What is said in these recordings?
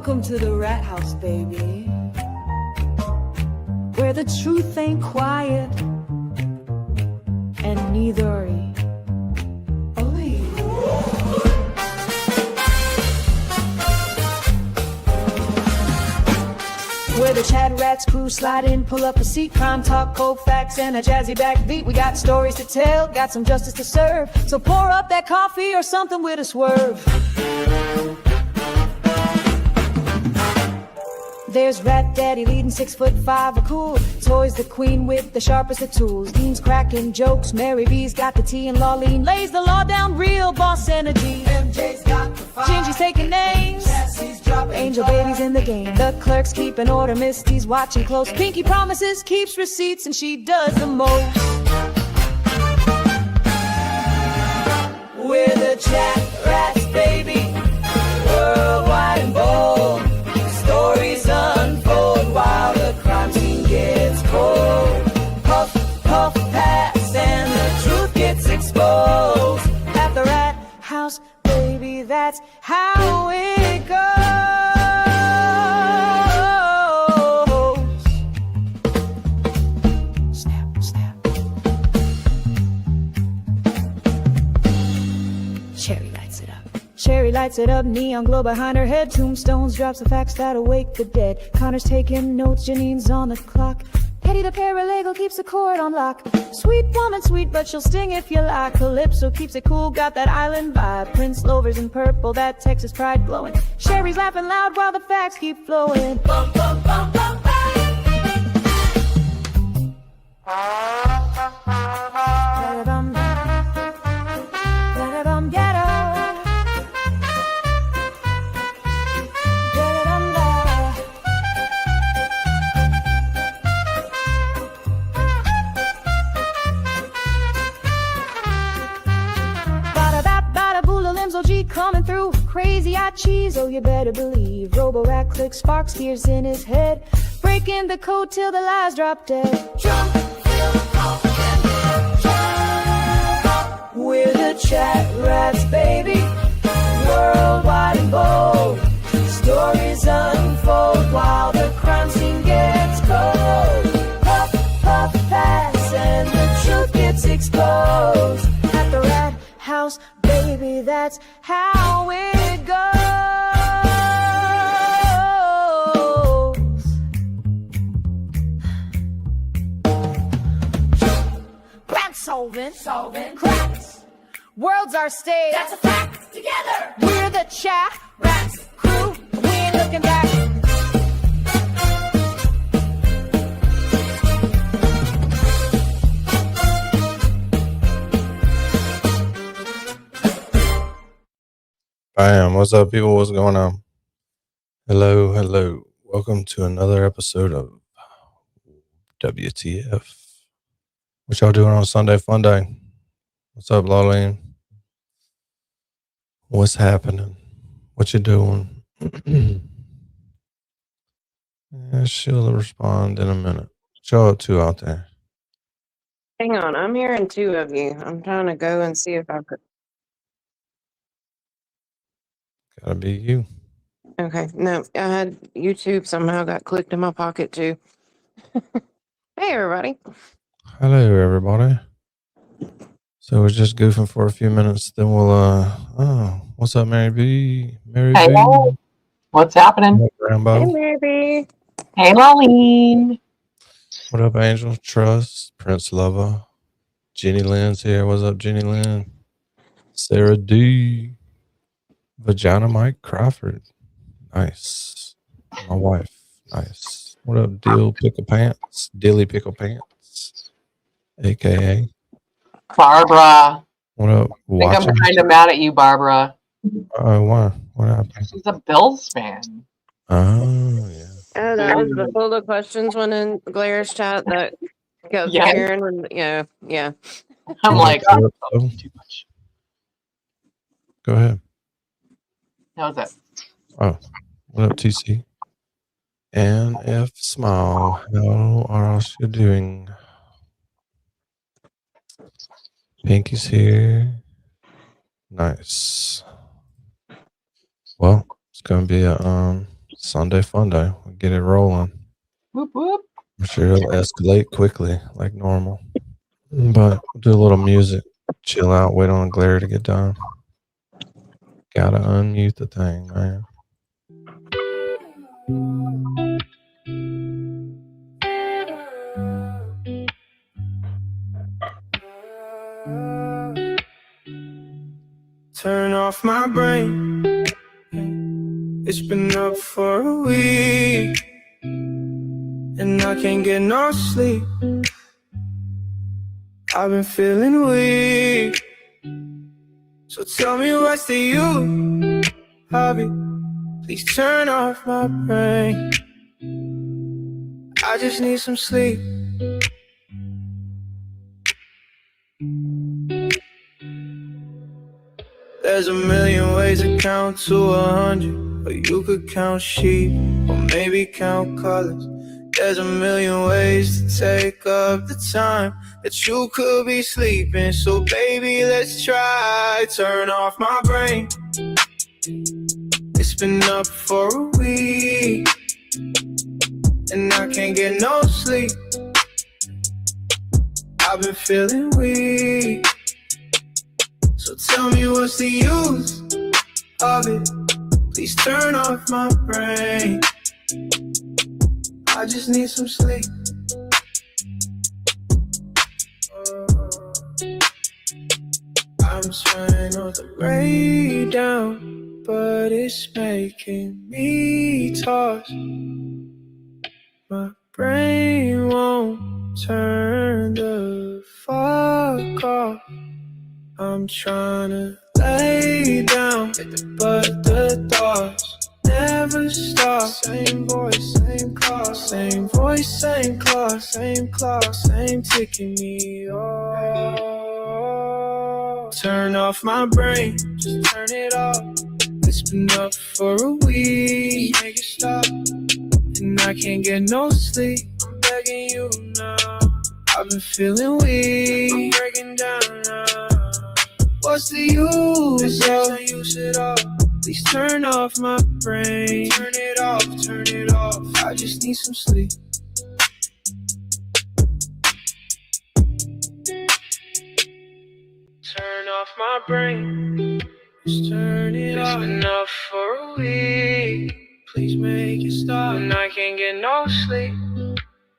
Welcome to the rat house, baby, where the truth ain't quiet, and neither are you. Where the ChatRats crew slide in, pull up a seat, crime talk, cold facts, and a jazzy backbeat. We got stories to tell, got some justice to serve. So pour up that coffee or something with a swerve. There's Rat Daddy leading 6'5", a cool Toys the queen with the sharpest of tools. Dean's cracking jokes, Mary B's got the tea, and Lawleen lays the law down, real boss energy. MJ's got the fire, Gingy's taking names, Cassie's dropping Angel Baby's in the game. The clerk's keeping order, Misty's watching close. Pinky promises, keeps receipts, and she does the most. We're the ChatRats, baby, worldwide and bold. Stories unfold while the crime scene gets cold. Puff, puff, pass, and the truth gets exposed. At the rat house, baby, that's how it goes. Snap, snap. Cherry lights it up. Sherry lights it up, neon glow behind her head. Tombstones drops the facts that awake the dead. Connor's taking notes, Janine's on the clock. Hetty the paralegal keeps the court on lock. Sweet woman, sweet, but she'll sting if you like. Calypso keeps it cool, got that island vibe. Prince Lover's in purple, that Texas pride glowing. Sherry's laughing loud while the facts keep flowing. Bum, bum, bum, bum, bum. Da-da-bum, da-da-bum, ghetto. G coming through, crazy-eyed cheese, oh you better believe. Robo-rat clicks, sparks, gears in his head, breaking the code till the lies drop dead. Jump, feel the call, jump. We're the ChatRats, baby, worldwide and bold. Stories unfold while the crime scene gets cold. Puff, puff, pass, and the truth gets exposed. At the rat house, baby, that's how it goes. Crime solving, cracks. World's our stage. That's a fact. Together, we're the ChatRats crew. We ain't looking back. Bam. What's up, people? What's going on? Hello, hello. Welcome to another episode of WTF. What y'all doing on Sunday Funday? What's up, Lawleen? What's happening? What you doing? Yeah, she'll respond in a minute. What y'all up to out there? Hang on, I'm hearing two of you. I'm trying to go and see if I could. Gotta be you. Okay, no, I had YouTube somehow got clicked in my pocket too. Hey, everybody. Hello, everybody. So we're just goofing for a few minutes, then we'll, what's up, Mary B? Mary Hey, B? what's happening? What up, Rambo? Hey, baby. Hey, Lawleen. What up, Angel? Trust, Prince Lover. Jenny Lynn's here. What's up, Jenny Lynn? Sarah D. Vagina Mike Crawford. Nice. My wife. Nice. What up, Dill Pickle Pants? Dilly Pickle Pants. AKA. Barbara. What up? I think I'm kind of mad at you, Barbara. Oh, why? What happened? She's a Bills fan. Oh, yeah. Oh, that was before the questions went in Glaire's chat that goes Yeah. Karen and yeah. I'm like, Oh, too much. go ahead. How's that? Oh, what up, TC? And F Smile. How are you doing? Pinky's here. Nice. Well, it's gonna be a Sunday Funday. We'll get it rolling. Whoop whoop. I'm sure it'll escalate quickly, like normal. But we'll do a little music, chill out, wait on Glare to get done. Gotta unmute the thing, man. Turn off my brain. It's been up for a week, and I can't get no sleep. I've been feeling weak. So tell me what's the use, hobby? Please turn off my brain. I just need some sleep. There's a million ways to count to 100, or you could count sheep, or maybe count colors. There's a million ways to take up the time that you could be sleeping. So baby, let's try. Turn off my brain. It's been up for a week, and I can't get no sleep. I've been feeling weak. So tell me what's the use of it? Please turn off my brain. I just need some sleep. I'm trying not to lay down, but it's making me toss. My brain won't turn the fuck off. I'm trying to lay down, but the thoughts never stop. Same voice, same clock. Same voice, same clock. Same clock, same ticking me off. Turn off my brain, just turn it off. It's been up for a week, make it stop. And I can't get no sleep, I'm begging you now. I've been feeling weak, I'm breaking down now. What's the use? Don't use it all. Please turn off my brain. Turn it off, turn it off. I just need some sleep. Turn off my brain. Just turn it off. It's been up for a week. Please make it stop. And I can't get no sleep.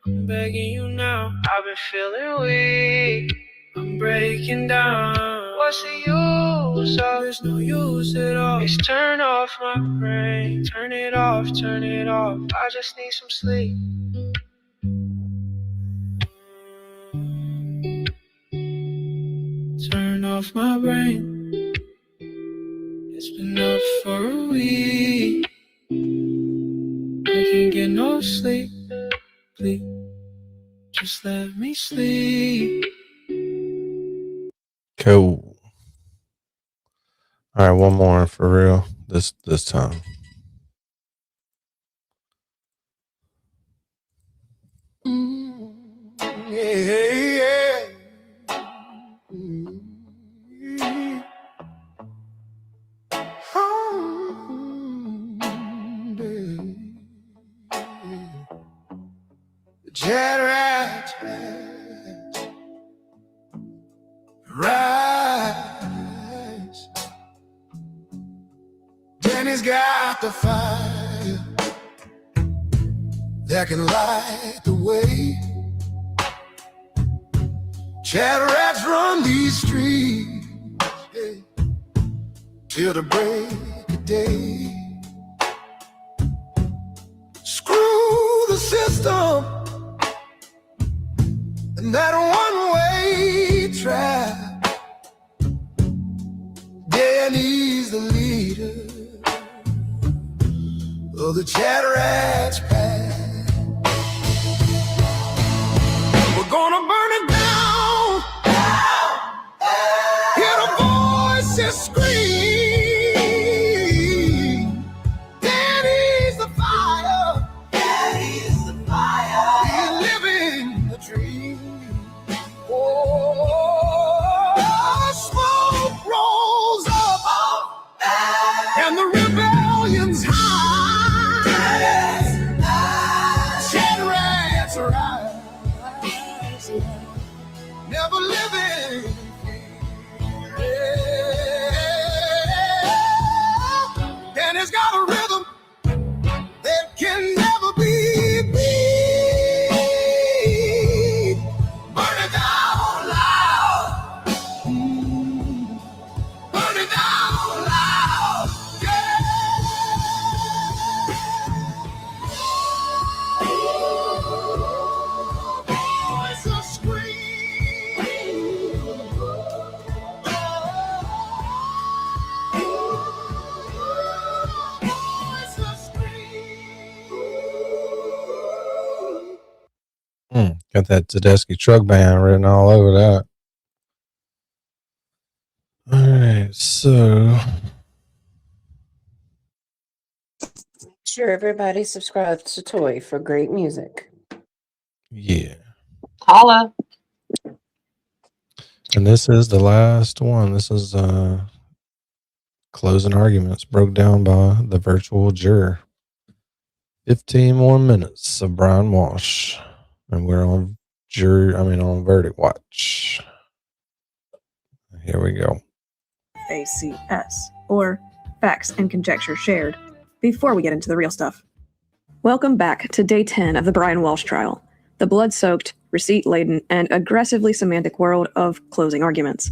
I'm begging you now. I've been feeling weak, I'm breaking down. What's the use? Oh, there's no use at all. Please turn off my brain. Turn it off, turn it off. I just need some sleep. Turn off my brain. It's been up for a week. I can't get no sleep. Please, just let me sleep. Cool. All right, one more for real this time. ChatRats rise. Danny's got the fire that can light the way. ChatRats run these streets, hey, till the break of day. Screw the system and that one-way trap. Danny's the leader of the ChatRats pack. We're gonna burn it down, hear the voices scream. Danny's the fire, Danny's the fire. We're living the dream. Oh, smoke rolls up, and the rebellion's high. And it's got a rhythm that can never be beat. Burn it down loud. Burn it down loud. Oh, it's a scream. Oh, it's a scream. Got that Tedeschi truck band written all over that. All right, so Sure, everybody subscribe to Toy for great music. yeah. Holla. And this is the last one. This is closing arguments broke down by the virtual juror. 15 more minutes of Brian Walshe. And we're on on verdict watch. Here we go. FACS, or Facts and Conjecture Shared, before we get into the real stuff. Welcome back to day 10 of the Brian Walshe trial, the blood-soaked, receipt-laden, and aggressively semantic world of closing arguments.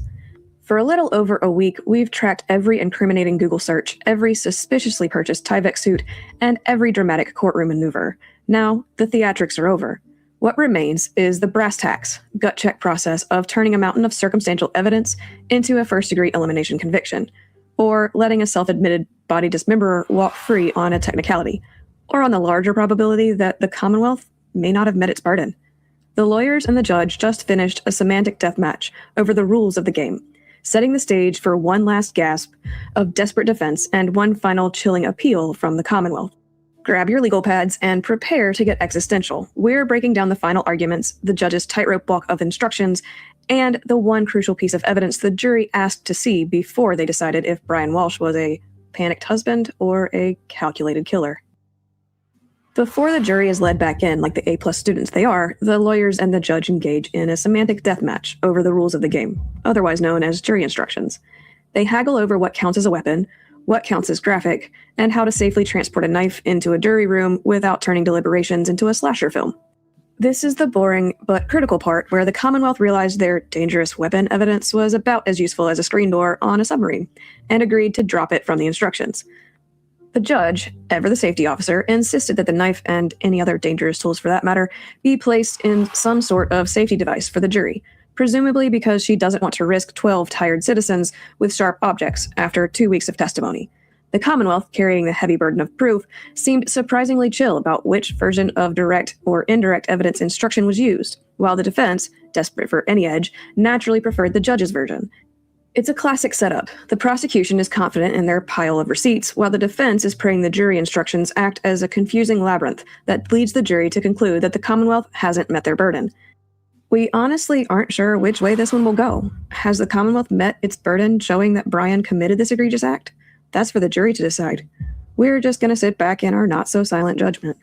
For a little over a week, we've tracked every incriminating Google search, every suspiciously purchased Tyvek suit, and every dramatic courtroom maneuver. Now, the theatrics are over. What remains is the brass tacks, gut check process of turning a mountain of circumstantial evidence into a first-degree elimination conviction, or letting a self-admitted body dismemberer walk free on a technicality, or on the larger probability that the Commonwealth may not have met its burden. The lawyers and the judge just finished a semantic death match over the rules of the game, setting the stage for one last gasp of desperate defense and one final chilling appeal from the Commonwealth. Grab your legal pads and prepare to get existential. We're breaking down the final arguments, the judge's tightrope walk of instructions, and the one crucial piece of evidence the jury asked to see before they decided if Brian Walshe was a panicked husband or a calculated killer. Before the jury is led back in like the A+ students they are, the lawyers and the judge engage in a semantic death match over the rules of the game, otherwise known as jury instructions. They haggle over what counts as a weapon, what counts as graphic, and how to safely transport a knife into a jury room without turning deliberations into a slasher film. This is the boring but critical part where the Commonwealth realized their dangerous weapon evidence was about as useful as a screen door on a submarine, and agreed to drop it from the instructions. The judge, ever the safety officer, insisted that the knife and any other dangerous tools for that matter be placed in some sort of safety device for the jury, presumably because she doesn't want to risk 12 tired citizens with sharp objects after 2 weeks of testimony. The Commonwealth, carrying the heavy burden of proof, seemed surprisingly chill about which version of direct or indirect evidence instruction was used, while the defense, desperate for any edge, naturally preferred the judge's version. It's a classic setup. The prosecution is confident in their pile of receipts, while the defense is praying the jury instructions act as a confusing labyrinth that leads the jury to conclude that the Commonwealth hasn't met their burden. We honestly aren't sure which way this one will go. Has the Commonwealth met its burden showing that Brian committed this egregious act? That's for the jury to decide. We're just going to sit back in our not-so-silent judgment.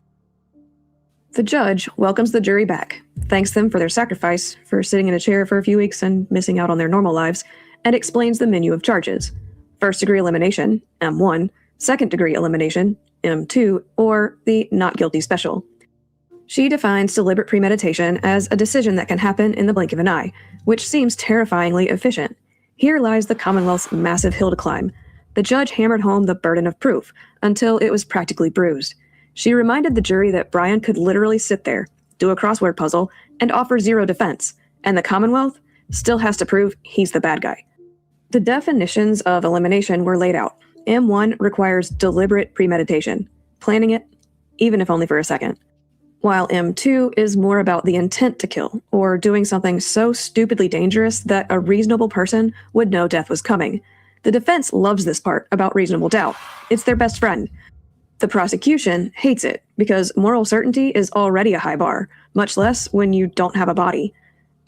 The judge welcomes the jury back, thanks them for their sacrifice, for sitting in a chair for a few weeks and missing out on their normal lives, and explains the menu of charges. First-degree elimination, M1, second-degree elimination, M2, or the not guilty special. She defines deliberate premeditation as a decision that can happen in the blink of an eye, which seems terrifyingly efficient. Here lies the Commonwealth's massive hill to climb. The judge hammered home the burden of proof until it was practically bruised. She reminded the jury that Brian could literally sit there, do a crossword puzzle, and offer zero defense, and the Commonwealth still has to prove he's the bad guy. The definitions of elimination were laid out. M1 requires deliberate premeditation, planning it, even if only for a second. While M2 is more about the intent to kill, or doing something so stupidly dangerous that a reasonable person would know death was coming. The defense loves this part about reasonable doubt. It's their best friend. The prosecution hates it because moral certainty is already a high bar, much less when you don't have a body.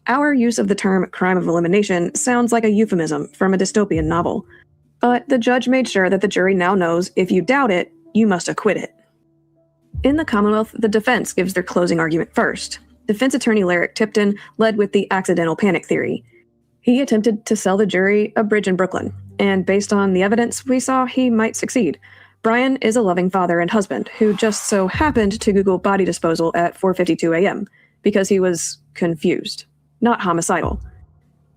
Our use of the term crime of elimination sounds like a euphemism from a dystopian novel. But the judge made sure that the jury now knows if you doubt it, you must acquit it. In the Commonwealth, the defense gives their closing argument first. Defense attorney Larrick Tipton led with the accidental panic theory. He attempted to sell the jury a bridge in Brooklyn, and based on the evidence we saw, he might succeed. Brian is a loving father and husband who just so happened to Google body disposal at 4:52 a.m. because he was confused, not homicidal.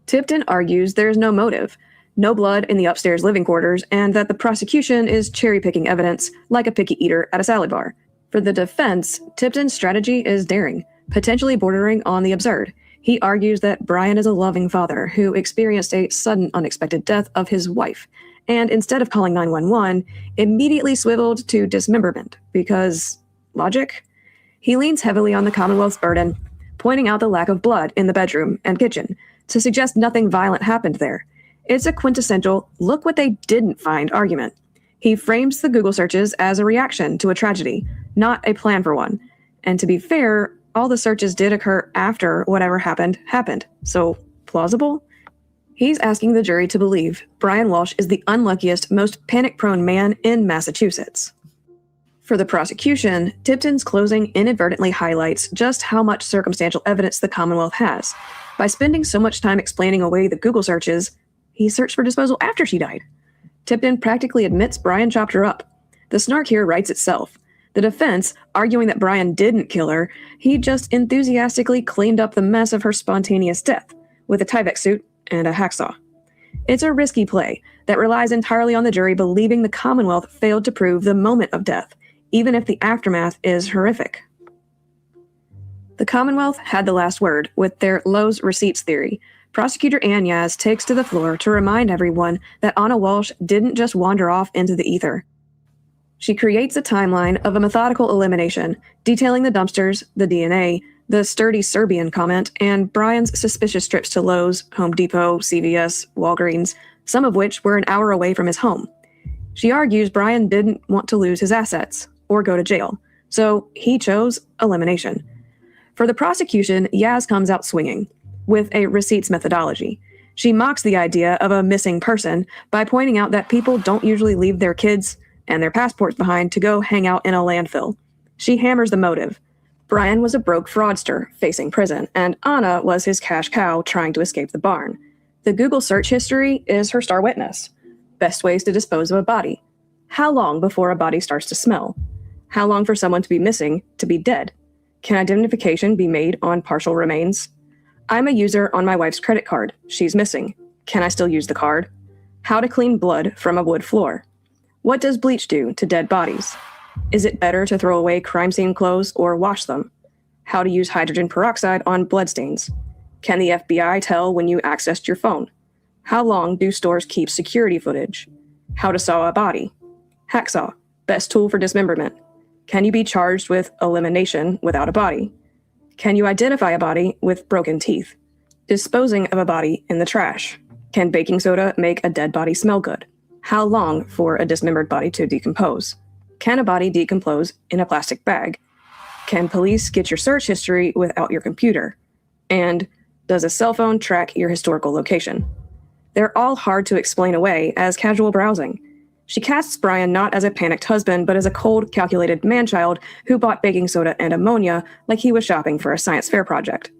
Tipton argues there's no motive, no blood in the upstairs living quarters, and that the prosecution is cherry-picking evidence like a picky eater at a salad bar. For the defense, Tipton's strategy is daring, potentially bordering on the absurd. He argues that Brian is a loving father who experienced a sudden, unexpected death of his wife, and instead of calling 911, immediately swiveled to dismemberment because logic? He leans heavily on the Commonwealth's burden, pointing out the lack of blood in the bedroom and kitchen to suggest nothing violent happened there. It's a quintessential look what they didn't find argument. He frames the Google searches as a reaction to a tragedy, not a plan for one. And to be fair, all the searches did occur after whatever happened. So, plausible? He's asking the jury to believe Brian Walshe is the unluckiest, most panic-prone man in Massachusetts. For the prosecution, Tipton's closing inadvertently highlights just how much circumstantial evidence the Commonwealth has. By spending so much time explaining away the Google searches, he searched for disposal after she died. Tipton practically admits Brian chopped her up. The snark here writes itself. The defense, arguing that Brian didn't kill her, he just enthusiastically cleaned up the mess of her spontaneous death with a Tyvek suit and a hacksaw. It's a risky play that relies entirely on the jury believing the Commonwealth failed to prove the moment of death, even if the aftermath is horrific. The Commonwealth had the last word with their Lowe's receipts theory. Prosecutor Ann Yaz takes to the floor to remind everyone that Anna Walshe didn't just wander off into the ether. She creates a timeline of a methodical elimination, detailing the dumpsters, the DNA, the sturdy Serbian comment, and Brian's suspicious trips to Lowe's, Home Depot, CVS, Walgreens, some of which were an hour away from his home. She argues Brian didn't want to lose his assets or go to jail, so he chose elimination. For the prosecution, Yaz comes out swinging with a receipts methodology. She mocks the idea of a missing person by pointing out that people don't usually leave their kids and their passports behind to go hang out in a landfill. She hammers the motive. Brian was a broke fraudster facing prison, and Anna was his cash cow trying to escape the barn. The Google search history is her star witness. Best ways to dispose of a body. How long before a body starts to smell? How long for someone to be missing to be dead? Can identification be made on partial remains? I'm a user on my wife's credit card. She's missing. Can I still use the card? How to clean blood from a wood floor. What does bleach do to dead bodies? Is it better to throw away crime scene clothes or wash them? How to use hydrogen peroxide on bloodstains. Can the FBI tell when you accessed your phone? How long do stores keep security footage? How to saw a body. Hacksaw, best tool for dismemberment. Can you be charged with elimination without a body? Can you identify a body with broken teeth? Disposing of a body in the trash. Can baking soda make a dead body smell good? How long for a dismembered body to decompose? Can a body decompose in a plastic bag? Can police get your search history without your computer? And does a cell phone track your historical location? They're all hard to explain away as casual browsing. She casts Brian not as a panicked husband, but as a cold, calculated man-child who bought baking soda and ammonia like he was shopping for a science fair project.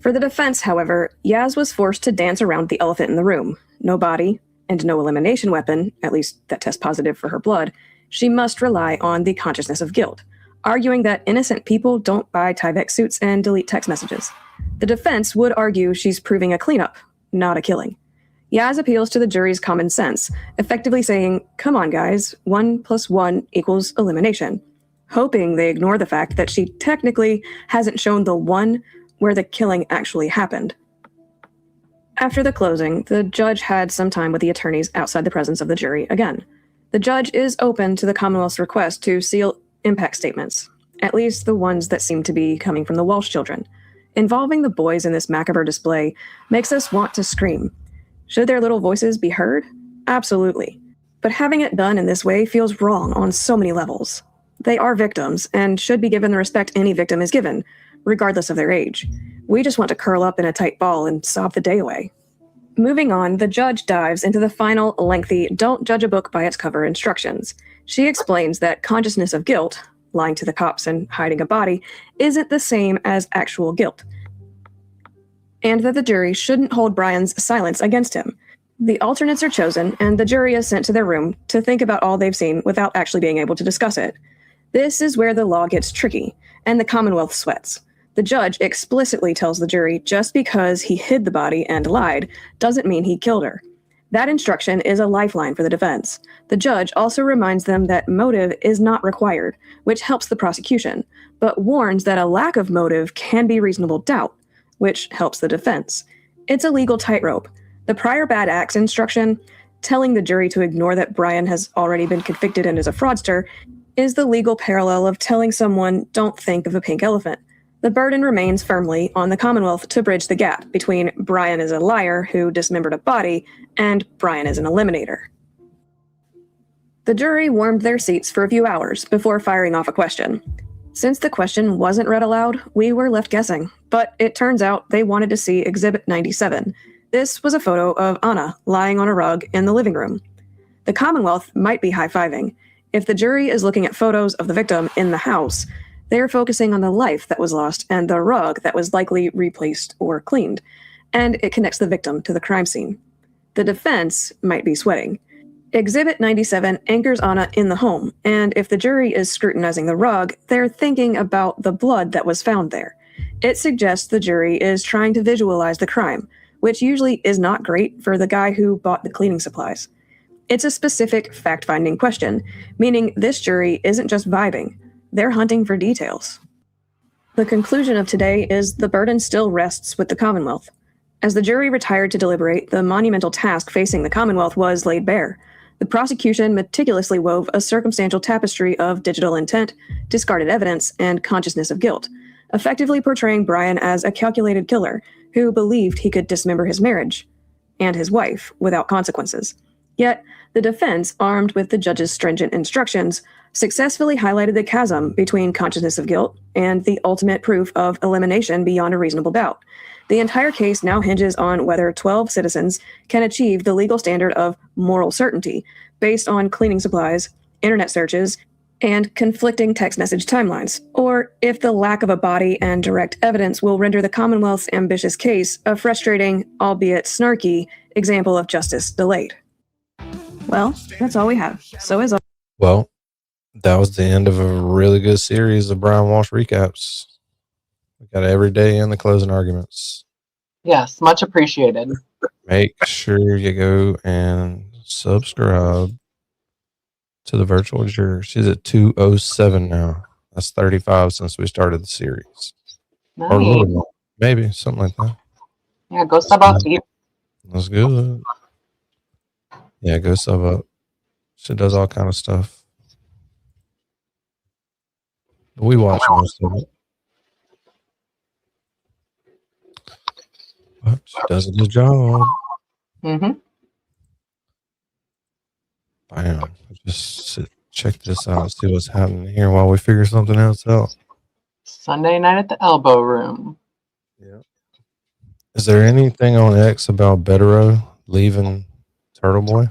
For the defense, however, Yaz was forced to dance around the elephant in the room. No body, and no elimination weapon, at least that tests positive for her blood. She must rely on the consciousness of guilt, arguing that innocent people don't buy Tyvek suits and delete text messages. The defense would argue she's proving a cleanup, not a killing. Yaz appeals to the jury's common sense, effectively saying, come on guys, 1 + 1 = elimination, hoping they ignore the fact that she technically hasn't shown the one where the killing actually happened. After the closing, the judge had some time with the attorneys outside the presence of the jury again. The judge is open to the Commonwealth's request to seal impact statements, at least the ones that seem to be coming from the Walshe children. Involving the boys in this macabre display makes us want to scream. Should their little voices be heard? Absolutely. But having it done in this way feels wrong on so many levels. They are victims and should be given the respect any victim is given, regardless of their age. We just want to curl up in a tight ball and sob the day away. Moving on, the judge dives into the final, lengthy, don't judge a book by its cover instructions. She explains that consciousness of guilt, lying to the cops and hiding a body, isn't the same as actual guilt. and that the jury shouldn't hold Brian's silence against him. The alternates are chosen, and the jury is sent to their room to think about all they've seen without actually being able to discuss it. This is where the law gets tricky, and the Commonwealth sweats. The judge explicitly tells the jury just because he hid the body and lied doesn't mean he killed her. That instruction is a lifeline for the defense. The judge also reminds them that motive is not required, which helps the prosecution, but warns that a lack of motive can be reasonable doubt, which helps the defense. It's a legal tightrope. The prior bad acts instruction, telling the jury to ignore that Brian has already been convicted and is a fraudster, is the legal parallel of telling someone, don't think of a pink elephant. The burden remains firmly on the Commonwealth to bridge the gap between Brian is a liar who dismembered a body and Brian is an eliminator. The jury warmed their seats for a few hours before firing off a question. Since the question wasn't read aloud, we were left guessing, but it turns out they wanted to see Exhibit 97. This was a photo of Anna lying on a rug in the living room. The Commonwealth might be high-fiving. If the jury is looking at photos of the victim in the house, they are focusing on the life that was lost and the rug that was likely replaced or cleaned, and it connects the victim to the crime scene. The defense might be sweating. Exhibit 97 anchors Anna in the home, and if the jury is scrutinizing the rug, they're thinking about the blood that was found there. It suggests the jury is trying to visualize the crime, which usually is not great for the guy who bought the cleaning supplies. It's a specific fact-finding question, meaning this jury isn't just vibing. They're hunting for details. The conclusion of today is the burden still rests with the Commonwealth. As the jury retired to deliberate, the monumental task facing the Commonwealth was laid bare. The prosecution meticulously wove a circumstantial tapestry of digital intent, discarded evidence, and consciousness of guilt, effectively portraying Brian as a calculated killer who believed he could dismember his marriage and his wife without consequences. Yet, the defense, armed with the judge's stringent instructions, successfully highlighted the chasm between consciousness of guilt and the ultimate proof of elimination beyond a reasonable doubt. The entire case now hinges on whether 12 citizens can achieve the legal standard of moral certainty based on cleaning supplies, internet searches, and conflicting text message timelines, or if the lack of a body and direct evidence will render the Commonwealth's ambitious case a frustrating, albeit snarky, example of justice delayed. Well, that's all we have. So is all. Well, that was the end of a really good series of Brian Walshe recaps. We got every day in the closing arguments. Yes, much appreciated. Make sure you go and subscribe to the virtual juror. She's at 207 now. That's 35 since we started the series. Or a little Nice. more. Maybe, something like that. Yeah, go sub out to you. That's good. Yeah, go sub up. She does all kind of stuff. But we watch most of it. But she does a good job. Mm-hmm. Bam. Just check this out. See what's happening here while we figure something else out. Sunday night at the Elbow Room. Yeah. Is there anything on X about Betero leaving Turtle Boy?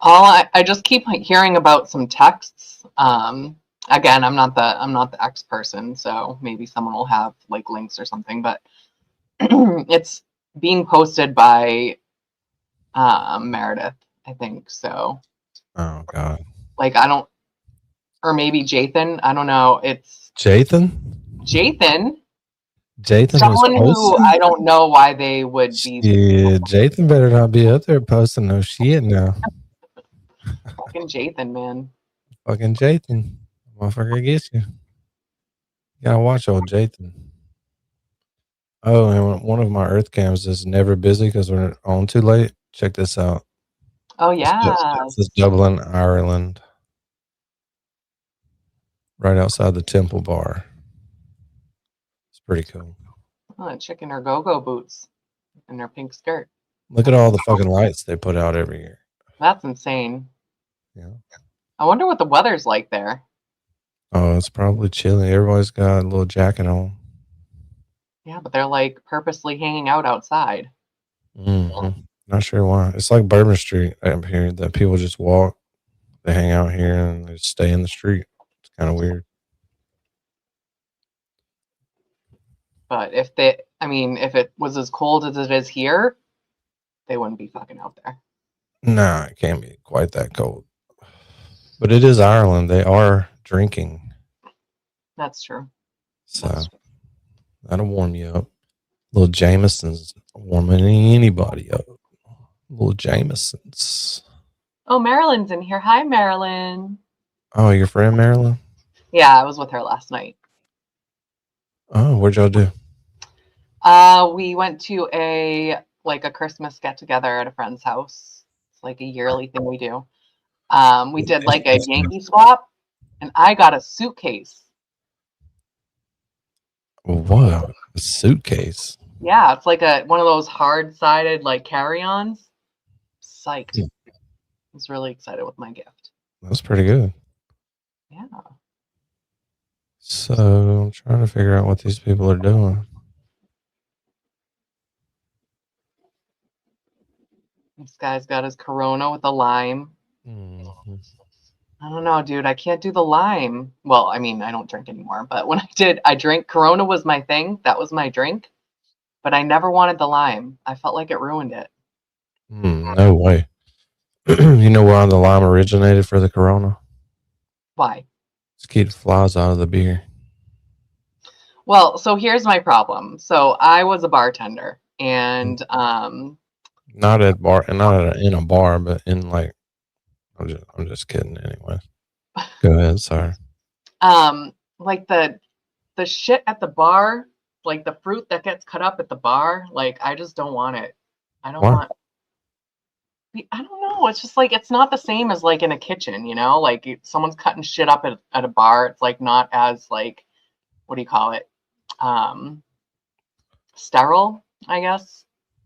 I just keep hearing about some texts. Again, I'm not the X person, so maybe someone will have like links or something, but it's being posted by Meredith, I think. So Oh God. like or maybe Jathan, I don't know. It's Jathan? Jathan. Jathan Someone was who posting? I don't know why they would be Yeah, Jathan better not be up there posting no shit now. fucking Jathan, man. Fucking Jathan. Motherfucker gets you. You gotta watch old Jathan. Oh, and one of my Earth cams is never busy because we're on too late. Check this out. Oh yeah. This is Dublin, Ireland. Right outside the Temple Bar. It's pretty cool. Oh, a chick in her go-go boots and her pink skirt. Look at all the fucking lights they put out every year. That's insane. Yeah. I wonder what the weather's like there. Oh, it's probably chilly. Everybody's got a little jacket on. Yeah, but they're like purposely hanging out outside. Mm-hmm. Not sure why. It's like Bourbon Street up here that people just walk. They hang out here and they stay in the street. It's kind of weird. But if it was as cold as it is here, they wouldn't be fucking out there. Nah, it can't be quite that cold. But it is Ireland. They are drinking. That's true. So that'll warm you up. Little Jameson's warming anybody up. Little Jameson's. Oh, Marilyn's in here. Hi, Marilyn. Oh, your friend Marilyn? Yeah, I was with her last night. Oh, what'd y'all do? We went to a Christmas get together at a friend's house. It's like a yearly thing we do. We did like a Yankee swap, and I got a suitcase. What? A suitcase? Yeah, it's like one of those hard-sided like carry-ons. Psyched. Yeah. I was really excited with my gift. That's pretty good. Yeah. So I'm trying to figure out what these people are doing. This guy's got his Corona with a lime. Mm-hmm. I don't know, dude. I can't do the lime. Well, I mean, I don't drink anymore, but when I did, I drank. Corona was my thing. That was my drink. But I never wanted the lime. I felt like it ruined it. No way. You know why the lime originated for the Corona? Why? To keep the flies out of the beer. Well, so here's my problem. So I was a bartender, and Not at bar, not in a bar, but in like. I'm just kidding. Anyway, go ahead. Sorry. like the shit at the bar, like the fruit that gets cut up at the bar, like I just don't want it. I don't want. I don't know. It's just like it's not the same as like in a kitchen, you know. Like if someone's cutting shit up at a bar, it's like not as like, what do you call it? Sterile, I guess,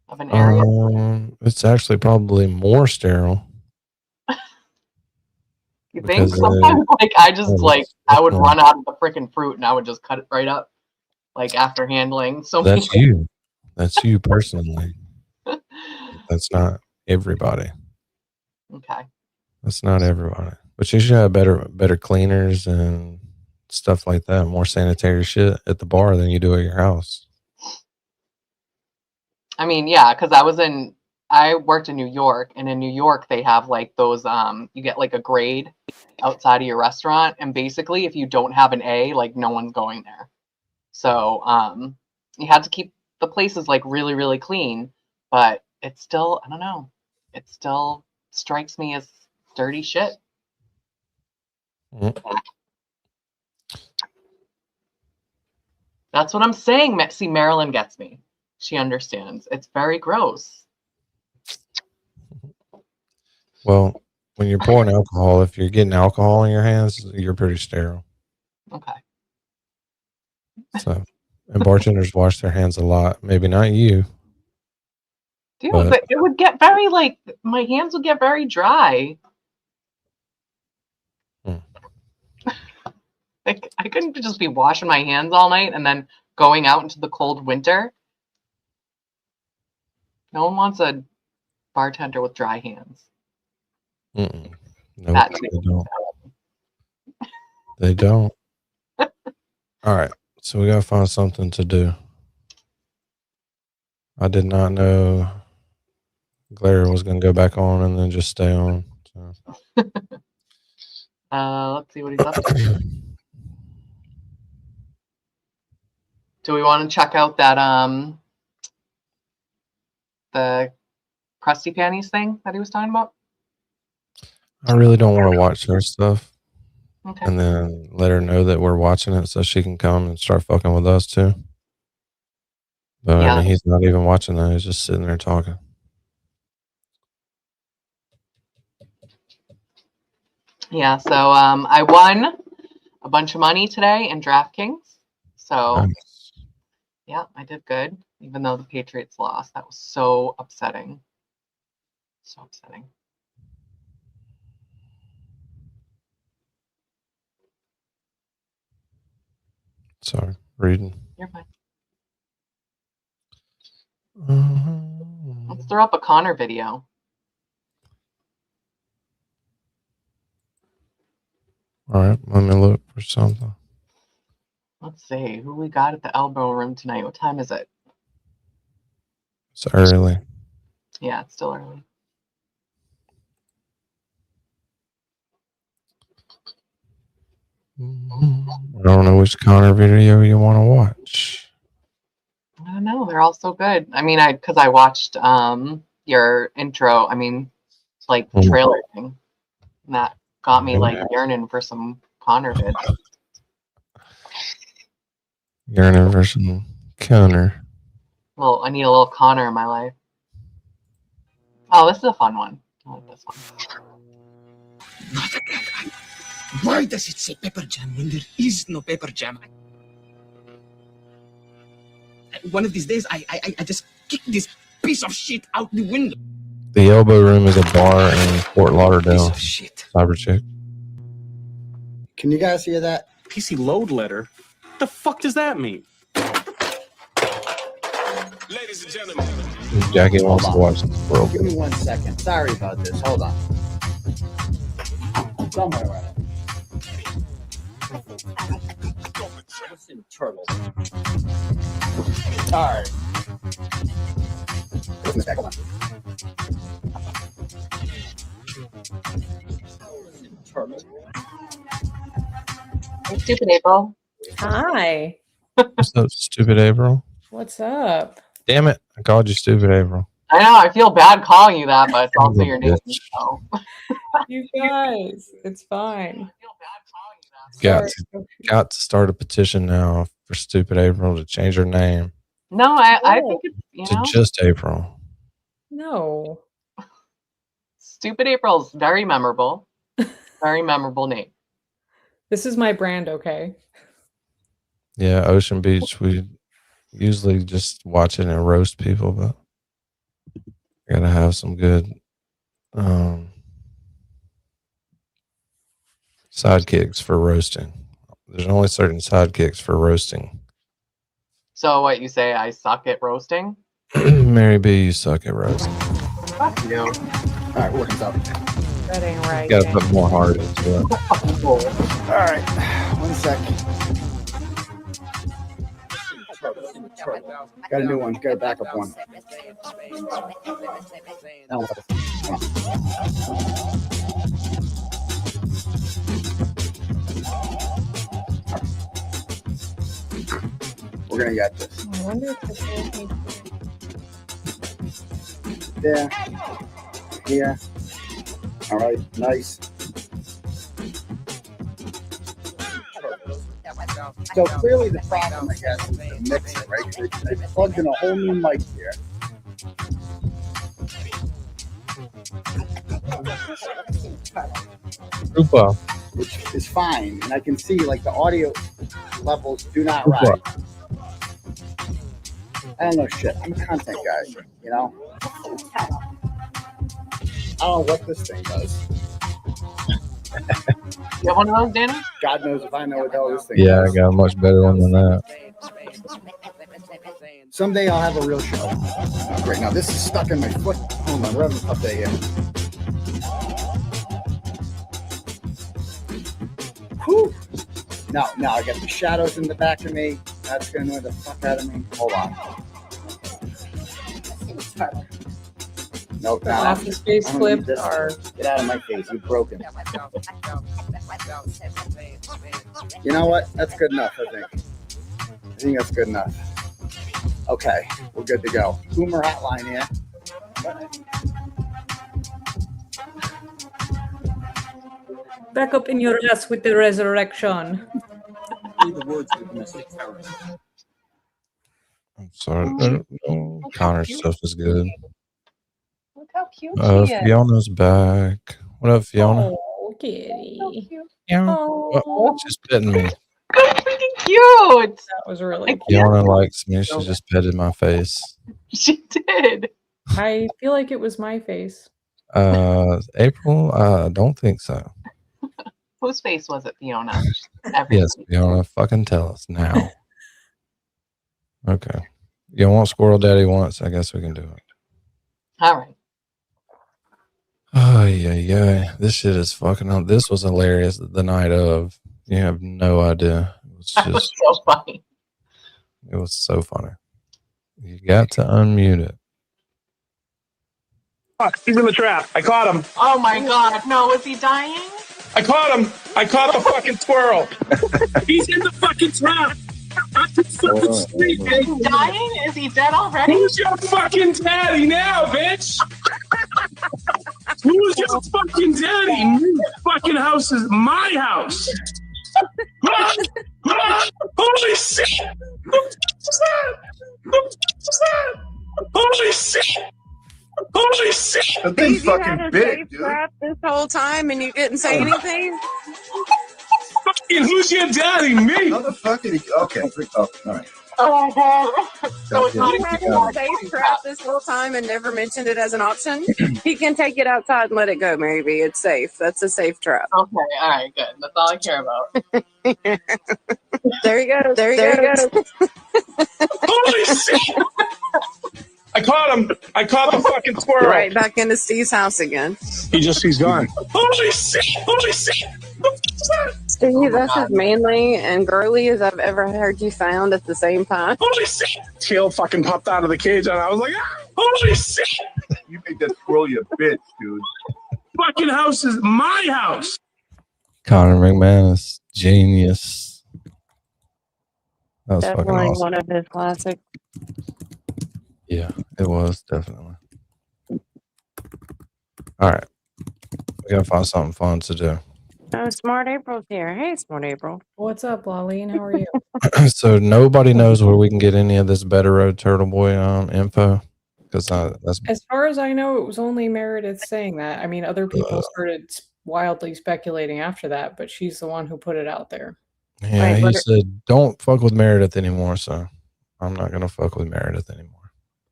of an area. It's actually probably more sterile. You think sometimes like I just like I would run out of the freaking fruit and I would just cut it right up, like after handling so many. That's you. That's you personally. That's not everybody. Okay. That's not everybody. But you should have better cleaners and stuff like that, more sanitary shit at the bar than you do at your house. I mean, yeah, because I worked in New York, and in New York they have like those you get like a grade outside of your restaurant, and basically if you don't have an A, like no one's going there. So you had to keep the places like really, really clean, but it's still, I don't know, it still strikes me as dirty shit. Mm-hmm. That's what I'm saying. See, Marilyn gets me. She understands. It's very gross. Well, when you're pouring alcohol, if you're getting alcohol in your hands, you're pretty sterile. Okay. So, and bartenders wash their hands a lot. Maybe not you. Dude, but it would get very like, my hands would get very dry. Like I couldn't just be washing my hands all night and then going out into the cold winter. No one wants a bartender with dry hands. No, they don't. They don't. All right, so we gotta find something to do. I did not know Glare was gonna go back on and then just stay on. So. Let's see what he's up to. Do we want to check out that the crusty panties thing that he was talking about? I really don't want to watch her stuff. Okay. And then let her know that we're watching it so she can come and start fucking with us too. But yeah. I mean, he's not even watching that. He's just sitting there talking. Yeah, so I won a bunch of money today in DraftKings. So nice. Yeah, I did good, even though the Patriots lost. That was so upsetting. So upsetting. Sorry, reading. You're fine. Let's throw up a Connor video. All right, let me look for something. Let's see who we got at the elbow room tonight. What time is it? It's early. Yeah, it's still early. I don't know which Connor video you want to watch. I don't know. They're all so good. I mean, because I watched your intro. I mean, like trailer thing. And that got me like yearning for some Connor vids. Yearning for some Connor. Well, I need a little Connor in my life. Oh, this is a fun one. I like this one. Why does it say pepper jam when there is no pepper jam? One of these days, I just kick this piece of shit out the window. The Elbow Room is a bar in Fort Lauderdale. Piece of shit. Cyberchick. Can you guys hear that? PC load letter? What the fuck does that mean? Ladies and gentlemen. Jackie wants to watch this world. Give me 1 second. Sorry about this. Hold on. Somewhere around it. What's in turtle? All right. Put this back on. Turtle. Hey, stupid April. Hi. What's up, stupid April? What's up? Damn it. I called you stupid April. I know. I feel bad calling you that, but it's also your name. So. You guys, it's fine. Got to start a petition now for stupid April to change her name No, I think it's, to just April. No. Stupid April's very memorable. Very memorable name. This is my brand, okay? Yeah, Ocean Beach. We usually just watch it and roast people, but gotta have some good sidekicks for roasting. There's only certain sidekicks for roasting. So what you say? I suck at roasting. Mary B, you suck at roasting. Fuck you. All right, working out. That ain't right. You gotta put more heart into it. All right. 1 sec. Got a new one. Got a backup one. We're gonna get this. I wonder if this will be... There. Here. All right. Nice. So clearly the problem, I guess, is the mixer, right? They plugged in a whole new mic here. Rupa. Which is fine, and I can see like the audio levels do not rise. I don't know shit. I'm a content guy, you know? I don't know what this thing does. You have one of those, Danny? God knows if I know what the hell this thing Yeah, does. I got a much better one than that. Someday I'll have a real show. Right now, this is stuck in my foot. Hold on, we're having an update here. Whew. Now I got the shadows in the back of me. That's gonna annoy the fuck out of me. Hold on. Nope, The now Office Space I don't clips need this. are... Get out of my face, you're broken. You know what? That's good enough, I think that's good enough. Okay, we're good to go. Boomer hotline here. Back up in your ass with the resurrection. I'm sorry. Connor's stuff is good. Look how cute she is. Fiona's back. What up, Fiona? Oh, kitty. Yeah. Oh, She's petting me. Freaking cute. that was really cute. Fiona likes me. She just petted my face. She did. I feel like it was my face. April? I don't think so. Whose face was it, Fiona? Yes, Fiona. Fucking tell us now. Okay. You want Squirrel Daddy once? I guess we can do it. All right. Oh, yeah. This shit is fucking up. This was hilarious the night of. You have no idea. was That was just, so funny. it was so funny. You got to unmute it. Fuck, he's in the trap. I caught him. Oh my god, no, is he dying? I caught him. I caught the fucking squirrel. He's in the fucking trap. Up the fucking street, Is he dying? Is he dead already? Who's your fucking daddy now, bitch? Who's your fucking daddy? This fucking house is my house. Holy shit! Holy shit! Holy shit! That thing's You had fucking a big, safe dude. trap this whole time and you didn't say anything? Fucking who's your daddy? Me? How the fuck did he? Okay, all right. Oh my god. So it's not You had a safe trap this whole time and never mentioned it as an option? He can take it outside and let it go, maybe. It's safe. That's a safe trap. Okay, alright, good. That's all I care about. There you go. There you go. Holy shit! I caught him. I caught the fucking squirrel. Right back into Steve's house again. He's gone. Holy shit! Holy shit! Steve, that's as manly and girly as I've ever heard you sound at the same time. Holy shit! Tail fucking popped out of the cage and I was like, ah, holy shit! You made that squirrel you a bitch, dude. Fucking house is my house. Connor McManus, genius. That was fucking Definitely awesome. one of his classics. Yeah, it was definitely. All right, we gotta find something fun to do. Oh, Smart April's here. Hey, Smart April. What's up, Laleen? How are you? So nobody knows where we can get any of this Better Road Turtle Boy info, because that's As far as I know, it was only Meredith saying that. I mean, other people started wildly speculating after that, but she's the one who put it out there. yeah. Right, He but said, "Don't fuck with Meredith anymore." So I'm not gonna fuck with Meredith anymore.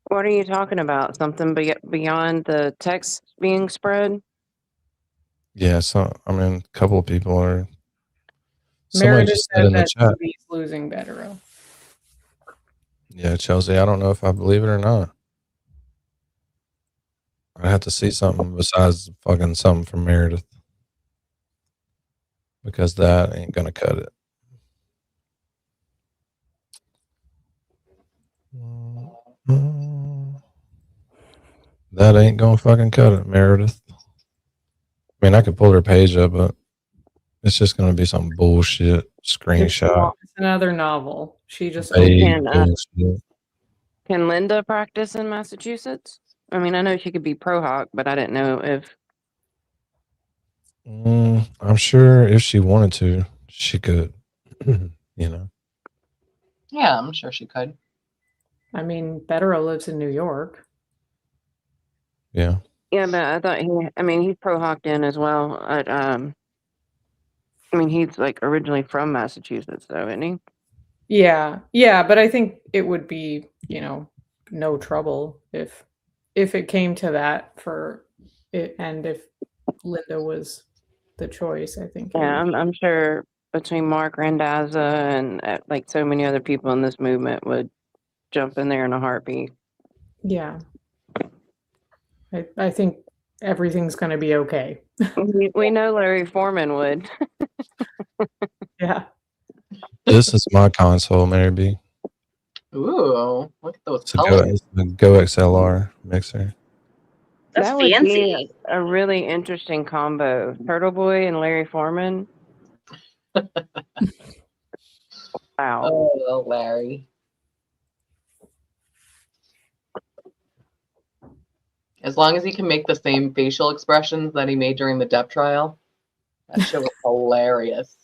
what are you talking about? Something beyond the text being spread? Yeah, so I mean, a couple of people are. Somebody Meredith just said said in the that chat. TV's losing Betero. Yeah, Chelsea. I don't know if I believe it or not. I have to see something besides fucking something from Meredith, because that ain't gonna cut it. That ain't gonna fucking cut it, Meredith. I mean, I could pull her page up, but it's just gonna be some bullshit screenshot. It's another novel. She just Vague Can, bullshit. can Linda practice in Massachusetts? I mean, I know she could be pro hawk, but I didn't know if. I'm sure if she wanted to, she could. You know. Yeah, I'm sure she could. I mean, Betero lives in New York. Yeah. Yeah, but I thought he's pro hawked in as well. I mean, he's like originally from Massachusetts, though, isn't he? Yeah, but I think it would be, no trouble if it came to that for it, and if Linda was the choice, I think. Yeah, I'm sure between Mark Randazza and like so many other people in this movement would jump in there in a heartbeat. Yeah. I think everything's going to be okay. We know Larry Foreman would. Yeah. This is my console, Mary B. Ooh, look at those It's a colors. Go XLR mixer. That would be a really interesting combo. Turtle Boy and Larry Foreman. Wow. Oh, Larry. As long as he can make the same facial expressions that he made during the Depp trial, that shit was hilarious.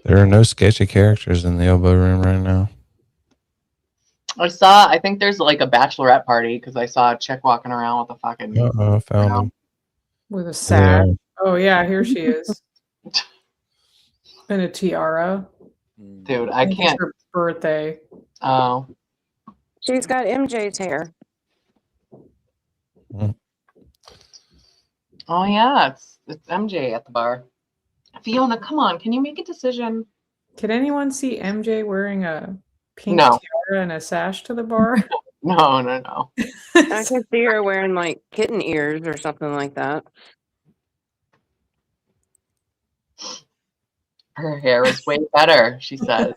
There are no sketchy characters in the elbow room right now. I think there's like a bachelorette party because I saw a chick walking around with a fucking. I found him. With a sack. Yeah. Oh, yeah, here she is. And a tiara. Dude, I think can't. It's her birthday. Oh. She's got MJ's hair. Oh yeah, it's MJ at the bar. Fiona, come on, can you make a decision? Can anyone see MJ wearing a pink No. tiara and a sash to the bar? No. I can see her wearing like kitten ears or something like that. Her hair is way better, she says.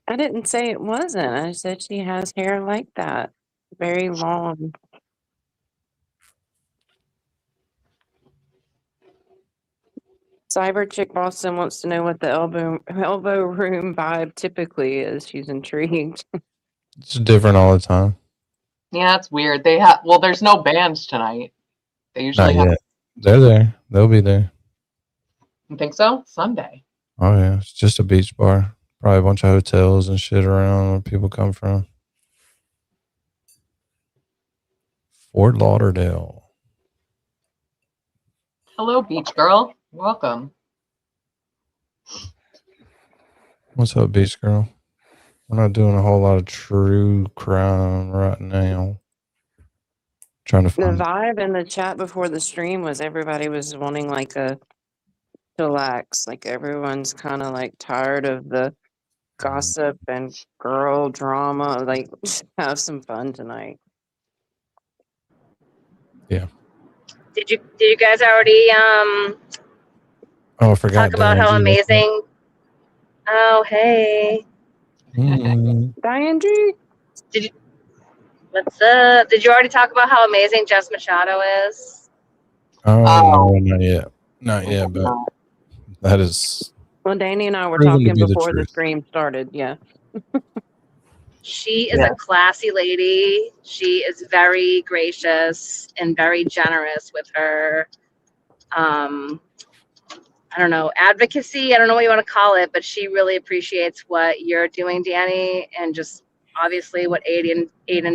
I didn't say it wasn't. I said she has hair like that. Very long. Cyber Chick Boston wants to know what the elbow room vibe typically is. She's intrigued. It's different all the time. Yeah, it's weird. They have there's no bands tonight. They usually Not have. yet. They're there. They'll be there. You think so? Sunday. Oh yeah, it's just a beach bar. Probably a bunch of hotels and shit around where people come from. Fort Lauderdale. Hello, beach girl. Welcome. What's up, beach girl? We're not doing a whole lot of true crime right now. Trying to The find. vibe in the chat before the stream was everybody was wanting like a chillax. Like everyone's kind of like tired of the gossip and girl drama. Like have some fun tonight. Yeah. Did you guys already Oh, I forgot. talk about Diane how G. amazing? Oh, hey. Diane G. What's up? Did you already talk about how amazing Jess Machado is? Oh, no, not yet. Not yet, but that is. Well, Danny and I were proven to talking be the before the truth. stream started. Yeah. She is a classy lady. She is very gracious and very generous with her, I don't know, advocacy. I don't know what you want to call it, but she really appreciates what you're doing, Danny, and just obviously what Aiden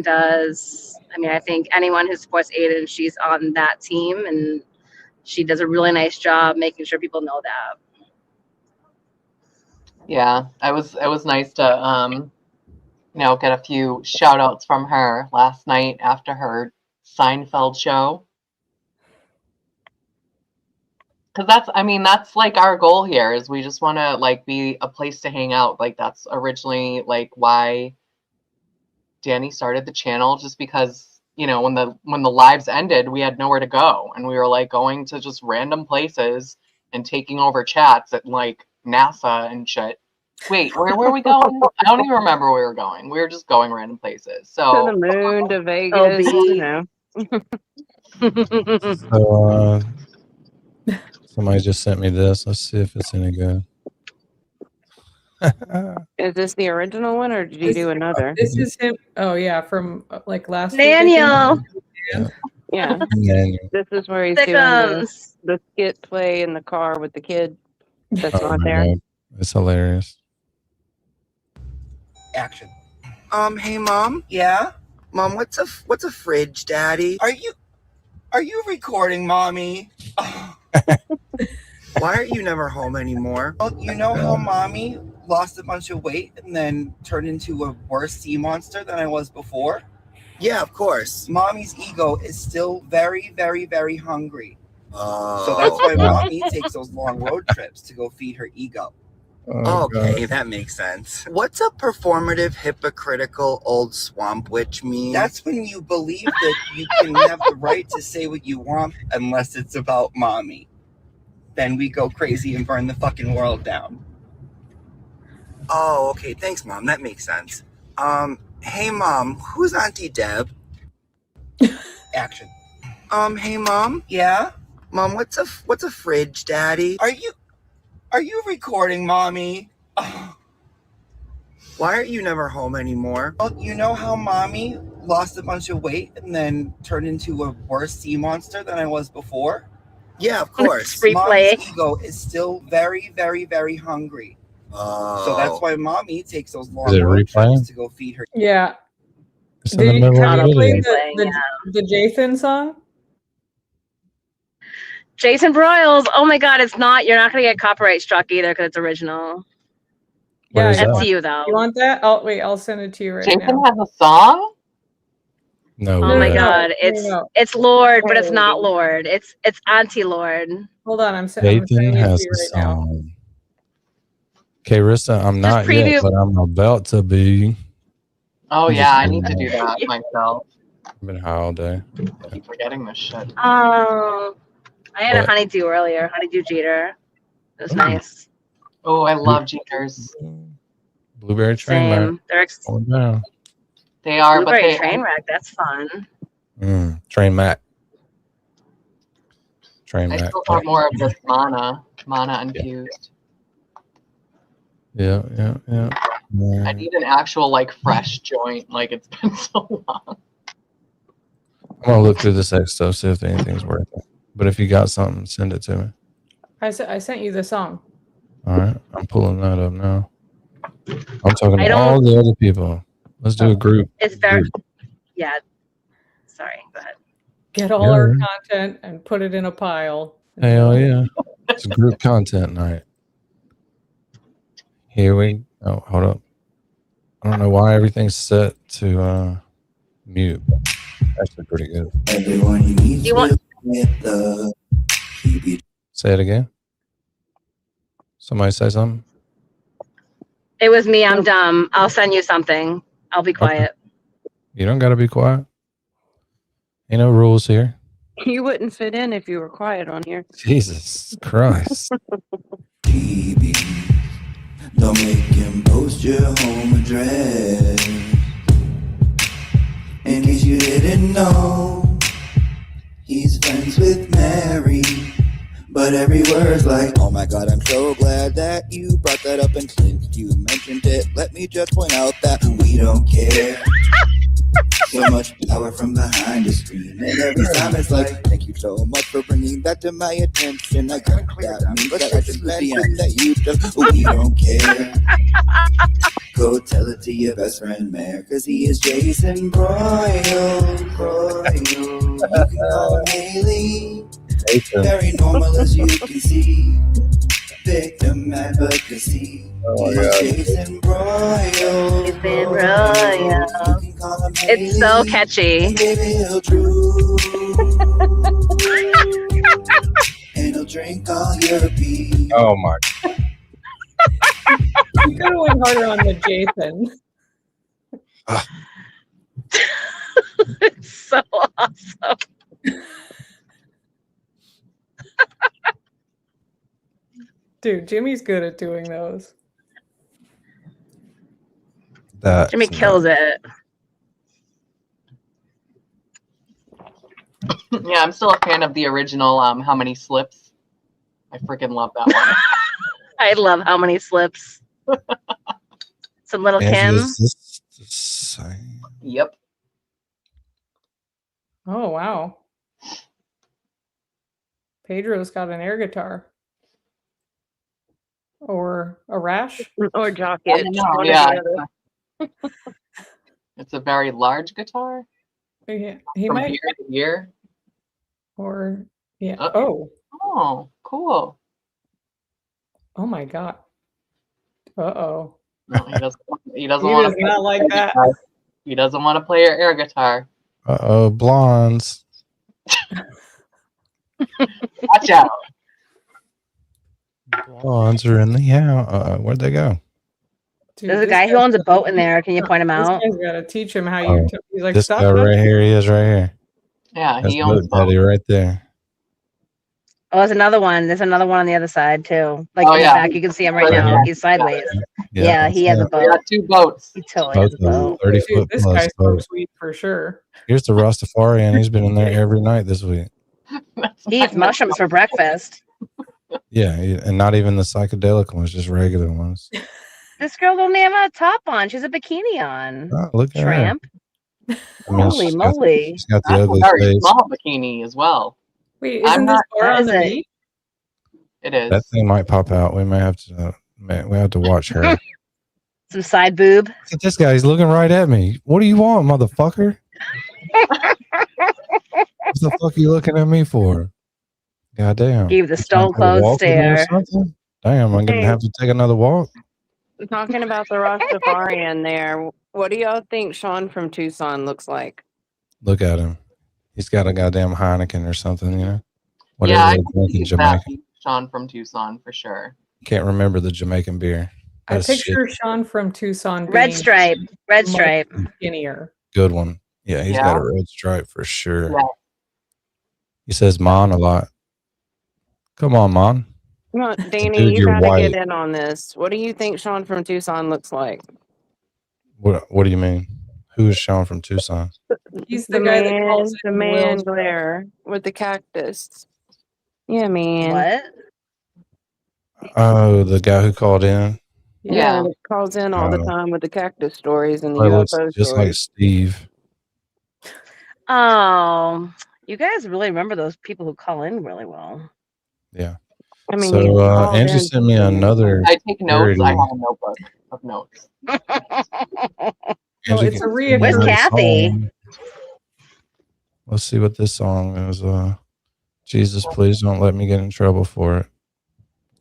does. I mean, I think anyone who supports Aiden, she's on that team, and she does a really nice job making sure people know that. Yeah, it was nice to get a few shout outs from her last night after her Seinfeld show. Because that's like our goal here is we just want to like be a place to hang out. Like that's originally like why Danny started the channel, just because when the lives ended, we had nowhere to go, and we were like going to just random places and taking over chats at like NASA and shit. Wait, where were we going? I don't even remember where we were going. We were just going random places. So To the moon, to Vegas, So, somebody just sent me this. Let's see if it's any good. Is this the original one, or did you do another? This is him. Oh yeah, from like last Daniel. week. Yeah. This is where he's doing the skit play in the car with the kid that's not there. God. It's hilarious. Action. Hey mom. Yeah? Mom, what's a fridge, Daddy? Are you recording, Mommy? Why aren't you never home anymore? Well, you know how Mommy lost a bunch of weight and then turned into a worse sea monster than I was before? Yeah, of course. Mommy's ego is still very, very, very hungry. So that's why Mommy takes those long road trips to go feed her ego. Okay, that makes sense. What's a performative, hypocritical old swamp witch mean? That's when you believe that you can have the right to say what you want unless it's about Mommy. Then we go crazy and burn the fucking world down. Oh, okay. Thanks, Mom. That makes sense. Hey, Mom. Who's Auntie Deb? Action. Hey, Mom. Yeah? Mom, what's a fridge, Daddy? Are you recording, Mommy? Why aren't you never home anymore? Well, you know how Mommy lost a bunch of weight and then turned into a worse sea monster than I was before? Yeah, of course. Mommy's ego is still very, very, very hungry. So that's why Mommy takes those long road trips to go feed her. Yeah. It's in the middle of the play video. the Jathan song? Jason Broyles. Oh my God, it's not. You're not gonna get copyright struck either because it's original. Yeah, That's you though. You want that? I'll send it to you right now. Jason has a song? No. Oh my God, it's Lord, but it's not Lord. It's Auntie Lord. Hold on, I'm sending Nathan it has to you a right now. song. Okay, Rissa, I'm not yet, but I'm about to be. Oh yeah, I need to do that myself. I've been high all day. I keep forgetting this shit. I had a honeydew earlier, honeydew Jeter. It was nice. Oh, I love Juniors. Blueberry train wreck. Same. They're Going down. They are, but Blueberry they train wreck. That's fun. Train Mac. Train I Mac. still have more of this mana infused. Yeah. I need an actual like fresh joint. Like it's been so long. I'm gonna look through this X stuff, see if anything's worth it. But if you got something, send it to me. I sent you the song. All right, I'm pulling that up now. I'm talking I to all don't- the other people. Let's do a group. It's very, yeah. Sorry, go ahead. Get all our content and put it in a pile. Hell yeah. It's a group content night. Here we oh, hold up. I don't know why everything's set to mute. Actually pretty good. Everyone you need You want- with the Say it again. Somebody say something. It was me. I'm dumb. I'll send you something. I'll be quiet. You don't gotta be quiet. Ain't no rules here. You wouldn't fit in if you were quiet on here. Jesus Christ. TV. Don't make him post your home address. In case you didn't know, he's friends with Mary. But every word's like, oh my god, I'm so glad that you brought that up. And since you mentioned it, let me just point out that we don't care. So much power from behind the screen. And every time it's like, thank you so much for bringing that to my attention. I got that means that I just mentioned that you just, we don't care. Go tell it to your best friend, Mayor, cause he is Jason Broyle. You can call him Haley. Very normal as you can see. Victim advocacy. Oh, Jason Broyle. Jason Broyle. You can call him It's so catchy. Baby, he'll drool. And he'll drink all your pee. Oh my. You could have went harder on the Jason. It's so awesome. Dude, Jimmy's good at doing those. That Jimmy kills it. Yeah, I'm still a fan of the original. How many slips? I freaking love that one. I love How Many Slips. Some little Kim. Yep. Oh, wow. Pedro's got an air guitar. Or a rash. Or jock I it. don't know, One or yeah. the other. It's a very large guitar. Yeah, he From might. year to year. Or, yeah. Oh. Oh. Oh, cool. Oh my God. Uh-oh. No, he doesn't. He doesn't He want does not like that. He doesn't want to play your air guitar. blondes. Watch out. Blondes are in the house. Where'd they go? Dude, There's a this guy who owns a boat in there. Can you point him This out? guy's got to teach him how you. Oh, He's like, this stop guy that. right here. He is right here. Yeah, That's he owns Boat Daddy right there. Oh, there's another one. There's another one on the other side too. Like Oh, in yeah. the back, you can see him right Yeah. now. He's sideways. Yeah, he has a We boat. got 2 boats. He totally has a boat. 30 Dude, foot this plus guy's so boat. sweet for sure. Here's the Rastafarian. He's been in there every night this week. He eats mushrooms for breakfast. Yeah, and not even the psychedelic ones, just regular ones. This girl don't even have a top on. She's a bikini on. Oh, look at Tramp. her. I mean, Holy she's got- moly. she's got the That's ugly a very face. small bikini as well. Wait, I'm isn't this not- bar on Is the it? beach? It is. That thing might pop out. We may have to. We have to watch her. Look Some side boob. at this guy. He's looking right at me. What do you want, motherfucker? What the fuck are you looking at me for? Goddamn. Give the You stone trying to cold walk with me or stare. something? Damn, I'm gonna have to take another walk. Talking about the Rastafarian there. What do y'all think Sean from Tucson looks like? Look at him. He's got a goddamn Heineken or something, you know. Whatever Yeah, I they think drink in he's that Jamaica. Sean from Tucson for sure. Can't remember the Jamaican beer. I That's picture Sean from Tucson being Red stripe. Red much stripe. skinnier. good one. Yeah, he's got a red stripe for sure. Yeah. He says "mon" a lot. Come on, mon. Come on, Danny, Dude, you you're gotta get white. in on this. What do you think Sean from Tucson looks like? What do you mean? Who is Sean from Tucson? He's the guy that calls The in man Will's. Blair with the cactus. Yeah, man. What? Oh, the guy who called in. Yeah, that calls in all the time with the cactus stories and the Well, looks UFO just like stories. Steve. Oh, you guys really remember those people who call in really well. Yeah. I mean, So he called Angie in sent me to- another I take notes. I parody. have a notebook of notes. No, Angie it's a sent me Where's another Kathy? song. Let's see what this song is. Jesus, please don't let me get in trouble for it.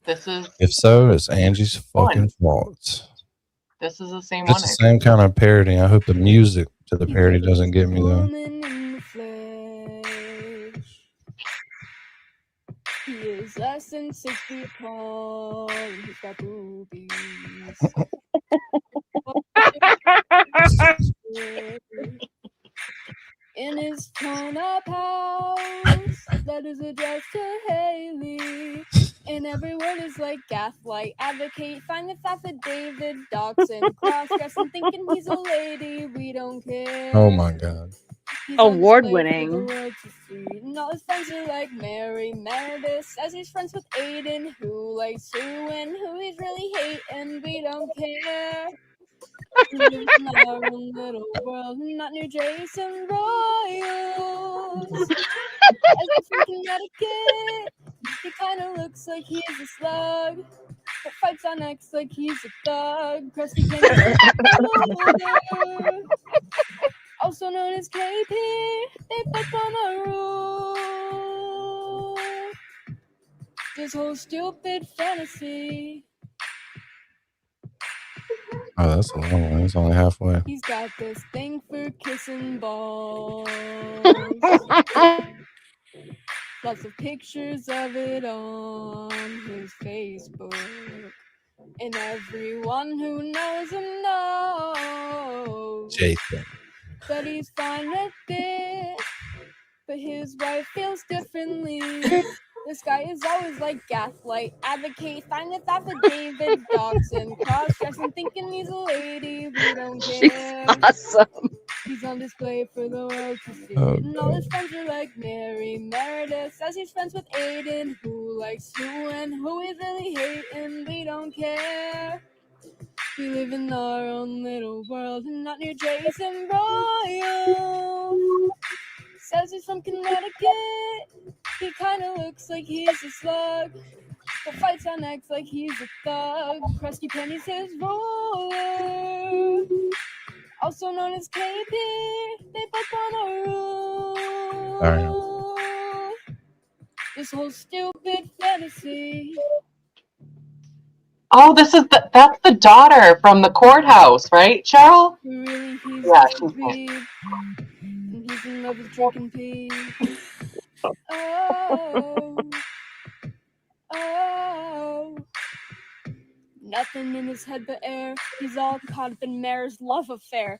This is If so, it's Angie's fucking fault. this is the same It's one. the same kind of parody. I hope the music to the parody doesn't get me though. Woman in the flesh. He is less than 6 feet tall. He's got boobies. In his torn-up house, letters addressed to Haley. And every word is like gaslight, advocate, find the affidavit, docs and cross-dressing, thinking he's a lady. We don't care. Oh my god. He's on display Award-winning. for the world to see. And all his friends are like Mary Meredith, says he's friends with Aiden, who likes who and who he's really hating. We don't care. We live in our own little world, not near Jason Royals. As if from Connecticut, he kinda looks like he's a slug, but fights on X like he's a thug. Crusty Kenny, also known as KP, they both on a rule. This whole stupid fantasy. Oh, that's a long one. It's only halfway. He's got this thing for kissing balls. Lots of pictures of it on his Facebook. And everyone who knows him knows Jason. that he's fine with it. But his wife feels differently. This guy is always like gaslight, advocate, find this affidavit, docs and cross-dressing, thinking he's a lady. We don't care. Awesome. He's on display for the world to see. Oh, And all his friends are like Mary Meredith, says he's friends with Aiden, who likes who and who he's really hating. We don't care. We live in our own little world and not near Jason Royal. Says he's from Connecticut. He kinda looks like he's a slug, but fights on X like he's a thug. Krusty Penny's his roller, also known as KP. They both on a rule. This whole stupid fantasy. Oh, that's the daughter from the courthouse, right, Cheryl? Really, he's Yeah, a she's creep, and he's in love with drinking pee. Oh, oh. Nothing in his head but air. He's all caught up in Mare's love affair.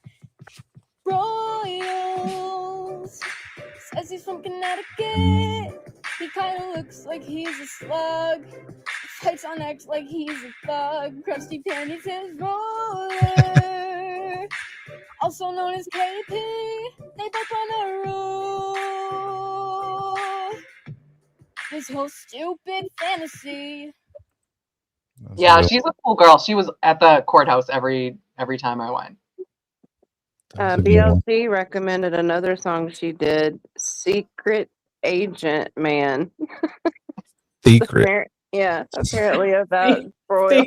Royals says he's from Connecticut. He kinda looks like he's a slug. Fights on X like he's a thug. Krusty Penny's his roller, also known as KP. They both on a rule. This whole stupid fantasy. Yeah, she's a cool girl. She was at the courthouse every time I went. BLC recommended another song she did, Secret Agent Man. Secret. Yeah, apparently about Royal.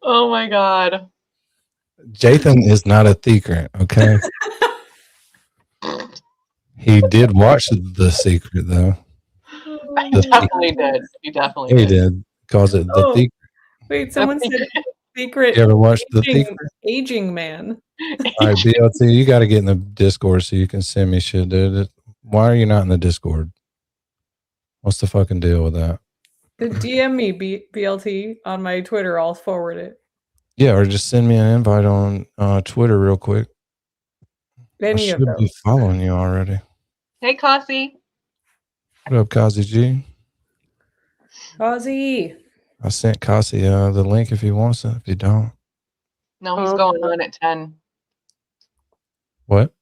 Oh my god. Jathan is not a secret, okay? He did watch The Secret though. He definitely did. He definitely He did. did. Calls it The Secret. Wait, someone said secret. You ever watched The aging, Secret? aging man. All right, BLT, you got to get in the Discord so you can send me shit, dude. Why are you not in the Discord? What's the fucking deal with that? DM me BLT on my Twitter. I'll forward it. Yeah, or just send me an invite on Twitter real quick. I Any of should those. be following you already. Hey, Cassie. What up, Kazi G? Ozzy. I sent Kasi the link if he wants it. If you don't, No, he's going on at 10. what?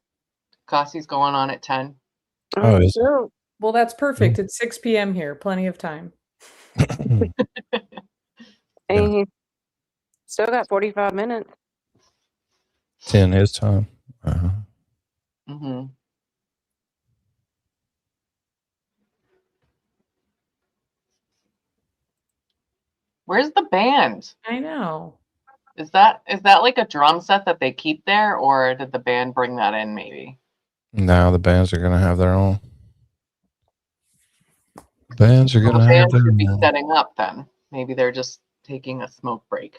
Cassie's going on at 10. Oh, is So, Well, that's perfect. It's 6 p.m. here. Plenty of time. it? and he still got 45 minutes. 10 his time. Mm-hmm. Where's the band? I know. Is that like a drum set that they keep there, or did the band bring that in maybe? Now the bands are gonna have their own. Bands are The gonna have band their should be own. setting up then. Maybe they're just taking a smoke break.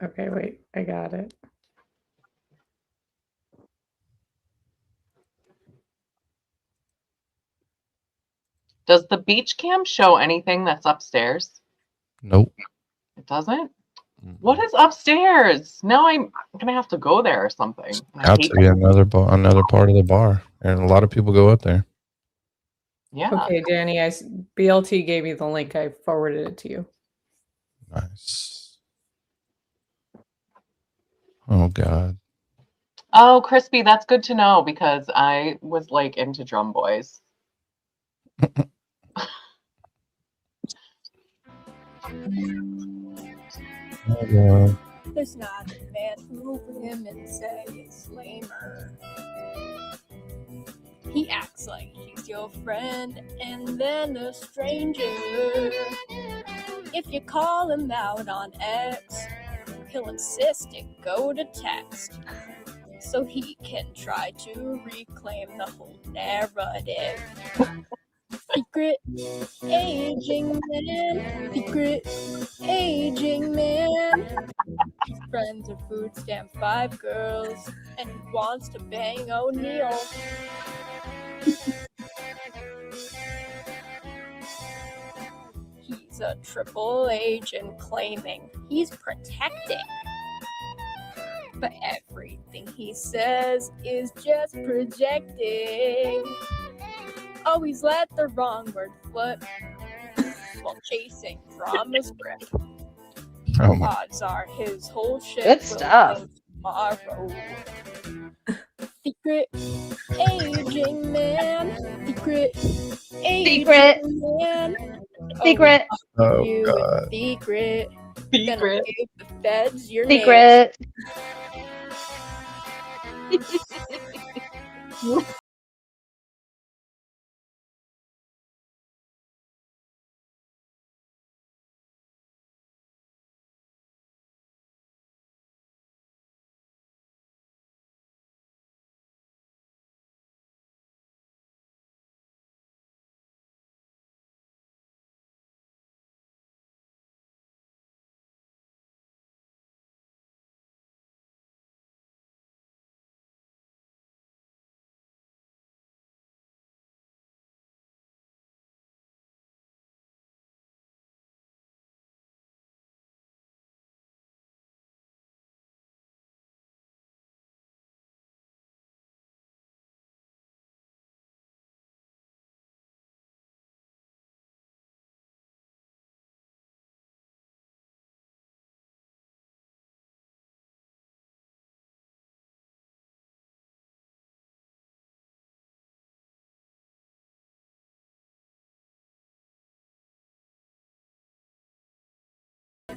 Okay, wait. I got it. Does the beach cam show anything that's upstairs? Nope. It doesn't? What is upstairs? Now I'm gonna have to go there or something. I Got hate to be that. another part of the bar, and a lot of people go up there. Yeah. Okay, Danny, BLT gave me the link. I forwarded it to you. Nice. Oh God. Oh, Crispy, that's good to know because I was like into Drum Boys. Oh God. There's not a man who over him and say it's lamer. He acts like he's your friend and then a stranger. If you call him out on X, he'll insist it go to text. So he can try to reclaim the whole narrative. Secret aging man, secret aging man. His friends are food stamp 5 girls, and he wants to bang O'Neal. He's a triple agent claiming he's protecting. But everything he says is just projecting. Always let the wrong word flip while chasing drama's grip. Oh my. Odds are his whole shit Good will stuff. go tomorrow. Secret aging man. Secret aging Secret. man. Secret. Oh You God. secret. Gonna Secret. give the feds your name. Secret.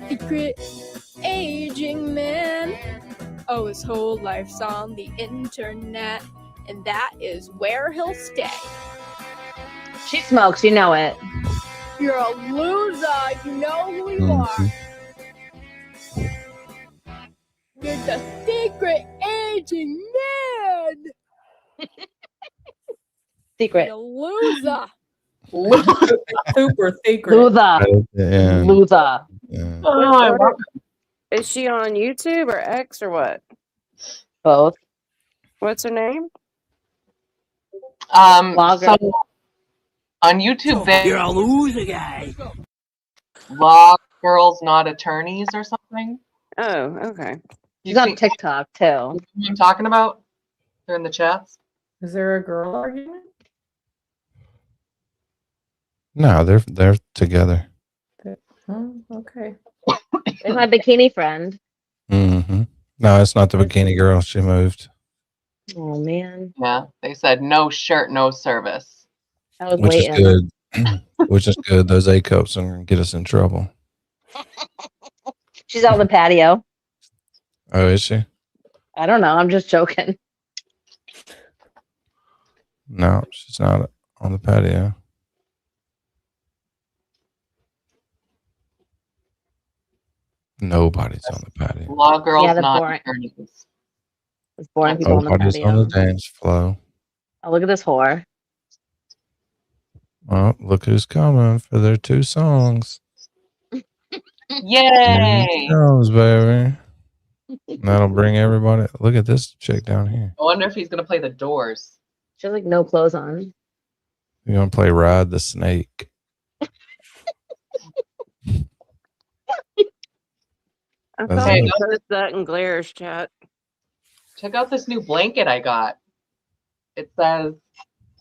Secret aging man. Oh, his whole life's on the internet, and that is where he'll stay. She smokes, you know it. You're a loser, you know who you are. You're the secret aging man. Secret. You're a loser. Super secret. Loser. Yeah. Loser. Yeah. Oh, I love Is she on YouTube or X or what? Both. What's her name? Blogger. So on YouTube, they You're a loser, guy. Law Girls Not Attorneys or something. Oh, okay. She's on TikTok too. What I'm talking about? They're in the chats. Is there a girl argument? No, they're together. Oh, okay. There's my bikini friend. Mm-hmm. No, it's not the bikini girl. She moved. Oh man, Yeah, they said no shirt, no service. I was Which is waiting. good. Which is good. Those A cups are get us in trouble. She's out on the patio. Oh, is she? I don't know. I'm just joking. No, she's not on the patio. Nobody's on the patio. Law girls, Yeah, the not boring. attorneys. There's boring people on the Nobody's on the patio. dance floor. Oh, look at this whore. Well, look who's coming for their 2 songs. Here Yay! it comes, baby. That'll bring everybody. Look at this chick down here. I wonder if he's gonna play the Doors. She has like no clothes on. You're gonna play Ride the Snake. I That's thought it. you post that in Glaire's chat. Check out this new blanket I got. It says,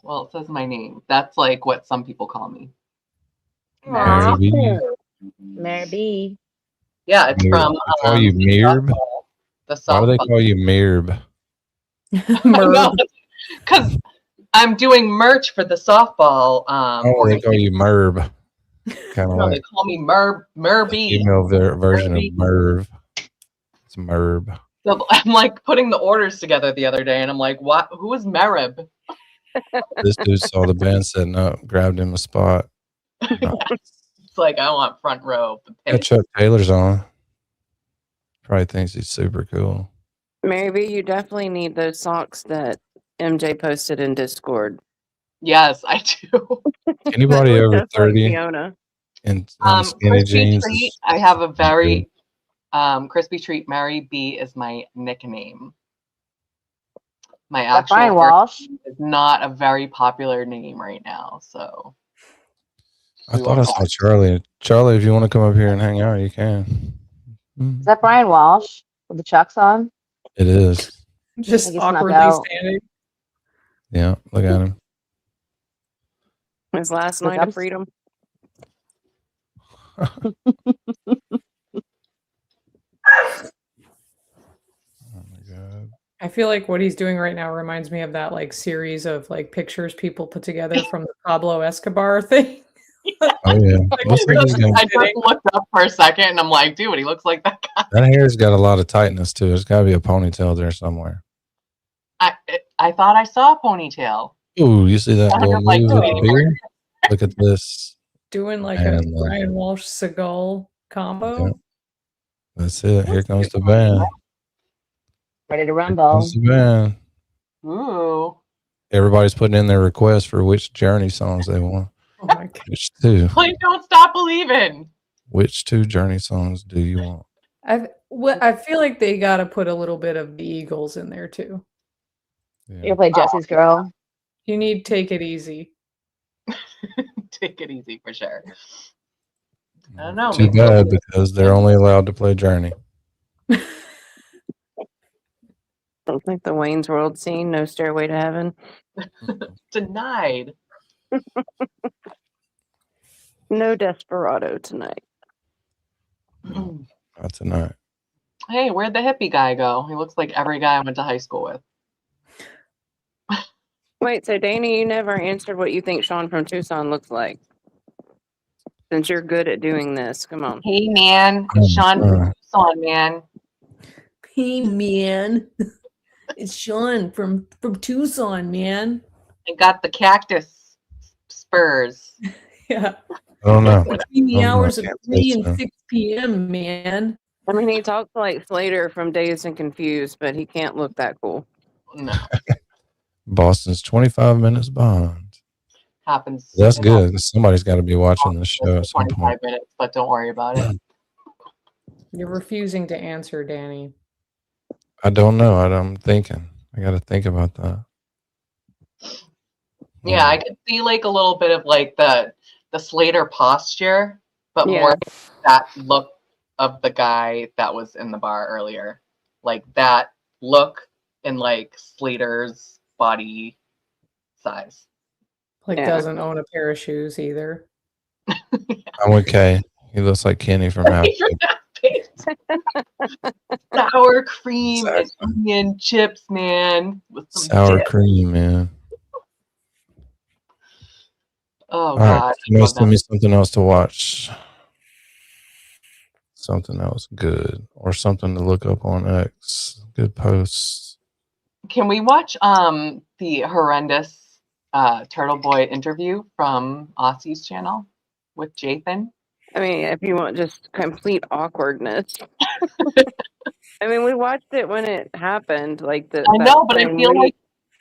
well, it says my name. That's like what some people call me. Aw. Maybe. Mary B. Yeah, it's from They call you Mirb. the Why do they softball. call you Mirb? No, because I'm doing merch for the softball. Oh, they call you Merb. Kind of No, they like call me Merby. female version of Merv. It's Merb. So I'm like putting the orders together the other day, and I'm like, "What? Who is Merib?" This dude saw the band setting up, grabbed him a spot. It's like I want front row. Yeah, Chuck Taylor's on. Probably thinks he's super cool. Maybe you definitely need those socks that MJ posted in Discord. Yes, I do. Anybody over Just like 30 Fiona. in skinny Crispy jeans? Treat. I have a very Crispy Treat. Mary B is my nickname. My That actual Brian first Walsh. name is not a very popular name right now, so. I thought I saw Charlie. Charlie, if you want to come up here and hang out, you can. Is that Brian Walsh with the chucks on? It is. Just Like he snuck awkwardly out. standing. Yeah, look at him. His last Look, night I'm of freedom. Oh my god. I feel like what he's doing right now reminds me of that like series of like pictures people put together from the Pablo Escobar thing. Oh yeah. Looks like he's I gonna, just looked up for a second, and I'm like, dude, he looks like that guy. that hair's got a lot of tightness too. There's got to be a ponytail there somewhere. I thought I saw a ponytail. Ooh, you see that I little was like, move with wait. the beard? Look at this. Doing like And, a Brian Walsh Seagal combo. Yeah. That's it. Here comes the band. Ready to Here rumble. comes the band. Ooh. Everybody's putting in their requests for which Journey songs they want. Oh my god. Which 2? Like, don't stop believing. Which 2 Journey songs do you want? I feel like they got to put a little bit of the Eagles in there too. You play Jesse's Girl. You need Take It Easy. Take it easy for sure. I don't know. Too maybe bad because they're only allowed to play Journey. Don't think the Wayne's World scene, No Stairway to Heaven. Denied. No Desperado tonight. Not tonight. Hey, where'd the hippie guy go? He looks like every guy I went to high school with. Wait, so Danny, you never answered what you think Sean from Tucson looks like. Since you're good at doing this, come on. Hey, man. Oh, Sean sorry. Tucson, man. Hey man, it's Sean from Tucson, man. I got the cactus spurs. Yeah. I don't know. Between the I don't know. hours I of can't 3 say and so. 6 p.m., man. I mean, he talks like Slater from Dazed and Confused, but he can't look that cool. No, Boston's 25 minutes behind. happens. That's it good. happens 'Cause somebody's got to be watching the show at some 25 point. minutes, but don't worry about it. You're refusing to answer, Danny. I don't know. I'm thinking. I got to think about that. Yeah, I could see like a little bit of like the Slater posture, but Yeah. more that look of the guy that was in the bar earlier. Like that look in like Slater's body size. Like Yeah. doesn't own a pair of shoes either. I'm with Kay. He looks like Kenny from Half Baked. Sour cream and Exactly. onion chips, man. With some Sour dip. cream, man. Oh All right, God. you know, send me something else to watch. Something else good, or something to look up on X. Good posts. Can we watch the horrendous Turtle Boy interview from Aussie's channel with Jathan? I mean, if you want just complete awkwardness. I mean, we watched it when it happened, like the. I know, but I same feel week.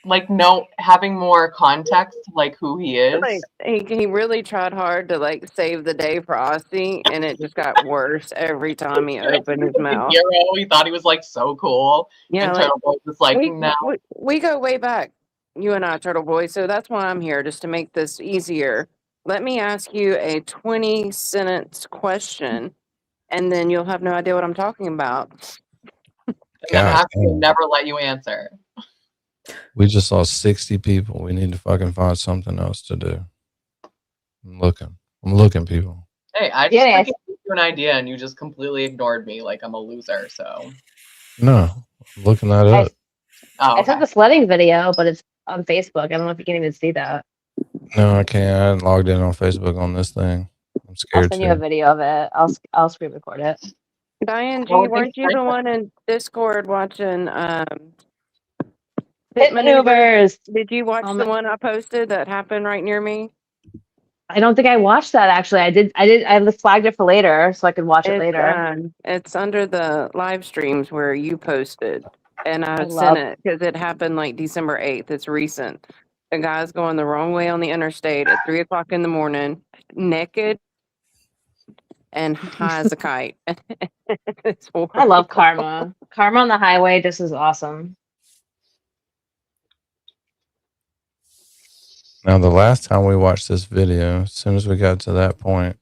like no, having more context, like who he is. Like he really tried hard to like save the day for Aussie, and it just got worse every time he opened his mouth. Hero, he thought he was like so cool. Yeah, and like, Turtle Boy was like, no. we go way back, you and I, Turtle Boy. So that's why I'm here, just to make this easier. Let me ask you a 20-sentence question, and then you'll have no idea what I'm talking about. And then God, Ashley will never let you answer. we just lost 60 people. We need to fucking find something else to do. I'm looking, people. Hey, I just gave you an idea and you just completely ignored me like I'm a loser, so. No, I'm looking that up. I took the sledding video, but it's on Facebook. I don't know if you can even see that. No, I can't. I hadn't logged in on Facebook on this thing. I'm I'll scared send you a to. video of it. I'll screen record it. Diane G, Oh, thanks, weren't you the Frank. one in Discord watching Pit maneuvers. Did you watch the one I posted that happened right near me? I don't think I watched that actually. I flagged it for later so I could watch it later. It's under the live streams where you posted, and I I sent love- it because it happened like December 8th. It's recent. A guy's going the wrong way on the interstate at 3 o'clock in the morning, naked and high as a kite. It's I love horrible. Karma. Karma on the highway. This is awesome. Now, the last time we watched this video, as soon as we got to that point,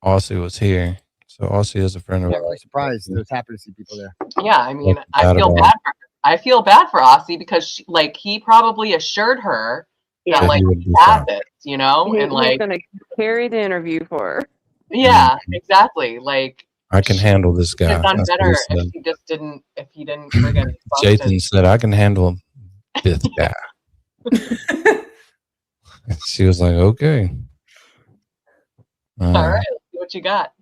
Aussie was here. So Aussie is a friend of Yeah, ours. really surprised. I was happy to see people there. Yeah, I mean, Look I bad feel about bad for her. I feel bad for Aussie because she, like he probably assured her Yeah. that like he would he be had fine. this, you know, He and was like gonna carry the interview for her. yeah, exactly. Like I can handle this he could guy. have done That's what better he if said. he just didn't if he didn't friggin' Jathan said, I can handle this guy. She was like, okay. All right, let's see what you got.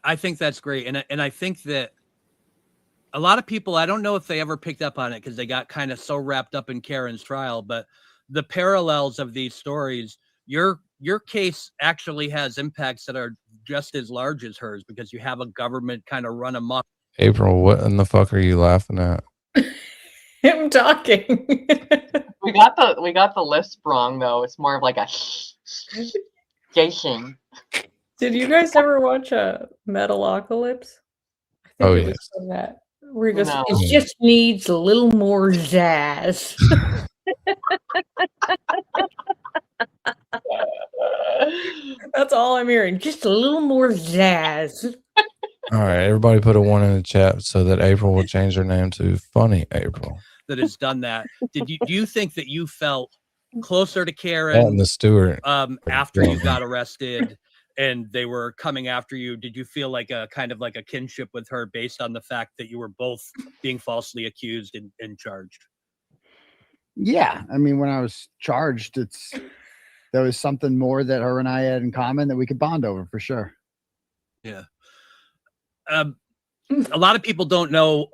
I think that's great, and I think that a lot of people, I don't know if they ever picked up on it because they got kind of so wrapped up in Karen's trial, but the parallels of these stories, your case actually has impacts that are just as large as hers because you have a government kind of run amok. April, what in the fuck are you laughing at? Him talking. We got the lisp wrong though. It's more of like a Jason. Did you guys ever watch Metalocalypse? I think Oh, it yes. was from that. Where he goes, No. it just needs a little more jazz. That's all I'm hearing. Just a little more jazz. All right, everybody put a 1 in the chat so that April will change her name to Funny April. That has done that. Do you think that you felt closer to That Karen and the Stewart. after you got arrested and they were coming after you? Did you feel like a kind of like a kinship with her based on the fact that you were both being falsely accused and charged? Yeah, I mean, when I was charged, there was something more that her and I had in common that we could bond over for sure. Yeah. A lot of people don't know,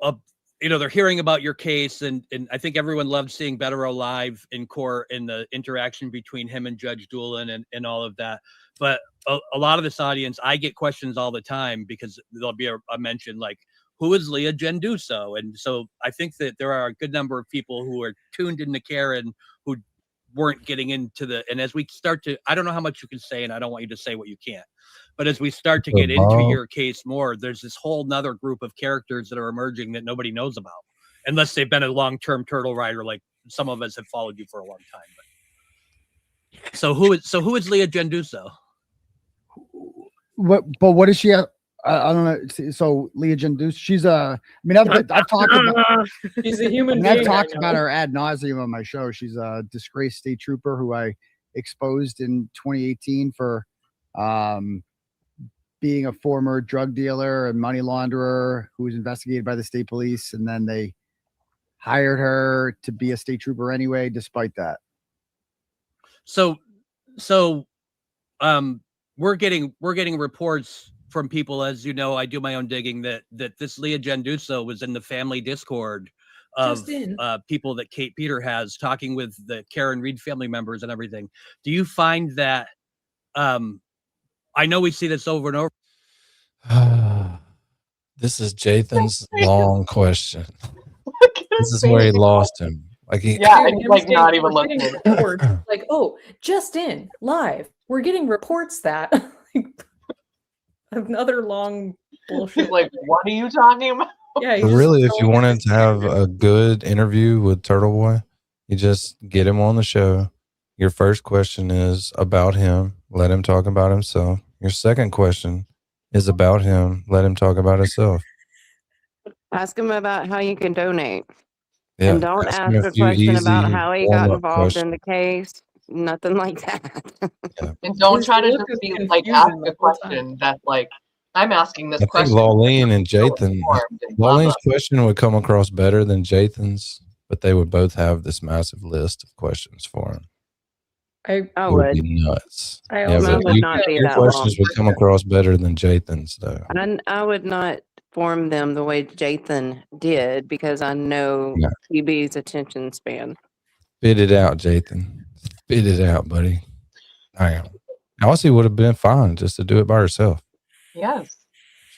they're hearing about your case, and I think everyone loved seeing Better Alive in court and the interaction between him and Judge Doolin and all of that. But a lot of this audience, I get questions all the time because there'll be a mention like, who is Leah Genduso? And so I think that there are a good number of people who are tuned into Karen who weren't getting into and as we start to, I don't know how much you can say, and I don't want you to say what you can't, but as we start to get into your case more, there's this whole nother group of characters that are emerging that nobody knows about, unless they've been a long-term turtle rider, like some of us have followed you for a long time. But so who is Leah Genduso? What? But what is she I don't know. So Leah Jendus, she's a. I mean, I've talked about. She's a human I've being. talked about her ad nauseum on my show. She's a disgraced state trooper who I exposed in 2018 for being a former drug dealer and money launderer who was investigated by the state police, and then they hired her to be a state trooper anyway, despite that. So we're getting reports from people, as you know, I do my own digging, that this Leah Genduso was in the family Discord of people that Kate Peter has, talking with the Karen Reed family members and everything. Do you find that I know we see this over and over. This is Jathan's long question. This is where he lost him. Like he's not even listening. Like, oh, just in live, we're getting reports that another long bullshit. Like, what are you talking about? Yeah, But really, if you wanted to have a good interview with Turtle Boy, you just get him on the show. Your first question is about him. Let him talk about himself. Your second question is about him. Let him talk about himself. Ask him about how you can donate. Yeah, And don't ask ask him a a few question about easy how he got warm-up involved in questions. the case. Nothing like that. And don't His try to look just is be like, confusing ask the a whole time. question that's like, I'm asking this I think question. Lawleen and Jathan, informed and blah, Lawleen's blah. question would come across better than Jathan's, but they would both have this massive list of questions for him. I It would would. be nuts. I Yeah, also but would not be your that questions long. would come across better than Jathan's, though. And I would not form them the way Jathan did because I know Yeah. QB's attention span. Spit it out, Jathan. Spit it out, buddy. Damn. Elsie would have been fine just to do it by herself. Yes.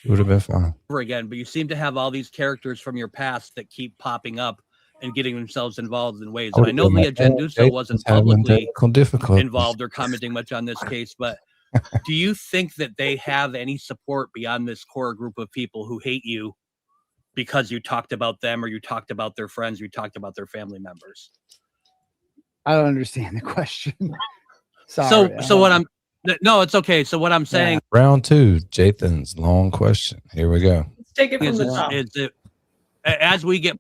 She would have been fine. Over again, but you seem to have all these characters from your past that keep popping up and getting themselves involved in ways. And I know Leah Genduso wasn't publicly involved or commenting much on this case, but do you think that they have any support beyond this core group of people who hate you because you talked about them, or you talked about their friends, you talked about their family members? I don't understand the question. Sorry. So what I'm no, it's okay. So what I'm saying, Round 2, Jathan's long question. Here we go. Let's take it from the top. As we get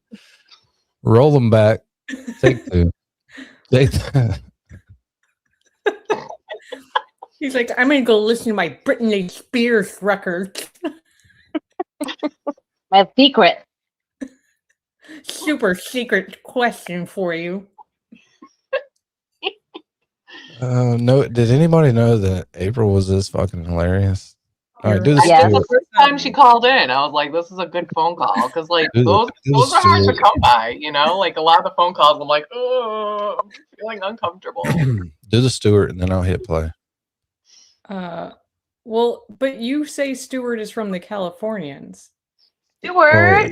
Roll them back. Take 2. Jathan. He's like, I'm gonna go listen to my Britney Spears record. My secret. Super secret question for you. No, did anybody know that April was this fucking hilarious? All right, do the That's the Stuart. first time she called in. I was like, this is a good phone call. Because, like, Do those the are hard to Stuart. come by, you know? Like, a lot of the phone calls, I'm like, oh, I'm feeling uncomfortable. Do the Stuart, and then I'll hit play. Well, but you say Stewart is from the Californians. Stewart!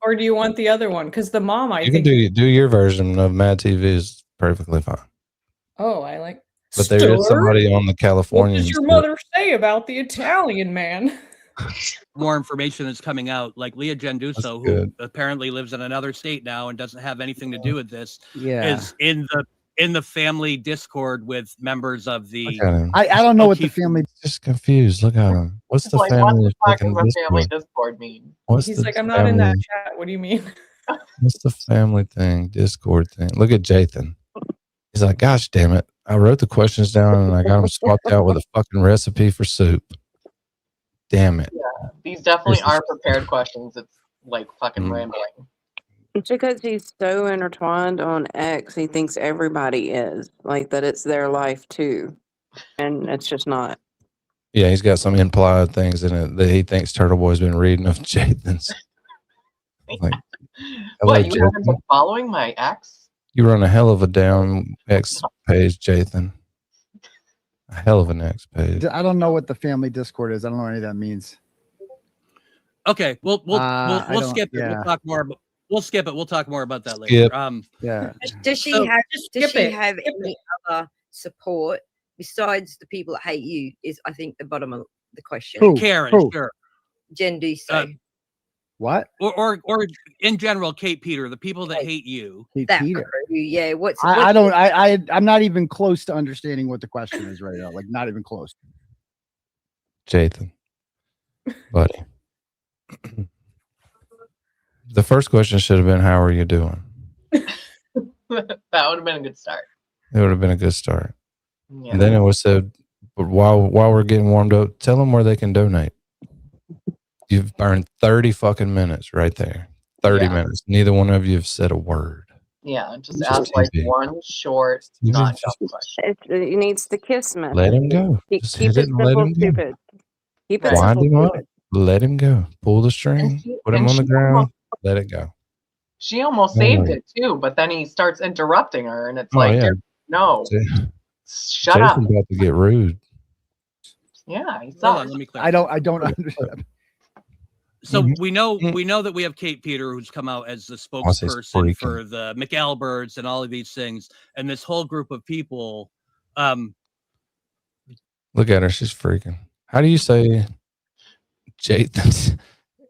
Or do you want the other one? Because the mom, I You can think. do your version of Mad TV is perfectly fine. Oh, I like. But there is somebody on the What Californians. does your mother say about the Italian man? more information that's coming out, like Leah Genduso, who good. apparently lives in another state now and doesn't have anything to do with this, Yeah. is in the family Discord with members of the. I don't know what the family. Just confused. Look at him. What's the Like, family? what the fuck fucking does a family Discord? Discord mean? What's He's the like, I'm not in that family- chat. What do you mean? What's the family thing? Discord thing. Look at Jathan. He's like, gosh damn it. I wrote the questions down and I got them swapped out with a fucking recipe for soup. Damn it. Yeah, these definitely are prepared questions. It's like fucking rambling. It's because he's so intertwined on X, he thinks everybody is. Like that it's their life too. And it's just not. Yeah, he's got some implied things in it that he thinks Turtle Boy's been reading of Jathan's. Like, hello, What, you haven't Jathan. been following my ex? You run a hell of a damn X page, Jathan. A hell of an X page. I don't know what the family Discord is. I don't know what any of that means. Okay, we'll I don't- skip it. yeah. We'll talk more. We'll skip it. We'll talk more about that later. Skip. Yeah. Does she So- have? Just Does skip she it. have Skip any other support besides the people that hate you? Is I think the bottom of the question. Who? Karen, Who? sure. Jen Duso. What? Or in general, Kate Peter, the people that hate you. Hey, that Peter. crew, yeah. What's I don't. I'm not even close to understanding what the question is right now. Like, not even close. Jathan. buddy. The first question should have been, "How are you doing?" That would have been a good start. It would have been a good start. Yeah. And then it was said, "But while we're getting warmed up, tell them where they can donate." You've burned 30 fucking minutes right there. 30 minutes. Neither one of you have said a word. Yeah, just It's ask like one short, not dumb question. It needs the kiss method. Let him go. Keep Just it hit it and let simple, him go. stupid. Keep it Wind simple, him up. stupid. Let him go. Pull the string. Put him on the ground. Let it go. She almost saved it too, but then he starts interrupting her, and it's Oh, like, yeah. no, shut Jason's up. about to get rude. Yeah, he Hold on, sucks. let me clarify. I don't understand. So we know that we have Kate Peter, who's come out as the spokesperson for the McAlberts and all of these things, and this whole group of people. Look at her. She's freaking. How do you say Jathan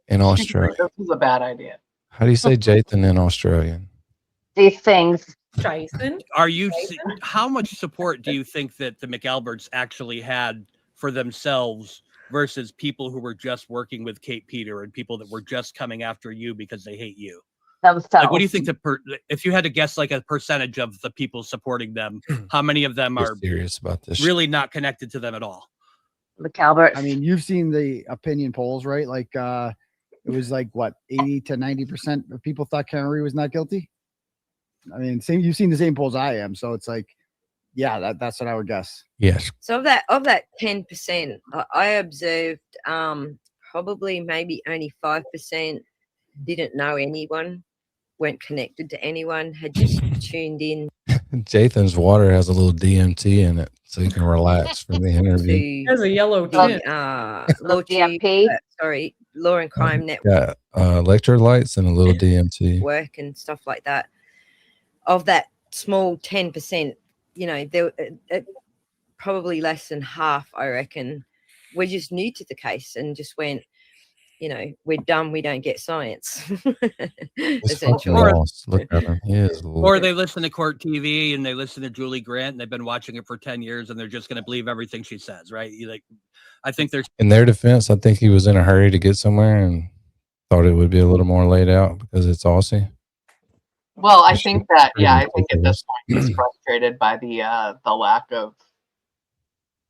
in Australia? This is a bad idea. How do you say Jathan in Australian? These things. Jason? Are you? How much support do you think that the McAlberts actually had for themselves versus people who were just working with Kate Peter and people that were just coming after you because they hate you? Themselves. Like, what do you think if you had to guess like a percentage of the people supporting them, how many of them are serious about this? Really not connected to them at all? McAlberts. I mean, you've seen the opinion polls, right? Like, it was like what 80 to 90% of people thought Karen Reed was not guilty. I mean, you've seen the same polls I am, so it's like, yeah, that's what I would guess. Yes. So of that 10%, I observed probably maybe only 5% didn't know anyone, weren't connected to anyone, had just tuned in. Jathan's water has a little DMT in it, so you can relax from the interview. Has a yellow tint. Law and Crime Network. Got electrolytes and a little DMT. Work and stuff like that. Of that small 10%, you know, there probably less than half, I reckon, were just new to the case and just went, you know, we're dumb, we don't get science. Essentially. Look at him. He is Or they listen to Court TV and they listen to Julie Grant and they've been watching it for 10 years and they're just going to believe everything she says, right? I think there's. In their defense, I think he was in a hurry to get somewhere and thought it would be a little more laid out because it's Aussie. Well, I think that, I think at this point he's frustrated by the lack of.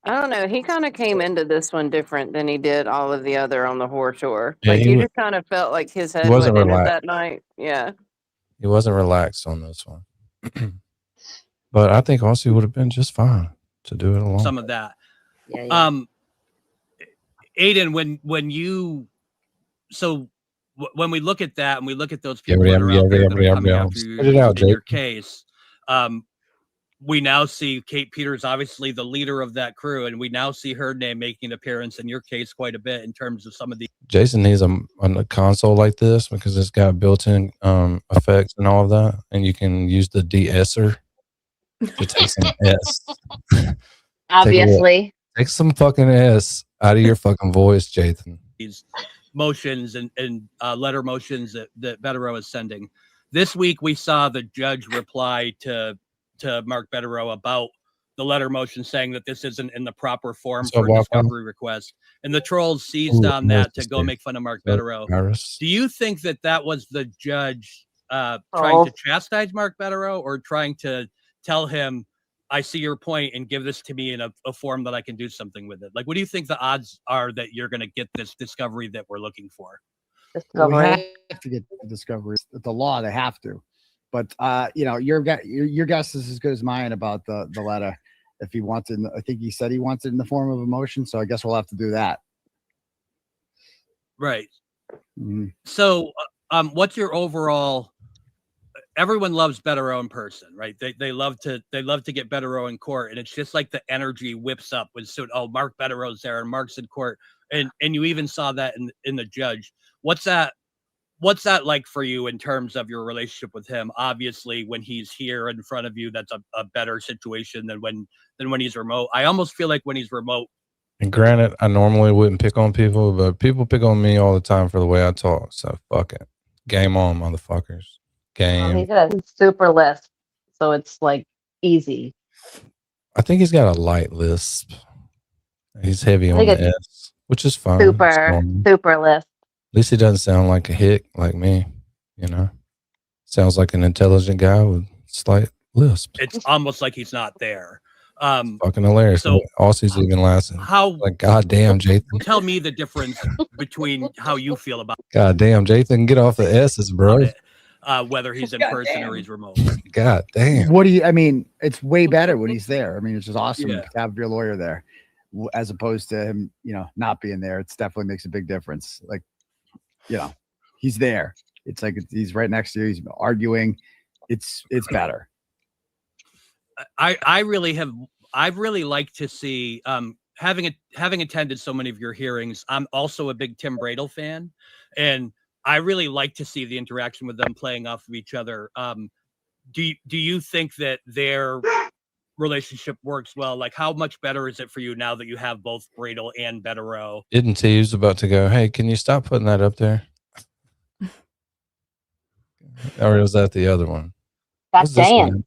I don't know. He kind of came into this one different than he did all of the other on the horror tour. Yeah, Like you just kind of felt like his head wasn't went in it relaxed. that night. Yeah. He wasn't relaxed on this one. But I think Aussie would have been just fine to do it alone. Some of that. Aiden, when we look at that and we look at those people that are out there that are coming after you in your case, we now see Kate Peters, obviously the leader of that crew, and we now see her name making an appearance in your case quite a bit in terms of some of the. Jason needs a console like this because it's got built-in effects and all of that, and you can use the de-esser to take some S. Obviously. Take some fucking S out of your fucking voice, Jason. These motions and letter motions that Betterow is sending. This week we saw the judge reply to Mark Betterow about the letter motion saying that this isn't in the proper form for a discovery request. And the trolls seized on that to go make fun of Mark Betterow. Do you think that was the judge trying to chastise Mark Betterow or trying to tell him, I see your point and give this to me in a form that I can do something with it? Like, what do you think the odds are that you're going to get this discovery that we're looking for? Well, we have to get the discovery. The law, they have to. But your guess is as good as mine about the letter. If he wants it, I think he said he wants it in the form of a motion. So I guess we'll have to do that. Right. Mm-hmm. So, what's your overall? Everyone loves Betterow in person, right? They love to get Betterow in court, and it's just like the energy whips up when Mark Betterow's there and Mark's in court, and you even saw that in the judge. What's that like for you in terms of your relationship with him? Obviously, when he's here in front of you, that's a better situation than when he's remote. I almost feel like when he's remote. And granted, I normally wouldn't pick on people, but people pick on me all the time for the way I talk. So fuck it. Game on, motherfuckers. Game. He's got a super list, so it's like easy. I think he's got a light lisp. He's heavy on the S. which is fine. Super list. At least he doesn't sound like a hick like me, you know. Sounds like an intelligent guy with slight lisp. It's almost like he's not there. Fucking hilarious. So Aussie's even laughing. how? Like, goddamn, Jathan. Tell me the difference between how you feel about Goddamn, Jathan, get off the S's, bro. it, whether he's in person or he's remote. God damn. What do you? I mean, it's way better when he's there. I mean, it's just awesome Yeah. to have your lawyer there, as opposed to him, you know, not being there. It's definitely makes a big difference. Like, you know, he's there. It's like he's right next to you. He's arguing. It's better. I really like to see having attended so many of your hearings. I'm also a big Tim Bradel fan, and I really like to see the interaction with them playing off of each other. Do you think that their relationship works well? Like, how much better is it for you now that you have both Bradel and Betterow? Didn't he was about to go, hey, can you stop putting that up there? Or was that the other one? God damn.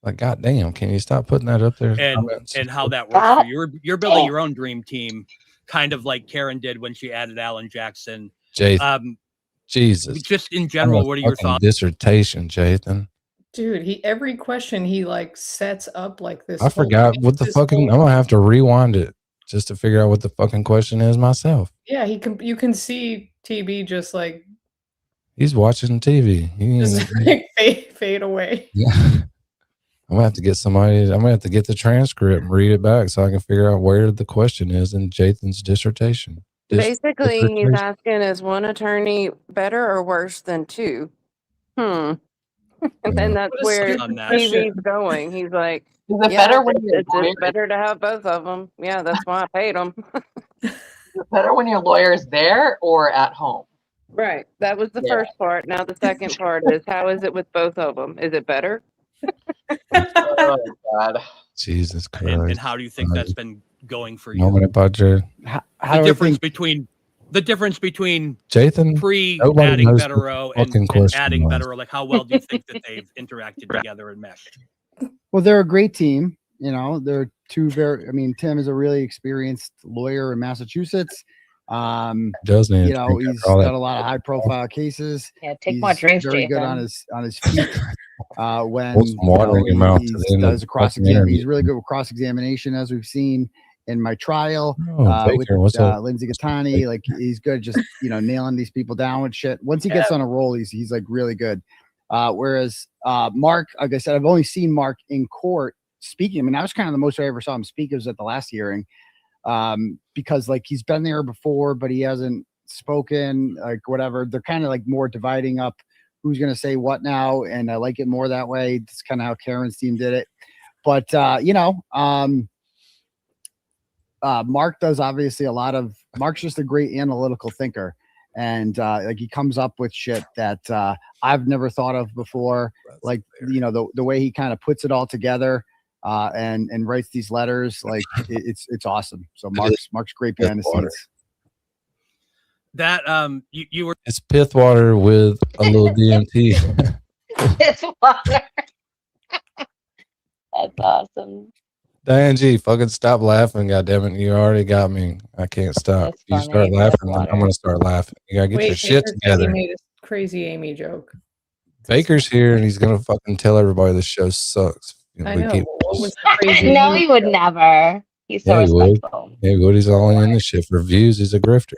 Like, goddamn, can you stop putting that up there? And how that works for you. You're building your own dream team, kind of like Karen did when she added Alan Jackson. Jathan, Jesus. Just in general, what are your thoughts? Dissertation, Jathan. Dude, every question he like sets up like this. I forgot what the fucking. I'm gonna have to rewind it just to figure out what the fucking question is myself. Yeah, you can see TB just like He's watching TV. just like fade away. Yeah. I'm gonna have to get somebody. I'm gonna have to get the transcript and read it back so I can figure out where the question is in Jathan's dissertation. Basically, he's asking, is one attorney better or worse than two? And then that's where TV's going. He's like, is it better when it's better to have both of them. Yeah, that's why I paid them. Is it better when your lawyer is there or at home? Right. That was the first part. Now the second part is, how is it with both of them? Is it better? Oh God. Jesus Christ. And how do you think that's been going for you? Moment about your The difference between Jathan adding Betterow and adding was. Betterow, like how well do you think that they've interacted together and meshed? Well, they're a great team. You know, they're two very. I mean, Tim is a really experienced lawyer in Massachusetts. Doesn't he? You know, he's got a lot of high-profile cases. Yeah, take he's more drinks, very good Jathan. on his feet. When Put some water in your mouth he to the end of does the a cross fucking interview. he's really good with cross-examination, as we've seen in my trial Baker, what's with up? Lindsay Gattani. Like, he's good, just nailing these people down with shit. Once he gets on a roll, he's like really good. Whereas Mark, like I said, I've only seen Mark in court speaking. I mean, that was kind of the most I ever saw him speak. It was at the last hearing, because like he's been there before, but he hasn't spoken. Like, whatever. They're kind of like more dividing up who's going to say what now, and I like it more that way. That's kind of how Karen's team did it. But Mark does obviously a lot of. Mark's just a great analytical thinker, and like he comes up with shit that I've never thought of before. Like, the way he kind of puts it all together, and writes these letters. Like, it's awesome. So Mark's great behind the scenes. That you were. It's pith water with a little DMT. It's water. That's awesome. Diane G, fucking stop laughing, goddammit. You already got me. I can't stop. If you start laughing, then I'm gonna start laughing. You gotta get your shit together. He made a crazy Amy joke. Baker's here and he's gonna fucking tell everybody this show sucks. I know. What was the crazy No, he would never. He's so Yeah, he would. respectful. Yeah, he would. He's all in this shit for views. He's a grifter.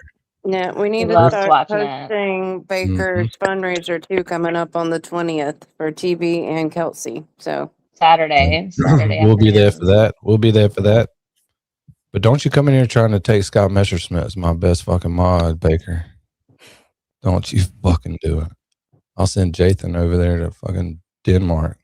Yeah, we need to loves start watching it. posting Baker's fundraiser too, coming up on the 20th for TB and Kelsey. So Saturday We'll be there for that. We'll be there for that. But don't you come in here trying to take Scott Messersmith as my best fucking mod, Baker. Don't you fucking do it. I'll send Jathan over there to fucking Denmark.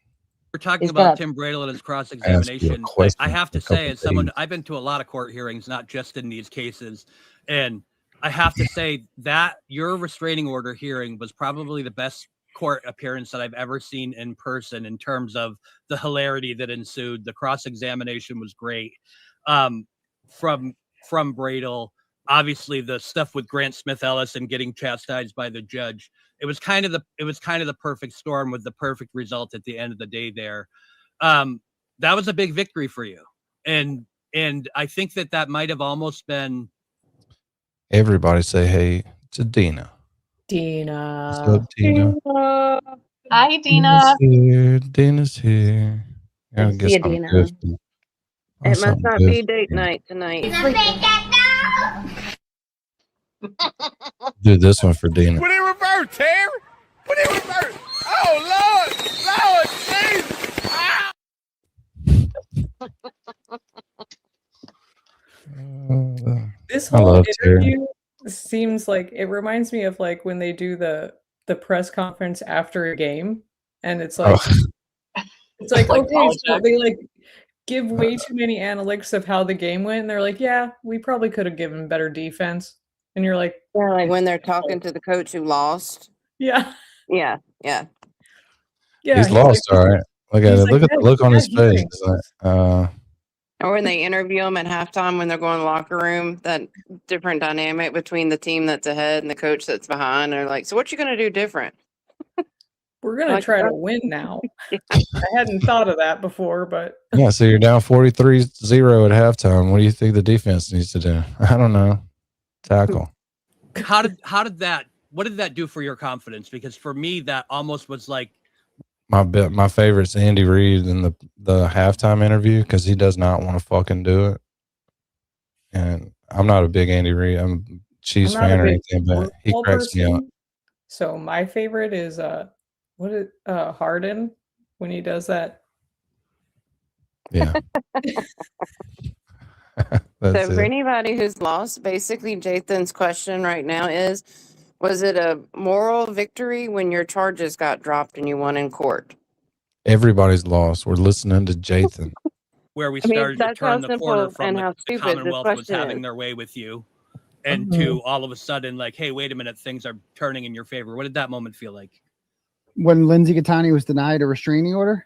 We're talking about Tim Bradel and his cross-examination. I have to say, as someone, I've been to a lot of court hearings, not just in these cases, and I have to say that your restraining order hearing was probably the best court appearance that I've ever seen in person in terms of the hilarity that ensued. The cross-examination was great. From Bradel, obviously the stuff with Grant Smith Ellis and getting chastised by the judge. It was kind of the perfect storm with the perfect result at the end of the day there. That was a big victory for you. And I think that might have almost been Everybody say hey to Dina. Dina. What's up, Dina? Hi, Dina. Dina's here. Gotta Good to get see you, something Dina. good. It must Something not good be for date Dina. night tonight. Do this one for Dina. Put it reverse, Terry. Put it reverse. Oh, Lord, Jesus. Ah. This I whole love Terry. interview seems like it reminds me of like when they do the press conference after a game, and it's like it's like Like okay, so Belichick. they like give way too many analytics of how the game went, and they're like, yeah, we probably could have given better defense, and you're like, Yeah, like when they're talking to the coach who lost. yeah, Yeah. yeah. He's He's lost, like, all right. Look at he's it. like, Look at the look on his face. hearing. It's like, Or when they interview them at halftime when they're going to the locker room, that different dynamic between the team that's ahead and the coach that's behind. They're like, so what you going to do different? We're gonna Like, try to win now. I hadn't thought of that before, but yeah, so you're down 43-0 at halftime. What do you think the defense needs to do? I don't know. Tackle. How did that? What did that do for your confidence? Because for me, that almost was like My favorite's Andy Reid in the halftime interview because he does not want to fucking do it. And I'm not a big Andy Reid. I'm a Chiefs fan or anything, but he cracks me up. So my favorite is Harden when he does that. Yeah. So for anybody who's lost, basically Jathan's question right now is, was it a moral victory when your charges got dropped and you won in court? Everybody's lost. We're listening to Jathan. where we I mean, started to that's how turn the corner simple from and the how stupid this Commonwealth was question having is. their way with you, and to all of a sudden, like, hey, wait a minute, things are turning in your favor. What did that moment feel like? When Lindsay Gattani was denied a restraining order?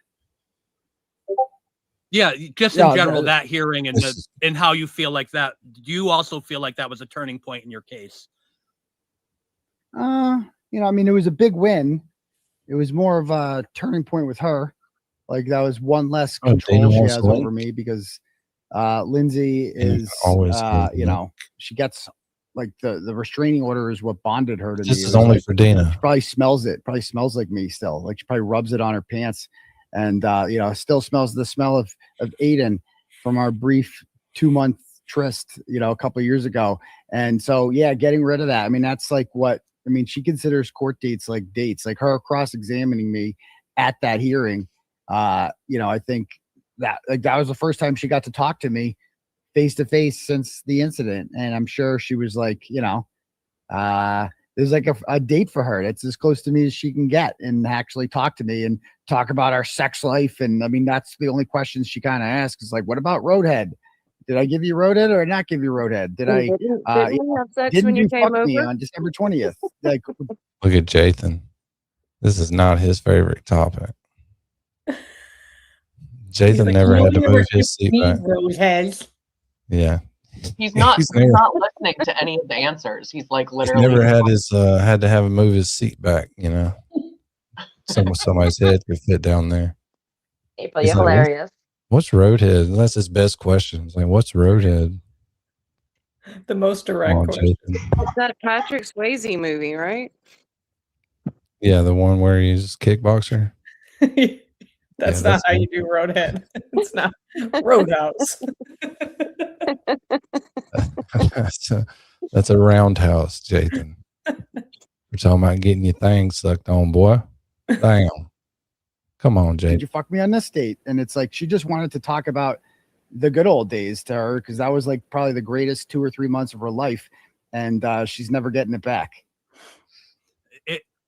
Yeah, just Yeah, in general, the- that hearing and how you feel like that. Do you also feel like that was a turning point in your case? You know, I mean, it was a big win. It was more of a turning point with her. Like that was one less control Dana she wants has to over win. me because Lindsay is always you know, she gets like the restraining order is what bonded her to me. This It is was only like, for Dana. she probably smells it. Probably smells like me still. Like she probably rubs it on her pants, and you know, still smells the smell of Aiden from our brief 2-month tryst, you know, a couple of years ago. And so, yeah, getting rid of that. I mean, that's like what I mean. She considers court dates like dates. Like her cross-examining me at that hearing. You know, I think that like that was the first time she got to talk to me face to face since the incident, and I'm sure she was like, you know, there's like a date for her that's as close to me as she can get and actually talk to me and talk about our sex life. And I mean, that's the only questions she kind of asks is like, what about Roadhead? Did I give you Roadhead or not give you Roadhead? Did I Didn't you have sex didn't when you you came fuck me over? on December 20th? Like, Look at Jathan. This is not his favorite topic. Jathan never had to move his seat back. Roadhead. Yeah. He's not He's he's not listening to any of the answers. He's like He's literally never had his had to have him move his seat back, you know. Somebody's head could fit down there. April, He's you're like, hilarious. What's Roadhead? That's his best question. It's like, what's Roadhead? The most direct Come on, question. Jathan. It's that Patrick Swayze movie, right? Yeah, the one where he's kickboxer. That's Yeah, not how you do Roadhead. It's not Roadhouse. that's a roundhouse, Jathan. We're talking about getting your thing sucked on, boy. Damn. Come on, did Jathan. you fuck me on this date? And it's like she just wanted to talk about the good old days to her because that was like probably the greatest 2 or 3 months of her life, and she's never getting it back.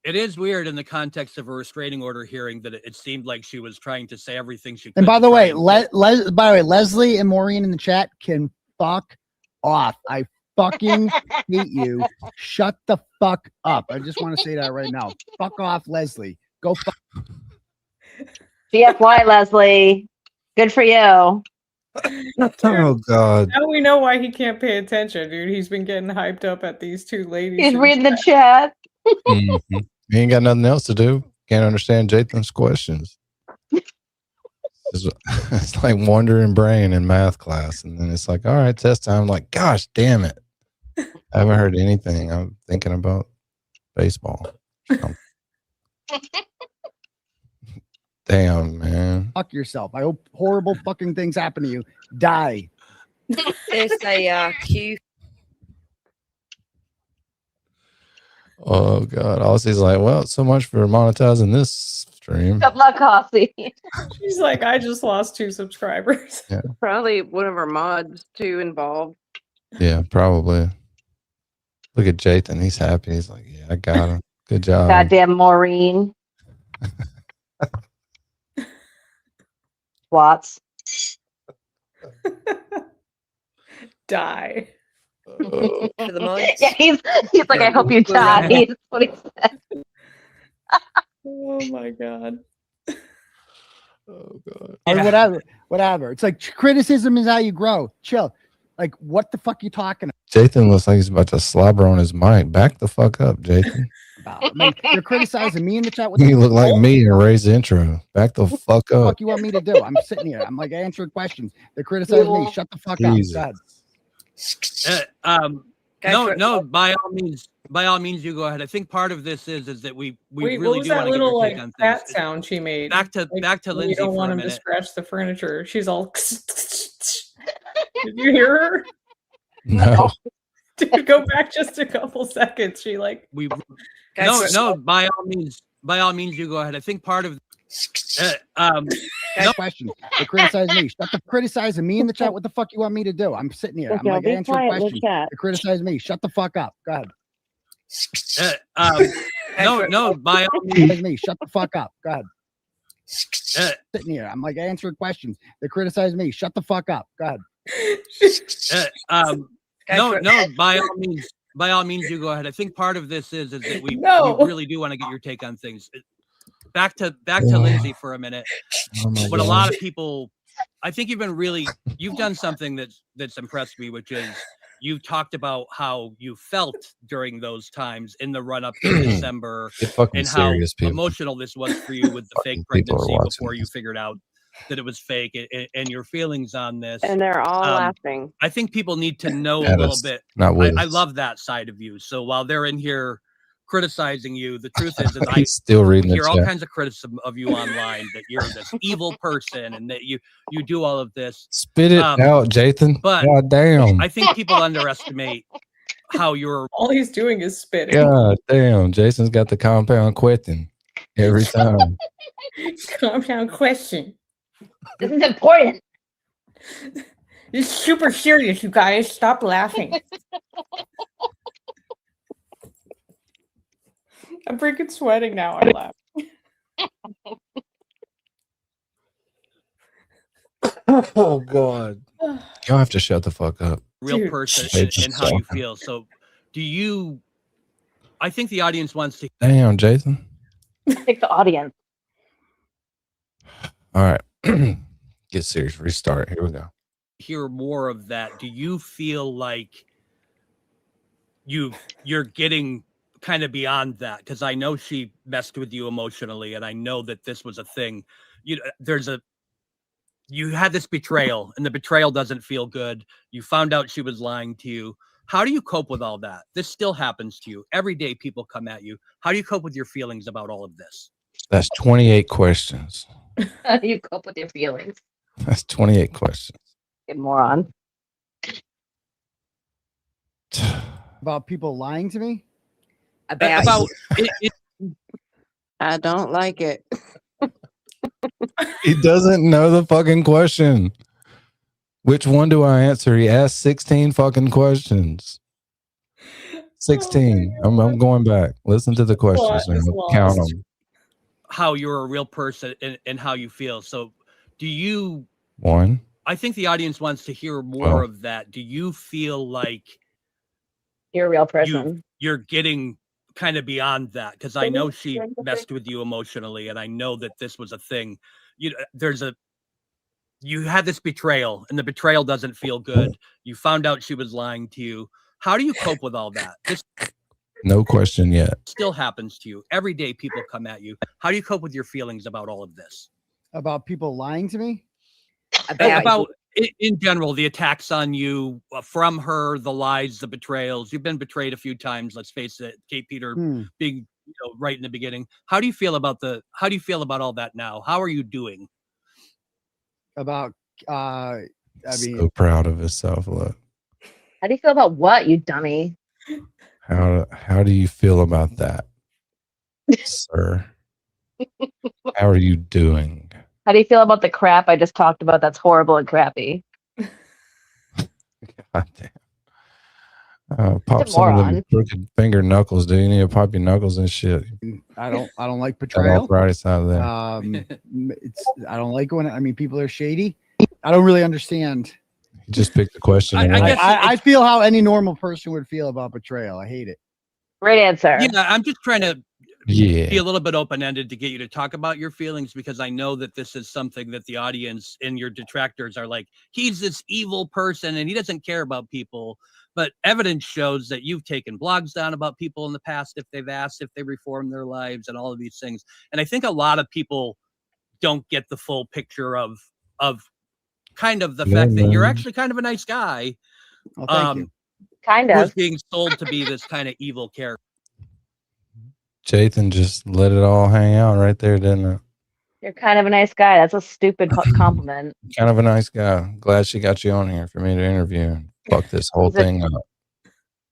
It is weird in the context of a restraining order hearing that it seemed like she was trying to say everything she could. And by to the try way, and by the way, Leslie and Maureen in the chat can fuck off. I fucking hate you. Shut the fuck up. I just want to say that right now. Fuck off, Leslie. Go fuck. GFY, Leslie. Good for you. Oh God. Now we know why he can't pay attention, dude. He's been getting hyped up at these two ladies. He's in reading the chat. Mhm. He ain't got nothing else to do. Can't understand Jathan's questions. It's like wandering brain in math class. And then it's like, all right, test time. I'm like, gosh damn it. I haven't heard anything. I'm thinking about baseball. Damn, man. Fuck yourself. I hope horrible fucking things happen to you. Die. There's a queue. Oh God, Aussie's like, well, so much for monetizing this stream. Good luck, Aussie. She's like, I just lost 2 subscribers. Yeah, Probably one of our mods too involved. yeah, probably. Look at Jathan. He's happy. He's like, yeah, I got him. Good job. Goddamn Maureen. Watts. Die. For the mods. Yeah, he's like, I hope you die. That's what he said. Oh my God. Oh God. Or whatever. It's like criticism is how you grow. Chill. Like, what the fuck you talking Jathan looks like he's about to slobber on his mic. Back the fuck up, Jathan. about? Like, you're criticizing me in the chat. What You look like me in Ray's intro. Back the fuck the up. fuck you want me to do? I'm sitting here. I'm like answering questions. They criticize me. Shut the fuck Jesus. up. God. No. By all means, you go ahead. I think part of this is that we Wait, really what was do that want to get little your like take on cat things. sound she made? Back to You Lindsay don't for want a him to minute. scratch the furniture. She's all. Did you hear her? No. Dude, go back just a couple seconds. She like. We Guys, no. By all means, you go ahead. I think part of Questions. They criticize me. Shut the criticizing me in the chat. What the fuck you want me to do? I'm sitting here. I'm like answering questions. They criticize me. Shut the fuck up. Go ahead. no. By all Criticize me. Shut the fuck up. Go ahead. Sitting here. I'm like answering questions. They criticize me. Shut the fuck up. Go ahead. No. By all means, you go ahead. I think part of this is that we really do want to get your take on things. Back to Lindsay for a minute. Oh my But a God. lot of people, I think you've done something that's impressed me, which is you talked about how you felt during those times in the run up to December, Get fucking and how serious, people. emotional this was for you with the fake People are pregnancy watching before you figured out that it was fake, and your feelings on this. And they're all laughing. I think people need to know At a little us, bit. not with I us. love that side of you. So while they're in here criticizing you, the truth is I He's still reading the hear all chat. kinds of criticism of you online, that you're this evil person and that you do all of this. Spit it out, Jathan. But God damn. I think people underestimate how you're. All he's doing is spitting. God damn. Jason's got the compound quitting every time. Compound question. This is important. It's super serious, you guys. Stop laughing. I'm freaking sweating now. I'm laughing. Oh God. Y'all have to shut the fuck up. Real Dude. person They and just how you talking. feel. So I think the audience wants to Damn, Jason. Take the audience. All right. Get serious. Restart. Here we go. hear more of that. Do you feel like you're getting kind of beyond that? Because I know she messed with you emotionally, and I know that this was a thing. You had this betrayal, and the betrayal doesn't feel good. You found out she was lying to you. How do you cope with all that? This still happens to you. Every day people come at you. How do you cope with your feelings about all of this? That's 28 questions. How do you cope with your feelings? That's 28 questions. You moron. About people lying to me? About I don't like it. He doesn't know the fucking question. Which one do I answer? He asked 16 fucking questions. 16. I'm going back. Listen to the questions and count them. How you're a real person and how you feel. So do you... One. I think the audience wants to hear more of that. Do you feel like you're a real person? You're getting kind of beyond that? Because I know she messed with you emotionally, and I know that this was a thing. You had this betrayal, and the betrayal doesn't feel good. You found out she was lying to you. How do you cope with all that? This No question yet. still happens to you. Every day people come at you. How do you cope with your feelings about all of this? About people lying to me? About in general, the attacks on you from her, the lies, the betrayals. You've been betrayed a few times. Let's face it. Kate Peter being right in the beginning. How do you feel about all that now? How are you doing? About I mean, So proud of himself. Look, How do you feel about what, you dummy? how do you feel about that, sir? How are you doing? How do you feel about the crap I just talked about? That's horrible and crappy. God damn. Pop some of them moron. crooked finger knuckles. Do you need to pop your knuckles and shit? I don't like That betrayal. arthritis out of there. I don't like when people are shady. I don't really understand. You just picked the question. I feel how any normal person would feel about betrayal. I hate it. Great answer. Yeah, I'm just trying to Yeah. be a little bit open-ended to get you to talk about your feelings, because I know that this is something that the audience and your detractors are like, he's this evil person and he doesn't care about people. But evidence shows that you've taken blogs down about people in the past if they've asked if they reform their lives and all of these things. And I think a lot of people don't get the full picture of kind of the fact that you're actually kind of a nice guy. Oh, thank you. Kind who's of. being sold to be this kind of evil character. Jathan just let it all hang out right there, didn't it? You're kind of a nice guy. That's a stupid compliment. Kind of a nice guy. Glad she got you on here for me to interview and fuck this whole thing up.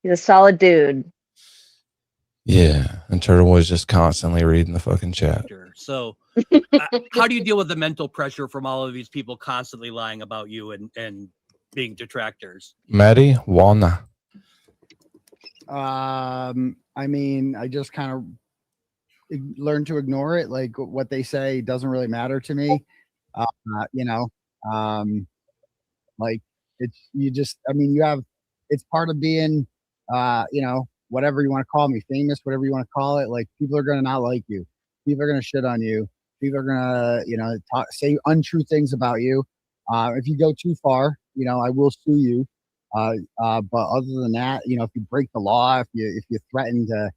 He's a solid dude. Yeah, and Turtle was just constantly reading the fucking chat. So how do you deal with the mental pressure from all of these people constantly lying about you and being detractors? Maddie Walna. I mean, I just kind of learn to ignore it. Like what they say doesn't really matter to me. Like it's part of being, whatever you want to call me, famous, whatever you want to call it. Like people are going to not like you. People are going to shit on you. People are going to, say untrue things about you. If you go too far, I will sue you. But other than that, if you break the law, if you threaten to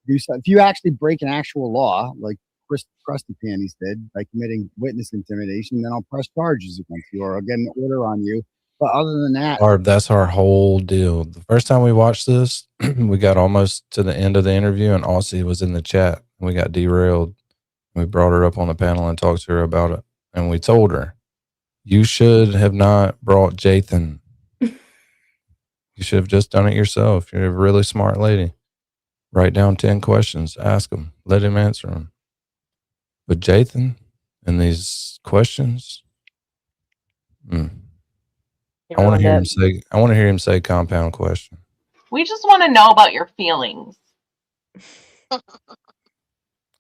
do something, if you actually break an actual law, like Krusty Panties did by committing witness intimidation, then I'll press charges against you or I'll get an order on you. But other than that, That's our whole deal. The first time we watched this, we got almost to the end of the interview and Aussie was in the chat. We got derailed. We brought her up on the panel and talked to her about it. And we told her, you should have not brought Jathan. You should have just done it yourself. You're a really smart lady. Write down 10 questions. Ask him. Let him answer them. But Jathan and these questions, I want to hear him say. I want to hear him say compound question. We just want to know about your feelings.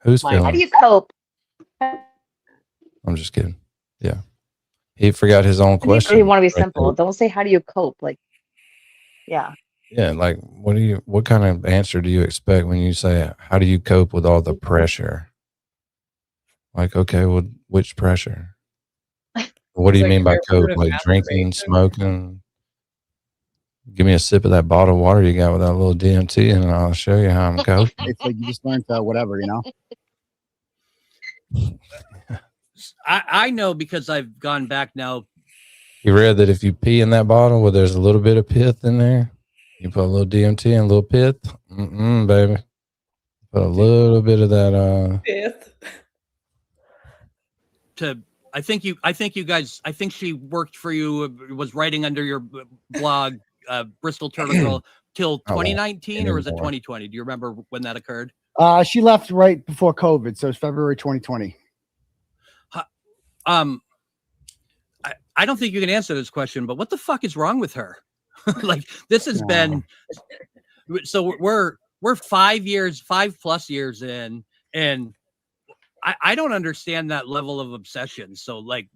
Who's How feeling? do you cope? I'm just kidding. Yeah, he forgot his own question. You want to be right simple. there. Don't say how do you cope. Like, yeah. Yeah, like what kind of answer do you expect when you say how do you cope with all the pressure? Like, okay, well, which pressure? What do you mean by cope? Like drinking, smoking? Give me a sip of that bottle of water you got with that little DMT and I'll show you how I'm coping. it's like you just learn to whatever, I know because I've gone back now. You read that if you pee in that bottle where there's a little bit of pith in there, you put a little DMT and a little pith, baby. Put a little bit of that Pith. I think she worked for you, was writing under your blog, Bristol Turtle Girl, till 2019 or was it 2020? Do you remember when that occurred? She left right before COVID, so it's February 2020. I don't think you can answer this question, but what the fuck is wrong with her? Like this has been, so we're 5+ years in, and I don't understand that level of obsession. So like,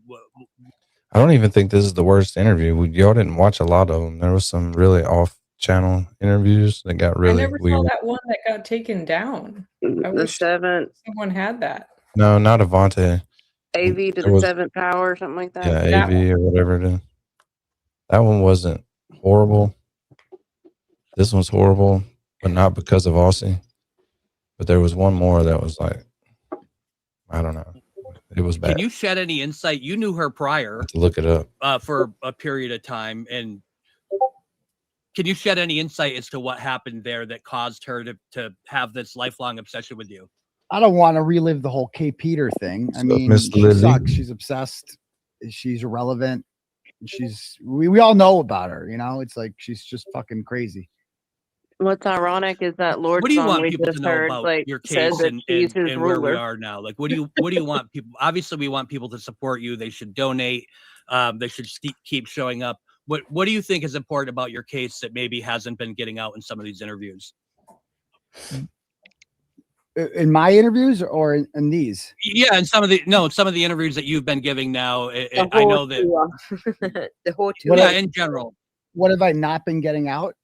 I don't even think this is the worst interview. Y'all didn't watch a lot of them. There was some really off-channel interviews that got really I never weird. saw that one that got taken down. I wish someone had that. No, not Avante. AV to There the was- seventh power or something like that. Yeah, That AV or whatever it is. That one wasn't horrible. This one's horrible, but not because of Aussie. But there was one more that was like, I don't know. It was bad. Can you shed any insight? You knew her prior To look it up. For a period of time, and can you shed any insight as to what happened there that caused her to have this lifelong obsession with you? I don't want to relive the whole Kay Peter thing. I mean, Miss she Lily? sucks. She's obsessed. She's irrelevant. We all know about her. It's like she's just fucking crazy. What's ironic is that Lord What do you song want we people just to know heard, about like, your says case that and she's his where we ruler. are now? Like, what do you want people? Obviously, we want people to support you. They should donate. They should keep showing up. What do you think is important about your case that maybe hasn't been getting out in some of these interviews? In my interviews or in these? Yeah, and some of the interviews that you've been giving now. I know that the whole tour. Yeah, in general. What have I not been getting out?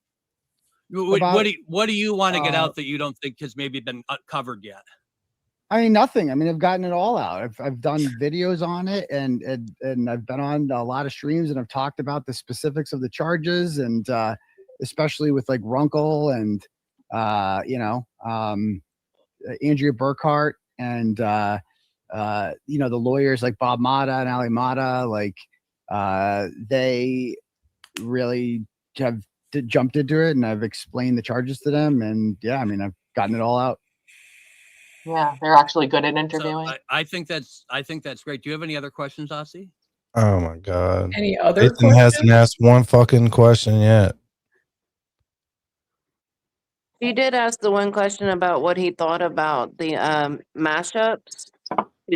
What do you want to get out that you don't think has maybe been covered yet? I mean, nothing. I mean, I've gotten it all out. I've done videos on it, and I've been on a lot of streams, and I've talked about the specifics of the charges, and especially with like Runkle and Andrea Burkhart and the lawyers like Bob Mata and Ali Mata, like they really have jumped into it, and I've explained the charges to them, and yeah, I mean, I've gotten it all out. Yeah, they're actually good at interviewing. So I think that's great. Do you have any other questions, Aussie? Oh my God. Any other Nathan questions? hasn't asked one fucking question yet. He did ask the one question about what he thought about the mashups.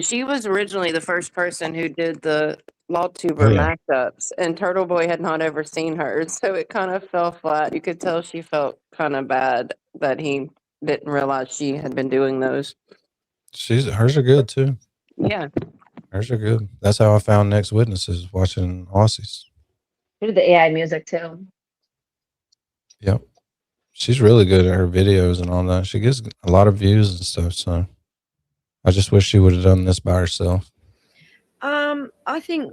She was originally the first person who did the LawTuber mashups, and Turtle Boy had not ever seen her, so it kind of fell flat. You could tell she felt kind of bad that he didn't realize she had been doing those. Hers are good too. Yeah. Hers are good. That's how I found Next Witnesses, watching Aussies. She did the AI music too. Yep. She's really good at her videos and all that. She gets a lot of views and stuff. So I just wish she would have done this by herself. I think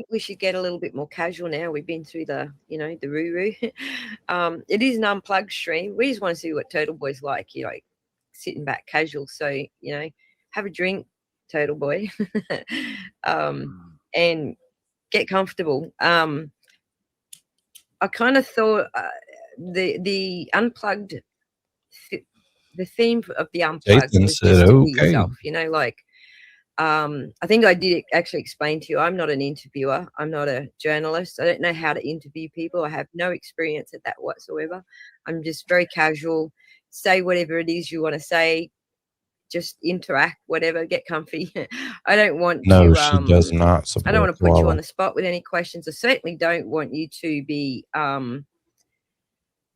we should get a little bit more casual now. We've been through the roo-roo. It is an unplugged stream. We just want to see what Turtle Boy's like, sitting back casual. So, have a drink, Turtle Boy, and get comfortable. I kind of thought the unplugged, the theme of the unplugged Jason was said, just to be okay. yourself, I think I did actually explain to you, I'm not an interviewer. I'm not a journalist. I don't know how to interview people. I have no experience at that whatsoever. I'm just very casual. Say whatever it is you want to say. Just interact, whatever, get comfy. I don't want No, to. she does not support I don't want to put you Koala. on the spot with any questions. I certainly don't want you to be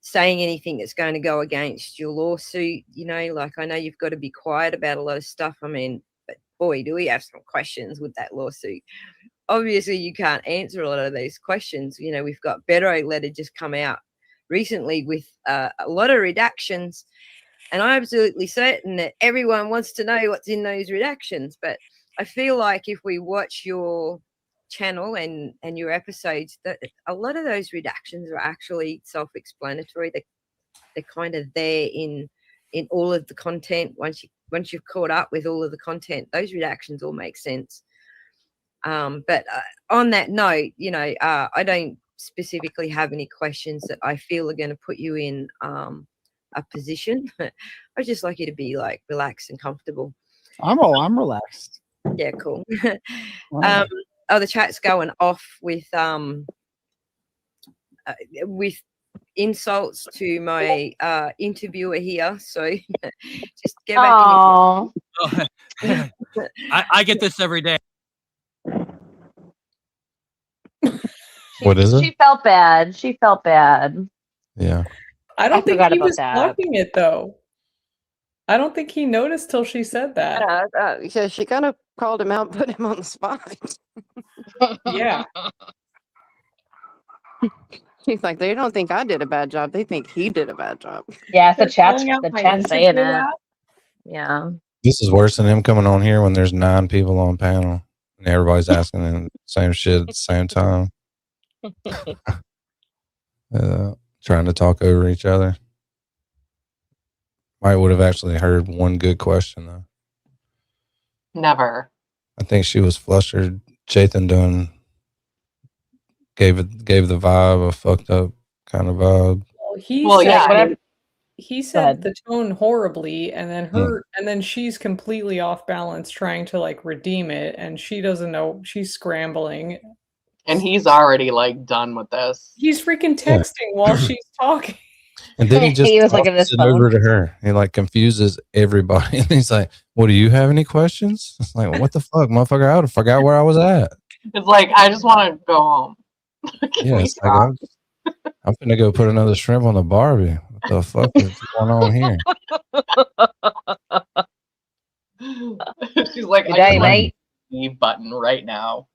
saying anything that's going to go against your lawsuit. I know you've got to be quiet about a lot of stuff. I mean, but boy, do we have some questions with that lawsuit. Obviously, you can't answer a lot of these questions. We've got Beto letter just come out recently with a lot of redactions. And I'm absolutely certain that everyone wants to know what's in those redactions. But I feel like if we watch your channel and your episodes, that a lot of those redactions are actually self-explanatory. They're kind of there in all of the content. Once you've caught up with all of the content, those redactions all make sense. But on that note, I don't specifically have any questions that I feel are going to put you in a position. I just like you to be relaxed and comfortable. I'm relaxed. Yeah, cool. Wow. The chat's going off with insults to my interviewer here. So just get back in your I get this every day. What is it? She felt bad. She felt bad. Yeah. I don't think forgot he about was that. blocking it though. I don't think he noticed till she said that. Yeah, she kind of called him out, put him on the spot. Yeah. He's like, they don't think I did a bad job. They think he did a bad job. Yeah, the They're chat's calling out my saying it. interviewer. Yeah. This is worse than him coming on here when there's 9 people on panel and everybody's asking the same shit at the same time. Trying to talk over each other. Might would have actually heard one good question though. Never. I think she was flustered. Jathan gave the vibe a fucked up kind of vibe. Well, he Well, said yeah, I mean, he go set ahead. the tone horribly, and then and then she's completely off balance trying to like redeem it, and she doesn't know. She's scrambling. And he's already like done with this. He's freaking Yeah. texting while she's talking. And then he just He was looking at his tosses it over phone. to her. He like confuses everybody. And he's like, "Well, do you have any questions?" It's like, what the fuck, motherfucker? I would have forgot where I was at. It's like, I just want to go home. Can Yeah, we it's like stop? I'm gonna go put another shrimp on the Barbie. What the fuck is going on here? She's like, Good I day, just want mate. the leave button right now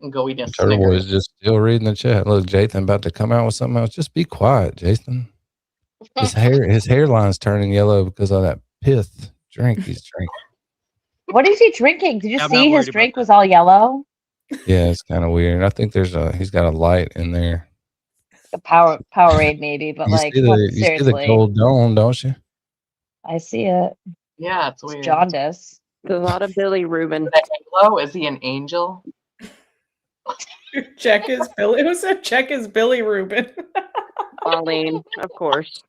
and go eat a Turtle Boy is Snickers. just still reading the chat. Look, Jathan about to come out with something else. Just be quiet, Jason. His hairline's turning yellow because of that pith drink he's drinking. What is he drinking? Did you I'm not see his worried about drink that. was all yellow? Yeah, it's kind of weird. I think he's got a light in there. A Powerade maybe, but like, what? You see the Seriously, gold dome, don't you? I see it. Yeah, it's It's weird. jaundice. A lot of Billy Rubin. Hello, is he an angel? Check his Billy. Who said check his Billy Rubin? Pauline, of course.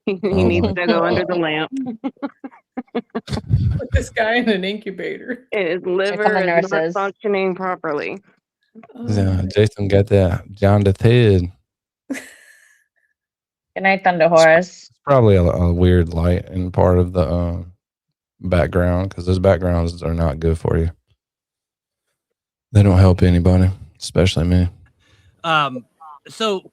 He needs to go under the lamp. Put this guy in an incubator. His come liver the is not nurses. functioning properly. Yeah, Jason got that jaundiced head. Good night, Thunder Horse. It's probably a weird light in part of the background because those backgrounds are not good for you. They don't help anybody, especially me. So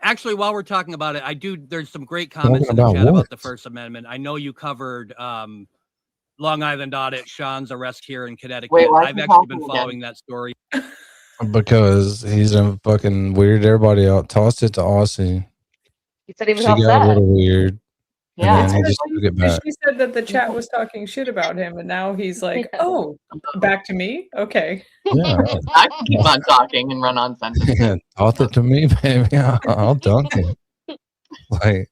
actually, while we're talking about it, there's some great comments in Talking the about chat what? about the First Amendment. I know you covered Long Island audit, Sean's arrest here in Connecticut. Wait, why is I've he actually been talking following again? that story. Because he's a fucking weird everybody out. Tossed it to Aussie. He said he was She all got a set. little weird. Yeah. And then he just took it back. She said that the chat was talking shit about him, and now he's like, "Oh, back to me? Okay." Yeah. I can keep on talking and run on sentences. Toss it to me, baby. I'll dunk it. Like,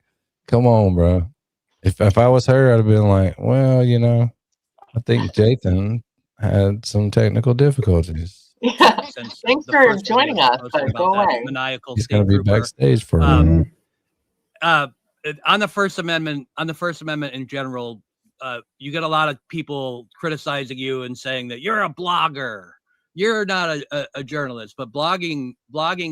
come on, bro. If I was her, I'd have been like, well, I think Jathan had some technical difficulties. Yeah. Since Thanks the for first video joining you us, posted but about go that away. maniacal He's state gonna be trooper. backstage for a minute. On the First Amendment in general, you get a lot of people criticizing you and saying that you're a blogger, you're not a journalist, but blogging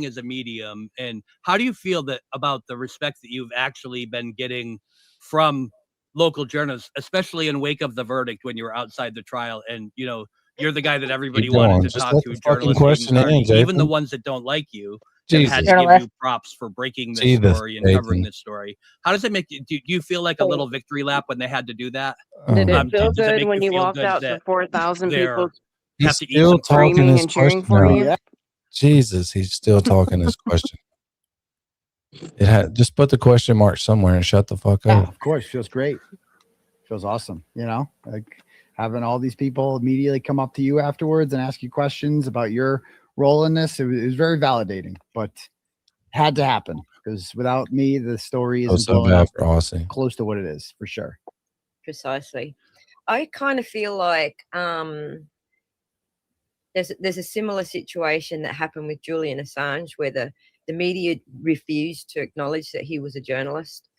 is a medium. And how do you feel about the respect that you've actually been getting from local journalists, especially in wake of the verdict when you were outside the trial and you're the guy that everybody Keep going. wanted to Just talk let to, the fucking journalists question being in, tardy, even the Jathan. ones that don't like you have Jesus. had to give Journalist. you props for breaking this Jesus, story and covering Jathan. this story. How does it make you? Do you feel like a little victory lap when they had to do that? Did it Does feel it good make when you you feel walked good out to that 4,000 people He's have to eat still some talking screaming his and cheering question for out. you? Yeah. Jesus, he's still talking his question. Just put the question mark somewhere and shut the fuck Yeah, up. of course. Feels great. Feels awesome. Like having all these people immediately come up to you afterwards and ask you questions about your role in this. It was very validating, but had to happen because without me, the story Oh, isn't so blowing bad up for Aussie. close to what it is for sure. Precisely. I kind of feel like there's a similar situation that happened with Julian Assange where the media refused to acknowledge that he was a journalist.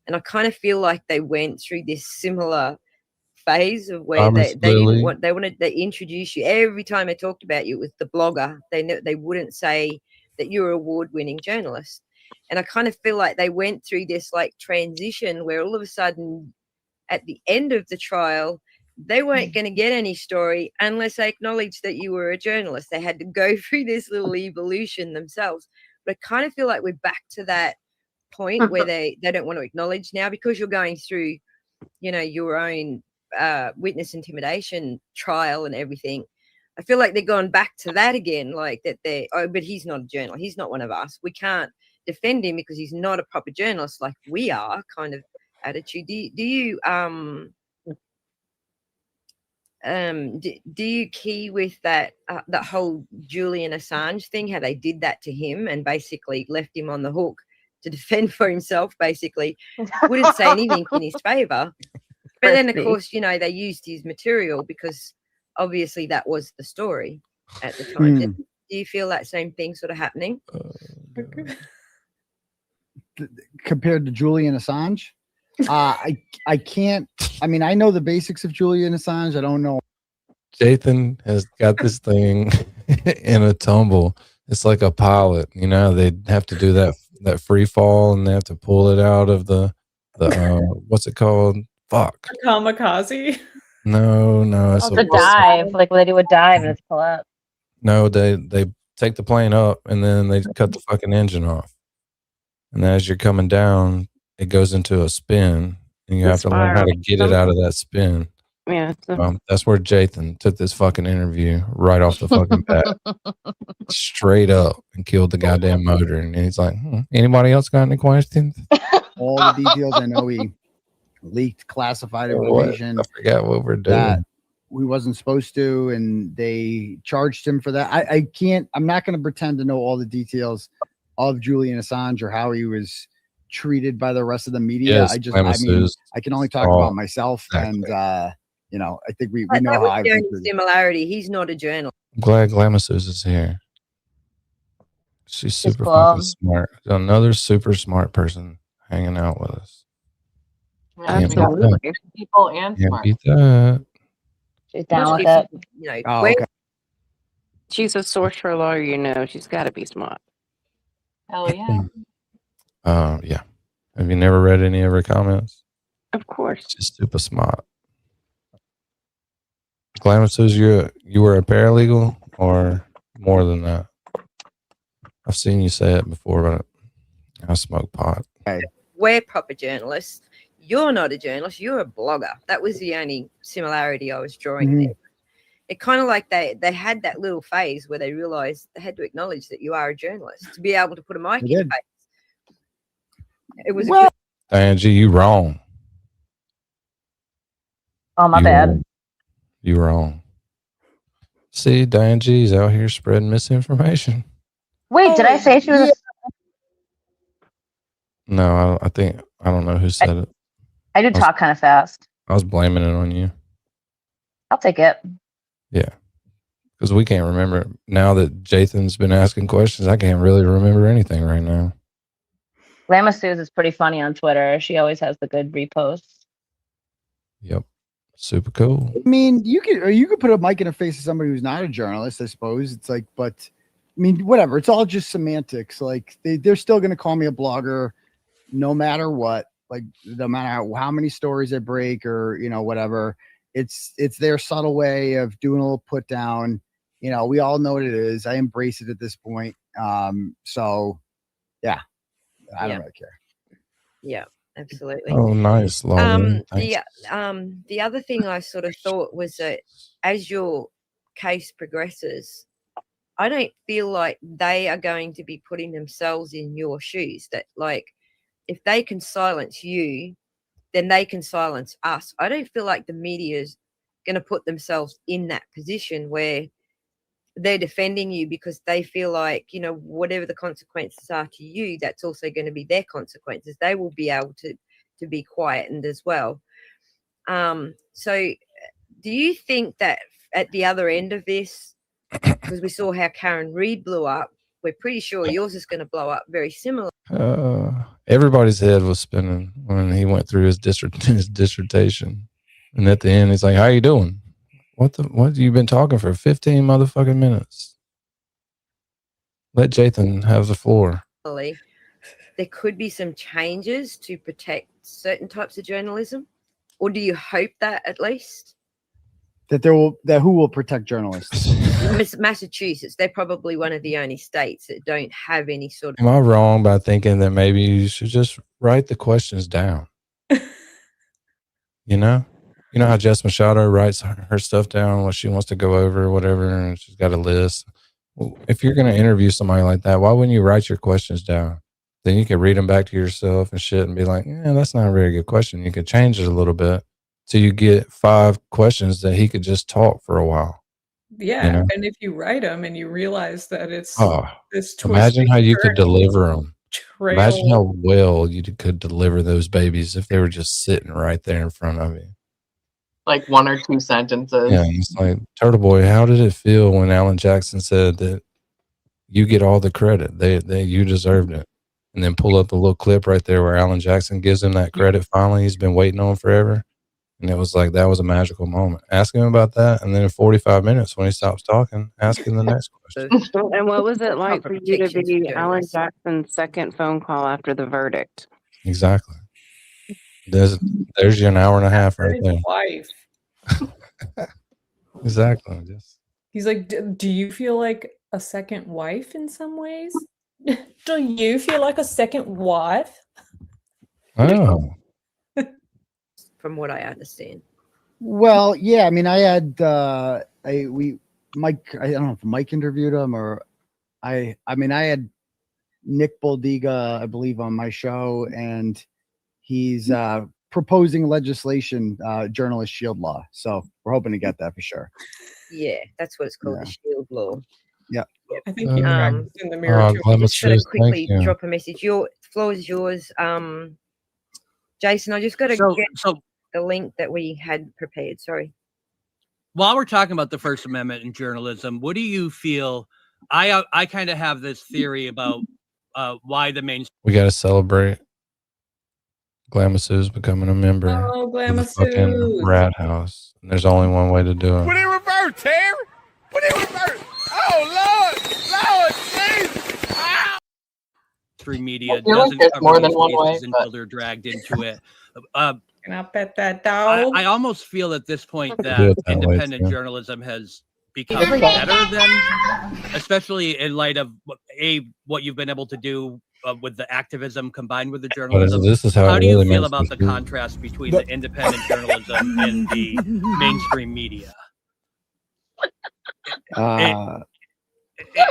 And I kind of feel like they went through this similar phase of where Thomas they didn't Lilly. want, they introduce you every time they talked about you with the blogger. They wouldn't say that you're an award-winning journalist. And I kind of feel like they went through this like transition where all of a sudden at the end of the trial, they weren't going to get any story unless they acknowledged that you were a journalist. They had to go through this little evolution themselves. But I kind of feel like we're back to that point where they don't want to acknowledge now because you're going through, your own witness intimidation trial and everything. I feel like they're going back to that again, like that but he's not a journalist. He's not one of us. We can't defend him because he's not a proper journalist like we are, kind of attitude. Do you do you key with that that whole Julian Assange thing, how they did that to him and basically left him on the hook to defend for himself, basically wouldn't say anything in his favor, But then, of Crispy. course, they used his material because obviously that was the story at the time. Do you feel that same thing sort of happening? Compared to Julian Assange, I can't. I mean, I know the basics of Julian Assange. I don't know. Jathan has got this thing in a tumble. It's like a pilot, they have to do that free fall and they have to pull it out of the what's it called? Fuck. Kamikaze. No, it's The dive, like when they do a dive and it's pull up. No, they take the plane up and then they cut the fucking engine off. And as you're coming down, it goes into a spin and you have to learn how to get it out of that spin. Yeah. That's where Jathan took this fucking interview right off the fucking bat. Straight up and killed the goddamn motor. And he's like, anybody else got any questions? All the details. I know he leaked classified information. I forgot what we're doing. That we wasn't supposed to, and they charged him for that. I'm not going to pretend to know all the details of Julian Assange or how he was treated by the rest of the media. Yes, I can only talk about myself, and I think we know how I the only similarity. He's not a journalist. I'm glad Glamasus is here. She's super fucking smart. Another super smart person hanging out with us. Absolutely. People and smart. Beat that. She's down with it. Okay. She's a sorcerer lawyer, she's got to be smart. Hell yeah. Yeah. Have you never read any of her comments? Of course. She's super smart. Glamasus, you were a paralegal or more than that? I've seen you say it before, but I smoke pot. We're proper journalists. You're not a journalist. You're a blogger. That was the only similarity I was drawing there. It kind of like they had that little phase where they realized they had to acknowledge that you are a journalist to be able to put a mic in your face. It was Diane G, you wrong. Oh, my bad. You wrong. See, Diane G's out here spreading misinformation. Wait, did I say she was? No, I don't know who said it. I do talk kind of fast. I was blaming it on you. I'll take it. Yeah. Because we can't remember. Now that Jathan's been asking questions, I can't really remember anything right now. Lama Suze is pretty funny on Twitter. She always has the good reposts. Yep. Super cool. I mean, you could put a mic in the face of somebody who's not a journalist, I suppose. It's like, but I mean, whatever. It's all just semantics. Like they're still going to call me a blogger no matter what. Like no matter how many stories I break or, whatever. It's their subtle way of doing a little put down. We all know what it is. I embrace it at this point. So yeah, I don't really care. Yeah, absolutely. Oh, nice. The other thing I sort of thought was that as your case progresses, I don't feel like they are going to be putting themselves in your shoes. That like, if they can silence you, then they can silence us. I don't feel like the media is going to put themselves in that position where they're defending you because they feel like, whatever the consequences are to you, that's also going to be their consequences. They will be able to be quietened as well. So do you think that at the other end of this, because we saw how Karen Reid blew up, we're pretty sure yours is going to blow up very similar. Everybody's head was spinning when he went through his dissertation. And at the end, he's like, how you doing? What you been talking for 15 motherfucking minutes? Let Jathan have the floor. There could be some changes to protect certain types of journalism, or do you hope that at least? That who will protect journalists? Massachusetts, they're probably one of the only states that don't have any sort of. Am I wrong by thinking that maybe you should just write the questions down? You know how Jess Machado writes her stuff down, what she wants to go over, or whatever, and she's got a list. Well, if you're going to interview somebody like that, why wouldn't you write your questions down? Then you can read them back to yourself and shit and be like, yeah, that's not a very good question. You could change it a little bit so you get 5 questions that he could just talk for a while. Yeah, and if you write them and you realize that it's this twist. Imagine how you could deliver them. Trail. Imagine how well you could deliver those babies if they were just sitting right there in front of you. like 1 or 2 sentences. Yeah, it's like, Turtle Boy, how did it feel when Alan Jackson said that you get all the credit? You deserved it. And then pull up the little clip right there where Alan Jackson gives him that credit finally. He's been waiting on forever. And it was like, that was a magical moment. Ask him about that. And then in 45 minutes, when he stops talking, ask him the next question. And what was it like for you to protections be for Alan journalists. Jackson's second phone call after the verdict? Exactly. There's your an hour and a half right His there. wife. Exactly. Just He's like, do you feel like a second wife in some ways? Do you feel like a second wife? oh. From what I understand. Well, yeah. I mean, I had Mike. I don't know if Mike interviewed him or I mean, I had Nick Boldiga, I believe, on my show, and he's proposing legislation, journalist shield law. So we're hoping to get that for sure. Yeah, that's what it's called, Yeah. the shield law. Yeah. I think you practiced in the mirror too. I'm just gonna quickly drop a message. Your floor is yours. Jason, I just got to get the link that we had prepared. Sorry. While we're talking about the First Amendment in journalism, what do you feel? I kind of have this theory about why the main. We got to celebrate Glamasu's becoming a member Oh, of the fucking Glamasu's. rat house. And there's only one way to do it. Put it in reverse, Terry. Put it in reverse. Oh, Lord, Jesus. Ow. mainstream media I feel like doesn't there's cover more these than one way, cases until they're dragged into it. Can I pet that dog? I almost feel at this point Do that it that way, independent too. journalism has become better than, especially in light of what you've been able to do with the activism combined with the journalism. this is how How it do you really feel makes about me the feel. contrast between the independent journalism and the mainstream media?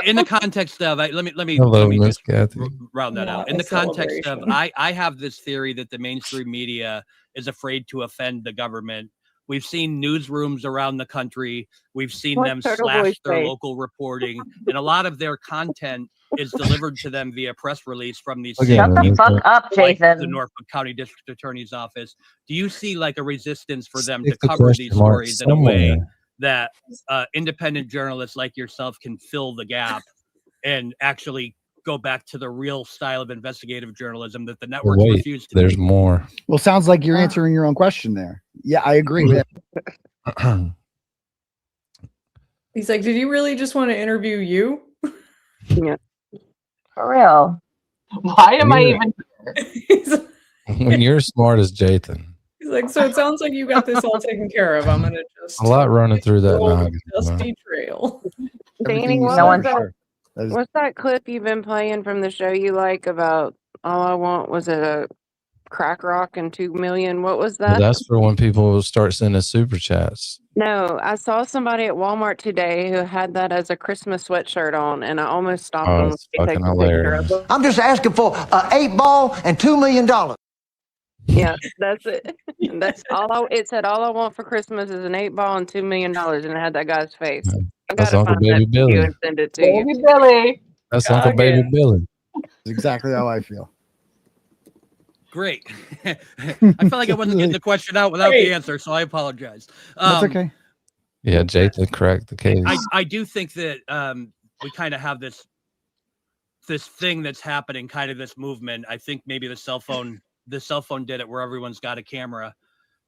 In the context of, let me Hello, Miss just Kathy. round that out. In the context of, I have this theory that the mainstream media is afraid to offend the government. We've seen newsrooms around the country. We've seen them slash their local reporting, and a lot of their content is delivered to them via press release from these Shut the fuck up, like the Jason. Norfolk County District Attorney's Office. Do you see like a resistance for them Stick to the cover question these mark stories in a way somewhere. that independent journalists like yourself can fill the gap and actually go back to the real style of investigative journalism that the networks Wait, refuse to there's do? more. Well, sounds like you're answering your own question there. Yeah, I agree with that. He's like, did you really just want to interview you? Yeah. For real. Why am I even here? When you're as smart as Jathan, He's like, so it sounds like you got this all taken care of. I'm gonna just a lot running through that roll noggin. the dusty trail. Danny, you what said, was that? sure. That is- What's that clip you've been playing from the show you like about all I want was a crack rock and 2 million? What was Well, that? that's for when people start sending super chats. No, I saw somebody at Walmart today who had that as a Christmas sweatshirt on, and I almost stopped Oh, them it's to take fucking a picture of hilarious. it. I'm just asking for an 8-ball and $2 million. Yeah, that's it. And that's all. It said all I want for Christmas is an 8-ball and $2 million, and it had that guy's face. I That's gotta Uncle find that Baby video Billy. and send it to you. Baby Billy. That's Uncle Baby Billy. That's exactly how I feel. Great. I felt like I wasn't getting the question out without the answer, so I apologize. That's okay. Yeah, Jathan cracked the case. I do think that we kind of have this thing that's happening, kind of this movement. I think maybe the cell phone did it, where everyone's got a camera.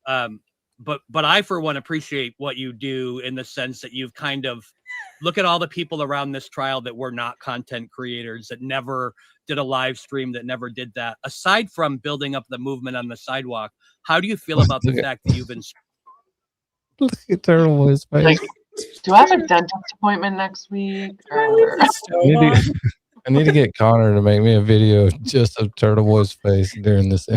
But I, for one, appreciate what you do in the sense that you've kind of look at all the people around this trial that were not content creators, that never did a live stream, that never did that. Aside from building up the movement on the sidewalk, how do you feel about the fact that you've been? Look at Turtle Boy's face. Like, do I have a dentist appointment next week? Or... I need to get Connor to make me a video of just of Turtle Boy's face during this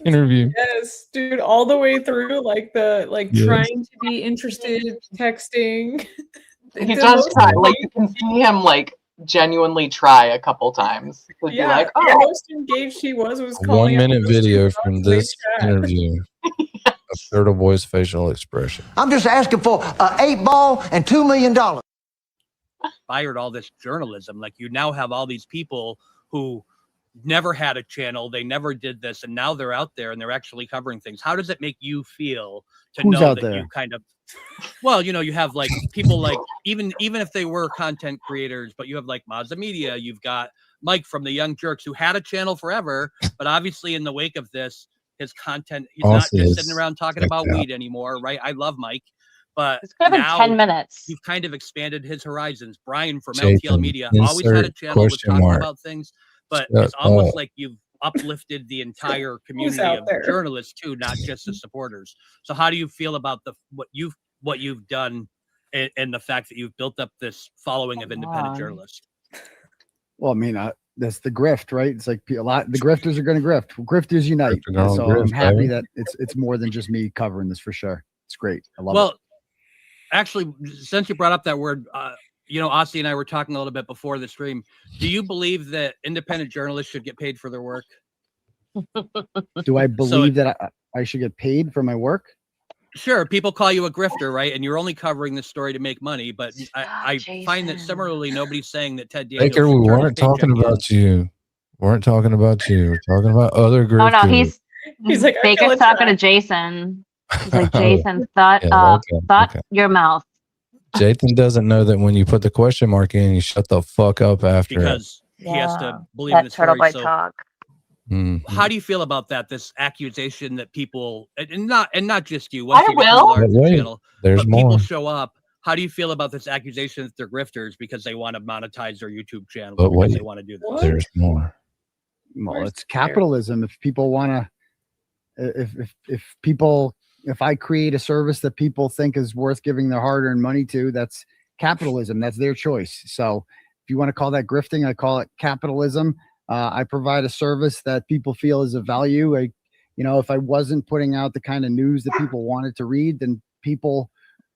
interview. Yes, dude, all the way through, like Yes. trying to be interested, texting. He The does most try. Like, you can see him like genuinely try a couple times. He'll be like, the oh, most engaged he was A calling out 1-minute those two video dogs from in the this chat. interview of Turtle Boy's facial expression. I'm just asking for an 8-ball and $2 million. Fired all this journalism. Like, you now have all these people who never had a channel. They never did this. And now they're out there and they're actually covering things. How does it make you feel to Who's know out that there? you kind of, well, you know, you have like people like, even if they were content creators, but you have like Mazda Media, you've got Mike from the Young Jerks who had a channel forever, but obviously in the wake of this, his content, he's not Also just is sitting around talking checked about out. weed anymore, right? I love Mike, but It's could have been now 10 minutes. you've kind of expanded his horizons. Brian from LTL Jathan, Media always had a insert channel, was question talking mark. about things, but Shut it's almost up. like you've uplifted the entire community out of there? journalists too, not just the supporters. So how do you feel about what you've done and the fact that you've built up this following of independent journalists? Well, I mean, that's the grift, right? It's like a lot. The grifters are going to grift. Grifters unite. Grifter gonna So grift, I'm happy baby. that it's more than just me covering this for sure. It's great. I love it. Well, actually, since you brought up that word, you know, Aussie and I were talking a little bit before the stream. Do you believe that independent journalists should get paid for their work? Do I believe that I should get paid for my work? Sure, people call you a grifter, right? And you're only covering this story to make money. But I find that similarly, nobody's saying that Ted Daniels Baker, we should turn his weren't talking paycheck in. about you. Weren't talking about you. We're talking about other grifters. Oh no, he's like, I feel Baker's talking to attacked. Jason. He's like, Oh, Jason, thought yeah, up, okay, thought okay. your mouth. Jathan doesn't know that when you put the question mark in, you shut the fuck up after Because he has to believe in That the turtle story. boy So talk. it. Mm. how do you feel about that? This accusation that people and not just you. Once I you become a will. larger But wait, channel, there's but people more. show up. How do you feel about this accusation that they're grifters because they want to monetize their YouTube channel But because wait, they want to do this? What? there's more. Well, it's capitalism. If people want to, if I create a service that people think is worth giving their hard-earned money to, that's capitalism. That's their choice. So if you want to call that grifting, I call it capitalism. I provide a service that people feel is of value. If I wasn't putting out the kind of news that people wanted to read, then people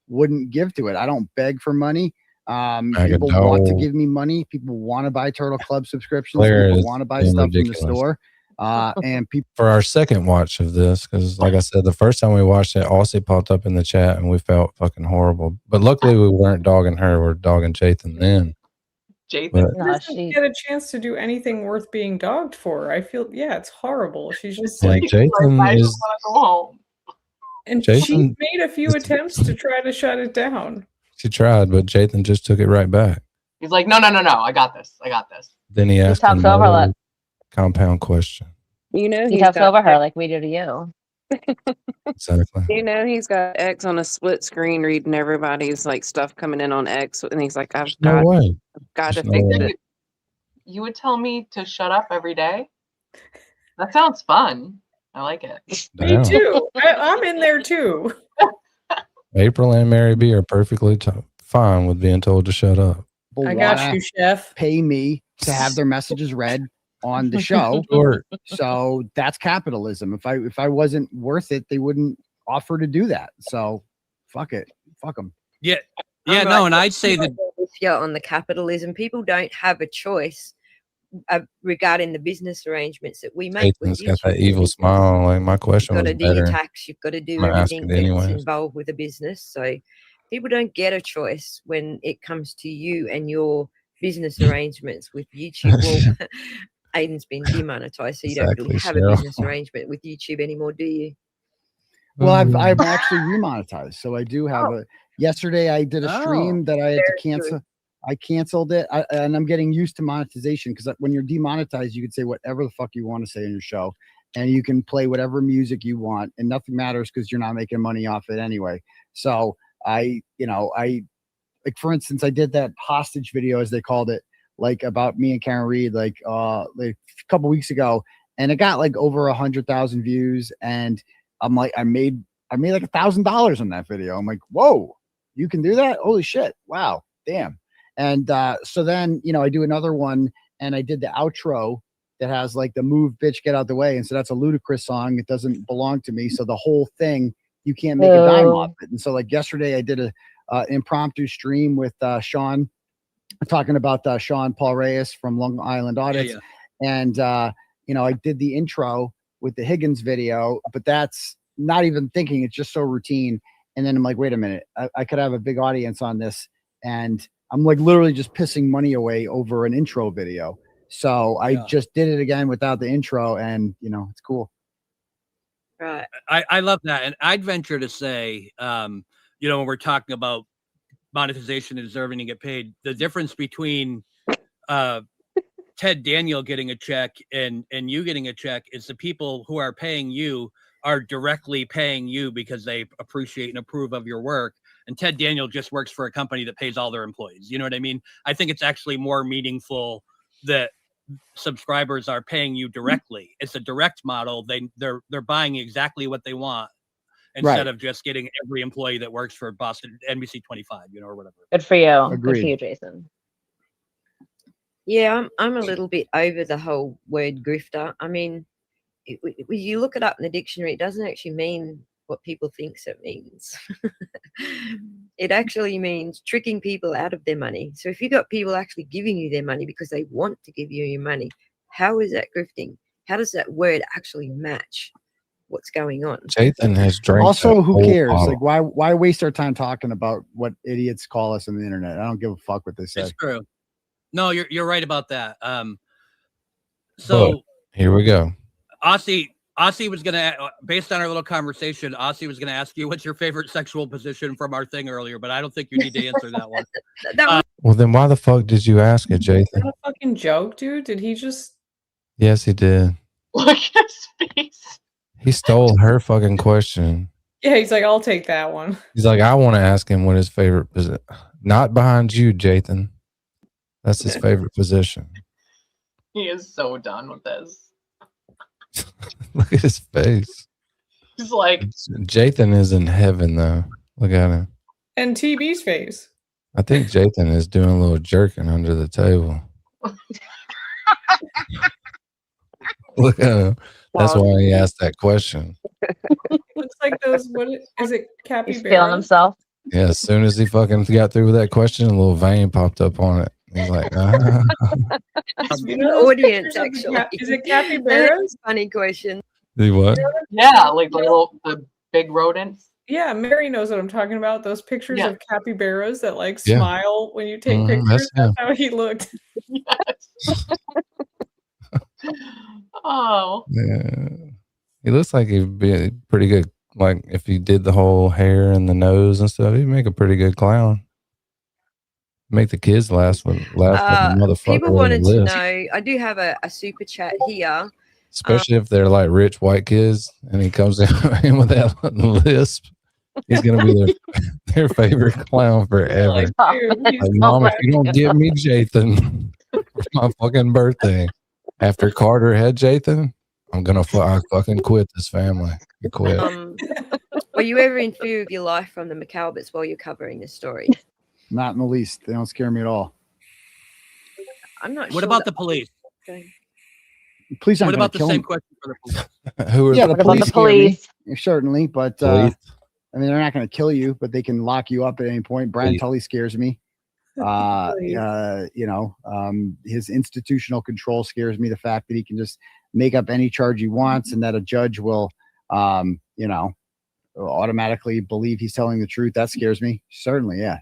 wouldn't give to it. I don't beg for money. People want to give me money. People want to buy Turtle Club subscriptions. Claire People is want to buy being stuff ridiculous. from the store. And people For our second watch of this, because like I said, the first time we watched it, Aussie popped up in the chat and we felt fucking horrible. But luckily we weren't dogging her, we're dogging Jathan then. Jason. But, She doesn't get a chance to do anything worth being dogged for. I feel, yeah, it's horrible. She's just and like, Jathan I is just want to go home. and Jason she made a few is- attempts to try to shut it down. she tried, but Jathan just took it right back. He's like, no. I got this. Then he asked talks over another like- compound question. You know, He he's talks got over her like we do to you. Exactly. You know, he's got X on a split screen reading everybody's like stuff coming in on X, and he's like, I've No way. got to There's no fix way. it. You would tell me to shut up every day? That sounds fun. I like it. Me Damn. too. I'm in there too. April and Mary B are perfectly fine with being told to shut up. I got you, chef. Pay me to have their messages read on the show. Sure. So that's capitalism. If I wasn't worth it, they wouldn't offer to do that. So fuck it. Fuck them. Yeah. I'm Yeah, right no, and there I'd say that with you on the capitalism. People don't have a choice regarding the business arrangements that we make. with Jathan's got that YouTube. evil smile. Like my question You've was got to do your better. tax. You've got to do I'm gonna ask everything it that's anyways. involved with a business. So people don't get a choice when it comes to you and your business arrangements with YouTube. Well, Aiden's been demonetized, so you don't really have Exactly, a Cheryl. business arrangement with YouTube anymore, do you? Well, Mm-hmm. I'm actually remonetized, so I do have a. Yesterday, I did a stream that I had to cancel. I canceled it, and I'm getting used to monetization because when you're demonetized, you can say whatever the fuck you want to say in your show, and you can play whatever music you want, and nothing matters because you're not making money off it anyway. So I like, for instance, I did that hostage video, as they called it, like about me and Karen Reed, like a couple weeks ago, and it got like over 100,000 views, and I'm like, I made like $1,000 on that video. I'm like, whoa, you can do that? Holy shit! Wow, damn. And so then, I do another one, and I did the outro that has like the "Move, Bitch, Get Out the Way," and so that's a Ludacris song. It doesn't belong to me, so the whole thing you can't make a dime off it. And so, like yesterday, I did a impromptu stream with Sean, talking about Sean Paul Reyes from Long Island Audits, and I did the intro with the Higgins video, but that's not even thinking, it's just so routine. And then I'm like, wait a minute, I could have a big audience on this, and I'm like literally just pissing money away over an intro video. So I Yeah. just did it again without the intro, and it's cool. Right. I love that. And I'd venture to say, when we're talking about monetization and deserving to get paid, the difference between Ted Daniel getting a check and you getting a check is the people who are paying you are directly paying you because they appreciate and approve of your work. And Ted Daniel just works for a company that pays all their employees. You know what I mean? I think it's actually more meaningful that subscribers are paying you directly. It's a direct model. They're buying exactly what they want instead of just getting every employee that works for Boston NBC 25, or whatever. Good for you. Good Agreed. for you, Jason. Yeah, I'm a little bit over the whole word grifter. I mean, when you look it up in the dictionary, it doesn't actually mean what people think it means. It actually means tricking people out of their money. So if you got people actually giving you their money because they want to give you your money, how is that grifting? How does that word actually match what's going on? Jathan has drank. Also, that who whole cares? bottle. Like, why waste our time talking about what idiots call us on the internet? I don't give a fuck what they say. It's true. No, you're right about that. So But here we go. Aussie was gonna, based on our little conversation, Aussie was gonna ask you what's your favorite sexual position from our thing earlier, but I don't think you need to answer that one. Well, then why the fuck did you ask it, Is that Jathan? a fucking joke, dude? Did he just? Yes, he did. Look at his face. He stole her fucking question. Yeah, he's like, I'll take that one. He's like, I want to ask him what his favorite position. Not behind you, Jathan. That's his favorite position. He is so done with this. Look at his face. He's like, Jathan is in heaven, though. Look at him. And TB's face. I think Jathan is doing a little jerking under the table. Look at him. That's why he asked that question. Looks like those. What is it? He's feeling Capybara. himself. Yeah, as soon as he fucking got through with that question, a little vein popped up on it. He's like, The audience, actually. Is it That's capybaras? a funny question. "See what? yeah, like the big rodents. Yeah, Mary knows what I'm talking about. Those pictures Yeah. of capybaras that like Yeah. smile when you take Mhm, pictures. that's That's him. how he looked. Yes. Oh. Yeah. He looks like he'd be pretty good. Like if he did the whole hair and the nose and stuff, he'd make a pretty good clown. Make the kids laugh with the motherfucker. People on the wanted to list. know, I do have a super chat here. Especially if they're like rich white kids and he comes in with that lisp. He's gonna be their favorite clown forever. Dude, Like, he's Mom, if you don't give me Jathan for my fucking birthday, after Carter had Jathan, I'm gonna I fucking quit this family. I quit. Were you ever in fear of your life from the McAlberts while you're covering this story? Not in the least. They don't scare me at all. I'm not sure. What about the police? Police aren't What gonna about the kill same him. question for the police? Who are Yeah, the the What about police the scare me, police? certainly, but police? I mean, they're not going to kill you, but they can lock you up at any point. Brian Please. Tully scares me. His institutional control scares me. The fact that he can just make up any charge he wants, and that a judge will, automatically believe he's telling the truth. That scares me. Certainly, yeah.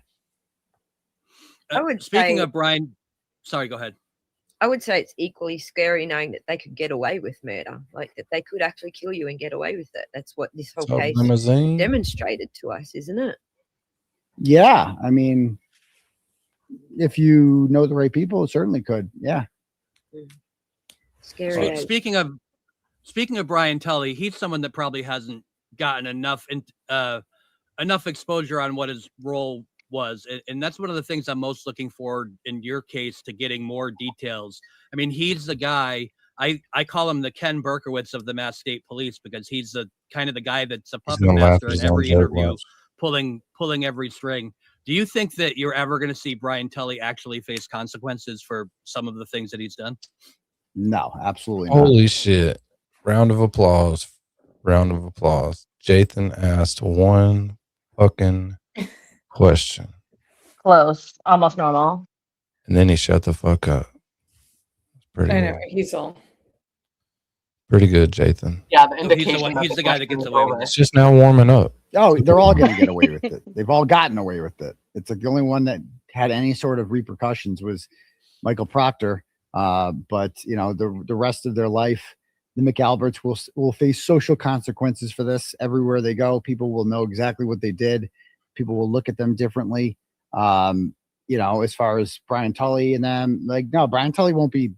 I would Speaking say- of Brian, sorry, go ahead. I would say it's equally scary knowing that they could get away with murder, like that they could actually kill you and get away with it. That's what this whole Top case limousine? demonstrated to us, isn't it? Yeah, I mean, if you know the right people, it certainly could. Yeah. Scary. as- Speaking of Brian Tully, he's someone that probably hasn't gotten enough exposure on what his role was, and that's one of the things I'm most looking forward in your case to getting more details. I mean, he's the guy. I call him the Ken Berkowitz of the Mass State Police because he's the kind of the guy that's a puppet gonna laugh master at in his own every joke, interview, watch. pulling every string. Do you think that you're ever going to see Brian Tully actually face consequences for some of the things that he's done? No, absolutely not. Holy shit. Round of applause. Round of applause. Jathan asked one fucking question. Close. Almost normal. And then he shut the fuck up. Pretty I good. know he's all. Pretty good, Jathan. Yeah, the He's indication. he's the guy that gets away with It's just now warming up. Oh, they're all going to get away with it. They've all gotten away with it. It's like the only one that had any sort of repercussions was Michael Proctor, But the rest of their life, the McAlberts will face social consequences for this. Everywhere they go, people will know exactly what they did. People will look at them differently. As far as Brian Tully and them, no, Brian Tully won't be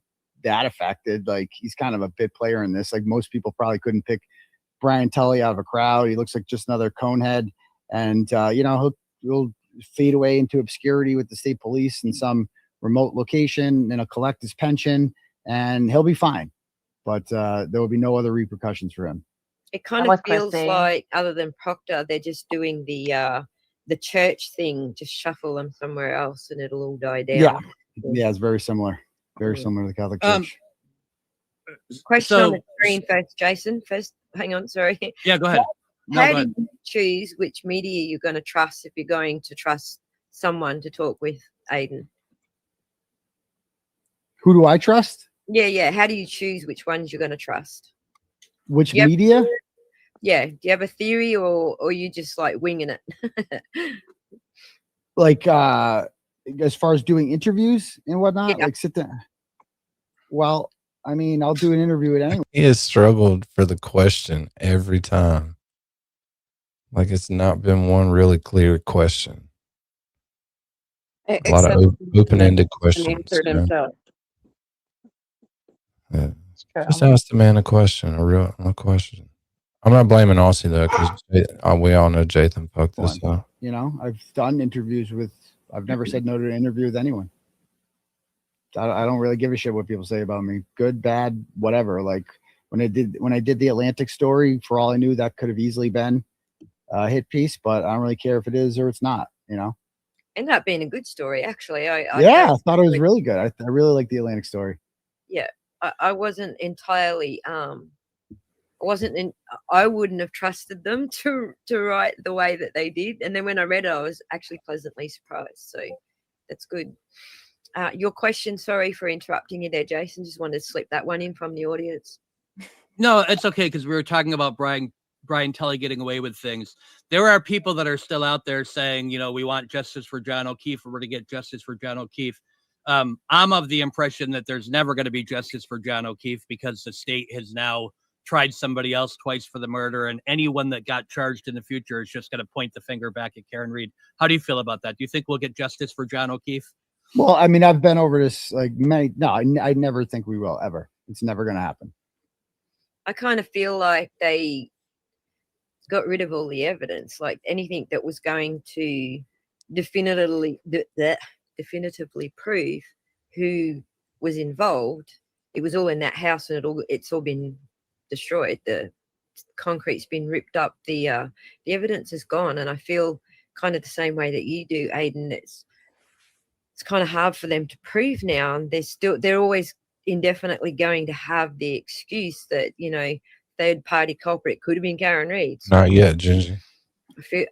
that affected. He's kind of a bit player in this. Most people probably couldn't pick Brian Tully out of a crowd. He looks like just another conehead, and he'll fade away into obscurity with the state police in some remote location, and he'll collect his pension, and he'll be fine. But there will be no other repercussions for him. It kind of feels like, other than Proctor, they're just doing the church thing. Just shuffle them somewhere else, and it'll all die down. Yeah, it's very similar. Very similar to the Catholic Church. Question on the screen first, Jason. First, hang on, sorry. Yeah, go ahead. How do you choose which media you're going to trust if you're going to trust someone to talk with, Aiden? Who do I trust? Yeah. How do you choose which ones you're going to trust? Which media? Yeah. Do you have a theory, or you just winging it? As far as doing interviews and whatnot, sit down. Well, I mean, I'll do an interview with anyone. He has struggled for the question every time. It's not been one really clear question. A lot of open-ended questions. Answered himself. Yeah. Just ask the man a question, a real question. I'm not blaming Aussie though, because we all know Jathan fucked this up. I've done interviews I've never said no to an interview with anyone. I don't really give a shit what people say about me, good, bad, whatever. When I did the Atlantic story, for all I knew, that could have easily been a hit piece, but I don't really care if it is or it's not. Ended up being a good story, actually. I thought it was really good. I really like the Atlantic story. Yeah, I wasn't entirely I wouldn't have trusted them to write the way that they did, and then when I read it, I was actually pleasantly surprised. So that's good. Your question, sorry for interrupting you there, Jason. Just wanted to slip that one in from the audience. No, it's okay, because we were talking about Brian Tully getting away with things. There are people that are still out there saying, we want justice for John O'Keefe, or we're to get justice for John O'Keefe. I'm of the impression that there's never going to be justice for John O'Keefe, because the state has now tried somebody else twice for the murder, and anyone that got charged in the future is just going to point the finger back at Karen Reed. How do you feel about that? Do you think we'll get justice for John O'Keefe? Well, I mean, I've been over this I never think we will ever. It's never going to happen. I kind of feel like they got rid of all the evidence, anything that was going to definitively prove who was involved. It was all in that house, and it's all been destroyed. The concrete's been ripped up. The evidence is gone, and I feel kind of the same way that you do, Aiden. It's kind of hard for them to prove now, and they're always indefinitely going to have the excuse that third party culprit could have been Karen Reed. Not yet, Ginger.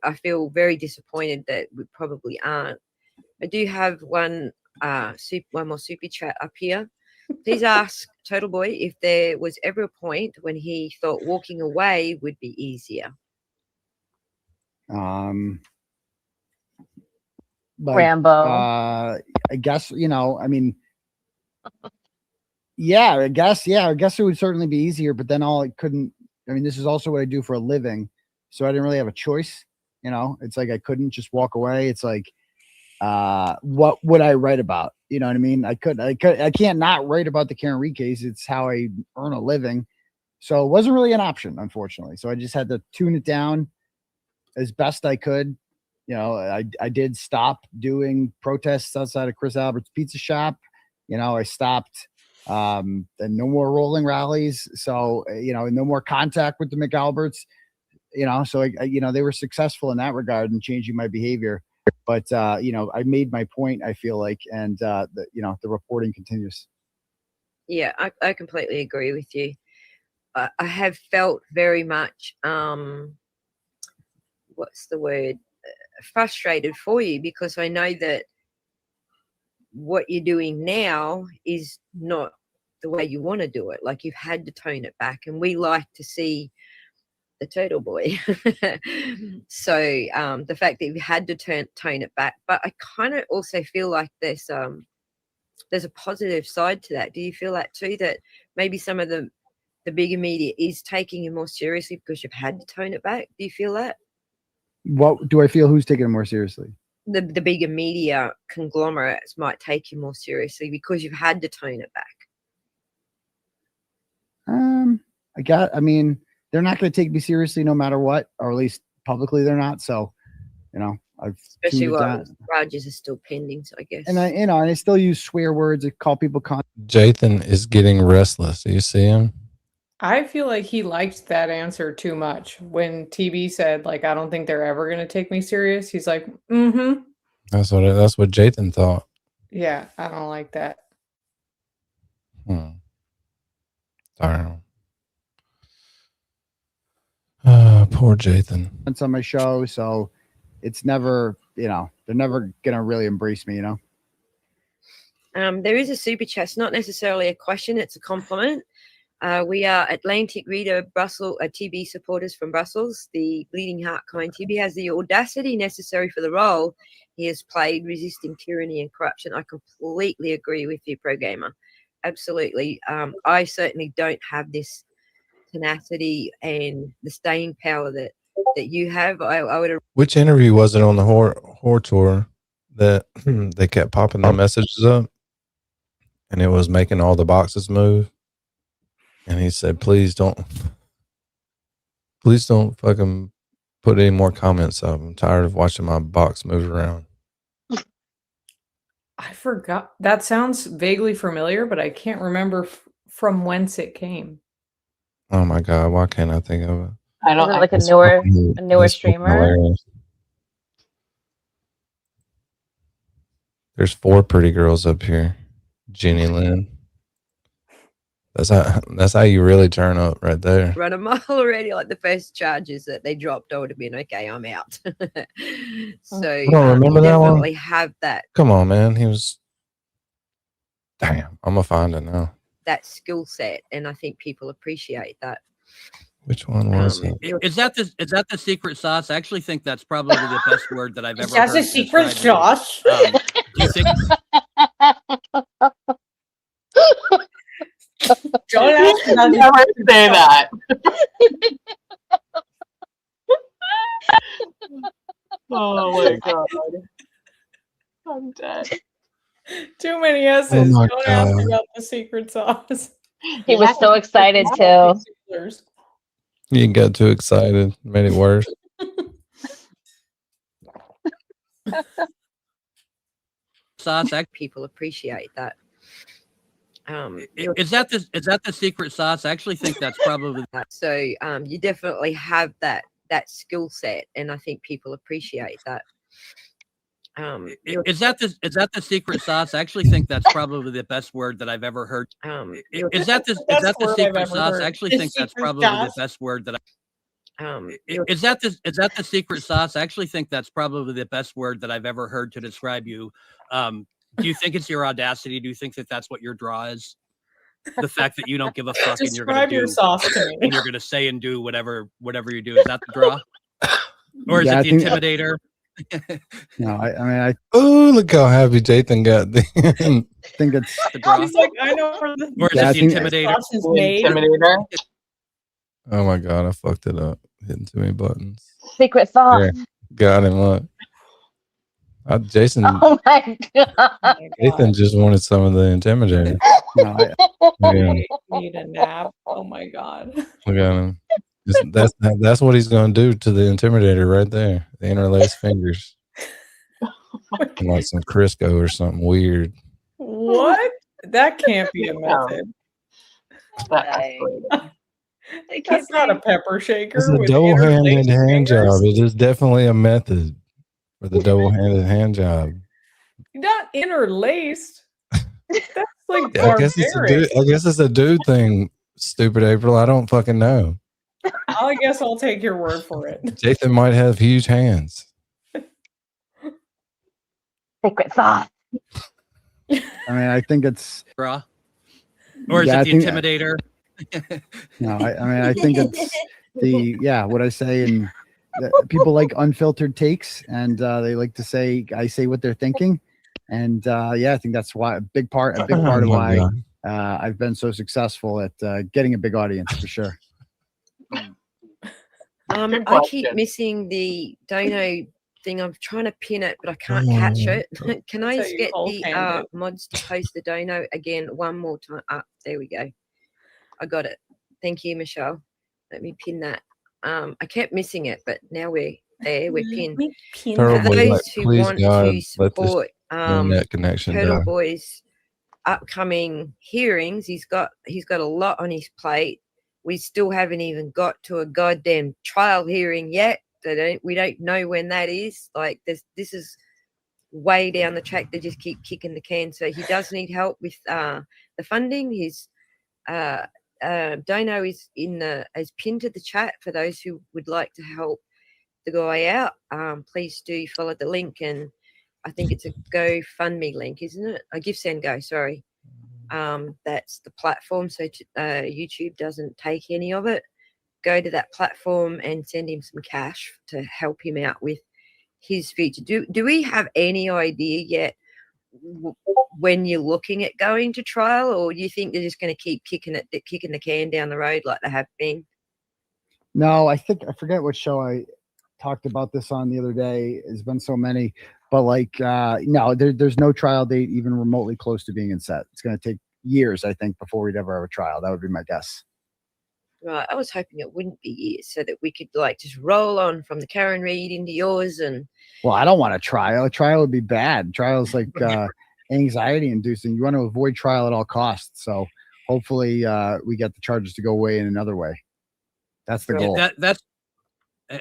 I feel very disappointed that we probably aren't. I do have one more super chat up here. Please ask Total Boy if there was ever a point when he thought walking away would be easier. Rambo. I guess, I mean, I guess it would certainly be easier, but then this is also what I do for a living. So I didn't really have a choice. It's I couldn't just walk away. It's what would I write about? You know what I mean? I can't not write about the Karen Reed case. It's how I earn a living. So it wasn't really an option, unfortunately. So I just had to tune it down as best I could. I did stop doing protests outside of Chris Albert's pizza shop. I stopped, and no more rolling rallies. So, no more contact with the McAlberts, so they were successful in that regard in changing my behavior. But, I made my point, I feel like, and, the reporting continues. Yeah, I completely agree with you. I have felt very much, what's the word? Frustrated for you, because I know that what you're doing now is not the way you want to do it. You've had to tone it back, and we like to see the Turtle Boy. So the fact that you've had to tone it back, but I kind of also feel like there's there's a positive side to that. Do you feel that too? That maybe some of the bigger media is taking you more seriously because you've had to tone it back? Do you feel that? What do I feel? Who's taking it more seriously? The bigger media conglomerates might take you more seriously because you've had to tone it back. I mean, they're not going to take me seriously no matter what, or at least publicly they're not. So, I've Especially tuned it while down. charges are still pending, so I guess. And I still use swear words. I call people Jathan is getting restless. Do you see him? I feel like he liked that answer too much. When TB said, like, I don't think they're ever going to take me serious, he's like, mm-hmm. That's what Jathan thought. Yeah, I don't like that. Darn. Poor Jathan. It's on my show, so it's never, they're never gonna really embrace me, There is a super chat. It's not necessarily a question, it's a compliment. We are Atlantic Reader Brussels, TB supporters from Brussels. The bleeding heart kind TB has the audacity necessary for the role he has played, resisting tyranny and corruption. I completely agree with you, Pro Gamer. Absolutely. I certainly don't have this tenacity and the staying power that you have. I would. Which interview was it on the horror tour that they kept popping the messages up, and it was making all the boxes move? And he said, please don't fucking put any more comments up. I'm tired of watching my box move around. I forgot. That sounds vaguely familiar, but I can't remember from whence it came. Oh my God, why can't I think of it? I don't like a newer streamer. There's 4 pretty girls up here. Jenny Lynn. That's how you really turn up right there. Run a mile already. Like the first charges that they dropped, I would have been okay. I'm out. So I don't remember you that one. definitely have that. Come on, man. He was. Damn, I'm gonna find it now. That skill set, and I think people appreciate that. Which one was it? Is that the secret sauce? I actually think that's probably the best word that I've ever heard. That's a secret sauce. Do you think? Don't never say that. Oh my God. I'm dead. Too many S's. Oh my Don't ask God. about the secret sauce. He was so excited too. You got too excited, made it worse. Sauce. People appreciate that. Is that the secret sauce? I actually think that's probably. So you definitely have that skill set, and I think people appreciate that. Is that the secret sauce? I actually think that's probably the best word that I've ever heard. Is that the secret sauce? I actually think that's probably the best word that is that the secret sauce? I actually think that's probably the best word that I've ever heard to describe you. Do you think it's your audacity? Do you think that that's what your draw is? The fact that you don't give a fuck and you're going to do your sauce to me. and you're going to say and do whatever you do. Is that the draw? Or is it the intimidator? No, I Oh, look how happy Jathan got. think it's The draw? He's like, I know where the Or is Yeah, I it the think- intimidator? sauce is made. Intimidator. Oh my God, I fucked it up. Hitting too many buttons. Secret sauce. There, got him. Look. Jason. Oh my god. Jathan just wanted some of the intimidator. no, Yeah, Need a nap. Oh my god. look at him. That's what he's gonna do to the intimidator right there. The interlaced fingers. Like some Crisco or something weird. What? That can't be a method. That's not a pepper shaker. It's a with double-handed interlaced hand fingers. job. It is definitely a method for the double-handed hand job. Not interlaced. That's like I guess it's a barbaric. dude. I guess it's a dude thing. Stupid April. I don't fucking know. I guess I'll take your word for it. Jathan might have huge hands. Secret sauce. I think it's Draw? Or is Yeah, I it the think- intimidator? no, I think it's what I say, and people like unfiltered takes, and they like to say I say what they're thinking, And yeah, I think that's why a big part of Oh my why God. I've been so successful at getting a big audience for sure. Good I keep question. missing the dono thing. I'm trying to pin it, but I can't catch it. Can I So just you get whole the hand it. mods to post the dono again one more time? There we go. I got it. Thank you, Michelle. Let me pin that. I kept missing it, but now we're there. We're pinned. For Terribly, those like, who please want God, to let this support internet connection Turtle die. Boy's upcoming hearings, he's got a lot on his plate. We still haven't even got to a goddamn trial hearing yet. We don't know when that is. Like this is way down the track. They just keep kicking the can. So he does need help with the funding. His dono is as pinned to the chat for those who would like to help the guy out. Please do follow the link, and I think it's a GoFundMe link, isn't it? A GiveSendGo, sorry. That's the platform, so YouTube doesn't take any of it. Go to that platform and send him some cash to help him out with his future. Do we have any idea yet when you're looking at going to trial, or do you think they're just going to keep kicking the can down the road like they have been? No, I forget what show I talked about this on the other day. There's been so many, but like no, there's no trial date even remotely close to being set. It's going to take years, I think, before we'd ever have a trial. That would be my guess. Right, I was hoping it wouldn't be years, so that we could like just roll on from the Karen Reed into yours. And Well, I don't want a trial. A trial would be bad. Trial's like anxiety inducing. You want to avoid trial at all costs. So hopefully we get the charges to go away in another way. That's the goal.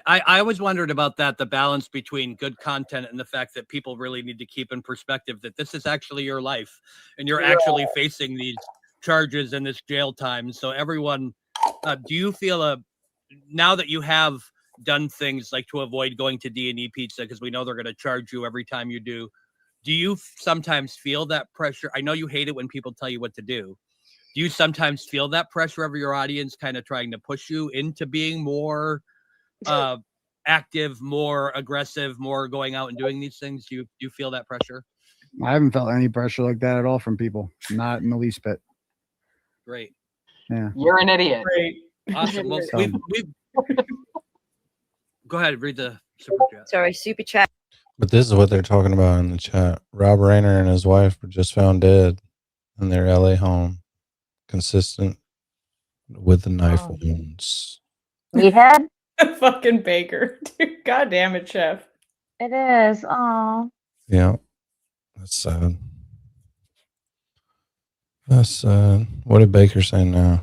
I always wondered about that, the balance between good content and the fact that people really need to keep in perspective that this is actually your life and you're actually facing these charges and this jail time. So everyone, do you feel now that you have done things like to avoid going to D&E Pizza, because we know they're going to charge you every time you do you sometimes feel that pressure? I know you hate it when people tell you what to do. Do you sometimes feel that pressure of your audience kind of trying to push you into being more active, more aggressive, more going out and doing these things? Do you feel that pressure? I haven't felt any pressure like that at all from people. Not in the least bit. Great. Yeah. You're an idiot. Great. Awesome. Well, So- we've go ahead, read the super chat. sorry, super chat. But this is what they're talking about in the chat. Rob Rayner and his wife were just found dead in their LA home, consistent with the knife wounds. Meathead? Fucking Baker. Dude, God damn it, Chef. It is. Oh. Yeah, that's sad. That's sad. What did Baker say now?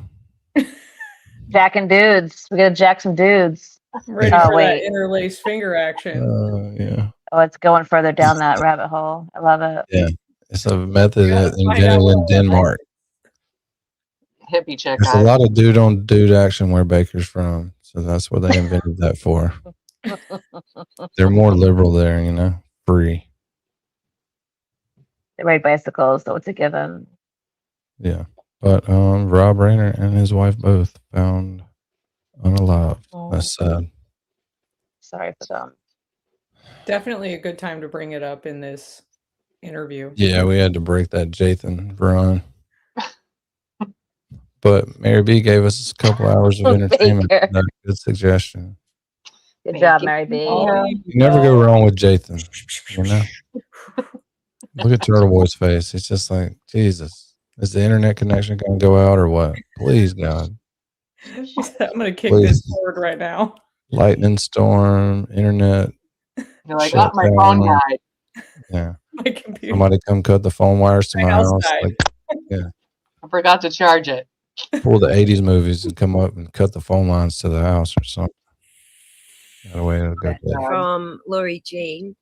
Jacking dudes. We gotta jack some dudes. Ready Oh, for wait. that interlaced finger action. Yeah. Oh, it's going further down that rabbit hole. I love it. Yeah. It's a method Yeah, find invented out in what- Denmark. Hippie chick. There's a lot of dude on dude action where Baker's from. So that's what they invented that for. They're more liberal there, you know, free. They ride bicycles, so it's a given. Yeah. But Rob Rayner and his wife both found unalive. That's sad. Sorry for them. Definitely a good time to bring it up in this interview. Yeah, we had to break that Jathan run. But Mary B gave us a couple hours of entertainment. Baker. That's a good suggestion. Good job, Mary B. You never go wrong with Jathan, you know? Look at Turtle Boy's face. He's just like, Jesus, is the internet connection going to go out or what? Please, God. I'm going to kick Please. this forward right now. Lightning storm, internet. You're like, shut oh, my phone down. died. Yeah. My computer. Somebody come cut the phone wires to My my house house. died. Like, yeah. I forgot to charge it. Pull the 80s movies and come up and cut the phone lines to the house or something. That way it'll go good. From Laurie Jean.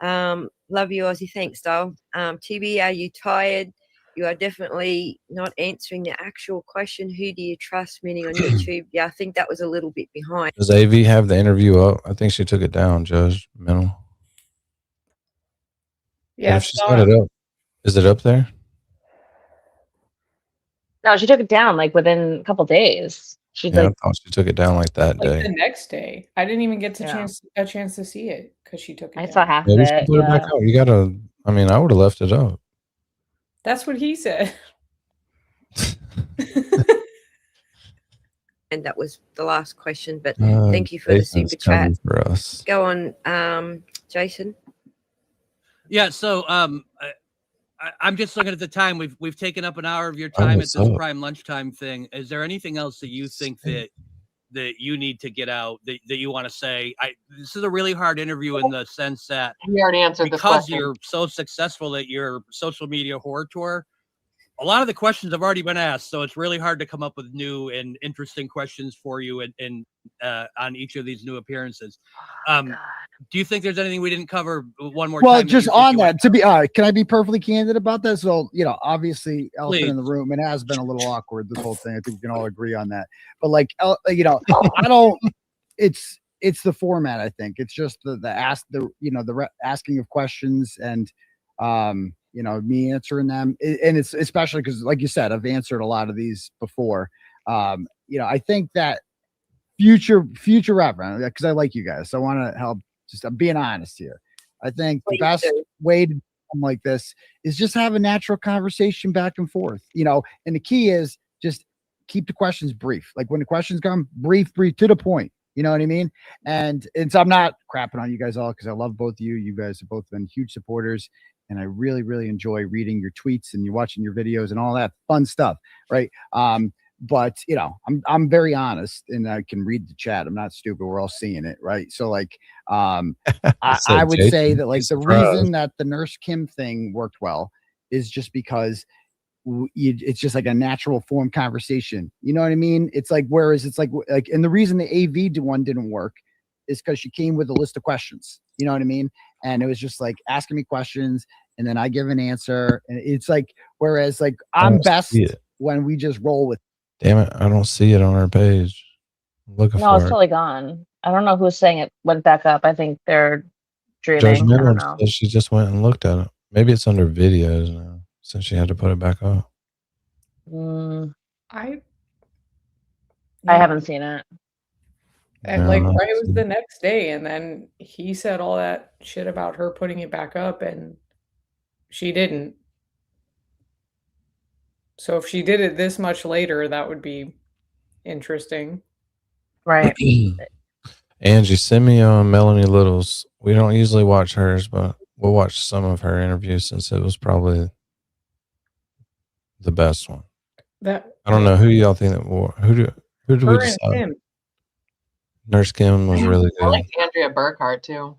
Love you, Aussie. Thanks, doll. TB, are you tired? You are definitely not answering the actual question. Who do you trust? Meaning on YouTube. Yeah, I think that was a little bit behind. Does AV have the interview up? I think she took it down, Judge Mental. Yeah, If she's got it up, is it up there? No, she took it down like within a couple days. She's Yeah, like, I thought she took it down like that like day. the next day. I didn't even get Yeah. a chance to see it because she took it I down. saw half Maybe of she it. put it back Yeah. up. You gotta I mean, I would have left it up. That's what he said. And that was the last question, but thank you for the super chat. For us. Go on, Jason. Yeah, so I'm just looking at the time. We've taken up an hour of your time at this prime lunchtime thing. Is there anything else that you think that you need to get out that you want to say? This is a really hard interview in the sense that we already answered this because question. you're so successful at your social media horror tour. A lot of the questions have already been asked, so it's really hard to come up with new and interesting questions for you and on each of these new appearances. Do you think there's anything we didn't cover one more time? Well, just on that, to be can I be perfectly candid about that? So, obviously, elephant in the room, and it has been a little awkward, this whole thing. I think we can all agree on that. But I don't. It's the format. I think it's just the asking of questions and me answering them, and it's especially because, like you said, I've answered a lot of these before. I think that future reference, because I like you guys, so I want to help. Just I'm being honest here. I think the best way to do something like this is just have a natural conversation back and forth. And the key is just keep the questions brief. Like when the questions come, brief to the point. You know what I mean? And so I'm not crapping on you guys all because I love both of you. You guys have both been huge supporters. And I really, really enjoy reading your tweets and you're watching your videos and all that fun stuff, right? But I'm very honest and I can read the chat. I'm not stupid. We're all seeing it, right? So I would say that the reason that the Nurse Kim thing worked well is just because it's just like a natural form conversation. You know what I mean? It's like, whereas it's like, and the reason the AV one didn't work is because she came with a list of questions. You know what I mean? And it was just like asking me questions and then I give an answer. And it's like, whereas I'm best when we just roll with. Damn it, I don't see it on our page. I'm looking No, for it's it. totally gone. I don't know who's saying it went back up. I think they're dreaming. I don't know. Judgmental. She just went and looked at it. Maybe it's under videos now since she had to put it back up. I haven't seen it. And right, it was the next day, and then he said all that shit about her putting it back up, and she didn't. So if she did it this much later, that would be interesting. Right. Angie, send me Melanie Little's. We don't usually watch hers, but we'll watch some of her interviews since it was probably the best one. I don't know who y'all think that wore. Who do we decide? Nurse Kim was really good. I like Andrea Burkhart too.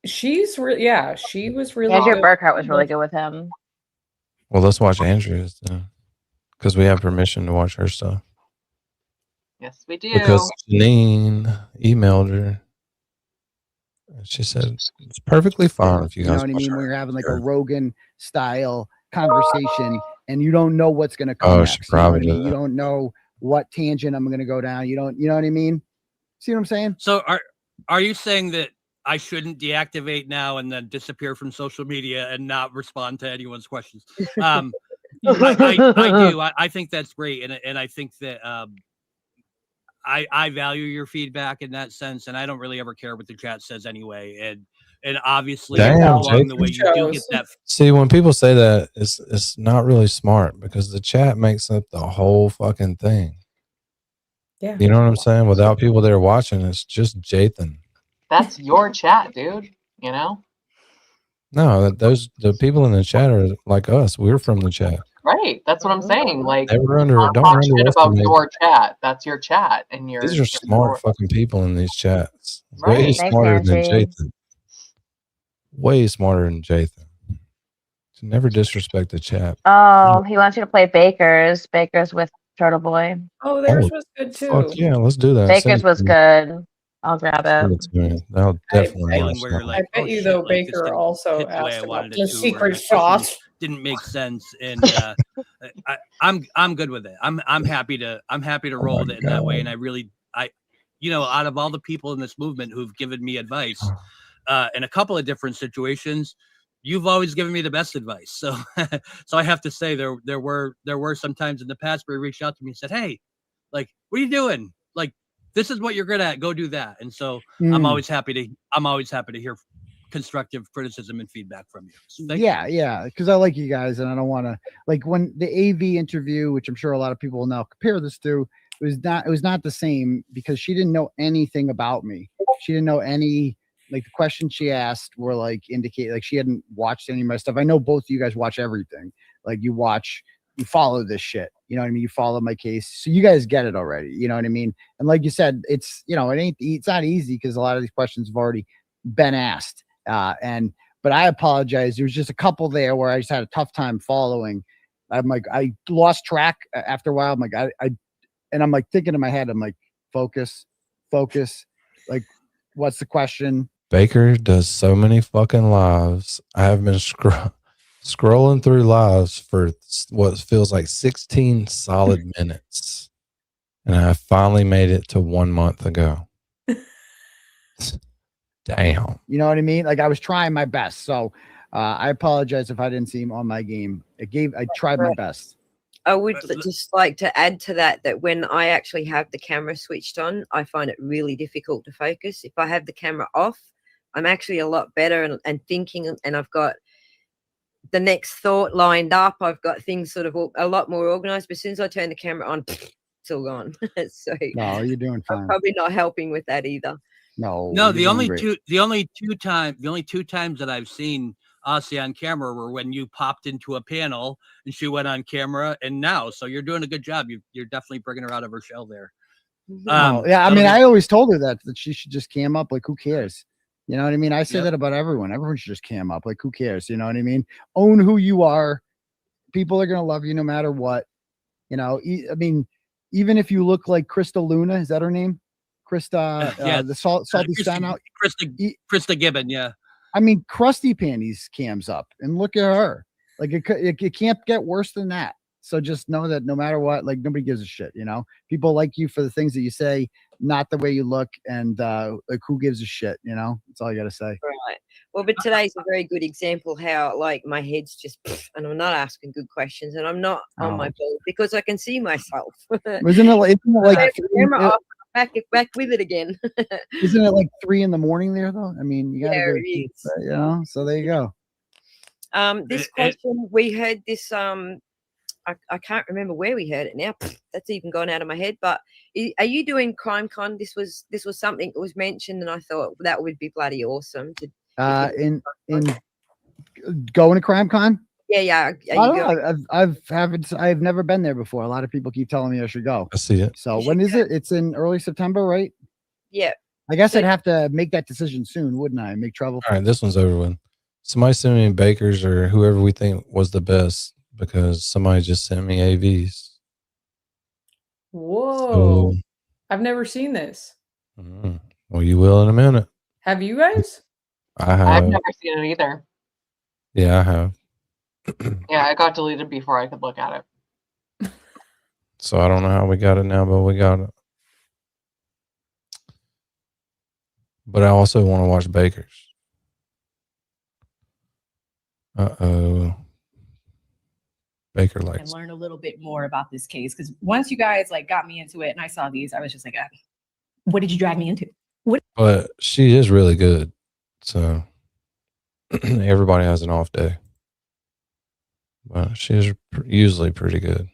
She was really Andrea good. Burkhart was really good with him. Well, let's watch Andrea's then, because we have permission to watch her stuff. Yes, we do. Because Janine emailed her. And she said it's perfectly fine if you guys. You know what I mean? When you're having a Rogan style conversation and you don't know what's going to come next. She probably you know what I mean? You don't know what tangent I'm going to go down. You know what I mean? See what I'm saying? So are you saying that I shouldn't deactivate now and then disappear from social media and not respond to anyone's questions? I do. I think that's great. And I think that I value your feedback in that sense. And I don't really ever care what the chat says anyway. And obviously along the way you do get that. See, when people say that, it's not really smart because the chat makes up the whole fucking thing. Yeah. You know what I'm saying? Without people there watching, it's just Jathan. That's your chat, dude. You know? No, the people in the chat are like us. We're from the chat. Right. That's what I'm saying. Like, don't talk shit about underestimate. your chat. That's your chat. And These are smart fucking people in these chats. Right. Way Thanks, smarter than Angie. Jathan. Way smarter than Jathan. So never disrespect the chat. Oh, he wants you to play Baker's with Turtle Boy. Oh, theirs was good too. Fuck yeah, let's do that. Baker's was good. I'll grab it. I'll definitely watch where you're that. like, I bet you though Baker also asked about the secret sauce. Didn't make sense, and I'm good with it. I'm happy to roll with it in that way. And I out of all the people in this movement who've given me advice in a couple of different situations, you've always given me the best advice. So I have to say there were some times in the past where you reached out to me and said, hey, like, what are you doing? Like, this is what you're good at. Go do that. And so I'm always happy to hear constructive criticism and feedback from you. So Yeah, because I like you guys, and I don't want to like when the AV interview, which I'm sure a lot of people will now compare this to, it was not the same because she didn't know anything about me. She didn't know any like the questions she asked were like indicate like she hadn't watched any of my stuff. I know both of you guys watch everything. Like you follow this shit. You know what I mean? You follow my case, so you guys get it already. You know what I mean? And like you said, it's it's not easy because a lot of these questions have already been asked. But I apologize. There was just a couple there where I just had a tough time following. I'm like, I lost track after a while. I'm like, and I'm like thinking in my head, I'm like, focus. Like, what's the question? Baker does so many fucking lives. I have been scrolling through lives for what feels like 16 solid minutes. And I finally made it to 1 month ago. Damn. You know what I mean? Like I was trying my best. So I apologize if I didn't seem on my game. I tried my best. I would just like to add to that when I actually have the camera switched on, I find it really difficult to focus. If I have the camera off, I'm actually a lot better and thinking, and I've got the next thought lined up. I've got things sort of a lot more organized. But as soon as I turn the camera on, it's all gone. So no, you're doing fine. I'm probably not helping with that either. No, the only two times that I've seen Aussie on camera were when you popped into a panel and she went on camera, and now, so you're doing a good job. You're definitely bringing her out of her shell there. Yeah, I mean, I always told her that she should just cam up. Like, who cares? You know what I mean? I say that about everyone. Everyone should just cam up. Like, who cares? You know what I mean? Own who you are. People are gonna love you no matter what. You know, I mean, even if you look like Krista Luna, is that her name? Krista, the salty stand out. Krista Gibbon, yeah. I mean, Krusty Panties cams up, and look at her. Like it can't get worse than that. So just know that no matter what, like nobody gives a shit. You know, people like you for the things that you say, not the way you look, and like who gives a shit. You know, that's all you got to say. Right. Well, but today's a very good example how like my head's just, and I'm not asking good questions, and I'm not on my ball because I can see myself. Isn't it like camera off, back with it again? Isn't it like 3 a.m. there though? I mean, you gotta go, you know. So there you go. This question, we heard this. I can't remember where we heard it now. That's even gone out of my head. But are you doing Crime Con? This was something that was mentioned, and I thought that would be bloody awesome. In going to Crime Con? Yeah. I've never been there before. A lot of people keep telling me I should go. I see it. So when is it? It's in early September, right? Yeah. I guess I'd have to make that decision soon, wouldn't I? Make trouble. All right, this one's over with. Somebody send me Baker's or whoever we think was the best because somebody just sent me AVs. Whoa. I've never seen this. Well, you will in a minute. Have you guys? I have. I've never seen it either. Yeah, I have. Yeah, it got deleted before I could look at it. So I don't know how we got it now, but we got it. But I also want to watch Baker's. Baker likes. And learn a little bit more about this case because once you guys like got me into it and I saw these, I was just like, what did you drag me into? What? But she is really good. So everybody has an off day. But she is usually pretty good.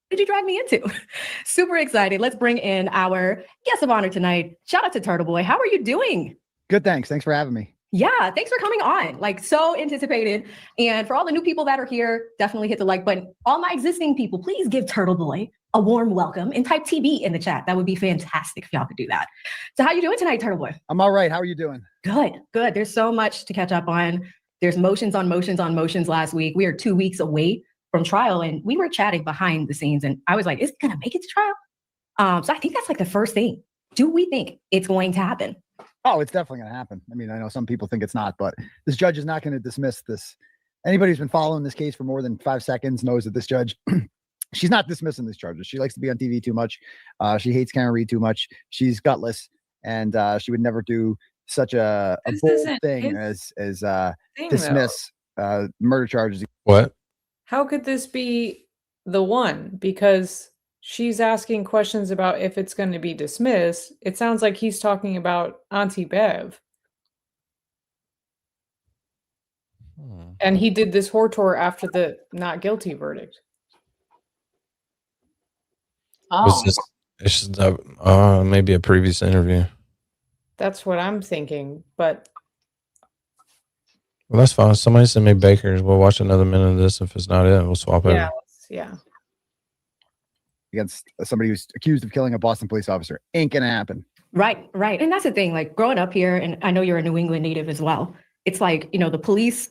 What did you drag me into? Super excited. Let's bring in our guest of honor tonight. Shout out to Turtle Boy. How are you doing? Good, thanks. Thanks for having me. Yeah, thanks for coming on. Like so anticipated. And for all the new people that are here, definitely hit the like button. All my existing people, please give Turtle Boy a warm welcome and type TB in the chat. That would be fantastic if y'all could do that. So how you doing tonight, Turtle Boy? I'm all right. How are you doing? Good. There's so much to catch up on. There's motions on motions last week. We are 2 weeks away from trial and we were chatting behind the scenes and I was like, is it going to make it to trial? So I think that's like the first thing. Do we think it's going to happen? Oh, it's definitely going to happen. I mean, I know some people think it's not, but this judge is not going to dismiss this. Anybody who's been following this case for more than 5 seconds knows that this judge, she's not dismissing these charges. She likes to be on TV too much. She hates Karen Reed too much. She's gutless, and she would never do such a bold thing as dismiss murder charges. What? How could this be the one? Because she's asking questions about if it's going to be dismissed. It sounds like he's talking about Auntie Bev. And he did this whore tour after the not guilty verdict. Was this? It's just maybe a previous interview. That's what I'm thinking. But Well, that's fine. Somebody send me Baker's. We'll watch another minute of this. If it's not it, we'll swap over. Yeah. Against somebody who's accused of killing a Boston police officer. Ain't gonna happen. Right. And that's the thing, like growing up here, and I know you're a New England native as well. It's like, the police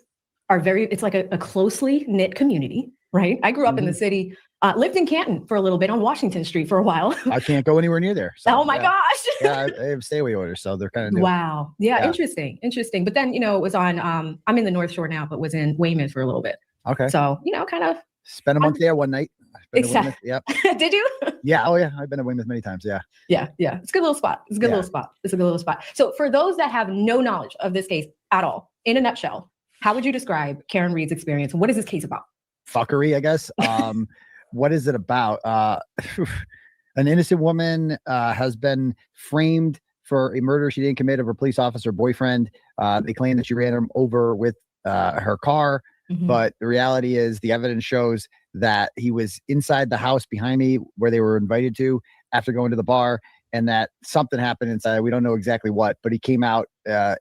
are it's like a closely knit community, right? I grew up in the city, lived in Canton for a little bit on Washington Street for a while. I can't go anywhere near there. So, oh my gosh. Yeah, I have stay away orders, so they're kind of new. Wow. Yeah, interesting. But then, it was on, I'm in the North Shore now, but was in Weymouth for a little bit. Okay. So, kind of. Spent a month there one night. Exactly. Yep. Did you? Yeah. Oh yeah. I've been to Weymouth many times. Yeah. Yeah. It's a good little spot. It's a good little spot. So for those that have no knowledge of this case at all, in a nutshell, how would you describe Karen Reed's experience? What is this case about? Fuckery, I guess. What is it about? An innocent woman has been framed for a murder she didn't commit of her police officer boyfriend. They claim that she ran him over with her car. But the reality is the evidence shows that he was inside the house behind me where they were invited to after going to the bar, and that something happened inside. We don't know exactly what, but he came out. It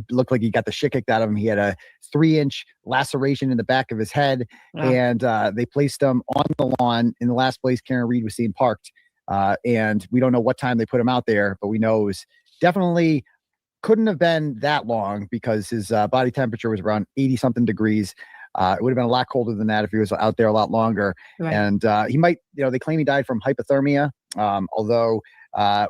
looked like he got the shit kicked out of him. He had a 3-inch laceration in the back of his head, and they placed him on the lawn in the last place Karen Reed was seen parked. And we don't know what time they put him out there, but we know it was definitely couldn't have been that long because his body temperature was around 80 something degrees. It would have been a lot colder than that if he was out there a lot longer. Right. And he might, they claim he died from hypothermia. Although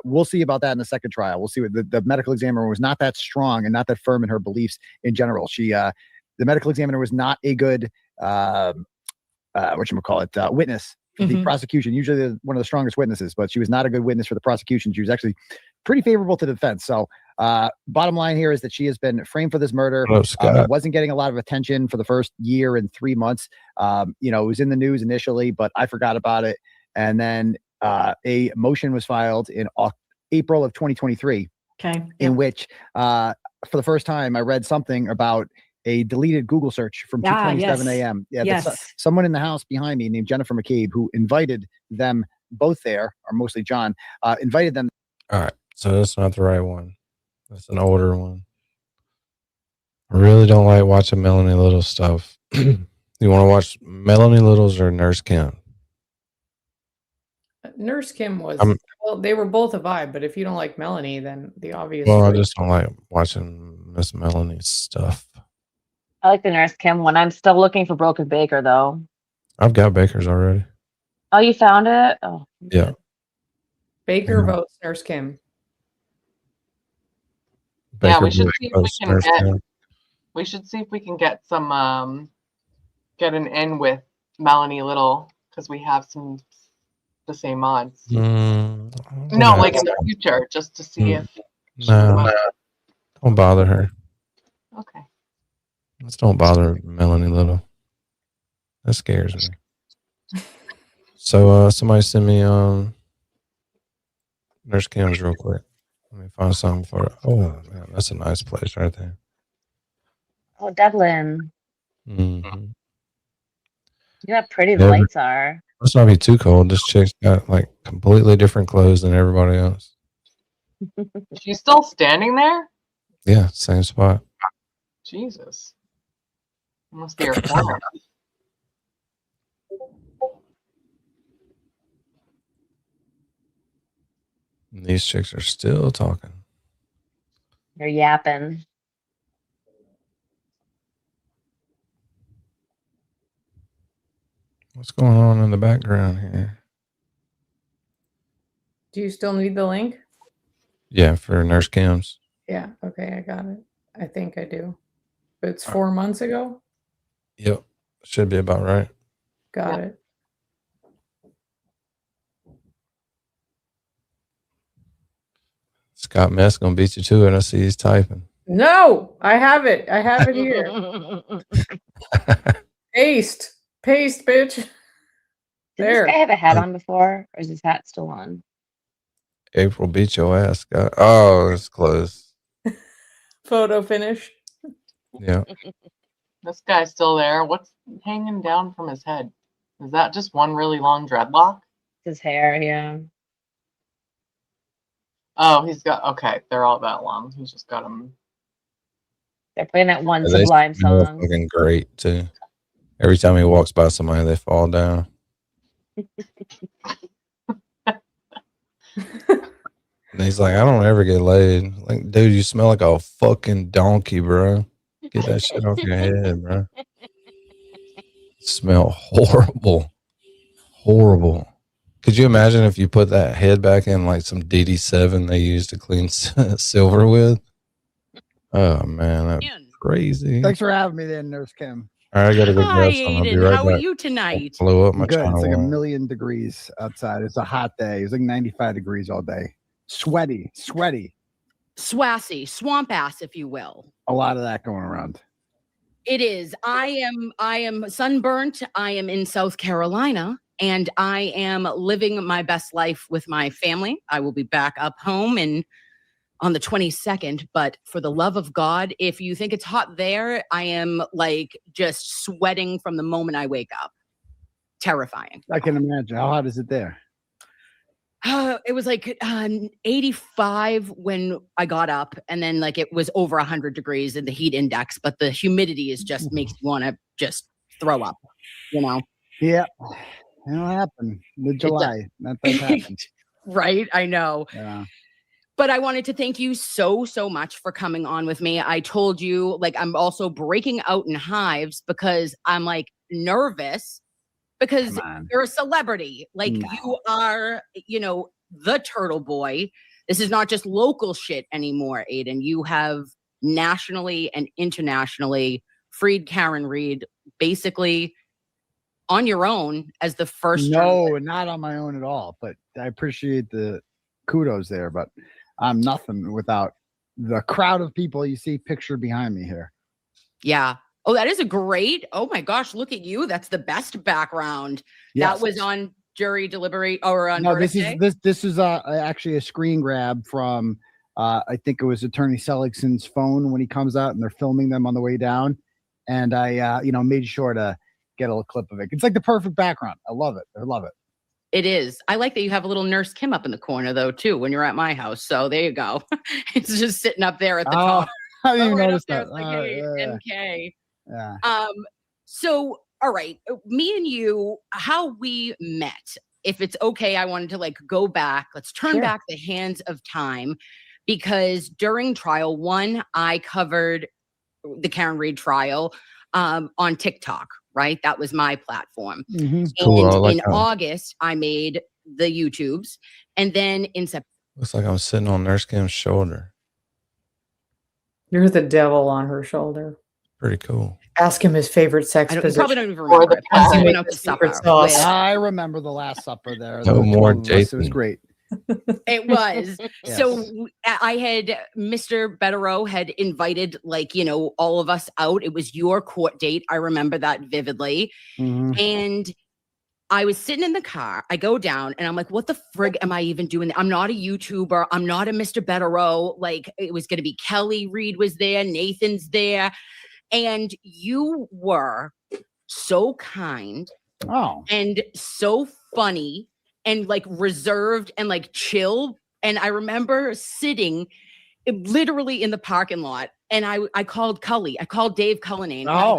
we'll see about that in the second trial. We'll see what the medical examiner was not that strong and not that firm in her beliefs in general. The medical examiner was not a good, witness for the prosecution. Usually one of the strongest witnesses, but she was not a good witness for the prosecution. She was actually pretty favorable to the defense. So bottom line here is that she has been framed for this murder. Wasn't getting a lot of attention for the first year and 3 months. It was in the news initially, but I forgot about it. And then a motion was filed in April of 2023, in which for the first time I read something about a deleted Google search from 2:27 a.m. Yeah, someone in the house behind me named Jennifer McCabe, who invited them both there, or mostly John, invited them. All right, so that's not the right one. That's an older one. I really don't like watching Melanie Little stuff. You want to watch Melanie Little's or Nurse Kim? Nurse Kim was well. They were both a vibe, but if you don't like Melanie, then the obvious. Well, I just don't like watching Miss Melanie's stuff. I like the Nurse Kim one. I'm still looking for Broken Baker though. I've got Baker's already. Oh, you found it? Oh, yeah. Baker votes Nurse Kim. Yeah, we should see if we can we should see if we can get some get an in with Melanie Little because we have the same mods. No, like in the future, just to see if no, don't bother her. Okay. Let's don't bother Melanie Little. That scares me. So somebody send me Nurse Kim's real quick. Let me find something for it. Oh man, that's a nice place right there. Oh, Devlin. Mm-hmm. You know how pretty the lights are. Let's not be too cold. This chick's got like completely different clothes than everybody else. She's still standing there? Yeah, same spot. Jesus. Must be her corner. These chicks are still talking. They're yapping. What's going on in the background here? Do you still need the link? Yeah, for Nurse Kim's. Yeah. Okay, I got it. I think I do. But it's 4 months ago? Yep. Should be about right. Got it. Scott Mess gonna beat you to it. I see he's typing. No, I have it. I have it here. Paste, bitch. Did There. this guy have a hat on before, or is his hat still on? April beat your ass, Scott. Oh, it's close. Photo finish. Yeah. This guy's still there. What's hanging down from his head? Is that just one really long dreadlock? His hair, yeah. Oh, he's got, okay, they're all that long. He's just got them. They're playing that one They Sublime smell song. fucking great too. Every time he walks by somebody, they fall down. And he's like, I don't ever get laid. Like, dude, you smell like a fucking donkey, bro. Get that shit off your head, bro. Smell horrible. Horrible. Could you imagine if you put that head back in like some DD7 they used to clean silver with? Oh, man, that's crazy. Thanks for having me there, Nurse Kim. All right, I got to go Hi, grab some. I'll be Aiden. right How back. are you tonight? Blow up my Good. channel. It's like 1,000,000 degrees outside. It's a hot day. It's like 95 degrees all day. Sweaty. Swassy, swamp ass, if you will. A lot of that going around. It is. I am sunburnt. I am in South Carolina, and I am living my best life with my family. I will be back up home and on the 22nd, but for the love of God, if you think it's hot there, I am like just sweating from the moment I wake up. Terrifying. I can imagine. How hot is it there? It was like 85 when I got up, and then like it was over 100 degrees in the heat index, but the humidity is just makes you want to just throw up, you know? Yeah. It'll happen. Mid-July. That does happen. Right? I know. Yeah. But I wanted to thank you so much for coming on with me. I told you, like, I'm also breaking out in hives because I'm like nervous because you're a celebrity. Like you are, you know, the turtle boy. This is not just local shit anymore, Aiden. You have nationally and internationally freed Karen Reed basically on your own as the first. No, not on my own at all. But I appreciate the kudos there. But I'm nothing without the crowd of people you see pictured behind me here. Yeah. Oh, that is a great. Oh my gosh, look at you. That's the best background. Yes. That was on jury deliberate or on No, verdict day? this is actually a screen grab from I think it was Attorney Seligson's phone when he comes out and they're filming them on the way down. And I made sure to get a little clip of it. It's like the perfect background. I love it. I love it. It is. I like that you have a little Nurse Kim up in the corner though too when you're at my house. So there you go. It's just sitting up there at the top. I didn't even Right notice up there. that. It's like, hey, NK. Yeah. So all right, me and you, how we met. If it's okay, I wanted to like go back. Let's turn back the hands of time because during trial one, I covered the Karen Reed trial on TikTok, right? That was my platform. Mm-hmm. Cool, I And like in that. August, I made the YouTubes. And then in September, Looks like I'm sitting on Nurse Kim's shoulder. You're the devil on her shoulder. Pretty cool. Ask him his favorite sex I position. probably don't even remember it. Ask I him went out to his secret supper. sauce. I remember the Last Supper there. No The more 12 of us. It was Jason. great. It was. Yes. So I had Mr. Betterow had invited like, you know, all of us out. It was your court date. I remember that vividly. Mhm. And I was sitting in the car. I go down and I'm like, what the frig am I even doing? I'm not a YouTuber. I'm not a Mr. Betterow. Like it was going to be Kelly Reed was there. Nathan's there. And you were so kind and so funny and like reserved and like chill. And I remember sitting literally in the parking lot and I called Cully. I called Dave Cullinane. I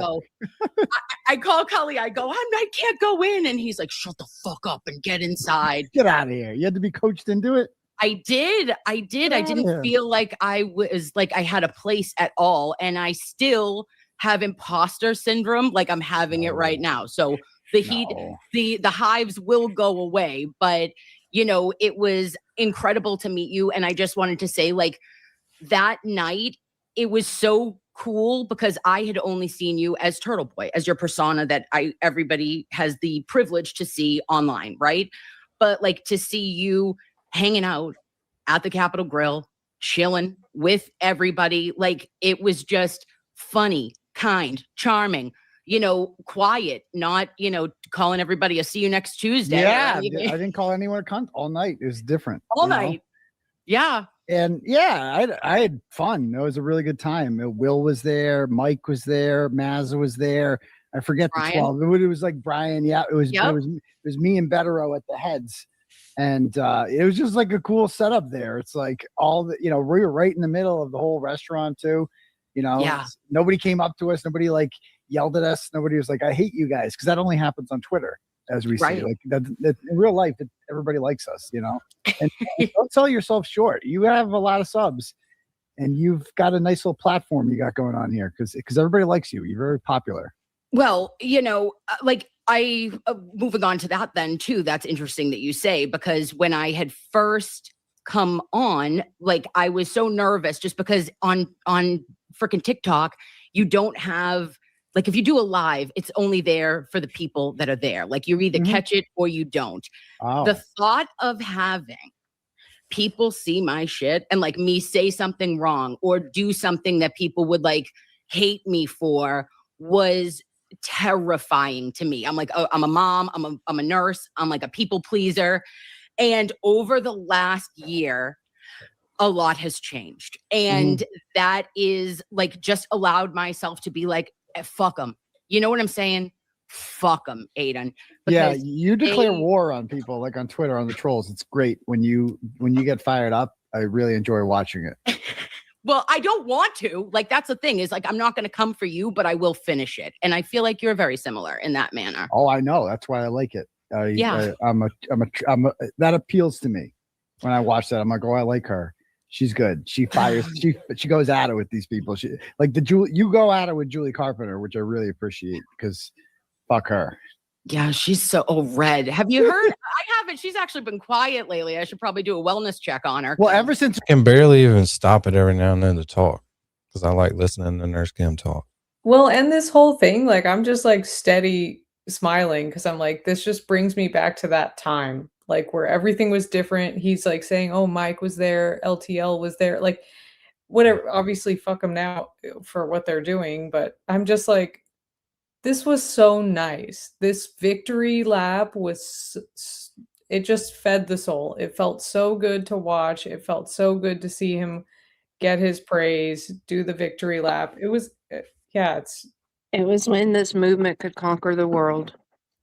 call Cully. I go, I can't go in. And he's like, shut the fuck up and get inside. Get out of here. You had to be coached into it. I did. I didn't here. feel like I was like I had a place at all. And I still have imposter syndrome. Like I'm having it right now. So the heat, the hives will go away. But you know, it was incredible to meet you. And I just wanted to say, like, that night, it was so cool because I had only seen you as Turtle Boy, as your persona that everybody has the privilege to see online, right? But like to see you hanging out at the Capitol Grill, chilling with everybody, like it was just funny, kind, charming, you know, quiet, not, you know, calling everybody a see you next Tuesday. Yeah, I didn't call anyone a cunt all night. It was different. All you know? night. Yeah. And yeah, I had fun. It was a really good time. Will was there, Mike was there, Mazza was there. I forget the Brian? 12. It was like Brian. Yeah, it was me and Betero at the heads. And it was just like a cool setup there. It's like all the, we were right in the middle of the whole restaurant too. Yeah. Nobody came up to us. Nobody like yelled at us. Nobody was like, I hate you guys. Cause that only happens on Twitter, as we see. Like that in real life, everybody likes us, and don't sell yourself short. You have a lot of subs and you've got a nice little platform you got going on here because everybody likes you. You're very popular. Well, moving on to that then too, that's interesting that you say, because when I had first come on, like I was so nervous just because on freaking TikTok, you don't have, like if you do a live, it's only there for the people that are there. Like you either catch it or you don't. Oh. The thought of having people see my shit and like me say something wrong or do something that people would like hate me for was terrifying to me. I'm like, oh, I'm a mom, I'm a nurse, I'm like a people pleaser. And over the last year, a lot has changed. And that is like just allowed myself to be like, fuck them. You know what I'm saying? Fuck them, Aiden. Yeah, you declare war on people like on Twitter, on the trolls. It's great when you get fired up. I really enjoy watching it. Well, I don't want to. Like, that's the thing is like, I'm not going to come for you, but I will finish it. And I feel like you're very similar in that manner. Oh, I know. That's why I like it. That appeals to me. When I watch that, I'm like, oh, I like her. She's good. She fires. she goes at it with these people. She like you go at it with Julie Carpenter, which I really appreciate because fuck her. Yeah, she's so red. Have you heard? I haven't. She's actually been quiet lately. I should probably do a wellness check on her. Well, ever since I can barely even stop it every now and then to talk because I like listening to Nurse Kim talk. Well, and this whole thing, like I'm just like steady smiling because I'm like, this just brings me back to that time, like where everything was different. He's like saying, oh, Mike was there, LTL was there, like whatever. Obviously, fuck them now for what they're doing, but I'm just like, this was so nice. This victory lap was, it just fed the soul. It felt so good to watch. It felt so good to see him get his praise, do the victory lap. It was, it was when this movement could conquer the world.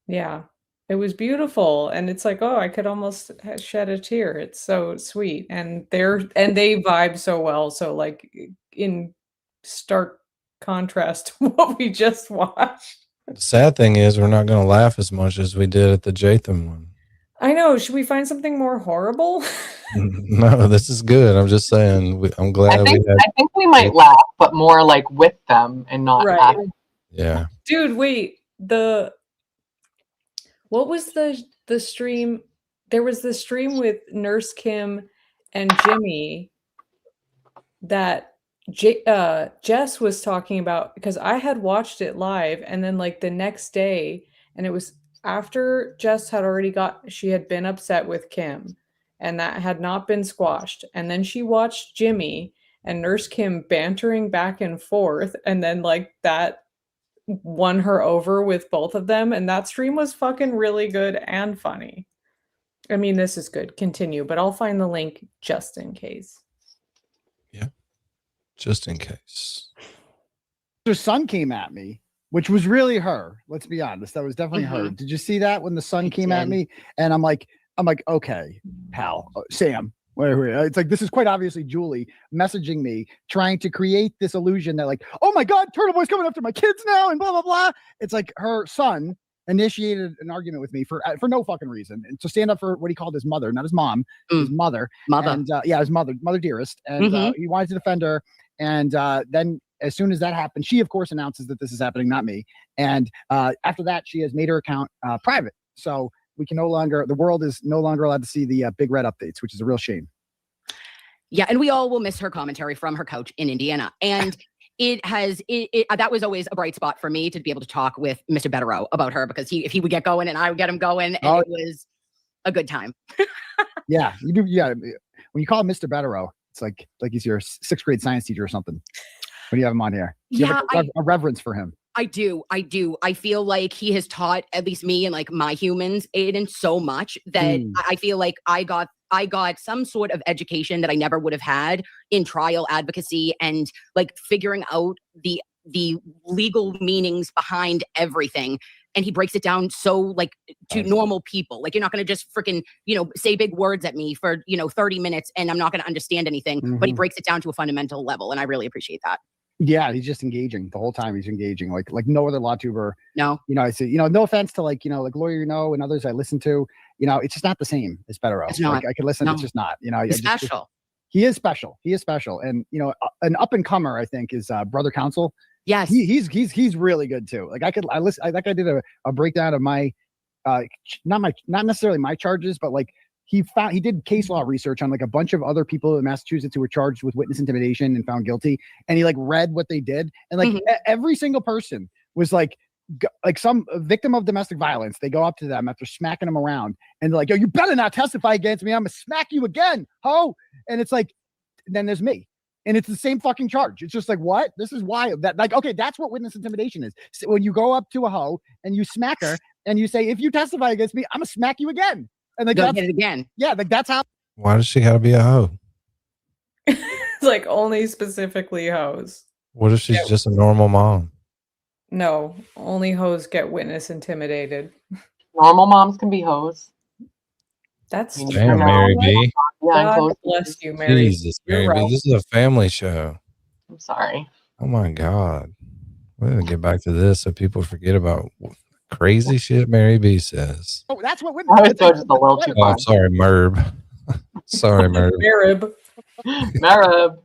Yeah, it was beautiful. And it's like, oh, I could almost shed a tear. It's so sweet. And they vibe so well. So like in stark contrast to what we just watched. The sad thing is we're not going to laugh as much as we did at the Jatham one. I know. Should we find something more horrible? No, this is good. I'm just saying. I'm glad I think we might laugh, but more like with them and not laughing. Yeah. Dude, wait. What was the stream? There was the stream with Nurse Kim and Jimmy that Jess was talking about, because I had watched it live and then like the next day, and it was after Jess had she had been upset with Kim and that had not been squashed. And then she watched Jimmy and Nurse Kim bantering back and forth. And then like that won her over with both of them. And that stream was fucking really good and funny. I mean, this is good. Continue, but I'll find the link just in case. Yeah. Just in case. Her son came at me, which was really her. Let's be honest. That was definitely her. Did you see that when the son came at me? And I'm like, okay, pal, Sam. Wait. It's like, this is quite obviously Julie messaging me, trying to create this illusion that like, oh my God, Turtle Boy's coming after my kids now and blah, blah, blah. It's like her son initiated an argument with me for no fucking reason. And to stand up for what he called his mother, not his mom, his mother. And, his mother dearest. And he wanted to defend her. And then as soon as that happened, she, of course, announces that this is happening, not me. And after that, she has made her account private. So we can the world is no longer allowed to see the Big Red updates, which is a real shame. Yeah. And we all will miss her commentary from her couch in Indiana. And that was always a bright spot for me to be able to talk with Mr. Betero about her, because if he would get going and I would get him going, and it was a good time. Yeah, you do. Yeah. When you call him Mr. Betero, it's like he's your 6th grade science teacher or something. When you have him on here, you have a reverence for him. I do. I feel like he has taught at least me and like my humans, Aiden, so much that I feel like I got I got some sort of education that I never would have had in trial advocacy and like figuring out the legal meanings behind everything. And he breaks it down so like to normal people. Like, you're not going to just freaking, say big words at me for, 30 minutes and I'm not going to understand anything, but he breaks it down to a fundamental level. And I really appreciate that. Yeah, he's just engaging the whole time. He's engaging like no other law tuber. No, I say, no offense to like lawyer, and others I listen to, it's just not the same as Better. It's not. Like, I can listen. No. It's just not, He's special. He is special. He is special. And, an up and comer, I think, is Brother Counsel. Yes. He's really good too. Like I did a breakdown of my, not necessarily my charges, but like, he did case law research on like a bunch of other people in Massachusetts who were charged with witness intimidation and found guilty. And he like read what they did. And like every single person was like some victim of domestic violence. They go up to them after smacking them around and they're like, yo, you better not testify against me. I'm gonna smack you again, ho. And it's like, then there's me. And it's the same fucking charge. It's just like, what? This is why that, like, okay, that's what witness intimidation is. So when you go up to a hoe and you smack her and you say, if you testify against me, I'm gonna smack you again. And like, get it again. Yeah, like that's how. Why does she gotta be a hoe? It's like only specifically hoes. What if she's just a normal mom? No, only hoes get witness intimidated. Normal moms can be hoes. That's Damn, Mary B. God bless you, Mary. Jesus, You're Mary right. B. This is a family show. I'm sorry. Oh my God. We're gonna get back to this so people forget about crazy shit Mary B says. Oh, that's what I was just a little too Oh, I'm sorry, Merb. Sorry, Merb. Merib. Merib.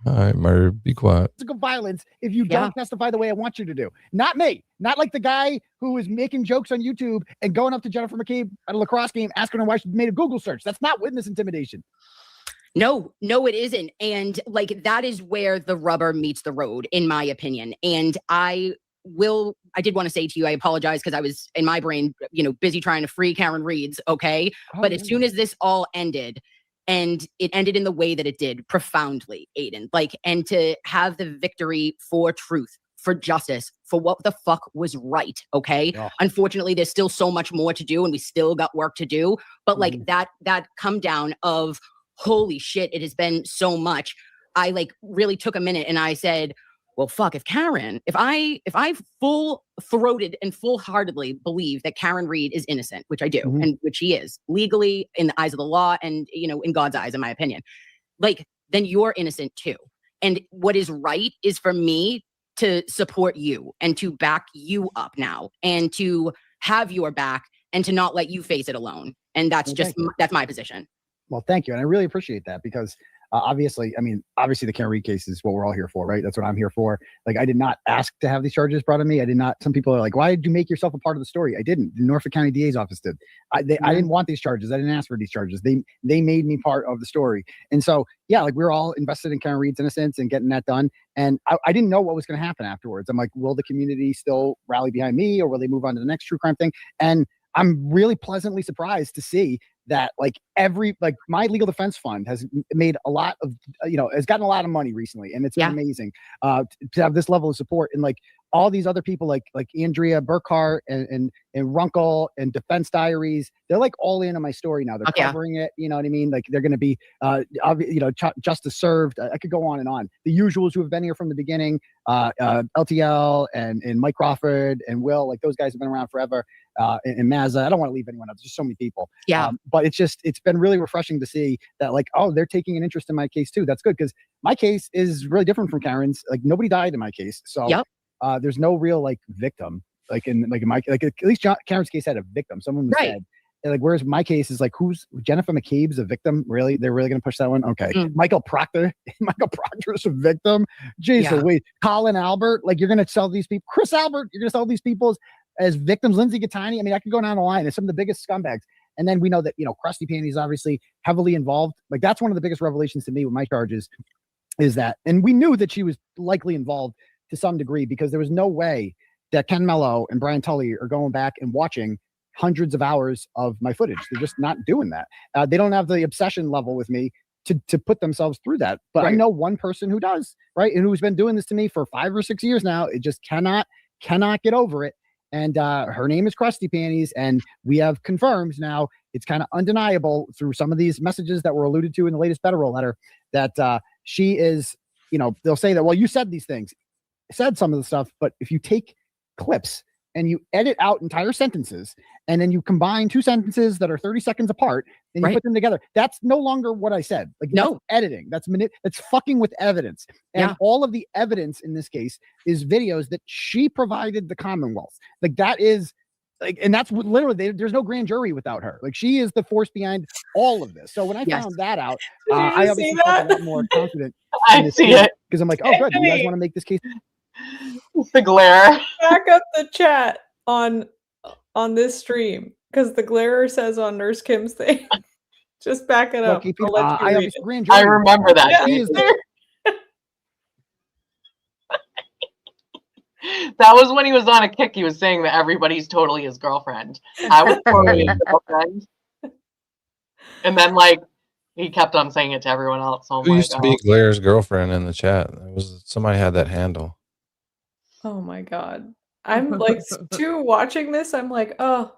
All right, Merb, be quiet. Physical violence if you don't testify the way I want you to do. Not me. Not like the guy who was making jokes on YouTube and going up to Jennifer McCabe at a lacrosse game asking her why she made a Google search. That's not witness intimidation. No, it isn't. And like, that is where the rubber meets the road, in my opinion. And I did want to say to you, I apologize because I was in my brain, busy trying to free Karen Reeds. Okay. But as soon as this all ended, and it ended in the way that it did, profoundly, Aiden, like, and to have the victory for truth, for justice, for what the fuck was right. Okay. Oh. Unfortunately, there's still so much more to do and we still got work to do. But like that come down of, holy shit, it has been so much. I like really took a minute and I said, well, fuck, if I full-throated and full-heartedly believe that Karen Reed is innocent, which I do, and which she is, legally in the eyes of the law and, in God's eyes, in my opinion, like, then you're innocent too. And what is right is for me to support you and to back you up now and to have your back and to not let you face it alone. And that's that's my position. Well, thank you. And I really appreciate that because obviously the Karen Reed case is what we're all here for, right? That's what I'm here for. Like, I did not ask to have these charges brought on me. I did not. Some people are like, why did you make yourself a part of the story? I didn't. The Norfolk County DA's office did. I didn't want these charges. I didn't ask for these charges. They made me part of the story. And so, yeah, like, we're all invested in Karen Reed's innocence and getting that done. And I didn't know what was going to happen afterwards. I'm like, will the community still rally behind me or will they move on to the next true crime thing? And I'm really pleasantly surprised to see that my legal defense fund has made a lot of, has gotten a lot of money recently. And it's been amazing to have this level of support. And like all these other people like Andrea Burkhart and Runkle and Defense Diaries, they're like all in on my story now. They're covering it. You know what I mean? Like they're going to be, justice served. I could go on and on. The usuals who have been here from the beginning, LTL and Mike Crawford and Will, like those guys have been around forever. And Mazza, I don't want to leave anyone out. There's just so many people. Yeah. But it's been really refreshing to see that like, oh, they're taking an interest in my case too. That's good because my case is really different from Karen's. Like nobody died in my case. So there's no real like victim. At least Karen's case had a victim. Someone was dead. And, like, whereas my case is like, who's Jennifer McCabe's a victim? Really? They're really going to push that one? Okay. Michael Proctor is a victim. Jeez, wait, Colin Albert, like you're going to sell these people, Chris Albert, you're going to sell these people as victims, Lindsay Gattani. I mean, I could go down the line. It's some of the biggest scumbags. And then we know that, Krusty Panty is obviously heavily involved. Like that's one of the biggest revelations to me with my charges is that, and we knew that she was likely involved to some degree because there was no way that Ken Mello and Brian Tully are going back and watching hundreds of hours of my footage. They're just not doing that. They don't have the obsession level with me to put themselves through that. But I know one person who does, right? And who's been doing this to me for 5 or 6 years now. It just cannot get over it. and her name is Krusty Panties, and we have confirmed now. It's kind of undeniable through some of these messages that were alluded to in the latest federal letter that she is. They'll say that, well, you said these things, said some of the stuff, but if you take clips and you edit out entire sentences, and then you combine two sentences that are 30 seconds apart, and you put them together, that's no longer what I said. Like, no editing. That's fucking with evidence. And all of the evidence in this case is videos that she provided the Commonwealth. Like, that is like, and that's what literally there's no grand jury without her. Like, she is the force behind all of this. So when I found that out, I obviously felt a lot more confident. I see it because I'm like, oh, good. You guys want to make this case? The glare. Back up the chat on this stream, because the glare says on Nurse Kim's thing. Just back it up. I'll let you read it. I remember that. That was when he was on a kick. He was saying that everybody's totally his girlfriend. I was totally his girlfriend. And then, like, he kept on saying it to everyone else. Oh Who my used to God. be Glaire's girlfriend in the chat? It was somebody had that handle. Oh my God. I'm like, too, watching this, I'm like, oh,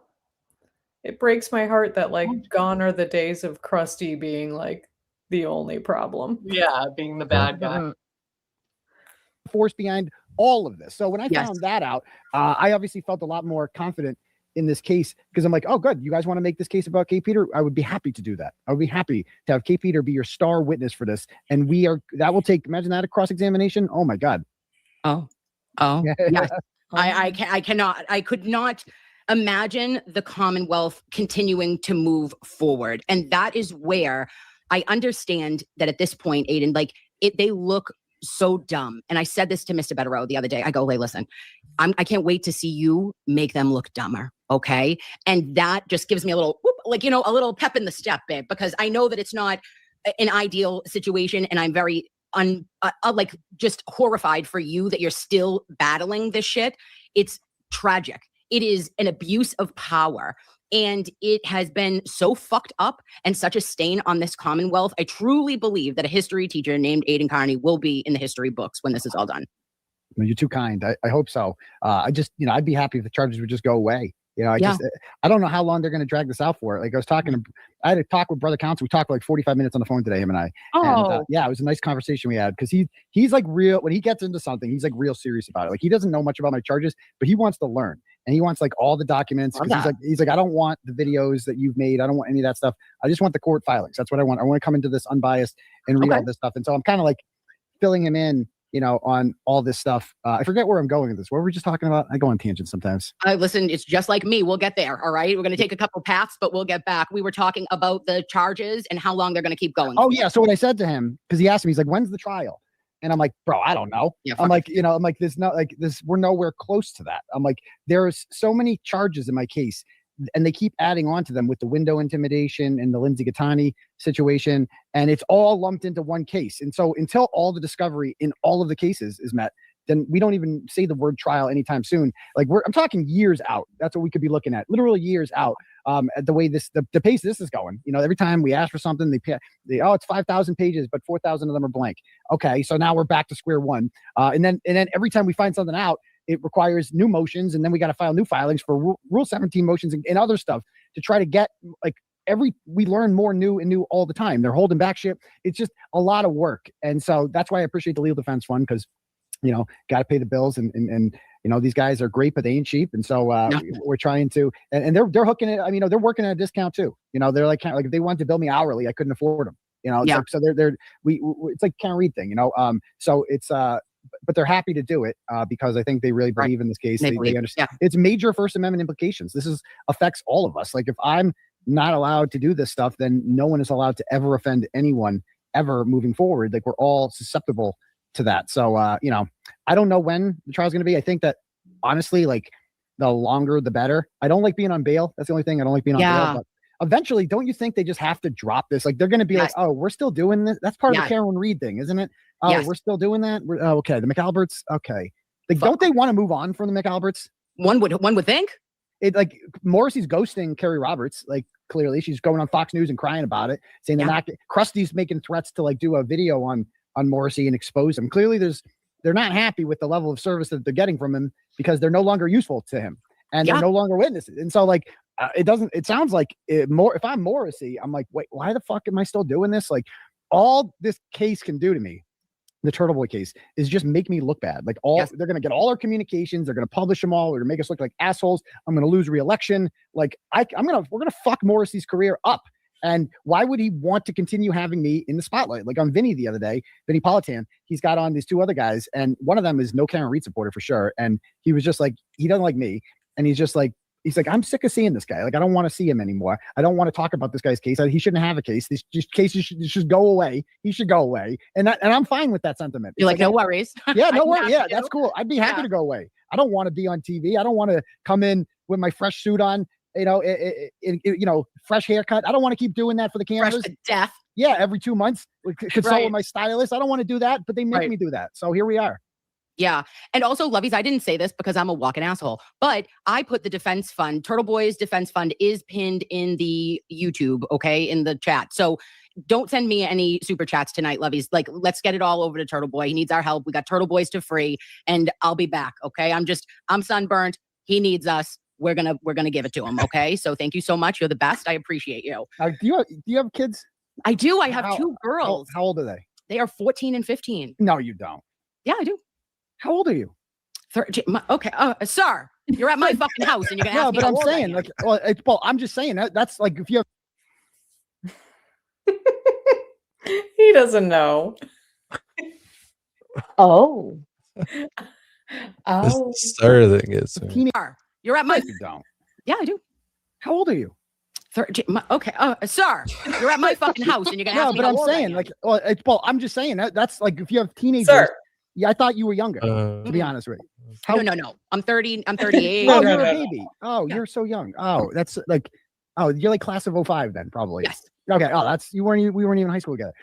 it breaks my heart that, like, gone are the days of Krusty being, like, the only problem. Yeah, being the bad guy. Force behind all of this. So when I found that out, I obviously felt a lot more confident in this case, because I'm like, oh, good. You guys want to make this case about Kate Peter? I would be happy to do that. I would be happy to have Kate Peter be your star witness for this. And that will take, imagine that, a cross-examination. Oh my God. Oh, yes. I could not imagine the Commonwealth continuing to move forward. And that is where I understand that at this point, Aiden, like, they look so dumb. And I said this to Mr. Betterow the other day. I go, hey, listen, I can't wait to see you make them look dumber. Okay. And that just gives me a little, a little pep in the step, babe, because I know that it's not an ideal situation. And I'm very like, just horrified for you that you're still battling this shit. It's tragic. It is an abuse of power. And it has been so fucked up and such a stain on this Commonwealth. I truly believe that a history teacher named Aiden Carney will be in the history books when this is all done. Well, you're too kind. I hope so. I just, I'd be happy if the charges would just go away. I don't know how long they're going to drag this out for. Like, I had a talk with Brother Counsel. We talked for like 45 minutes on the phone today, him and I. Oh. And, it was a nice conversation we had, because he's like real, when he gets into something, he's like real serious about it. Like, he doesn't know much about my charges, but he wants to learn. And he wants like all the documents, because he's like, I don't want the videos that you've made. I don't want any of that stuff. I just want the court filings. That's what I want. I want to come into this unbiased and read all this stuff. And so I'm kind of like filling him in, on all this stuff. I forget where I'm going with this. What were we just talking about? I go on tangents sometimes. Listen, it's just like me. We'll get there. All right. We're going to take a couple paths, but we'll get back. We were talking about the charges and how long they're going to keep going. Oh, yeah. So what I said to him, because he asked me, he's like, when's the trial? And I'm like, bro, I don't know. Yeah, I'm like, there's not like this. We're nowhere close to that. I'm like, there's so many charges in my case, and they keep adding on to them with the window intimidation and the Lindsay Gattani situation. And it's all lumped into one case. And so until all the discovery in all of the cases is met, then we don't even say the word trial anytime soon. Like, I'm talking years out. That's what we could be looking at, literally years out. At the way the pace this is going, every time we ask for something, it's 5,000 pages, but 4,000 of them are blank. Okay, so now we're back to square one. And then every time we find something out, it requires new motions, and then we got to file new filings for Rule 17 motions and other stuff to try to get, like, we learn more new all the time. They're holding back shit. It's just a lot of work, and so that's why I appreciate the legal defense fund, because got to pay the bills, and these guys are great, but they ain't cheap. And so we're trying to, and they're hooking it. I mean, they're working at a discount too. They're like if they wanted to bill me hourly, I couldn't afford them. So it's like Karen Reed thing. So it's but they're happy to do it because I think they really believe in this case. They understand it's major First Amendment implications. This affects all of us. Like, if I'm not allowed to do this stuff, then no one is allowed to ever offend anyone ever moving forward. Like, we're all susceptible to that. So, I don't know when the trial's going to be. I think that, honestly, like, the longer, the better. I don't like being on bail. That's the only thing. I don't like being on bail. But eventually, don't you think they just have to drop this? Like, they're going to be like, oh, we're still doing this. That's part of the Karen Reed thing, isn't it? Oh, we're still doing that. Okay. The McAlberts. Okay. Like, don't they want to move on from the McAlberts? One would think. It, like, Morrissey's ghosting Kerry Roberts. Like, clearly she's going on Fox News and crying about it, saying they're not. Krusty's making threats to, like, do a video on Morrissey and expose him. Clearly they're not happy with the level of service that they're getting from him, because they're no longer useful to him. and they're no longer witnesses. And so like, it sounds like more, if I'm Morrissey, I'm like, wait, why the fuck am I still doing this? Like all this case can do to me, the Turtle Boy case, is just make me look bad. Like they're going to get all our communications. They're going to publish them all. They're going to make us look like assholes. I'm going to lose re-election. Like we're going to fuck Morrissey's career up. And why would he want to continue having me in the spotlight? Like on Vinny the other day, Vinny Politan, he's got on these two other guys, and one of them is no Karen Reed supporter for sure. And he was just like, he doesn't like me. And he's like, I'm sick of seeing this guy. Like, I don't want to see him anymore. I don't want to talk about this guy's case. He shouldn't have a case. This cases should go away. He should go away. And I'm fine with that sentiment. You're like, no worries. Yeah, no worries. Yeah, that's cool. I'd be happy to go away. I don't want to be on TV. I don't want to come in with my fresh suit on, fresh haircut. I don't want to keep doing that for the cameras. Fresh to death. Yeah, every 2 months. Consult with my stylist. I don't want to do that, but they make me do that. So here we are. Yeah. And also, Lovies, I didn't say this because I'm a walking asshole, but I put the defense fund, Turtle Boy's defense fund is pinned in the YouTube, okay, in the chat. So don't send me any super chats tonight, Lovies. Like, let's get it all over to Turtle Boy. He needs our help. We got Turtle Boys to free, and I'll be back, okay? I'm sunburnt. He needs us. We're gonna give it to him, okay? So thank you so much. You're the best. I appreciate you. Do you have kids? I do. I have two girls. How old are they? They are 14 and 15. No, you don't. Yeah, I do. How old are you? 13. Okay, sir, you're at my fucking house and you're gonna ask me. No, but how I'm old I saying, am. well, I'm just saying that's like if you have. He doesn't know. Oh. It's sir that gets me. You're at my. You don't. Yeah, I do. How old are you? 13. Okay, sir, you're at my fucking house and you're gonna ask me. No, but how I'm old I saying, am. well, I'm just saying that's like if you have teenagers. Sir. Yeah, I thought you were younger. To be honest with you. No. I'm 30. I'm 38. Oh, you're a baby. Oh, you're so young. Oh, that's like, you're like class of 05 then, probably. Yes. Okay. Oh, we weren't even in high school together.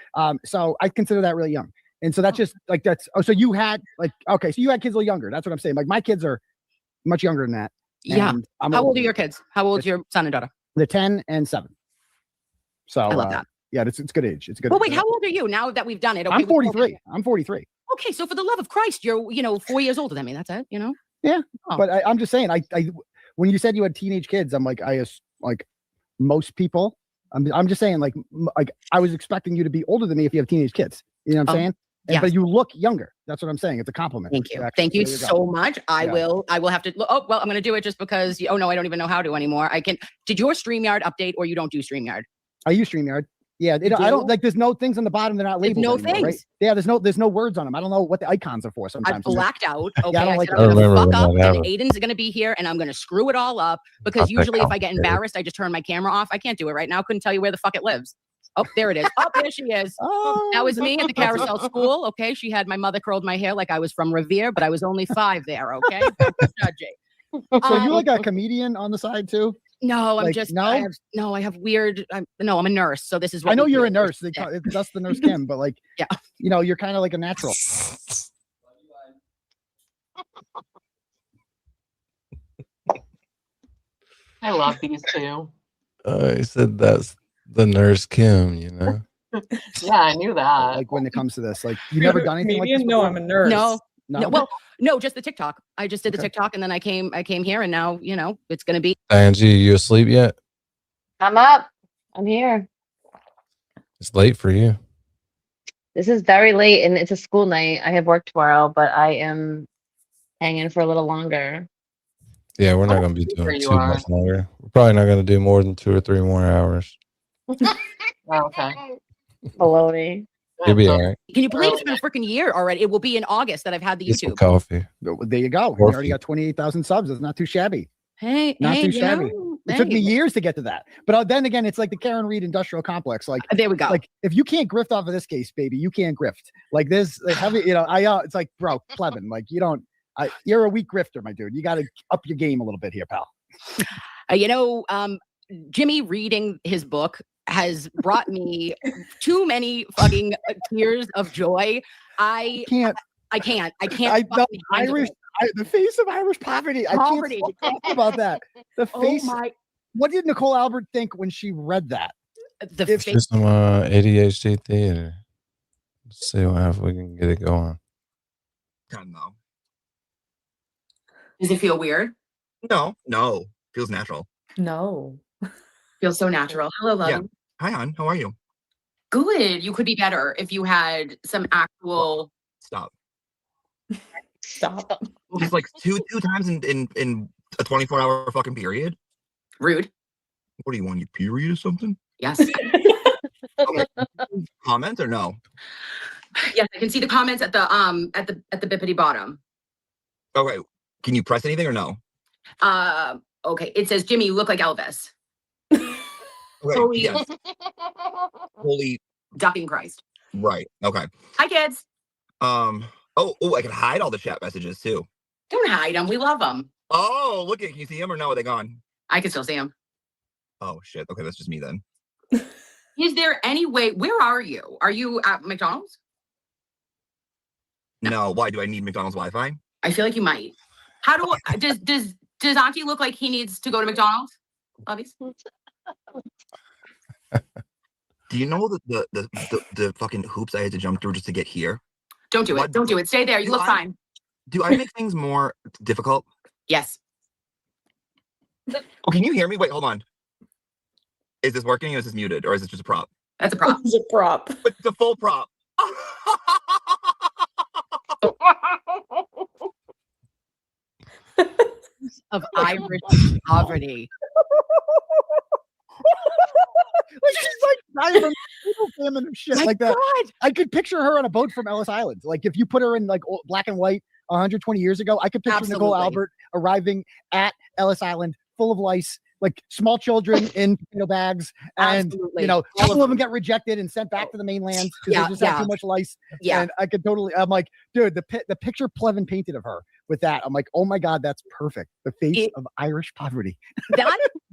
So I consider that really young. And so that's just like so you had so you had kids a little younger. That's what I'm saying. Like my kids are much younger than that. Yeah. How old are your kids? How old is your son and daughter? They're 10 and 7. So I love that. Yeah, it's good age. It's good. Well, wait, how old are you now that we've done it? Okay, I'm 43. I'm 43. Okay, so for the love of Christ, you're 4 years older than me. That's it, Yeah, Oh. but I'm just saying. I when you said you had teenage kids, I'm like most people. I'm just saying like I was expecting you to be older than me if you have teenage kids. You know what I'm saying? Yes. But you look younger. That's what I'm saying. It's a compliment. Thank you. Actually. Thank you There go. so much. I will have to. Oh, well, I'm going to do it just because. Oh no, I don't even know how to anymore. I can. Did your StreamYard update or you don't do StreamYard? I use StreamYard. Yeah, I don't like. There's no things on the bottom. They're not labeled. No anymore, things. Right? Yeah, there's no words on them. I don't know what the icons are for. Sometimes I blacked out. Okay, Yeah, I don't I like said that. I'm going to remember fuck up, when that and happened. Aiden's going to be here, and I'm going to screw it all up because That's usually if I get complicated. embarrassed, I just turn my camera off. I can't do it right now. Couldn't tell you where the fuck it lives. Oh, there it is. Oh, there she is. Oh, That was me at the carousel school. Okay, she had my mother curled my hair like I was from Revere, but I was only 5 there. Okay, Don't judge it. So you like a comedian on the side too? No, I'm Like, just no? I have weird. I'm a nurse, so this is. I What know we you're do. a nurse. Yeah. That's the nurse Kim, but like, Yeah. You're kind of like a natural. I love these two. He said that's the nurse Kim, Yeah, I knew that. Like when it comes to this, like you never done anything like this Comedian? No, before? I'm a nurse. No, well, no, just the TikTok. I just did the TikTok, and then I came here, and now it's gonna be. Angie, you asleep yet? I'm up. I'm here. It's late for you. This is very late and it's a school night. I have work tomorrow, but I am hanging for a little longer. Yeah, we're not going to be There doing you too are. much longer. We're probably not going to do more than 2 or 3 more hours. Okay. Baloney. You'll be all right. Can you believe it's been a freaking year already? It will be in August that I've had the Get some YouTube. coffee. There you go. You already got 28,000 subs. It's not too shabby. Hey, Not hey, too you shabby. know, It took me hey. years to get to that. But then again, it's like the Karen Reed industrial complex. Like There we go. Like if you can't grift off of this case, baby, you can't grift. Like this, like heavy, it's like, bro, Plebin, like you don't. You're a weak grifter, my dude. You got to up your game a little bit here, pal. Jimmy reading his book has brought me too many fucking tears of joy. I can't. I fucking know handle Irish. it. The face of Irish poverty. Poverty. I can't talk about that. The Oh face. my- What did Nicole Albert think when she read that? The It's just some ADHD theater. Let's see if we can get it going. Kind of. Does it feel weird? No. Feels natural. No. Feels so natural. Hello, love. Yeah. Hi, hon. How are you? Good. You could be better if you had some actual. Stop. Stop. Just like two times in a 24-hour fucking period. Rude. What do you want? Your period or something? Yes. Okay. Comment or no? Yes, I can see the comments at the bippity bottom. Okay. Can you press anything or no? Okay. It says, Jimmy, you look like Elvis. Okay. Holy, Yes. Holy ducking Christ. right. Okay. Hi, kids. Oh, I can hide all the chat messages too. Don't hide them. We love them. Oh, look at, can you see them or no? Are they gone? I can still see them. Oh shit. Okay, that's just me then. Is there any way? Where are you? Are you at McDonald's? No. Why do I need McDonald's Wi-Fi? I feel like you might. How do does Auntie look like he needs to go to McDonald's? Obviously. Do you know the fucking hoops I had to jump through just to get here? Don't do it. Don't do it. Stay there. You look fine. Do I make things more difficult? Yes. Oh, can you hear me? Wait, hold on. Is this working or is this muted or is it just a prop? That's a prop. It's a prop. It's a full prop. Of Irish poverty. She's like not even famine and shit My like that. God. I could picture her on a boat from Ellis Island. Like if you put her in like black and white 120 years ago, I could picture Nicole Absolutely. Albert arriving at Ellis Island full of lice, like small children in potato bags, and Absolutely. a All couple of of them get rejected and sent back to the mainland because Yeah, they just have yeah. too much lice. Yeah. And I could totally. I'm like, dude, the picture Plevin painted of her with that. I'm like, oh my God, that's perfect. The face of Irish poverty.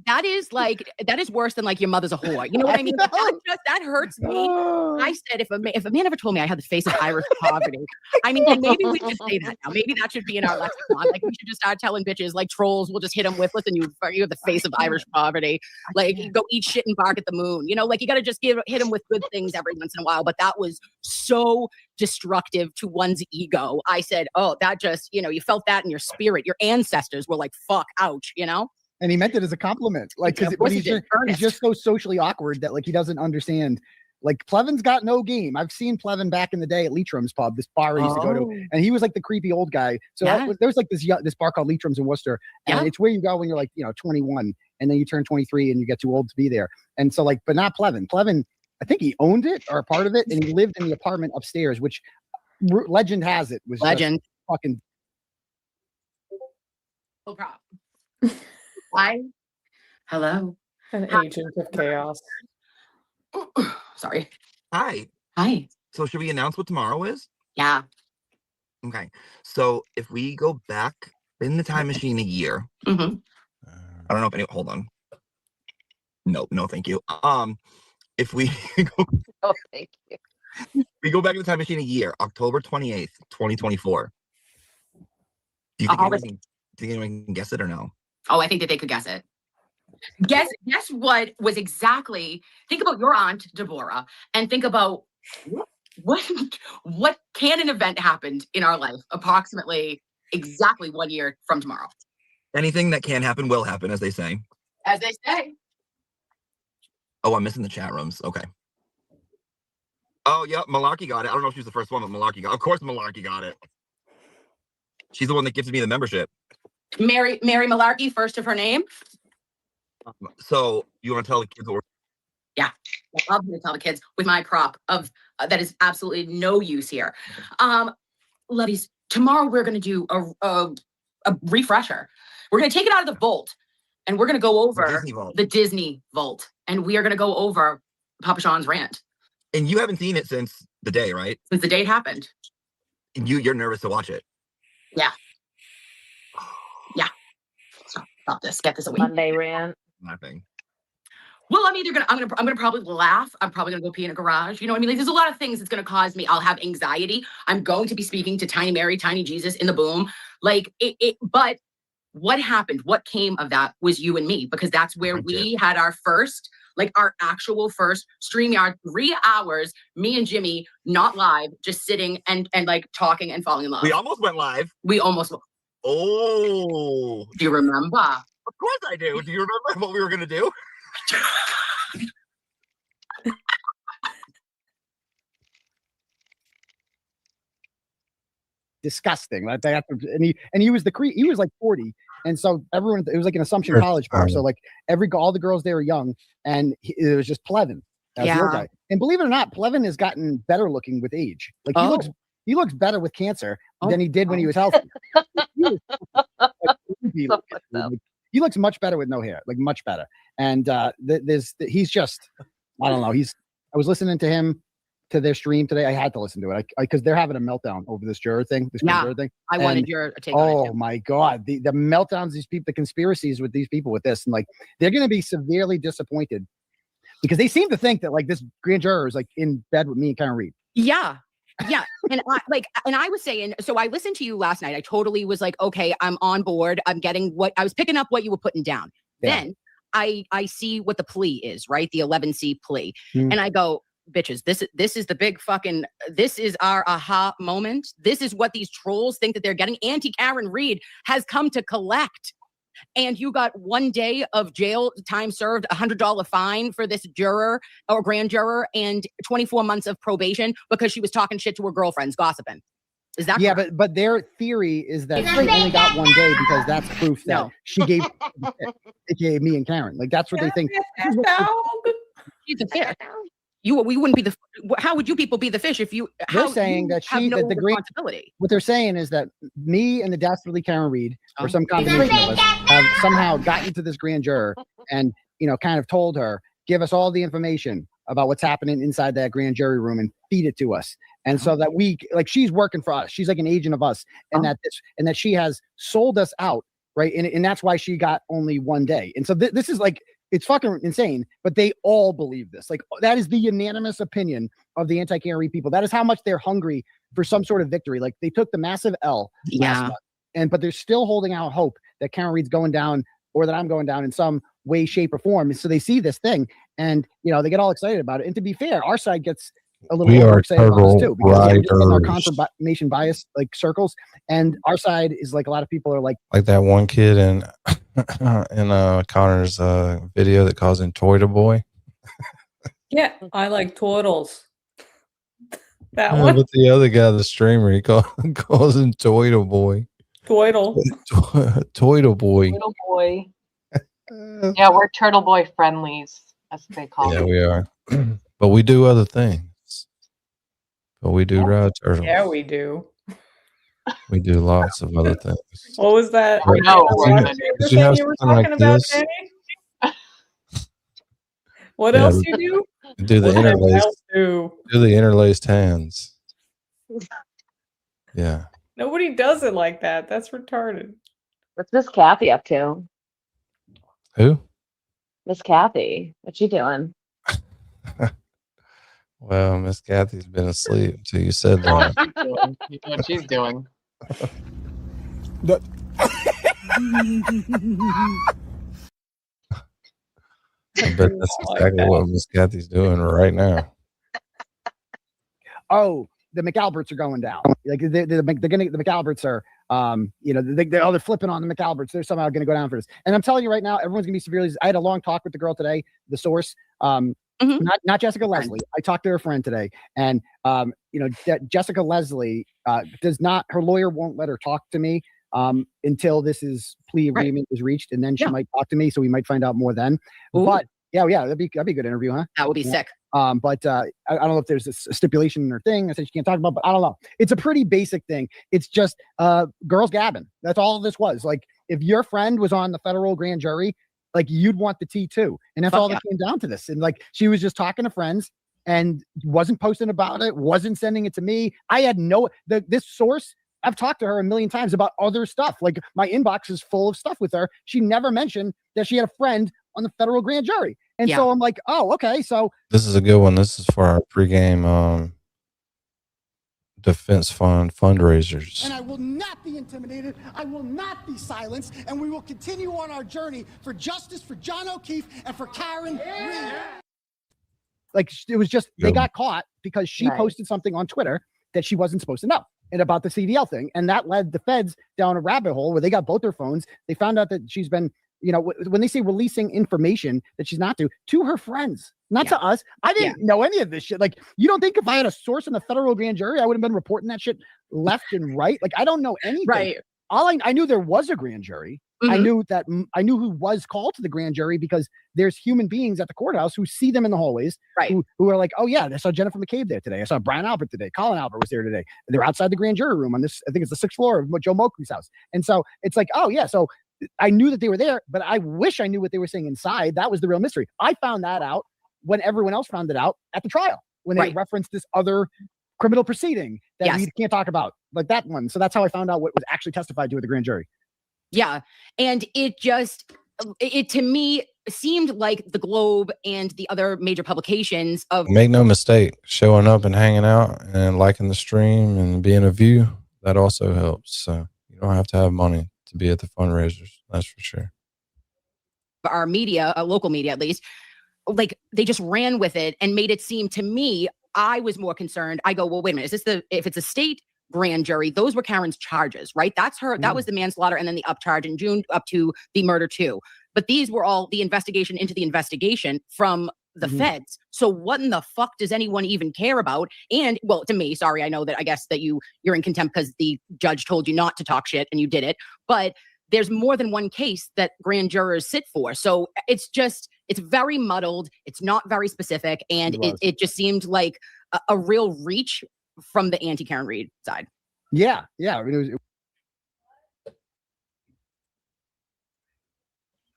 That is worse than like your mother's a whore. You know what I mean? That hurts me. I said if a man ever told me I had the face of Irish poverty, I mean, then maybe we should say that now. Maybe that should be in our lexicon. Like we should just start telling bitches like trolls. We'll just hit them with, listen, you have the face of Irish poverty. Like you go eat shit and bark at the moon. You know, like you got to just hit them with good things every once in a while. But that was so destructive to one's ego. I said, oh, that just, you felt that in your spirit. Your ancestors were like, fuck, ouch, And he meant it as a compliment, like Of course he did. he's just so socially awkward that like he doesn't understand. Like Plevin's got no game. I've seen Plevin back in the day at Leitrim's pub, this bar I used to go to, and he was like the creepy old guy. So there was like this bar called Leitrim's in Worcester, and it's where you go when you're like 21, and then you turn 23 and you get too old to be there. And so like, but not Plevin. Plevin, I think he owned it or a part of it, and he lived in the apartment upstairs, which legend has it was legend. Just fucking. No problem. Hi. Hello. An agent of chaos. Sorry. Hi. Hi. So should we announce what tomorrow is? Yeah. Okay. So if we go back in the time machine a year, Mm-hmm. I don't know if hold on. No, thank you. If we go, Oh, thank you. we go back in the time machine a year, October 28th, 2024. Do you think anyone can guess it or no? Oh, I think that they could guess it. Guess what was exactly. Think about your aunt Deborah, and think about what can an event happened in our life approximately exactly 1 year from tomorrow. Anything that can happen will happen, as they say. As they say. Oh, I'm missing the chat rooms. Okay. Oh, yeah, Malarkey got it. I don't know if she was the first one, but Malarkey got it. Of course Malarkey got it. She's the one that gives me the membership. Mary Malarkey, first of her name. So you want to tell the kids what we're... Yeah, I'm going to tell the kids with my prop of that is absolutely no use here. Lovies, tomorrow we're going to do a refresher. We're going to take it out of the vault, and we're going to go over the Disney vault, and we are going to go over Papa Sean's rant. And you haven't seen it since the day, right? Since the day it happened. And you're nervous to watch it. Yeah. Yeah. Stop this. Get this away. Monday rant. Nothing. Well, I'm gonna probably laugh. I'm probably gonna go pee in a garage. You know what I mean? Like, there's a lot of things that's gonna cause me. I'll have anxiety. I'm going to be speaking to Tiny Mary, Tiny Jesus in the boom. Like but what happened? What came of that was you and me, because that's where we had our first, like our actual first StreamYard, 3 hours, me and Jimmy, not live, just sitting and like talking and falling in love. We almost went live. We almost. Oh, Do you remember? of course I do. Do you remember what we were gonna do? Disgusting. Like they have to, and he was he was like 40, and so everyone, it was like an Assumption College bar. So like all the girls there were young, and it was just Plevin as your guy. And believe it or not, Plevin has gotten better looking with age. Like he looks better with cancer than he did when he was healthy. He looks much better with no hair, like much better. And he's just, I don't know. I was listening to him to their stream today. I had to listen to it because they're having a meltdown over this juror thing. I wanted your take on it. Oh my God. The meltdowns, these people, the conspiracies with these people with this, and like they're going to be severely disappointed because they seem to think that like this grand juror is like in bed with me and Karen Reed. Yeah. And I was saying, so I listened to you last night. I totally was like, okay, I'm on board. I'm getting I was picking up what you were putting down. Yeah. Then I see what the plea is, right? The 11C plea. And I go, bitches, this is the big fucking, this is our aha moment. This is what these trolls think that they're getting. Auntie Karen Reed has come to collect. And you got 1 day of jail time served, $100 fine for this juror or grand juror, and 24 months of probation because she was talking shit to her girlfriends, gossiping. Is that correct? but their theory is that she only got 1 day because that's proof that she gave aka me and Karen. Like that's what they think. She's a fish. We wouldn't be the. How would you people be the fish if you? They're saying that the responsibility. What they're saying is that me and the dastardly Karen Reed, or some combination of us, have somehow gotten to this grand juror and kind of told her, give us all the information about what's happening inside that grand jury room and feed it to us. And so that she's working for us. She's like an agent of us, and that she has sold us out, right? And that's why she got only 1 day. And so this is like. It's fucking insane, but they all believe this. Like that is the unanimous opinion of the anti-Karen Reed people. That is how much they're hungry for some sort of victory. Like they took the massive L last month, but they're still holding out hope that Karen Reed's going down or that I'm going down in some way, shape, or form. And so they see this thing and they get all excited about it. And to be fair, our side gets a little more excited about this too, because in our confirmation bias like circles, and our side is like a lot of people are like that one kid in Connor's video that calls him Toyda Boy. Yeah, I like turtles. That one. But the other guy, the streamer, he calls him Toyda Boy. Toydle. Toyda Boy. Turtle boy. Yeah, we're turtle boy friendlies, as they call it. Yeah, we are. But we do other things. But we do ride turtles. Yeah, we do. We do lots of other things. What was that? Did you have you were something talking like about, this? Jenny? What else you do? Do the What interlaced. else do? Do the interlaced hands. Yeah. Nobody does it like that. That's retarded. What's Miss Kathy up to? Who? Miss Kathy. What's she doing? Well, Miss Kathy's been asleep until you said that. You know what she's doing. I bet that's exactly what Miss Kathy's doing right now. Oh, the McAlberts are going down. Like the McAlberts are, they're flipping on the McAlberts. They're somehow going to go down for this. And I'm telling you right now, everyone's going to be severely. I had a long talk with the girl today, the source. Not Jessica Leslie. I talked to her friend today, and Jessica Leslie does not. Her lawyer won't let her talk to me until this plea agreement is reached, and then she might talk to me. So we might find out more then. Ooh. But yeah, that'd be a good interview, huh? That would be sick. But I don't know if there's a stipulation in her thing. I said she can't talk about, but I don't know. It's a pretty basic thing. It's just girls gabbing. That's all this was. Like if your friend was on the federal grand jury, like you'd want the tea too. And that's all that came down to this. And like she was just talking to friends and wasn't posting about it, wasn't sending it to me. I had this source. I've talked to her a million times about other stuff. Like my inbox is full of stuff with her. She never mentioned that she had a friend on the federal grand jury. And so I'm like, oh, okay. So this is a good one. This is for our pregame defense fund fundraisers. And I will not be intimidated. I will not be silenced. And we will continue on our journey for justice for John O'Keefe and for Karen Reed. Like it was just, they got caught because she posted something on Twitter that she wasn't supposed to know. and about the CDL thing. And that led the feds down a rabbit hole where they got both their phones. They found out that she's been, when they say releasing information that she's not to her friends, not to us. I didn't know any of this shit. Like, you don't think if I had a source in the federal grand jury, I would have been reporting that shit left and right? Like, I don't know anything. Right. All I knew there was a grand jury. I knew who was called to the grand jury because there's human beings at the courthouse who see them in the hallways, who are like, oh yeah, I saw Jennifer McCabe there today. I saw Brian Albert today. Colin Albert was there today. And they're outside the grand jury room on this, I think it's the 6th floor of Joe Moakley's house. And so it's like, oh yeah. So I knew that they were there, but I wish I knew what they were saying inside. That was the real mystery. I found that out when everyone else found it out at the trial, when they referenced this other criminal proceeding that we can't talk about, like that one. So that's how I found out what was actually testified to at the grand jury. Yeah. And it to me seemed like the Globe and the other major publications of Make no mistake, showing up and hanging out and liking the stream and being a view, that also helps. So you don't have to have money to be at the fundraisers. That's for sure. our media, local media at least, like they just ran with it and made it seem to me, I was more concerned. I go, well, wait a minute. Is this if it's a state grand jury, those were Karen's charges, right? That's her, that was the manslaughter and then the upcharge in June up to the murder too. But these were all the investigation into the investigation from the feds. So what in the fuck does anyone even care about? And well, to me, sorry, I know that I guess that you're in contempt because the judge told you not to talk shit and you did it. But there's more than one case that grand jurors sit for. So it's very muddled. It's not very specific. And it just seemed like a real reach from the anti-Karen Reed side. Yeah. Yeah. I mean,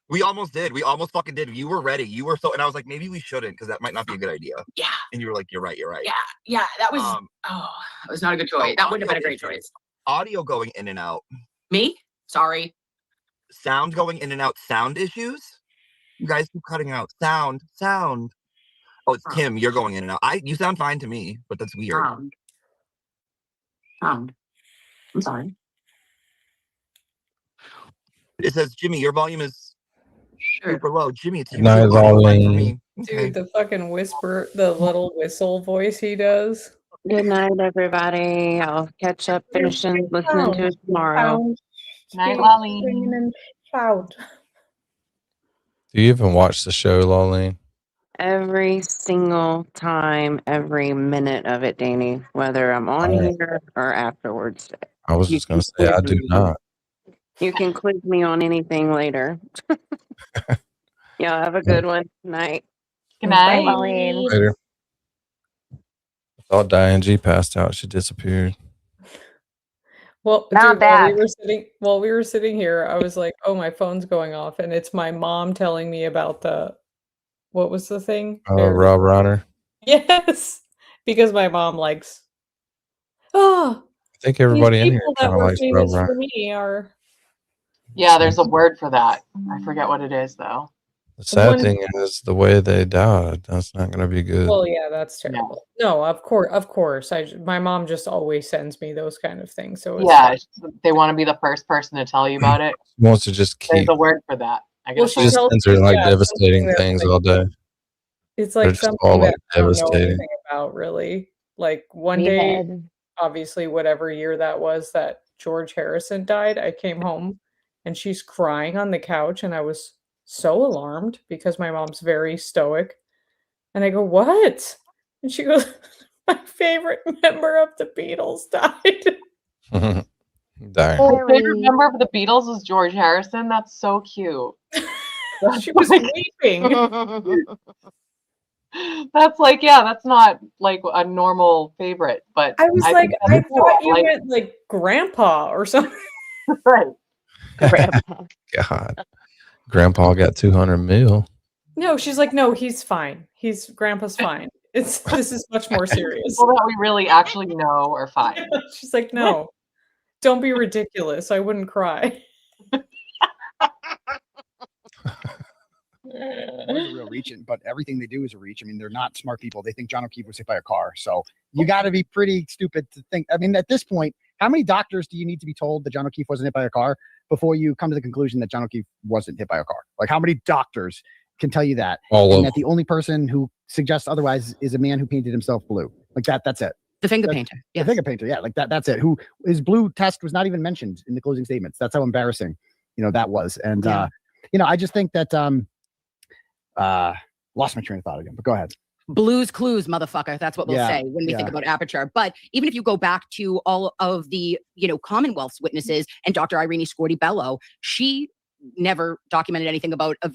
we almost did. We almost fucking did. You were ready. You were so, and I was like, maybe we shouldn't because that might not be a good idea. Yeah. And you were like, you're right. You're right. Yeah. Yeah. That was, that was not a good choice. That wouldn't have been a great choice. Audio going in and out. Me? Sorry. Sound going in and out. Sound issues. You guys keep cutting out. Sound. Oh, it's Kim. You're going in and out. You sound fine to me, but that's weird. Sound. I'm sorry. It says, Jimmy, your volume is super low. Jimmy, it's Night, Lolene. Dude, the fucking whisper, the little whistle voice he does. Good night, everybody. I'll catch up, listening to it tomorrow. Night, Lolene. Do you even watch the show, Lolene? Every single time, every minute of it, Danny, whether I'm on here or afterwards. I was just going to say, I do not. You can click me on anything later. Y'all have a good one. Night. Good night, Marlene. Later. I thought Diane G passed out. She disappeared. Well, Not dude, bad. while we were sitting here, I was like, oh, my phone's going off. And it's my mom telling me about what was the thing? Rob Reiner. Yes. Because my mom likes, I think everybody in here people that kind of were likes Rob famous Reiner. for me are. Yeah, there's a word for that. I forget what it is though. The sad thing is the way they died. That's not going to be good. Well, yeah, that's terrible. No, of course. My mom just always sends me those kind of things. So it's Yeah, they want to be the first person to tell you about it. She wants to just There's keep. a word for that. I guess. She just sends her like devastating something things that, all day. It's They're like just something all that like I don't know devastating. anything about, really. Like one We day, had- obviously, whatever year that was that George Harrison died, I came home and she's crying on the couch, and I was so alarmed because my mom's very stoic. And I go, what? And she goes, my favorite member of the Beatles died. Darn. My favorite member of the Beatles was George Harrison. That's so cute. She was weeping. That's like, yeah, that's not like a normal favorite, but I was think I that's cool. thought you Like, meant like grandpa or something. right. God. Grandpa got 200 mil. No, she's like, no, he's fine. Grandpa's fine. This is much more serious. People that we really actually know are fine. She's like, no, don't be ridiculous. I wouldn't cry. That was a real reach, but everything they do is a reach. I mean, they're not smart people. They think John O'Keefe was hit by a car. So you got to be pretty stupid to think. I mean, at this point, how many doctors do you need to be told that John O'Keefe wasn't hit by a car before you come to the conclusion that John O'Keefe wasn't hit by a car? Like, how many doctors can tell you that? All and of that the only person who suggests otherwise is a man who painted himself blue. Like that's it. The finger painter. The finger painter. Yeah, like that. That's it. Who his blue test was not even mentioned in the closing statements. That's how embarrassing, that was. And I just think that lost my train of thought again. But go ahead. Blues Clues, motherfucker. That's what we'll say when we think about Aperture. But even if you go back to all of the, Commonwealth's witnesses and Dr. Irene Scorti-Bello, she never documented anything about a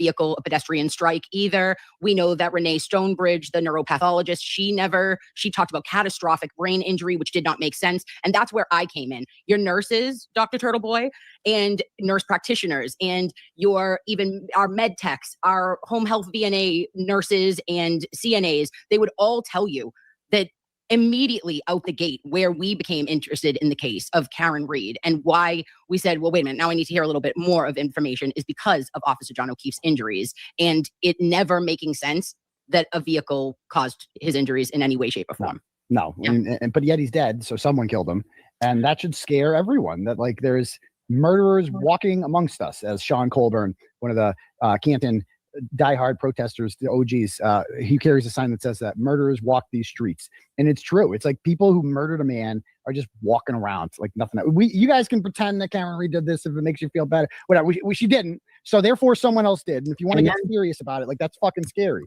pedestrian strike either. We know that Renee Stonebridge, the neuropathologist, she talked about catastrophic brain injury, which did not make sense. And that's where I came in. Your nurses, Dr. Turtleboy, and nurse practitioners, and even our med techs, our home health VNA nurses and CNAs, they would all tell you that immediately out the gate where we became interested in the case of Karen Reed and why we said, well, wait a minute, now I need to hear a little bit more of information is because of Officer John O'Keefe's injuries and it never making sense that a vehicle caused his injuries in any way, shape, or form. No. But yet he's dead, so someone killed him. And that should scare everyone that there's murderers walking amongst us, as Sean Colburn, one of the Canton diehard protesters, the OGs, he carries a sign that says that murderers walk these streets. And it's true. It's like people who murdered a man are just walking around like nothing. You guys can pretend that Karen Reed did this if it makes you feel better. Whatever. She didn't. So therefore someone else did. And if you want to get serious about it, that's fucking scary.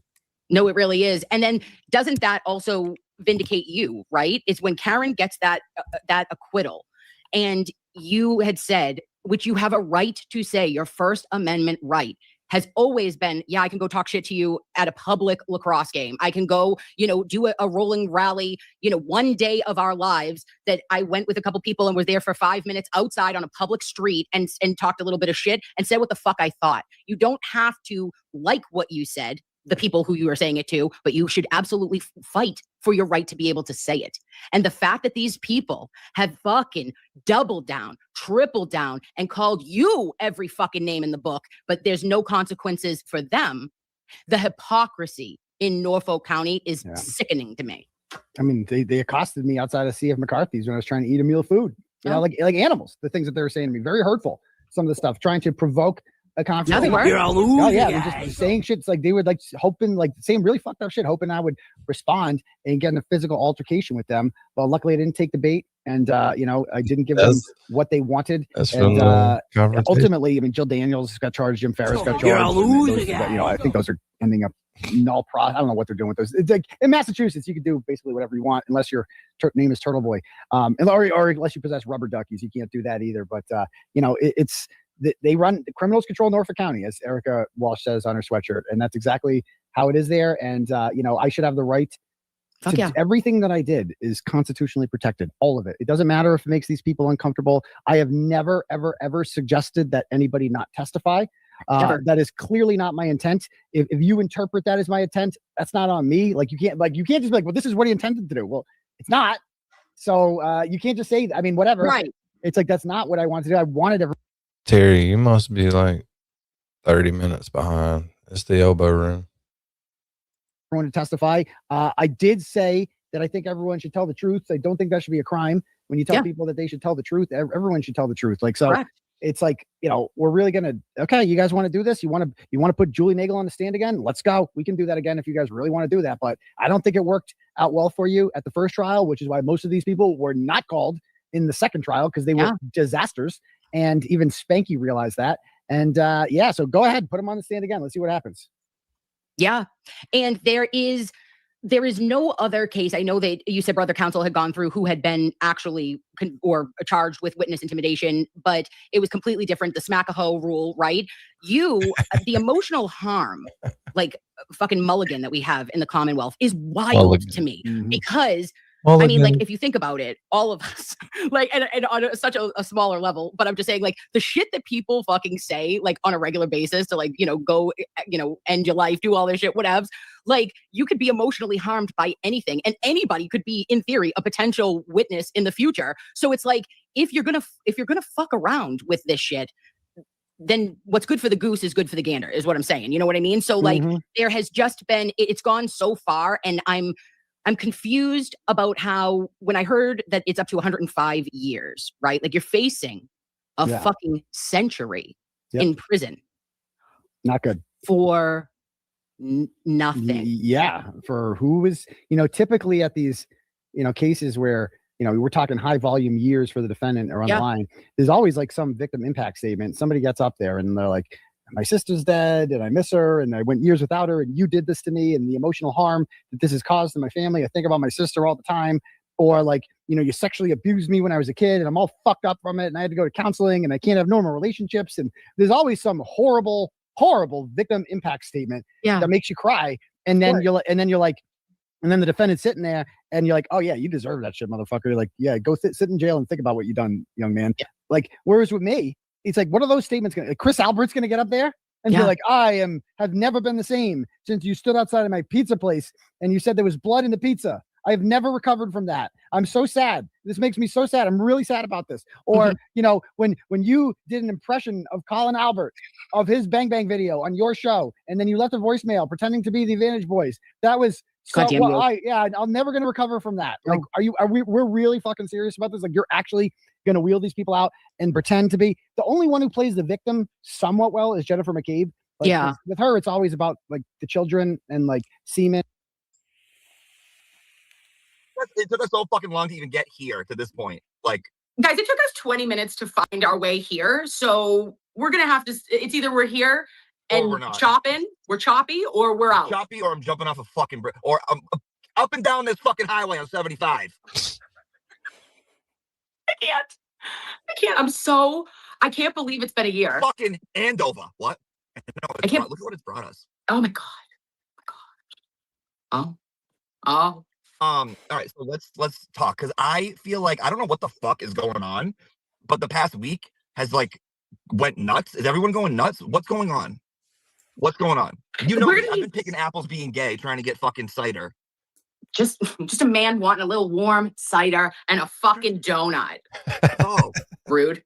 No, it really is. And then doesn't that also vindicate you, right? It's when Karen gets that acquittal and you had said, which you have a right to say, your First Amendment right has always been, I can go talk shit to you at a public lacrosse game. I can go, do a rolling rally, one day of our lives that I went with a couple people and was there for 5 minutes outside on a public street and talked a little bit of shit and said what the fuck I thought. You don't have to like what you said, the people who you are saying it to, but you should absolutely fight for your right to be able to say it. And the fact that these people have fucking doubled down, tripled down, and called you every fucking name in the book, but there's no consequences for them. The hypocrisy in Norfolk County is sickening to me. I mean, they accosted me outside of C.F. McCarthy's when I was trying to eat a meal of food. Like animals, the things that they were saying to me, very hurtful. Some of the stuff, trying to provoke a conference. Yeah, they were. They're just saying shit. It's like they would hoping, saying really fucked up shit, hoping I would respond and get in a physical altercation with them. Well, luckily I didn't take the bait, and I didn't give them what they wanted. And ultimately, Jill Daniels got charged, Jim Ferris got charged. I think those are ending up null pro. I don't know what they're doing with those. It's like in Massachusetts, you can do basically whatever you want unless your name is Turtle Boy, or unless you possess rubber duckies, you can't do that either. But it's. They run criminals control Norfolk County, as Erica Walsh says on her sweatshirt. And that's exactly how it is there. And, I should have the right to everything that I did is constitutionally protected. All of it. It doesn't matter if it makes these people uncomfortable. I have never, ever, ever suggested that anybody not testify. That is clearly not my intent. If you interpret that as my intent, that's not on me. You can't just be like, well, this is what he intended to do. Well, it's not. So you can't just say, whatever. Right. It's like, that's not what I wanted to do. I wanted everyone. Terry, you must be 30 minutes behind. It's the elbow room. Everyone to testify. I did say that I think everyone should tell the truth. I don't think that should be a crime. When you tell people that they should tell the truth, everyone should tell the truth. Correct. It's we're really gonna. Okay, you guys want to do this? You want to put Julie Nagel on the stand again? Let's go. We can do that again if you guys really want to do that. But I don't think it worked out well for you at the first trial, which is why most of these people were not called in the second trial because they were disasters. And even Spanky realized that. And so go ahead, put him on the stand again. Let's see what happens. Yeah. And there is no other case. I know that you said brother counsel had gone through who had been actually or charged with witness intimidation, but it was completely different. The Smackahoe rule, right? The emotional harm, fucking mulligan that we have in the Commonwealth is wild to me because if you think about it, all of us, and on such a smaller level, but I'm just saying, the shit that people fucking say, on a regular basis to, go, end your life, do all this shit, whatevs. You could be emotionally harmed by anything, and anybody could be, in theory, a potential witness in the future. So it's if you're gonna fuck around with this shit, then what's good for the goose is good for the gander, is what I'm saying. You know what I mean? So there has just been, it's gone so far, and I'm confused about how, when I heard that it's up to 105 years, right? You're facing a fucking century in prison. Not good. For nothing. Yeah. For who is, typically at these, cases where, we're talking high volume years for the defendant are on the line. There's always like some victim impact statement. Somebody gets up there and they're like, my sister's dead and I miss her and I went years without her and you did this to me and the emotional harm that this has caused to my family. I think about my sister all the time. Or like, you sexually abused me when I was a kid and I'm all fucked up from it and I had to go to counseling and I can't have normal relationships. And there's always some horrible, horrible victim impact statement that makes you cry. And then and then the defendant's sitting there and you're like, oh yeah, you deserve that shit, motherfucker. You're like, yeah, go sit in jail and think about what you've done, young man. Like, whereas with me, it's like, what are those statements going to, Chris Albert's going to get up there and be like, have never been the same since you stood outside of my pizza place and you said there was blood in the pizza. I have never recovered from that. I'm so sad. This makes me so sad. I'm really sad about this. Or, when you did an impression of Colin Albert of his Bang Bang video on your show, and then you left a voicemail pretending to be the Advantage Boys. That was so, I'm never going to recover from that. Like, we're really fucking serious about this? Like, you're actually going to wheel these people out and pretend to be the only one who plays the victim somewhat well is Jennifer McCabe. Like, with her, it's always about like the children and like semen. It took us so fucking long to even get here to this point. Like, guys, it took us 20 minutes to find our way here. So we're going to have to, it's either we're here and we're choppy, or we're out. Choppy, or I'm jumping off a fucking bridge, or I'm up and down this fucking highway on 75. I can't. I can't believe it's been a year. Fucking Andover. What? No, I can't. Look at what it's brought us. Oh my God. Oh. All right, so let's talk, because I feel like I don't know what the fuck is going on, but the past week has like went nuts. Is everyone going nuts? What's going on? I've been picking apples being gay, trying to get fucking cider. Just a man wanting a little warm cider and a fucking donut. Oh, rude.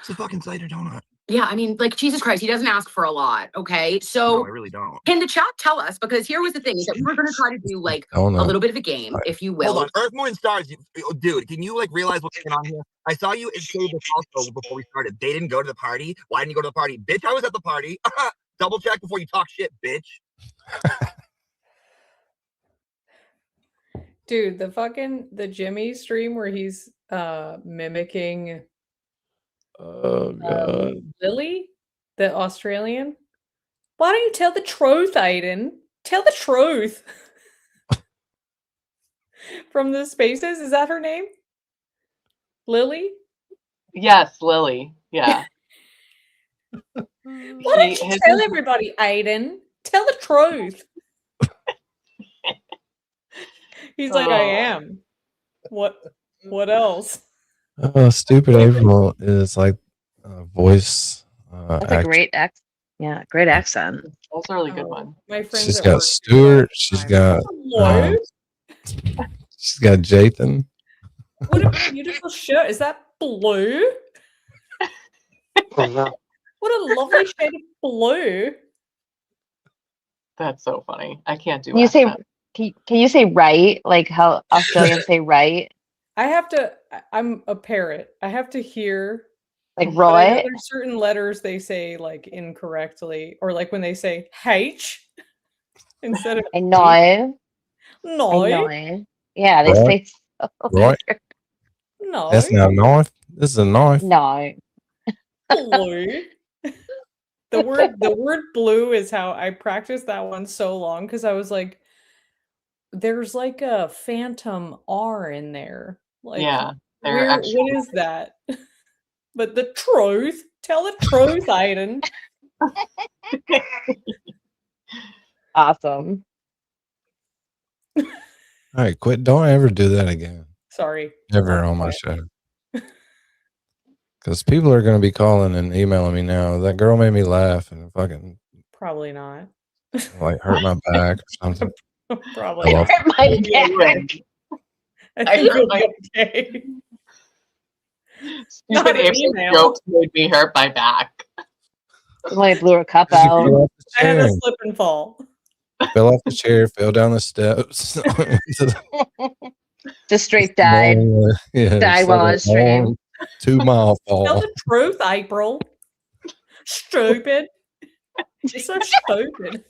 It's a fucking cider donut. Yeah, I mean, like, Jesus Christ, he doesn't ask for a lot, okay? So, no, I really don't. Can the chat tell us? Because here was the thing, is that we were going to try to do, like, a little bit of a game, if you will. Hold on, Earth, Moon, and Stars, dude, can you, like, realize what's going on here? I saw you say this also before we started. They didn't go to the party. Why didn't you go to the party? Bitch, I was at the party. Double check before you talk shit, bitch. Dude, the Jimmy stream where he's mimicking Lily, the Australian. Why don't you tell the truth, Aiden? Tell the truth. From the Spaces, is that her name? Lily? Yes, Lily. Yeah. Why don't you tell everybody, Aiden? Tell the truth. He's like, I am. What else? Stupid April is like voice. That's a great great accent. That's a really good one. My friends she's got Stuart. She's got Jathan. What a beautiful shirt. Is that blue? What a lovely shade of blue. That's so funny. I can't do it. Can you say right? Like how Australians say right? I'm a parrot. I have to hear like Roy. There's certain letters they say like incorrectly, or like when they say H instead of No. Yeah, they say right. No. That's not a knife. This is a knife. No. Blue. The word blue is how I practiced that one so long, because I was like, there's like a phantom R in there. Like, yeah, what is that? But the truth, tell the truth, Aiden. Awesome. All right, quit. Don't ever do that again. Sorry. Ever on my show. Because people are going to be calling and emailing me now. That girl made me laugh and fucking probably not. Like hurt my back or something. Probably hurt my back. I think you'll be okay. Stupid April jokes made me hurt my back. I blew her cup out. I had a slip and fall. Fell off the chair, fell down the steps. Just straight died. Died while I was streaming. 2 mile fall. Tell the truth, April. Stupid. You're so stupid.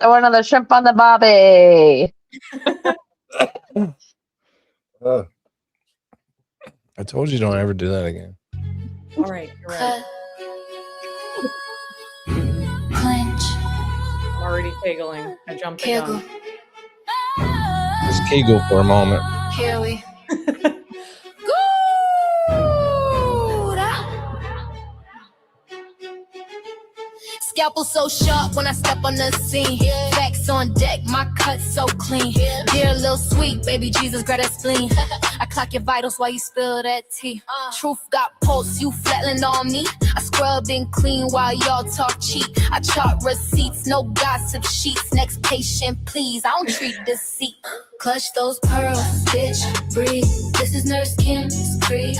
Throw another shrimp on the bobby. I told you don't ever do that again. All right, you're right. Clench. I'm already giggling. I jumped the gun. Just Kegel for a moment. Here we Scalpel so sharp when I step on the scene. Facts on deck, my cut so clean. Dear little sweet, baby Jesus, grab that spleen. I clock your vitals while you spill that tea. Truth got pulse, you flatlined on me. I scrubbed and clean while y'all talk cheap. I chart receipts, no gossip sheets. Next patient, please, I don't treat deceit. Clutch those pearls, bitch, breathe. This is Nurse Kim's creed.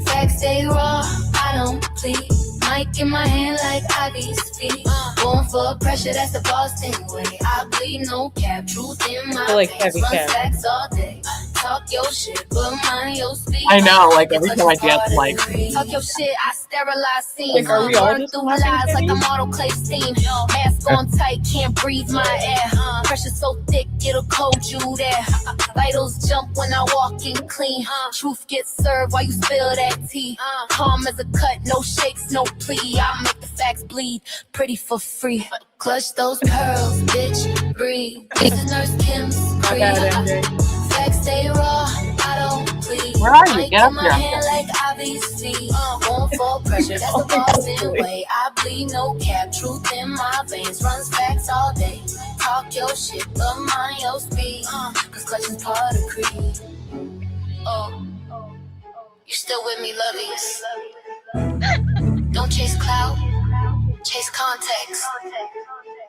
Facts stay raw, I don't plead. Mic in my hand like Ivy's feet. Going for pressure, that's the Boston way. I bleed no cap, truth in my like face. heavy Run cap. facts all day. Talk your shit, but mind your speed. I know, like every time I dance, like Talk your shit, I sterilize scenes. Like, are we all Burn just through laughing, lies like Timmy? I'm autoclave steam. Mask on tight, can't breathe my air. Pressure so thick, it'll cold you there. Vitals jump when I walk in clean. Truth gets served while you spill that tea. Calm as a cut, no shakes, no plea. I make the facts bleed, pretty for free. Clutch those pearls, bitch, breathe. This is Nurse Kim's My bad, creed. MJ. Facts stay raw, I don't plead. Where are you? Mic Get up in my here. hand like Ivy's feet. Going for pressure, that's the Boston way. I bleed no cap, truth in my veins. Runs facts all day. Talk your shit, but mind your speed. Cause clutch is part of creed. Oh, you still with me, lovies? Don't chase clout, chase context.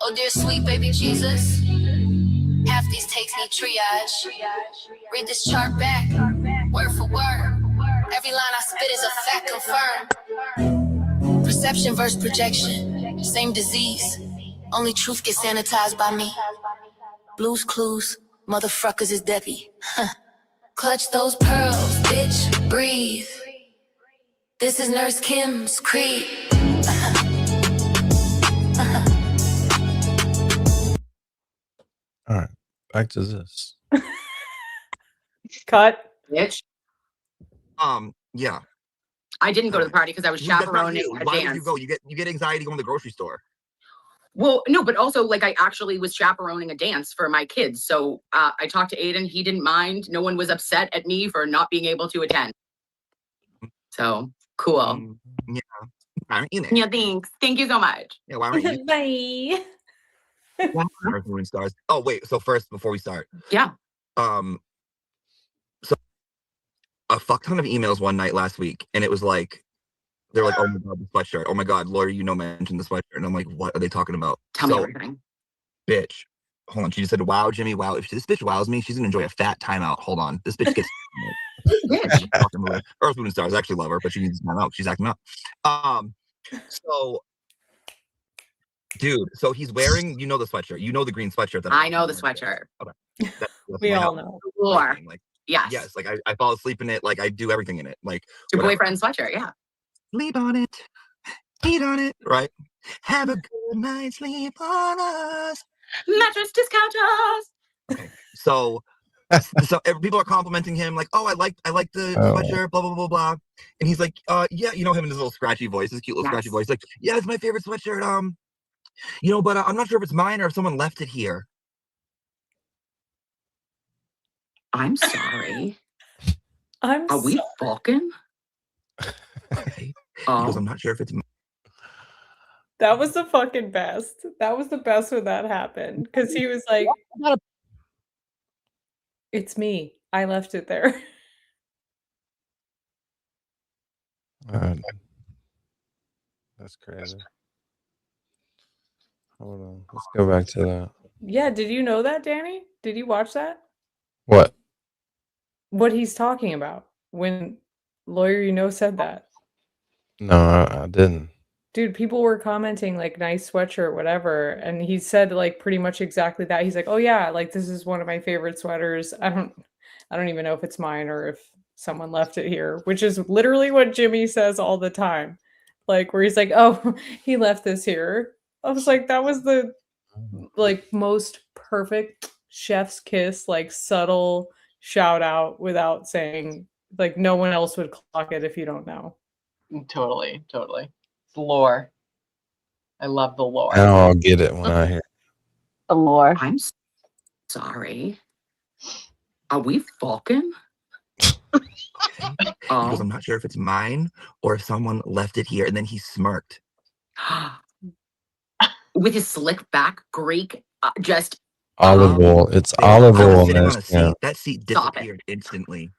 Oh dear sweet baby Jesus, half these takes need triage. Read this chart back, word for word. Every line I spit is a fact confirmed. Perception versus projection, same disease. Only truth gets sanitized by me. Blues Clues, motherfuckers is Debbie. Clutch those pearls, bitch, breathe. This is Nurse Kim's creed. All right, back to this. Cut. Bitch. Yeah. I didn't go to the party because I was That's not chaperoning you. a Why would dance. you go? You get anxiety going to the grocery store. Well, no, but also like I actually was chaperoning a dance for my kids. So I talked to Aiden. He didn't mind. No one was upset at me for not being able to attend. So cool. Yeah. Why aren't you there? Yeah, thanks. Thank you so much. Yeah, why aren't you? Bye. Earth, Moon, and Stars. Oh wait, so first before we start, Yeah. So a fuck ton of emails one night last week, and it was like they're like, "Oh my god, the sweatshirt! Oh my god, lawyer, mentioned the sweatshirt," and I'm like, "What are they talking about?" Tell me everything. Bitch, hold on. She just said, "Wow, Jimmy, wow. If this bitch wows me, she's gonna enjoy a fat timeout." Hold on, this bitch gets. Earth, Moon, and Stars. I actually love her, but she needs to time out. She's acting up. So. Dude, so he's wearing, the sweatshirt. You know the green sweatshirt that I know the sweatshirt. Okay. That's We my all house. know. Sure. Like, Yes. yes, like I fall asleep in it, like I do everything in it. Like Your whatever. boyfriend's sweatshirt, yeah. Sleep on it, eat on it, right? Have a good night's sleep on us. Mattress discounters. So people are complimenting him, like, "Oh, I like the sweatshirt, blah blah blah blah," and he's like, "Yeah, him in his little scratchy voice, his cute little scratchy voice, like, yeah, it's my favorite sweatshirt, but I'm not sure if it's mine or if someone left it here." I'm sorry. Are we fucking? Okay. Because I'm not sure if it's mine. That was the fucking best. That was the best when that happened. Because he was like, it's me. I left it there. That's crazy. Hold on. Let's go back to that. Yeah, did you know that, Danny? Did you watch that? What? What he's talking about when lawyer said that. No, I didn't. Dude, people were commenting like nice sweatshirt, whatever, and he said like pretty much exactly that. He's like, "Oh yeah, like this is one of my favorite sweaters. I don't even know if it's mine or if someone left it here," which is literally what Jimmy says all the time. Like where he's like, "Oh, he left this here." I was like, that was the like most perfect chef's kiss, like subtle shout out without saying, like no one else would clock it if you don't know. Totally. It's lore. I love the lore. Now I'll get it when I hear. The lore. I'm sorry. Are we fucking? He goes, I'm not sure if it's mine or if someone left it here. And then he smirked. With his slick back Greek, just Olive oil. It's Babe, olive I was oil, sitting man. on a seat. That seat disappeared instantly.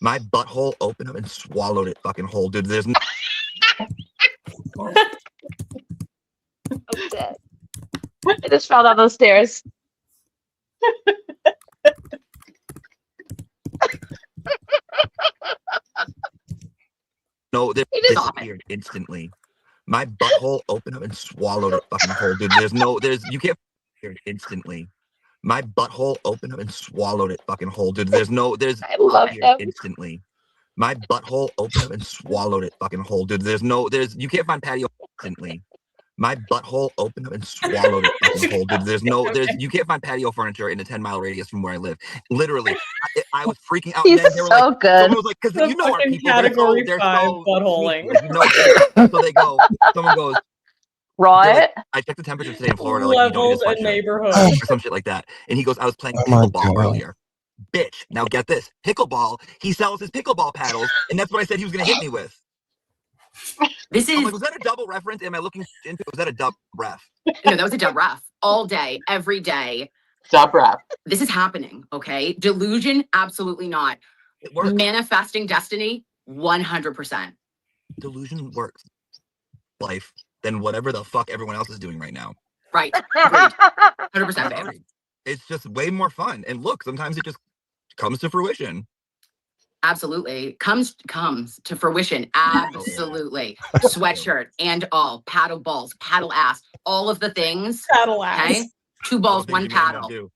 My butthole opened up and swallowed it fucking whole, dude. There's no... I'm dead. I just fell down those stairs. No, they disappeared instantly. My butthole opened up and swallowed it fucking whole, dude. You can't instantly. My butthole opened up and swallowed it fucking whole, dude. I love him. Instantly. My butthole opened up and swallowed it fucking whole, dude. You can't find patio instantly. My butthole opened up and swallowed it fucking whole, dude. You can't find patio furniture in a 10-mile radius from where I live. Literally, I was freaking out. He's And then they were so like, good. Someone was like, because you know our people, Category they're 5 so buttholing. sneaky, you know that. So they go, someone goes, right? Like, I checked the temperature today in Florida, like you don't Levels need a and sweatshirt neighborhood. or some shit like that. And he goes, I was playing pickleball earlier. Bitch, now get this. Pickleball, he sells his pickleball paddles, and that's what I said he was gonna hit me with. This is I'm like, was that a double reference? Am I looking into it? Was that a dub ref? No, that was a dub ref. All day, every day. Dub ref. This is happening, okay? Delusion, absolutely not. It works. Manifesting destiny, 100%. Delusion works. Life than whatever the fuck everyone else is doing right now. Right. Agreed. 100%, babe. It's just way more fun. And look, sometimes it just comes to fruition. Absolutely. Comes to fruition. Absolutely. Sweatshirt and all. Paddle balls, paddle ass, all of the things. Paddle ass. Okay? 2 balls, 1 paddle.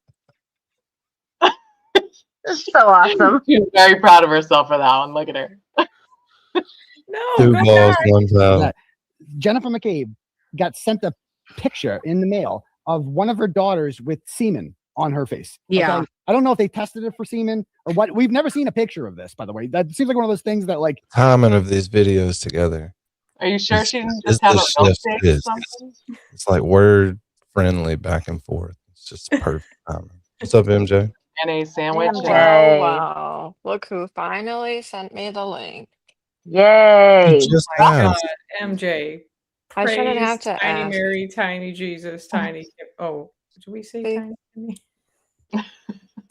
It's so awesome. She's very proud of herself for that one. Look at her. No, 2 balls, 1 paddle. that Jennifer McCabe got sent a picture in the mail of one of her daughters with semen on her face. Yeah. Okay? I don't know if they tested it for semen or what. We've never seen a picture of this, by the way. That seems like one of those things that, like, Timing of these videos together. Are you sure she didn't It's just have a the chef's milkshake or kiss. something? It's like word friendly back and forth. It's just perfect timing. What's up, MJ? Mayonnaise sandwich. MJ. Oh, wow. Look who finally sent me the link. Yay. You just Oh my God, asked. MJ. I shouldn't Praise have to Tiny ask. Mary, Tiny Jesus, Tiny Kim. Oh, did we say See? Tiny Kimmy?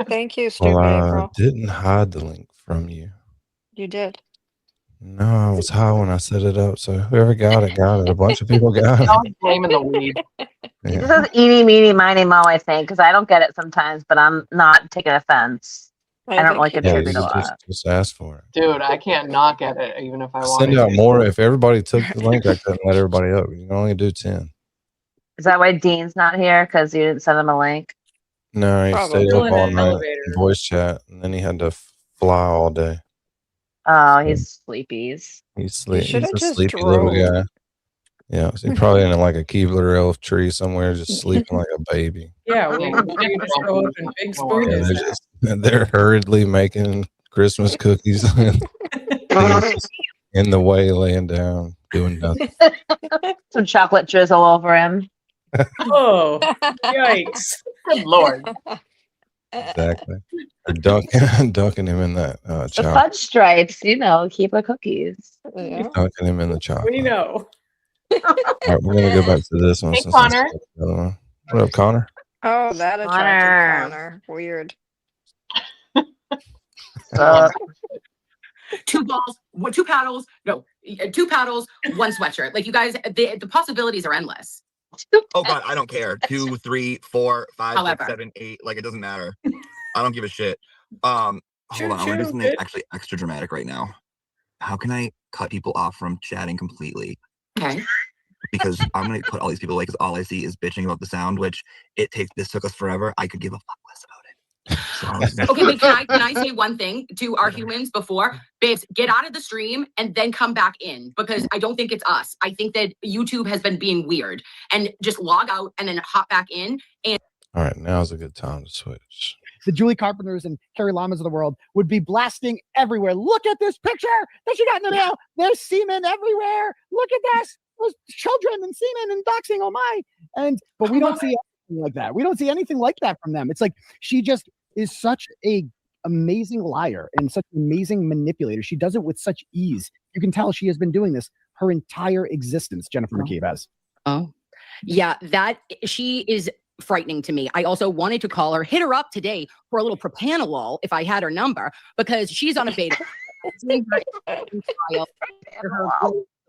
Thank you, Stupid Well, I April. didn't hide the link from you. You did. No, I was high when I set it up, so whoever got it, got it. A bunch of people got it. I'm blaming the weed. This Yeah. is eeny, meeny, miny, mo, I think, because I don't get it sometimes, but I'm not taking offense. I don't really Yeah, contribute you a lot. just ask for it. Dude, I can't not get it even if I wanted Send out to. more. If everybody took the link, I couldn't let everybody up. You can only do 10. Is that why Dean's not here? Because you didn't send him a link? No, he Probably. stayed up all In the night, elevator. voice chat, and then he had to fly all day. Oh, he's sleepies. He's You he's should a have just sleepy little drove. guy. Yeah, so he's probably in like a Keebler elf tree somewhere, just sleeping like a baby. Yeah, we you just show up in big spoon. Yeah, they're hurriedly making Christmas cookies and he's just in the way, laying down, doing nothing. Some chocolate drizzle over him. Oh, yikes. Good Lord. Exactly. Or dunking him in that The chocolate. fudge stripes, keep the cookies. Dunking him in the chocolate. We know. All right, we're gonna go back to this one. Hey, since that's Connor. the other one. What up, Connor? Oh, that attracted Connor. Connor. Weird. 2 balls, 2 paddles, no, 2 paddles, 1 sweatshirt. Like, you guys, the possibilities are endless. Oh god, I don't care. 2, 3, 4, 5, However. 6, 7, 8. Like it doesn't matter. I don't give a shit. Hold on, I'm gonna do something actually extra dramatic right now. How can I cut people off from chatting completely? Okay. Because I'm gonna put all these people away because all I see is bitching about the sound, which this took us forever. I could give a fuck less about it. Okay, but can I say one thing to our humans before? Babes, get out of the stream and then come back in, because I don't think it's us. I think that YouTube has been being weird, and just log out and then hop back in. And All right, now's a good time to switch. The Julie Carpenters and Carrie Lamas of the world would be blasting everywhere. Look at this picture that she got in the mail. There's semen everywhere. Look at this. There's children and semen and doxing. Oh my. But we don't see anything like that. We don't see anything like that from them. It's like she just is such a amazing liar and such an amazing manipulator. She does it with such ease. You can tell she has been doing this her entire existence, Jennifer McCabe has. Oh, yeah, that she is frightening to me. I also wanted to call her, hit her up today for a little propanolol if I had her number, because she's on a beta.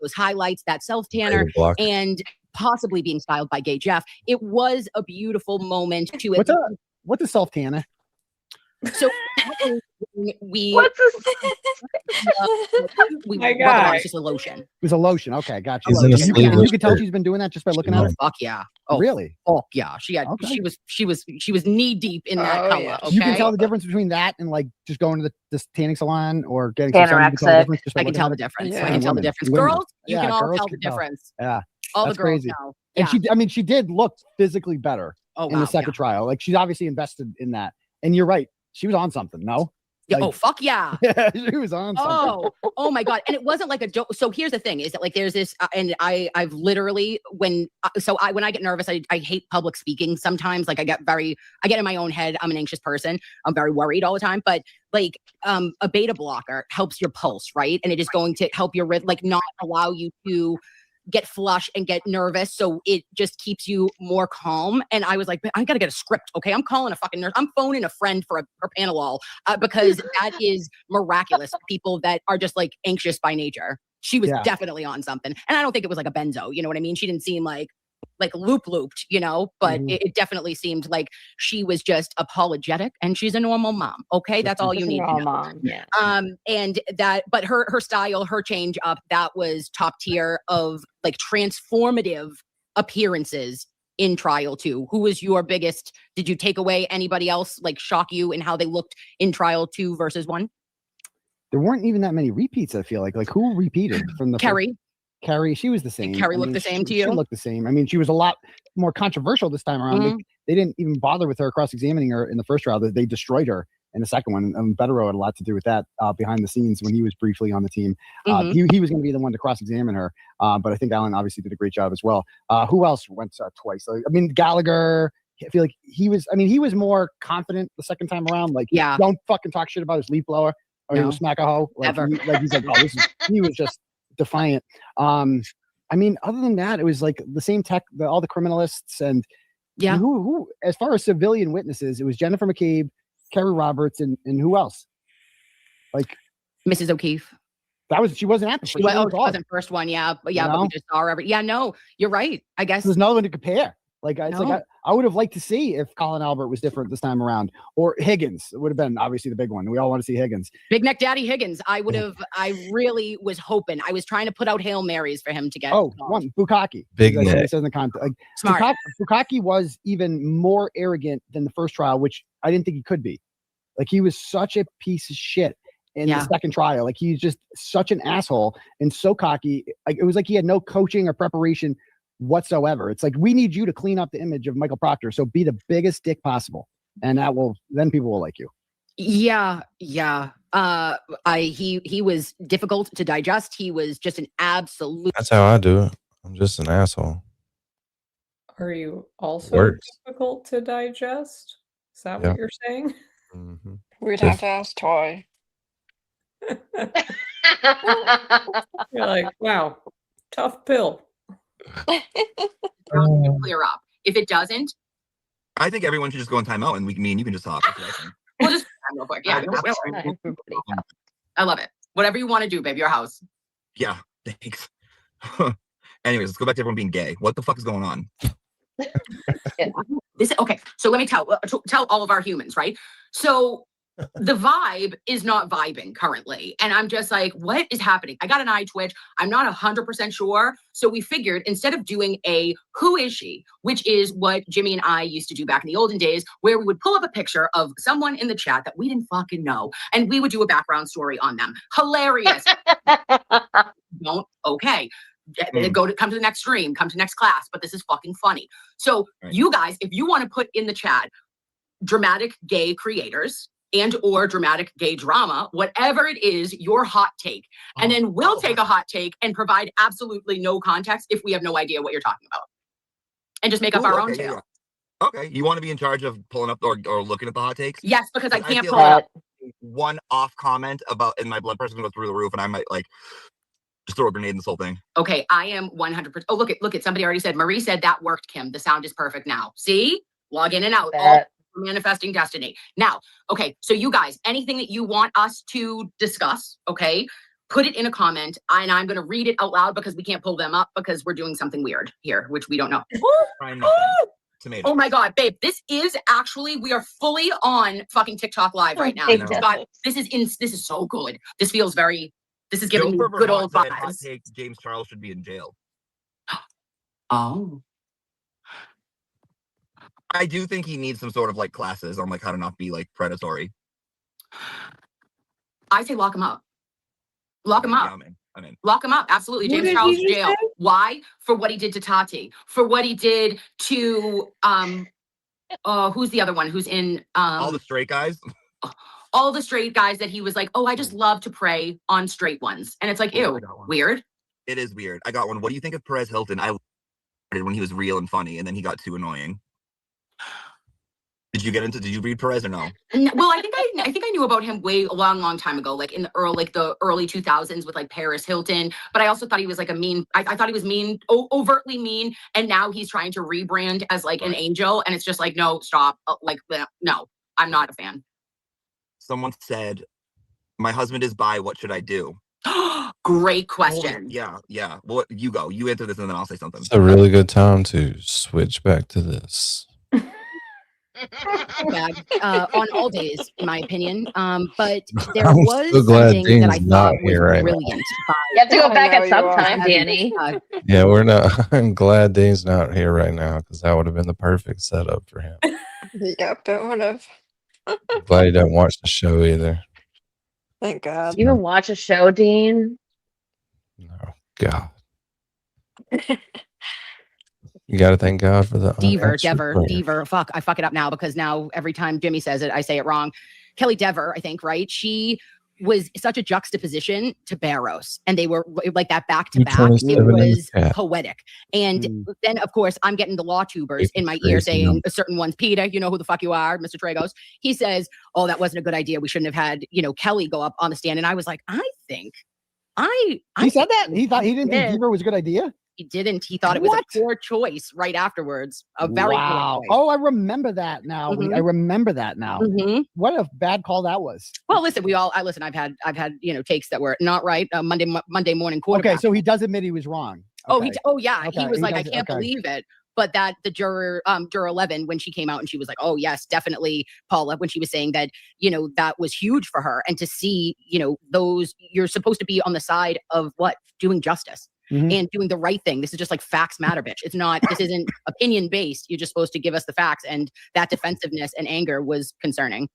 Those highlights, that self tanner, and possibly being styled by Gay Jeff. It was a beautiful moment to it. What's a self tanner? So we My God. it's just a lotion. It was a lotion. Okay, gotcha. She's in a You sleeveless can tell shirt. she's been doing that just by looking at Oh, her. fuck yeah. Oh, Really? Oh yeah. She had Okay. she was knee deep in that color. yeah. Okay. You can tell the difference between that and like just going to the tanning salon or getting some sun. You can tell the Anorexic. difference just by I can looking tell at the it. difference. Yeah. I can tell the Women. difference. Women. Girls, you Yeah, can all girls tell can the tell. difference. Yeah. All That's the girls crazy. know. And Yeah. she did look physically better Oh, in wow, the second trial. Like she's obviously invested in that. And you're right. She was on something. No? Yeah, Like- oh fuck yeah. Yeah, she was on something. Oh my God. And it wasn't like a joke. So here's the thing is that like there's this, and I've literally, when I get nervous, I hate public speaking sometimes. Like I get in my own head. I'm an anxious person. I'm very worried all the time. But like a beta blocker helps your pulse, right? And it is going to help your rhythm, like not allow you to get flush and get nervous. So it just keeps you more calm. And I was like, I got to get a script. Okay. I'm calling a fucking nurse. I'm phoning a friend for Propanolol because that is miraculous for people that are just like anxious by nature. She was definitely on something. And I don't think it was like a benzo. You know what I mean? She didn't seem like looped, you know, but it definitely seemed like she was just apologetic and she's a normal mom. Okay. That's all you need to know. Mom. Yeah. And that, but her style, her change up, that was top tier of like transformative appearances in trial 2. Who was your biggest? Did you take away anybody else, like shock you in how they looked in trial 2 versus 1? There weren't even that many repeats, I feel like. Like who repeated from the Carrie. Carrie, she was the same. Carrie looked the same to She you? looked the same. I mean, she was a lot more controversial this time around. Mhm. They didn't even bother with her cross-examining her in the first trial. They destroyed her in the second one. And Betterow had a lot to do with that behind the scenes when he was briefly on the team. He was going to be the one to cross-examine her. But I think Alan obviously did a great job as well. Who else went twice? I mean, Gallagher. I feel like he was more confident the second time around. Like, don't fucking talk shit about his leaf blower or he'll smack a hoe. Like, Ever. he's like, oh, he was just defiant. I mean, other than that, it was like the same tech, all the criminalists and who, as far as civilian witnesses, it was Jennifer McCabe, Kerry Roberts, and who else? Like Mrs. O'Keefe. She wasn't at the She wasn't first one, but we just saw her. No, you're right. I guess there's no one to compare. Like it's No. like I would have liked to see if Colin Albert was different this time around, or Higgins. It would have been obviously the big one. We all want to see Higgins. Big Neck Daddy Higgins. I really was hoping. I was trying to put out Hail Marys for him to get. One Bukaki. Big Like, neck. it says in the content. Like, Smart. Bukaki was even more arrogant than the first trial, which I didn't think he could be. Like he was such a piece of shit in the second trial. Like he's just such an asshole and so cocky. Like it was like he had no coaching or preparation whatsoever. It's like, we need you to clean up the image of Michael Proctor. So be the biggest dick possible. And then people will like you. Yeah. He was difficult to digest. He was just an absolute. That's how I do it. I'm just an asshole. Are you also Works. difficult to digest? Is that Yeah. what you're saying? We'd have to ask Toy. You're like, wow, tough pill. Clear up. If it doesn't, I think everyone should just go in timeout and you can just talk. That's what I think. we'll just real quick. Yeah, I love it. Whatever you want to do, babe. Your house. Yeah, thanks. Anyways, let's go back to everyone being gay. What the fuck is going on? Okay. So let me tell all of our humans, right? So the vibe is not vibing currently. And I'm just like, what is happening? I got an eye twitch. I'm not 100% sure. So we figured instead of doing a who is she, which is what Jimmy and I used to do back in the olden days, where we would pull up a picture of someone in the chat that we didn't fucking know, and we would do a background story on them. Hilarious. Don't, okay. Come to the next stream, come to next class, but this is fucking funny. So you guys, if you want to put in the chat dramatic gay creators and or dramatic gay drama, whatever it is, your hot take. And then we'll take a hot take and provide absolutely no context if we have no idea what you're talking about. And just make up our own tale. Okay, you want to be in charge of pulling up or looking at the hot takes? Yes, because I can't feel pull it up. One off comment about, and my blood pressure's gonna go through the roof, and I might like just throw a grenade in this whole thing. Okay, I am 100%. Oh, look at somebody already said, Marie said that worked, Kim. The sound is perfect now. See? Log in and out. All manifesting destiny. Now, okay, so you guys, anything that you want us to discuss, okay, put it in a comment, and I'm going to read it out loud because we can't pull them up because we're doing something weird here, which we don't know. Oh my God, babe, this is actually, we are fully on fucking TikTok live right now. This is so good. This feels very, this is giving me good old Hot vibes. take, James Charles should be in jail. Oh. I do think he needs some sort of like classes on like how to not be like predatory. I say lock him up. Lock him up. I'm in. Lock him up. Absolutely. What James did Charles he just jail. say? Why? For what he did to Tati. For what he did to who's the other one who's in all the straight guys? All the straight guys that he was like, oh, I just love to prey on straight ones. And it's like, ew, weird. It is weird. I got one. What do you think of Perez Hilton? I did when he was real and funny, and then he got too annoying. Did you read Perez or no? Well, I think I knew about him way a long time ago, like in the early 2000s with like Paris Hilton. But I also thought he was like a mean. I thought he was mean, overtly mean. And now he's trying to rebrand as like an angel, and it's just like, no, stop. Like, no, I'm not a fan. Someone said, "My husband is bi. What should I do?" Great question. Yeah. Well, you go. You answer this, and then I'll say something. It's a really good time to switch back to this. Bad, on all days, in my opinion. But there I'm was so glad something that I Dean's thought not was here right now. brilliant. You have to go back at some are. time, Danny. Yeah, we're not. I'm glad Dean's not here right now because that would have been the perfect setup for him. Yep, it would have. Glad he doesn't watch the show either. Thank God. You even watch a show, Dean? God. You got to thank God for the Dever. Fuck, I fuck it up now because now every time Jimmy says it, I say it wrong. Kelly Dever, I think, right? She was such a juxtaposition to Barros, and they were like that back to back. It was poetic. And then, of course, I'm getting the law tubers in my ear saying a certain one's Peter, you know who the fuck you are, Mr. Tragos. He says, oh, that wasn't a good idea. We shouldn't have had, Kelly go up on the stand. And I was like, he said that? He didn't think Dever was a good idea? He didn't. He thought it was a poor choice right afterwards. A very poor choice. Oh, I remember that now. I remember that now. What a bad call that was. Well, listen, I've had takes that were not right. Monday morning quarterback. Okay, so he does admit he was wrong. Okay. He was like, I can't believe it. But that the juror 11, when she came out and she was like, oh yes, definitely, Paula, when she was saying that, that was huge for her. And to see, those, you're supposed to be on the side of doing justice. And doing the right thing. This is just like facts matter, bitch. This isn't opinion based. You're just supposed to give us the facts. And that defensiveness and anger was concerning.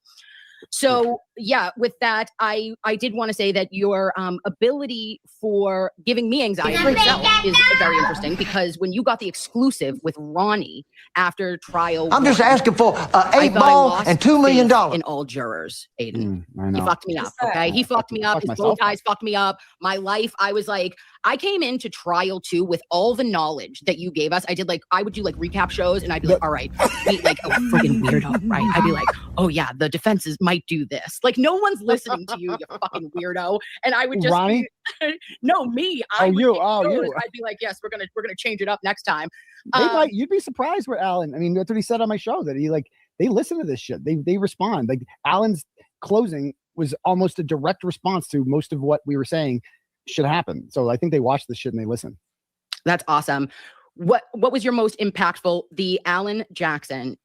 So yeah, with that, I did want to say that your ability for giving me anxiety itself is very interesting because when you got the exclusive with Ronnie after trial, I'm just asking for an 8-ball and $2 million in all jurors. Aiden, I he fucked me up. Okay, he fucked me up. His bow ties fucked me up. My life. I was like, I came into trial too with all the knowledge that you gave us. I would do like recap shows, and I'd be like, all right, like a freaking weirdo, right? I'd be like, oh yeah, the defenses might do this. Like no one's listening to you, you fucking weirdo. And I would just Ronnie? No, me. You. I'd be like, yes, we're gonna change it up next time. You'd be surprised with Alan. I mean, that's what he said on my show, that they listen to this shit. They respond. Like Alan's closing was almost a direct response to most of what we were saying should happen. So I think they watch this shit and they listen. That's awesome. What was your most impactful? The Alan Jackson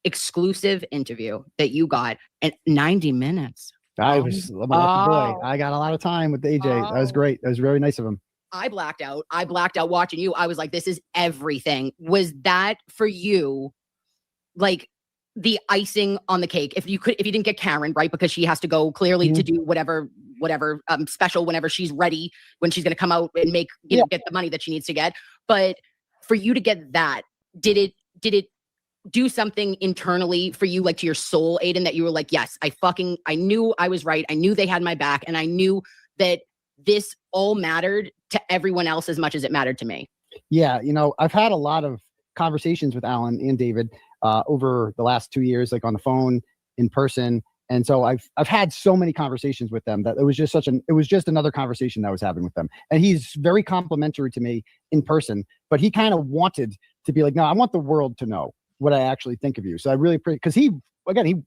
exclusive interview that you got in 90 minutes. I'm a lucky boy. I got a lot of time with AJ. That was great. That was very nice of him. I blacked out. I blacked out watching you. I was like, this is everything. Was that for you, like, the icing on the cake? If you didn't get Karen, right? Because she has to go clearly to do whatever special whenever she's ready, when she's going to come out and make, you know, get the money that she needs to get. But for you to get that, did it do something internally for you, like to your soul, Aiden, that you were like, yes, I knew I was right. I knew they had my back, and I knew that this all mattered to everyone else as much as it mattered to me. Yeah, you know, I've had a lot of conversations with Alan and David over the last 2 years, like on the phone, in person. And so I've had so many conversations with them that it was just another conversation that I was having with them. And he's very complimentary to me in person, but he kind of wanted to be like, no, I want the world to know what I actually think of you. So I really appreciate, because he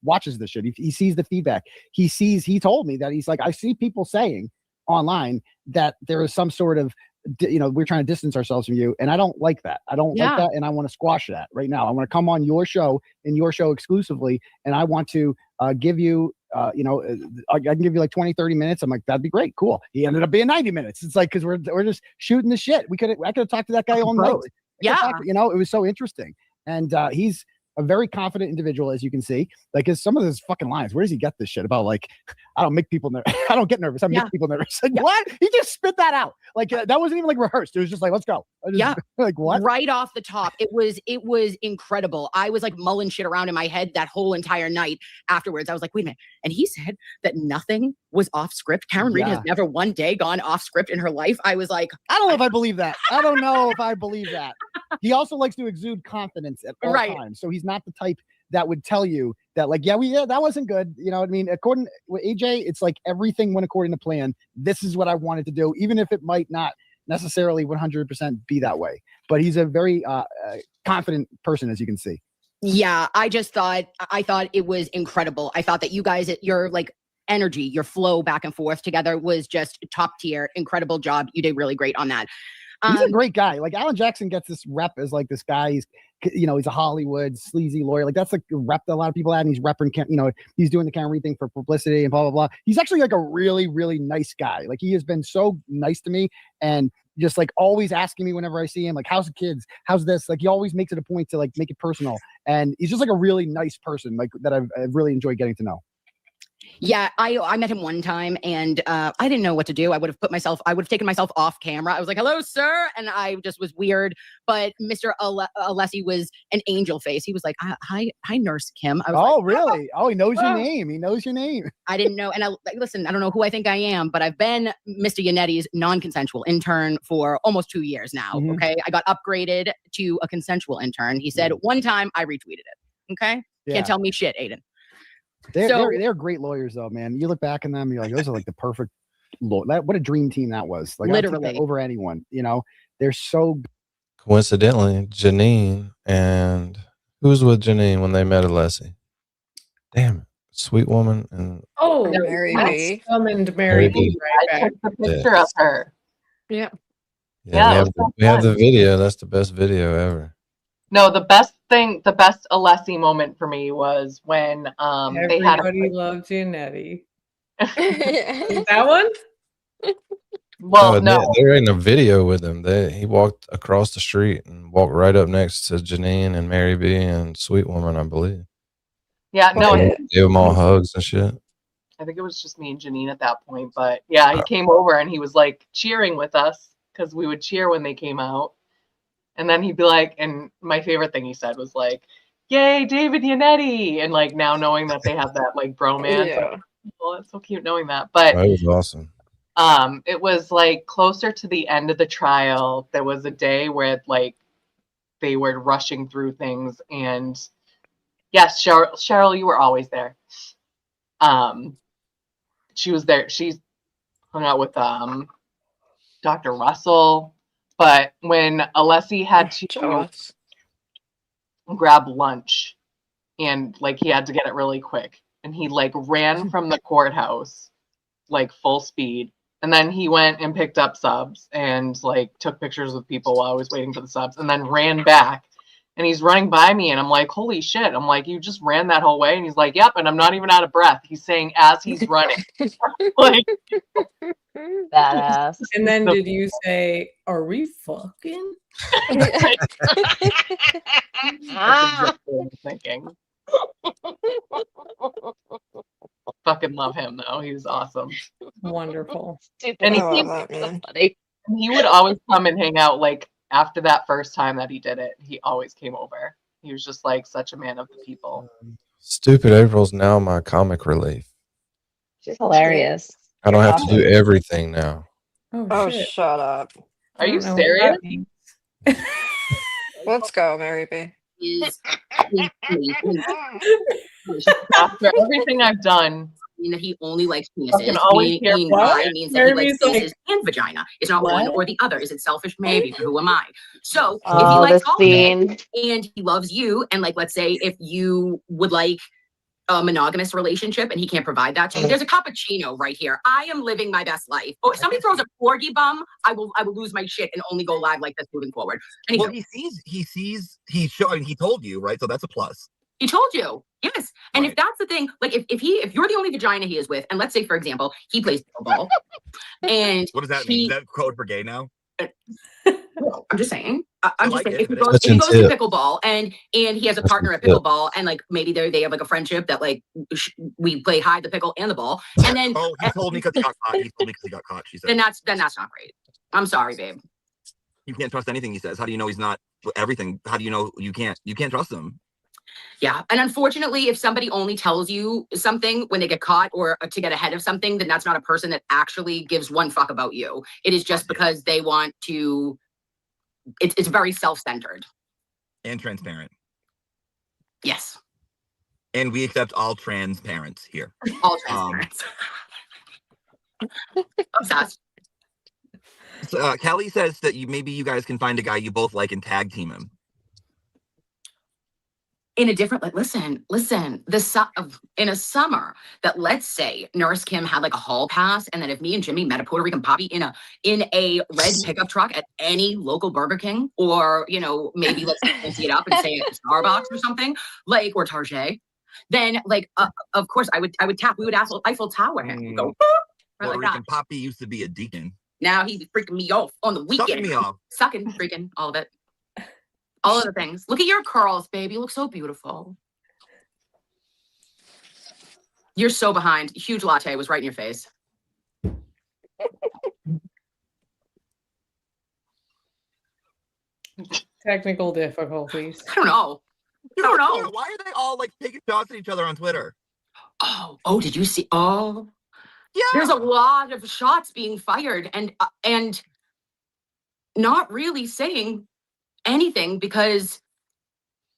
watches this shit. He sees the feedback. He told me that he's like, I see people saying online that there is some sort of, you know, we're trying to distance ourselves from you. And I don't like that. I don't like that. And I want to squash that right now. I want to come on your show and your show exclusively. And I want to give you, you know, I can give you like 20, 30 minutes. I'm like, that'd be great. Cool. He ended up being 90 minutes. It's like, cause we're just shooting the shit. I could have talked to that guy all night. You know, it was so interesting. And he's a very confident individual, as you can see. Like, some of his fucking lines, where does he get this shit about? Like, I don't make people nervous. I don't get nervous. I make people nervous. Like, what? He just spit that out. Like, that wasn't even like rehearsed. It was just like, let's go. Like, what? Right off the top. It was incredible. I was like mulling shit around in my head that whole entire night afterwards. I was like, wait a minute. And he said that nothing was off script. Karen Reed has never one day gone off script in her life. I was like, I don't know if I believe that. I don't know if I believe that. He also likes to exude confidence at all times. So he's not the type that would tell you that, like, that wasn't good. You know what I mean? According with AJ, it's like everything went according to plan. This is what I wanted to do, even if it might not necessarily 100% be that way. But he's a very confident person, as you can see. Yeah, I thought it was incredible. I thought that you guys, your like energy, your flow back and forth together was just top tier. Incredible job. You did really great on that. He's a great guy. Like, Alan Jackson gets this rep as like this guy. He's, you know, he's a Hollywood sleazy lawyer. Like, that's like the rep that a lot of people had. And he's repping, you know, he's doing the Karen Reed thing for publicity and blah, blah, blah. He's actually like a really, really nice guy. Like, he has been so nice to me, and just like always asking me whenever I see him, like, how's the kids? How's this? Like, he always makes it a point to like make it personal. And he's just like a really nice person, like, that I've really enjoyed getting to know. Yeah, I met him one time, and I didn't know what to do. I would have taken myself off camera. I was like, hello, sir. And I just was weird. But Mr. Alessi was an angel face. He was like, hi, Nurse Kim. I was really? Oh, he knows your name. He knows your name. I didn't know. And listen, I don't know who I think I am, but I've been Mr. Yannetti's non-consensual intern for almost 2 years now. Mm-hmm. Okay. I got upgraded to a consensual intern. He said one time I retweeted it. Okay. Yeah. Can't tell me shit, Aiden. They're great lawyers, though, man. You look back on them, you're like, those are like the perfect lawyer. What a dream team that was. Like, literally, I'd take that over anyone. You know, they're so. Coincidentally, Janine and who's with Janine when they met Alessi? Damn it, Sweet Woman and Mary B. Summoned Mary B. I took the picture of her. Yeah. Yeah, we have the video. That's the best video ever. No, the best Alessi moment for me was when they had Everybody loved Giannetti. That one? Well, no. They're in a video with him. He walked across the street and walked right up next to Janine and Mary B and Sweet Woman, I believe. Yeah, no. Gave them all hugs and shit. I think it was just me and Janine at that point, but yeah, he came over and he was like cheering with us because we would cheer when they came out. And then he'd be like, and my favorite thing he said was like, yay, David Yannetti. And like, now knowing that they have that like bromance, like, well, it's so cute knowing that. But that was awesome. It was like closer to the end of the trial. There was a day where like they were rushing through things. And yes, Cheryl, you were always there. She was there. She hung out with Dr. Russell. But when Alessi had to grab lunch and like he had to get it really quick and he like ran from the courthouse like full speed, and then he went and picked up subs and like took pictures with people while I was waiting for the subs, and then ran back And he's running by me, and I'm like, holy shit. I'm like, you just ran that whole way? And he's like, yep, and I'm not even out of breath. He's saying as he's running. Like, Badass. And then did you say, are we fucking? That's exactly what I'm thinking. Fucking love him, though. He was awesome. Wonderful. And I love that man. he would always come and hang out, like, after that first time that he did it. He always came over. He was just, like, such a man of the people. Stupid April's now my comic relief. She's hilarious. I don't have to do everything now. Oh, shut up. Are you know what serious? that Let's go, Mary B. After everything I've done, mean that he only likes I penises. can always hear Meaning what? bi means that he likes Mary's like, penises and vagina. It's not one what? or the other. Is it selfish? Maybe. Who am I? So if he Oh, likes the all of scene. it and he loves you, and like let's say if you would like a monogamous relationship and he can't provide that to you, there's a cappuccino right here. I am living my best life. Oh, if somebody throws a corgi bum, I will lose my shit and only go live like this moving forward. Anywho, Well, he told you, right? So that's a plus. he told you, yes. And if that's the thing, like if you're the only vagina he is with, and let's say for example he plays pickleball, and What does that mean? Is that code for gay now? I'm just saying. I'm just saying. If he Touch goes and to tip. pickleball and he has a Touch partner and at tip. pickleball, and like maybe they have like a friendship that like we play hide the pickle and the ball, and then Oh, he told me because he got caught. He told me because he got caught. She said. then that's not great. I'm sorry, babe. You can't trust anything he says. How do you know he's not everything? How do you know you can't trust him? Yeah, and unfortunately, if somebody only tells you something when they get caught or to get ahead of something, then that's not a person that actually gives one fuck about you. It is just because they want to. It's very self-centered And transparent. Yes. And we accept all trans parents here. All trans parents. Obsessed. So, Kelly says that maybe you guys can find a guy you both like and tag team him. In a different, like, listen, in a summer that let's say Nurse Kim had like a hall pass, and then if me and Jimmy met a Puerto Rican poppy in a red pickup truck at any local Burger King, or maybe let's fancy it up and say at Starbucks or something, like, or Target, then like of course I would tap. We would Eiffel Tower him. Go right Puerto like that. Rican poppy used to be a deacon. Now he's freaking me off on the weekend. Sucking me off. Sucking, freaking, all of it. All of the things. Look at your curls, baby. You look so beautiful. You're so behind. Huge latte was right in your face. Technical difficulties. I don't know. I don't know. Why are they all like taking shots at each other on Twitter? Oh, did you see? Oh, yeah. There's a lot of shots being fired and not really saying anything, because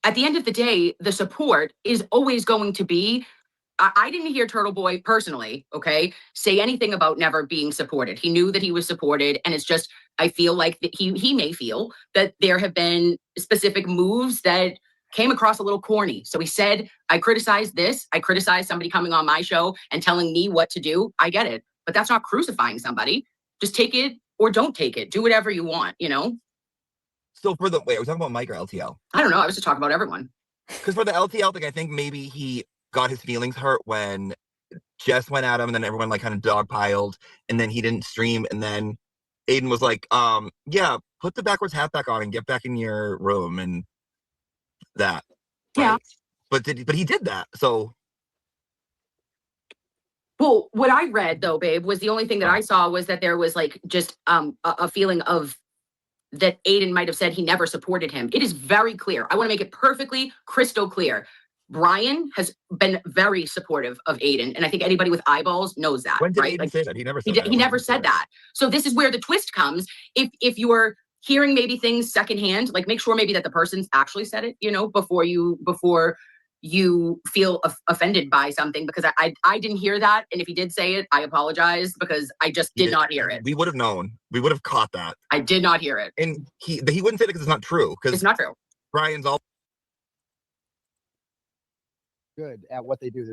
at the end of the day, the support is always going to be. I didn't hear Turtle Boy personally, okay, say anything about never being supported. He knew that he was supported, and it's just I feel like that he may feel that there have been specific moves that came across a little corny. So he said, I criticized this. I criticized somebody coming on my show and telling me what to do. I get it, but that's not crucifying somebody. Just take it or don't take it. Do whatever you want, So are we talking about Mike or LTL? I don't know. I was just talking about everyone. Because for the LTL thing, I think maybe he got his feelings hurt when Jess went at him, and then everyone like kind of dogpiled, and then he didn't stream, and then Aiden was like, yeah, put the backwards hat back on and get back in your room, and that. Yeah. But he did that, so. Well, what I read though, babe, was the only thing that I saw was that there was like just a feeling of that Aiden might have said he never supported him. It is very clear. I want to make it perfectly crystal clear. Brian has been very supportive of Aiden, and I think anybody with eyeballs knows that. When did right? Aiden say that? He never said He, that. he never said that. So this is where the twist comes. If you're hearing maybe things secondhand, like make sure maybe that the person's actually said it, before you feel offended by something, because I didn't hear that. And if he did say it, I apologize, because I just did not hear it. We would have known. We would have caught that. I did not hear it. And he wouldn't say it because it's not true. Because it's not true. Brian's all good at what they do.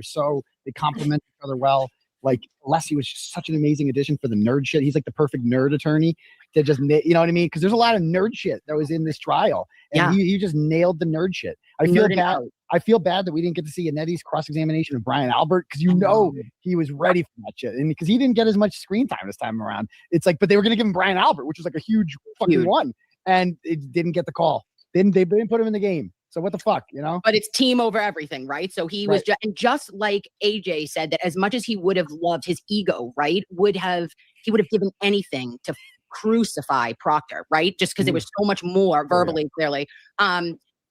They complement each other well. Like Leslie was just such an amazing addition for the nerd shit. He's like the perfect nerd attorney. to just, you know what I mean? Because there's a lot of nerd shit that was in this trial, and he just nailed the nerd shit. I feel Nerding bad. out. I feel bad that we didn't get to see Annetti's cross-examination of Brian Albert, because you know he was ready for that shit, and because he didn't get as much screen time this time around. It's like, but they were going to give him Brian Albert, which was like a huge fucking one, and it didn't get the call. They didn't put him in the game. So what the fuck, you know? But it's team over everything, right? So he was just like AJ said, that as much as he would have loved his ego, right, he would have given anything to crucify Proctor, right? Just because there was so much more verbally, clearly.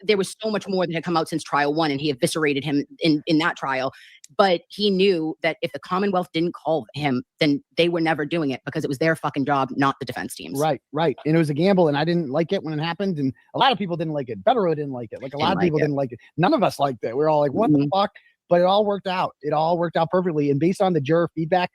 There was so much more that had come out since trial 1, and he eviscerated him in that trial. But he knew that if the Commonwealth didn't call him, then they were never doing it, because it was their fucking job, not the defense teams. Right. And it was a gamble, and I didn't like it when it happened, and a lot of people didn't like it. Bettero didn't like it. Like a lot of people didn't like it. None of us liked it. We were all like, what the fuck? But it all worked out. It all worked out perfectly. And based on the juror feedback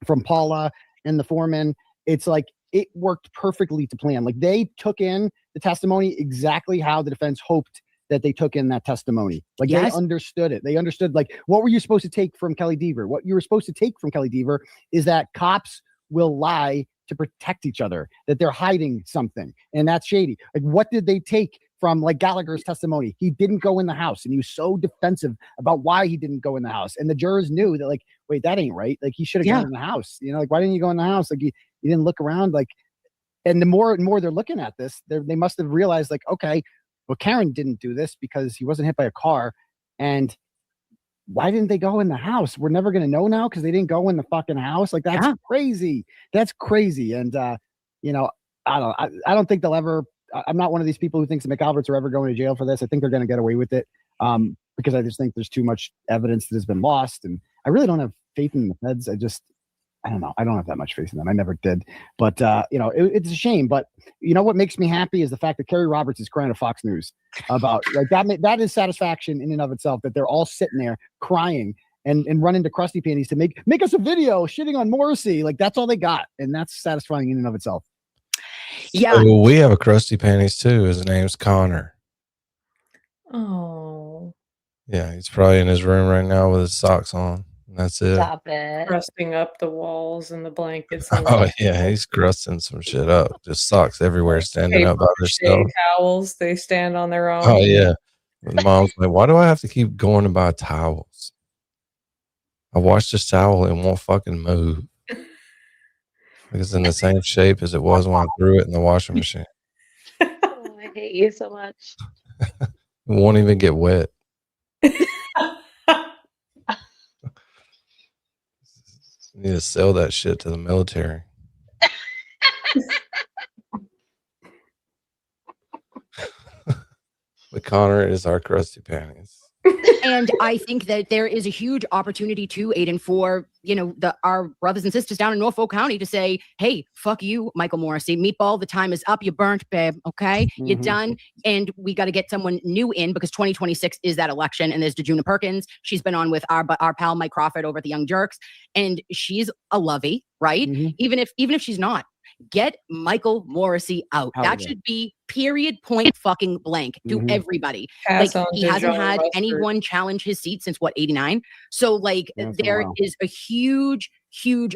from Paula and the foreman, it's like it worked perfectly to plan. Like they took in the testimony exactly how the defense hoped that they took in that testimony. Like they understood it. They understood, like, what were you supposed to take from Kelly Deaver? What you were supposed to take from Kelly Deaver is that cops will lie to protect each other, that they're hiding something, and that's shady. Like, what did they take from, like, Gallagher's testimony? He didn't go in the house, and he was so defensive about why he didn't go in the house. And the jurors knew that, like, wait, that ain't right. Like, he should have gone in the house. You know, like, why didn't you go in the house? Like, you didn't look around. Like, and the more and more they're looking at this, they must have realized, like, okay, well, Karen didn't do this because he wasn't hit by a car. And why didn't they go in the house? We're never going to know now because they didn't go in the fucking house. Like, that's crazy. That's crazy. And, you know, I don't think they'll ever, I'm not one of these people who thinks the McAlberts are ever going to jail for this. I think they're going to get away with it because I just think there's too much evidence that has been lost. And I really don't have faith in the feds. I don't know. I don't have that much faith in them. I never did. But, you know, it's a shame. But, you know, what makes me happy is the fact that Kerry Roberts is crying to Fox News about, like, that is satisfaction in and of itself, that they're all sitting there crying and running to Krusty Panties to make us a video shitting on Morrissey. Like, that's all they got. And that's satisfying in and of itself. Yeah. So we have a Krusty Panties too. His name's Connor. Oh. Yeah, he's probably in his room right now with his socks on. That's it. Stop it. Crusting up the walls and the blankets. Oh yeah, he's crusting some shit up. Just socks everywhere, standing up by themselves. Towels, they stand on their own. Oh yeah. And mom's like, why do I have to keep going to buy towels? I washed this towel and won't fucking move. Like it's in the same shape as it was when I threw it in the washing machine. Oh, I hate you so much. It won't even get wet. You need to sell that shit to the military. But Connor is our Krusty Panties. And I think that there is a huge opportunity too, Aiden, for, you know, our brothers and sisters down in Norfolk County to say, hey, fuck you, Michael Morrissey. Meatball, the time is up. You burnt, babe. Okay. You're done. And we got to get someone new in because 2026 is that election. And there's DeJuna Perkins. She's been on with our pal Mike Crawford over at the Young Jerks. And she's a lovey, right? Even if she's not. Get Michael Morrissey out. That should be period, point, fucking blank to everybody. Pass like on he to hasn't John had Mustard. anyone challenge his seat since what, 89? So like there is a huge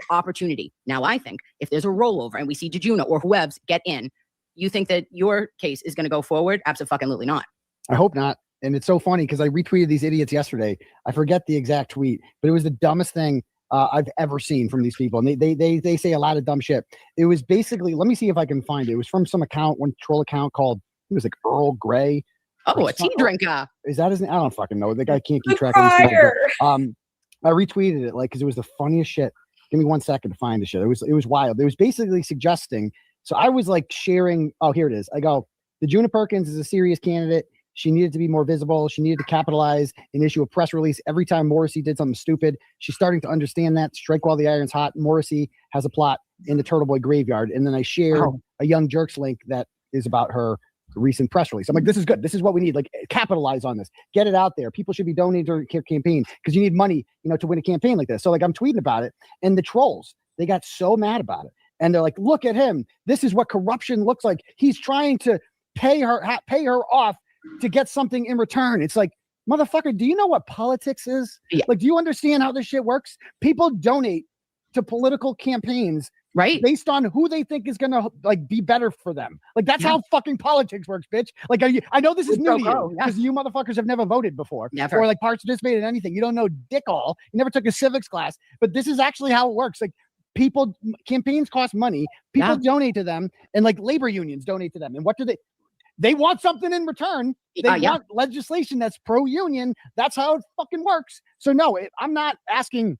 opportunity. Now I think if there's a rollover and we see DeJuna or whoever's get in, you think that your case is going to go forward? Absolutely not. I hope not. And it's so funny because I retweeted these idiots yesterday. I forget the exact tweet, but it was the dumbest thing I've ever seen from these people. And they say a lot of dumb shit. It was basically, let me see if I can find it. It was from some account, one troll account called, it was like Earl Grey. Oh, a tea drinker. Is that his name? I don't fucking know. The guy can't keep track of his name. I retweeted it like because it was the funniest shit. Give me 1 second to find the shit. It was wild. It was basically suggesting. So I was like sharing. Oh, here it is. I go, DeJuna Perkins is a serious candidate. She needed to be more visible. She needed to capitalize and issue a press release every time Morrissey did something stupid. She's starting to understand that. Strike while the iron's hot. Morrissey has a plot in the Turtle Boy graveyard. And then I shared a Young Jerks link that is about her recent press release. I'm like, this is good. This is what we need. Like, capitalize on this. Get it out there. People should be donating to her campaign because you need money, you know, to win a campaign like this. So like I'm tweeting about it, and the trolls, they got so mad about it. And they're like, look at him. This is what corruption looks like. He's trying to pay her off to get something in return. It's like, motherfucker, do you know what politics is? Like, do you understand how this shit works? People donate to political campaigns right based on who they think is gonna like be better for them. Like that's how fucking politics works, bitch. Like I know this is new to you because you motherfuckers have never voted before Never. or like participated in anything. You don't know dick all. You never took a civics class, but this is actually how it works. Like campaigns cost money. People donate to them, and like labor unions donate to them. And what do they want something in return. They want legislation that's pro-union. That's how it fucking works. So no, I'm not asking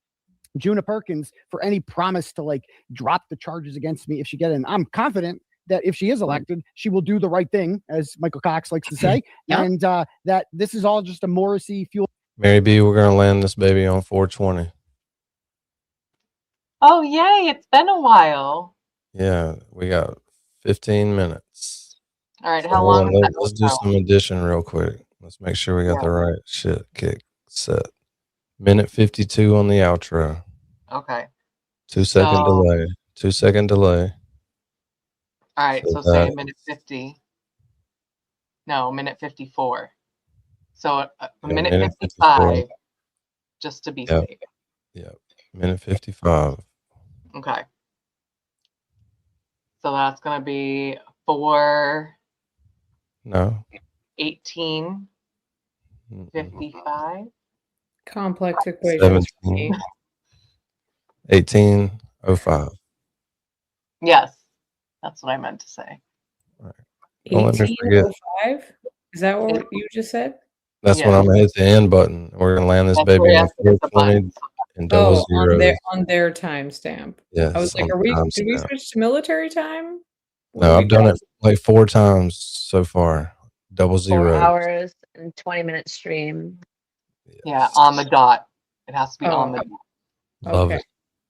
Juna Perkins for any promise to like drop the charges against me if she gets in. I'm confident that if she is elected, she will do the right thing, as Michael Cox likes to say, and that this is all just a Morrissey fuel. Mary B, we're gonna land this baby on 420. Oh, yay. It's been a while. Yeah, we got 15 minutes. All right. So How hold long on, is that? let's do some addition real quick. Let's make sure we got the right shit kick set. Minute 52 on the outro. Okay. 2 second delay. 2 second delay. All right. So say minute 50. No, minute 54. So a minute 55, just to be safe. Yep. Minute 55. Okay. So that's going to be 4. No. 18. 55. Complex equations. 17. 18:05. Yes. That's what I meant to say. Don't let me forget. 18:05? Is that what you just said? That's when I'm gonna hit the end button. We're gonna land this That's where baby you on have to hit the 420 and double zeros. On their timestamp. Yes, I was like, on the did we timestamp. switch to military time? No, I've done it like 4 times so far. Double 4 zero. hours and 20-minute stream. Yeah, on the dot. It has to be on the dot. Love it.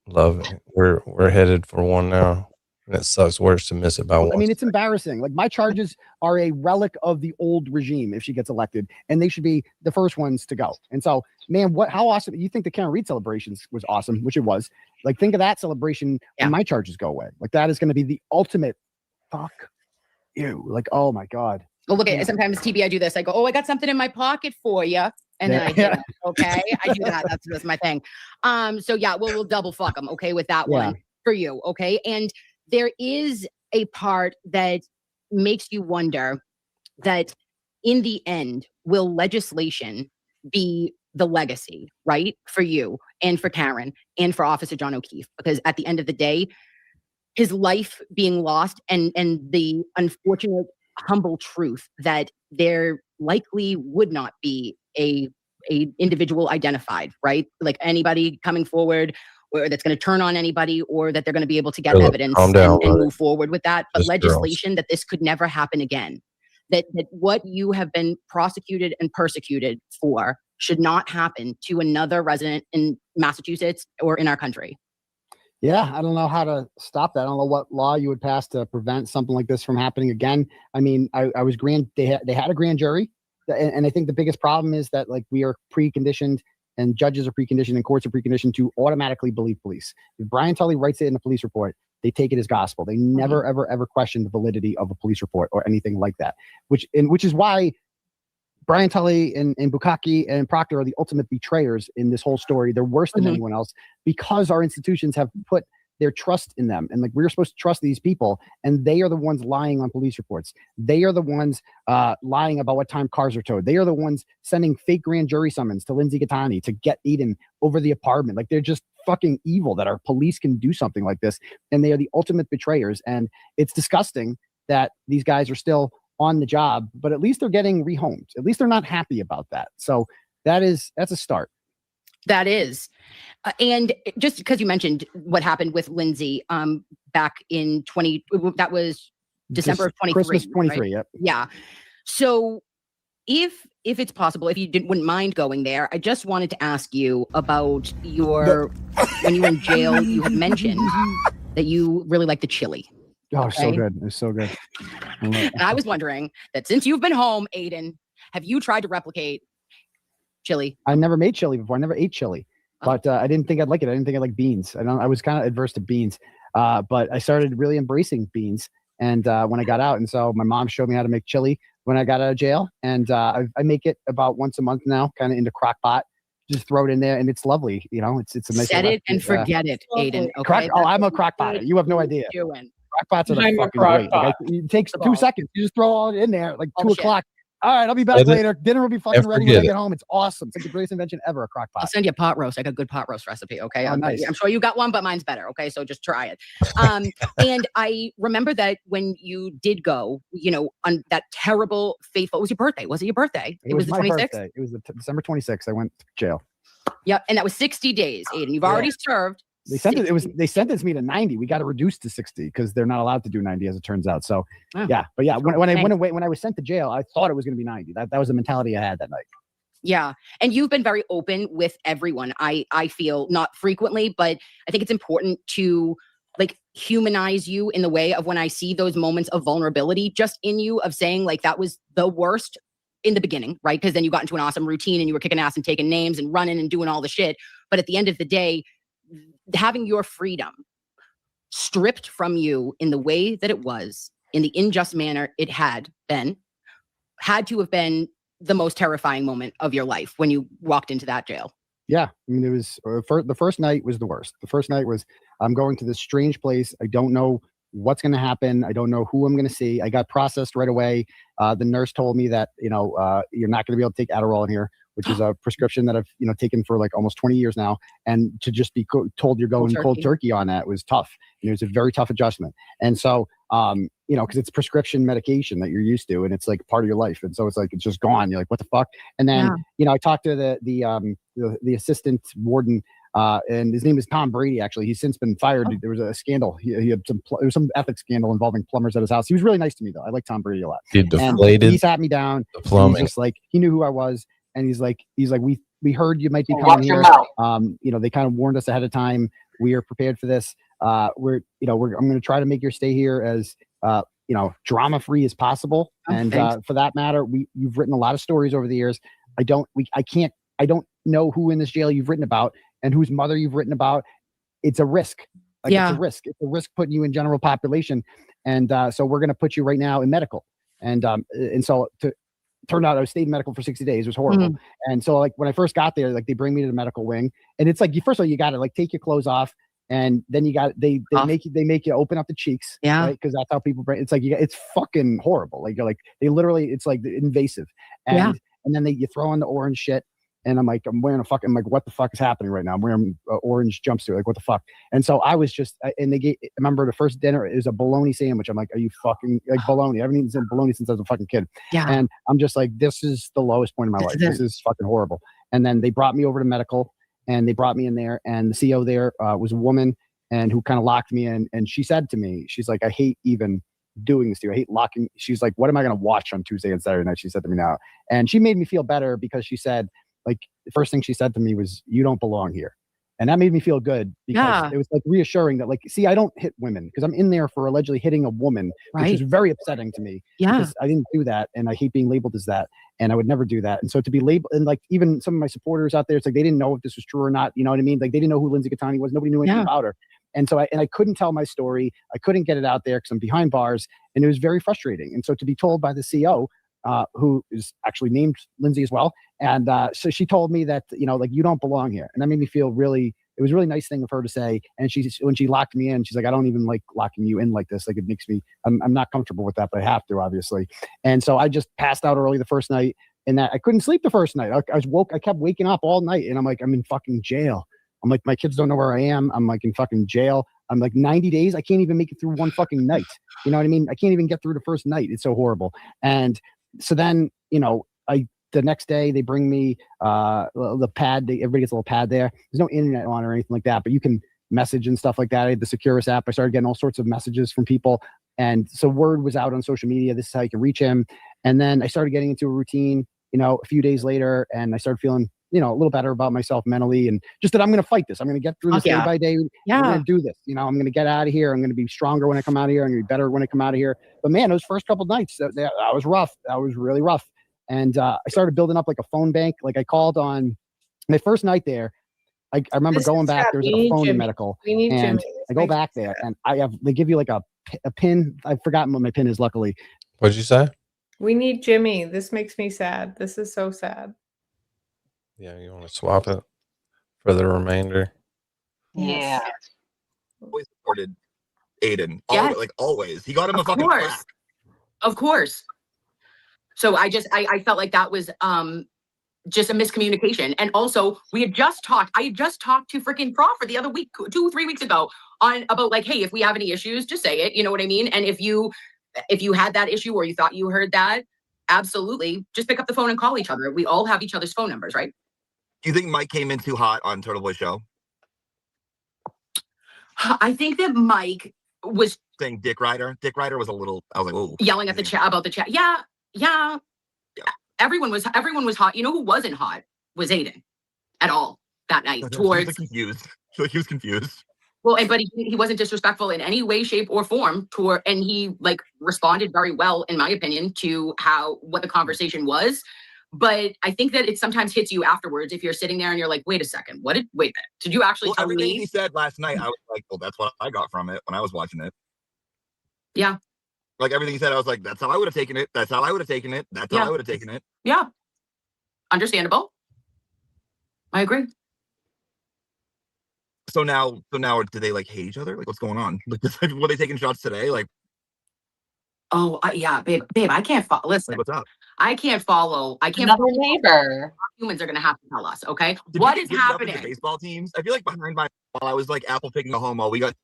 Love it. We're headed for one now. And it sucks worse to miss it by one. I mean, it's embarrassing. Like my charges are a relic of the old regime if she gets elected, and they should be the first ones to go. And so, man, how awesome. You think the Karen Reed celebrations was awesome, which it was. Like, think of that celebration when my charges go away. Like that is going to be the ultimate fuck you. Like, oh my God. Well, look at sometimes TB, I do this. I go, oh, I got something in my pocket for you. And then I do it. Okay. I do that. That's my thing. So yeah, we'll double fuck them. Okay. With that one for you. Okay. And there is a part that makes you wonder that in the end, will legislation be the legacy, right? For you and for Karen and for Officer John O'Keefe? Because at the end of the day, his life being lost and the unfortunate humble truth that there likely would not be a individual identified, right? Like anybody coming forward or that's going to turn on anybody or that they're going to be able to get evidence and move forward with that. But legislation that this could never happen again, that what you have been prosecuted and persecuted for should not happen to another resident in Massachusetts or in our country. Yeah, I don't know how to stop that. I don't know what law you would pass to prevent something like this from happening again. I mean, they had a grand jury, and I think the biggest problem is that like we are preconditioned and judges are preconditioned and courts are preconditioned to automatically believe police. If Brian Tully writes it in a police report, they take it as gospel. They never, ever question the validity of a police report or anything like that, which is why Brian Tully and Bukaki and Proctor are the ultimate betrayers in this whole story. They're worse than anyone else because our institutions have put their trust in them. And like, we're supposed to trust these people, and they are the ones lying on police reports. They are the ones lying about what time cars are towed. They are the ones sending fake grand jury summons to Lindsay Gattani to get Eden over the apartment. Like, they're just fucking evil that our police can do something like this. And they are the ultimate betrayers. And it's disgusting that these guys are still on the job, but at least they're getting rehomed. At least they're not happy about that. So that's a start. That is. And just because you mentioned what happened with Lindsay back in that was December of 23. Christmas 23, right? Yep. Yeah. So if it's possible, if you wouldn't mind going there, I just wanted to ask you about when you were in jail, you had mentioned that you really like the chili. Oh, so good. It's so good. And I was wondering that since you've been home, Aiden, have you tried to replicate chili? I never made chili before. I never ate chili, but I didn't think I'd like it. I didn't think I like beans. I was kind of adverse to beans, but I started really embracing beans. And when I got out, and so my mom showed me how to make chili when I got out of jail, and I make it about once a month now, kind of into crock pot just throw it in there, and it's lovely. You know, it's a nice. Set it and recipe. forget it, Aiden. Okay. Crock, oh, That's I'm a what crock potter. You have no idea. doing. Crock pots are the I'm a fucking crock great. Like, pot. it takes 2 seconds. You just throw all it in there, like All 2 the shit. o'clock. All right, I'll be back Set it later. Dinner will be fucking and ready when I forget get it. home. It's awesome. It's like the greatest invention ever, a crock pot. I'll send you a pot roast. I got a good pot roast recipe. Okay. Oh, nice. I'm sure you got one, but mine's better. Okay. So just try it. And I remember that when you did go, you know, on that terrible, fateful, it was your birthday. Was it your birthday? It was the my 26th? birthday. It was December 26th. I went to jail. Yeah. And that was 60 days, Aiden. You've already served. They sentenced me to 90. We got to reduce to 60 because they're not allowed to do 90, as it turns out. So Oh. yeah, but yeah, when I was sent to jail, I thought it was going to be 90. That was the mentality I had that night. Yeah. And you've been very open with everyone. I feel not frequently, but I think it's important to like humanize you in the way of when I see those moments of vulnerability just in you of saying like that was the worst in the beginning, right? Because then you got into an awesome routine and you were kicking ass and taking names and running and doing all the shit. But at the end of the day, having your freedom stripped from you in the way that it was, in the unjust manner it had to have been the most terrifying moment of your life when you walked into that jail. Yeah, I mean, it was the first night was the worst. The first night was I'm going to this strange place. I don't know what's going to happen. I don't know who I'm going to see. I got processed right away. The nurse told me that you're not going to be able to take Adderall in here, which is a prescription that I've taken for like almost 20 years now. And to just be told you're going cold turkey on that was tough. And it was a very tough adjustment. And so because it's prescription medication that you're used to, and it's like part of your life. And so it's like it's just gone. You're like, what the fuck? And then I talked to the assistant warden. And his name is Tom Brady. Actually, he's since been fired. There was a scandal. He had there was some ethics scandal involving plumbers at his house. He was really nice to me, though. I like Tom Brady a lot. He deflated. He sat me down. The plumbing. He's just like he knew who I was, and he's like we heard you might be Watch coming your here. mouth. They kind of warned us ahead of time. We are prepared for this. I'm going to try to make your stay here as drama free as possible. And for that matter, you've written a lot of stories over the years. I don't know who in this jail you've written about and whose mother you've written about. It's a risk. It's a risk. It's a risk putting you in general population. And so we're going to put you right now in medical. And so turned out I stayed in medical for 60 days. It was horrible. Mm-hmm. And so like when I first got there, like they bring me to the medical wing, and it's like first of all you got to like take your clothes off, and then you got they make you open up the cheeks, right? Because that's how people bring. It's like it's fucking horrible. Like you're like they literally it's like invasive, and then you throw on the orange shit. And I'm wearing I'm like, what the fuck is happening right now? I'm wearing an orange jumpsuit. Like, what the fuck? And so I was just, and I remember the first dinner, it was a bologna sandwich. I'm like, are you fucking, like bologna? I haven't eaten bologna since I was a fucking kid. Yeah. And I'm just like, this is the lowest point of my life. This is fucking horrible. And then they brought me over to medical, and they brought me in there, and the CO there was a woman, and who kind of locked me in. And she said to me, she's like, I hate even doing this to you. I hate locking. She's like, what am I going to watch on Tuesday and Saturday night? She said to me now. And she made me feel better because she said, like the first thing she said to me was, you don't belong here. And that made me feel good because it was like reassuring that like, see, I don't hit women because I'm in there for allegedly hitting a woman, which is very upsetting to me. Yeah. Because I didn't do that. And I hate being labeled as that. And I would never do that. And so to be labeled, and like even some of my supporters out there, it's like, they didn't know if this was true or not. You know what I mean? Like they didn't know who Lindsay Catani was. Nobody knew anything about her. And so I couldn't tell my story. I couldn't get it out there because I'm behind bars, and it was very frustrating. And so to be told by the CO, who is actually named Lindsay as well. And so she told me that, like, you don't belong here. And that made me feel it was a really nice thing of her to say. And when she locked me in, she's like, I don't even like locking you in like this. Like it makes me, I'm not comfortable with that, but I have to, obviously. And so I just passed out early the first night, and that I couldn't sleep the first night. I kept waking up all night, and I'm like, I'm in fucking jail. I'm like, my kids don't know where I am. I'm like in fucking jail. I'm like 90 days. I can't even make it through one fucking night. You know what I mean? I can't even get through the first night. It's so horrible. And so then, the next day they bring me the pad. Everybody gets a little pad there. There's no internet on or anything like that, but you can message and stuff like that. I had the Securus app. I started getting all sorts of messages from people. And so word was out on social media. This is how you can reach him. And then I started getting into a routine, a few days later, and I started feeling, a little better about myself mentally, and just that I'm going to fight this. I'm going to get through this day by day. I'm going to do this. I'm going to get out of here. I'm going to be stronger when I come out of here. I'm going to be better when I come out of here. But man, those first couple of nights, that was rough. That was really rough. And I started building up like a phone bank. Like I called on my first night there. I remember going back. There was like a phone in medical. We need and Jimmy. I go back there, and they give you like a pin. I've forgotten what my pin is, luckily. What'd you say? We need Jimmy. This makes me sad. This is so sad. Yeah, you want to swap it for the remainder? Yeah. Always supported Aiden. Yes. Like always. He got him Of a fucking course. plaque. Of course. So I felt like that was just a miscommunication. And also I had just talked to freaking Crawford the other week, 2-3 weeks ago, on about like, hey, if we have any issues, just say it. You know what I mean? And if you had that issue or you thought you heard that, absolutely, just pick up the phone and call each other. We all have each other's phone numbers, right? Do you think Mike came in too hot on Turtle Boy Show? I think that Mike was saying Dick Rider. Dick Rider was a little, I was like, oh. yelling at the chat about the chat. Yeah. Everyone was hot. You know who wasn't hot was Aiden at all that night. He was confused. He was confused. Well, but he wasn't disrespectful in any way, shape, or form and he like responded very well, in my opinion, to what the conversation was. But I think that it sometimes hits you afterwards if you're sitting there and you're like, wait a second, wait a minute. Did you actually tell everything me? He said last night, I was like, well, that's what I got from it when I was watching it. Yeah. Like everything he said, I was like, that's how I would have taken it. That's how I would have taken it. That's how I would have taken it. Yeah. Understandable. I agree. So now do they like hate each other? Like what's going on? Like were they taking shots today? Like oh yeah, babe, I can't follow. Listen, what's up? I can't follow. Another neighbor. Humans are gonna have to tell us, okay? Did What we is get divvied up happening? into baseball teams? I feel like while I was like apple picking a homo, we got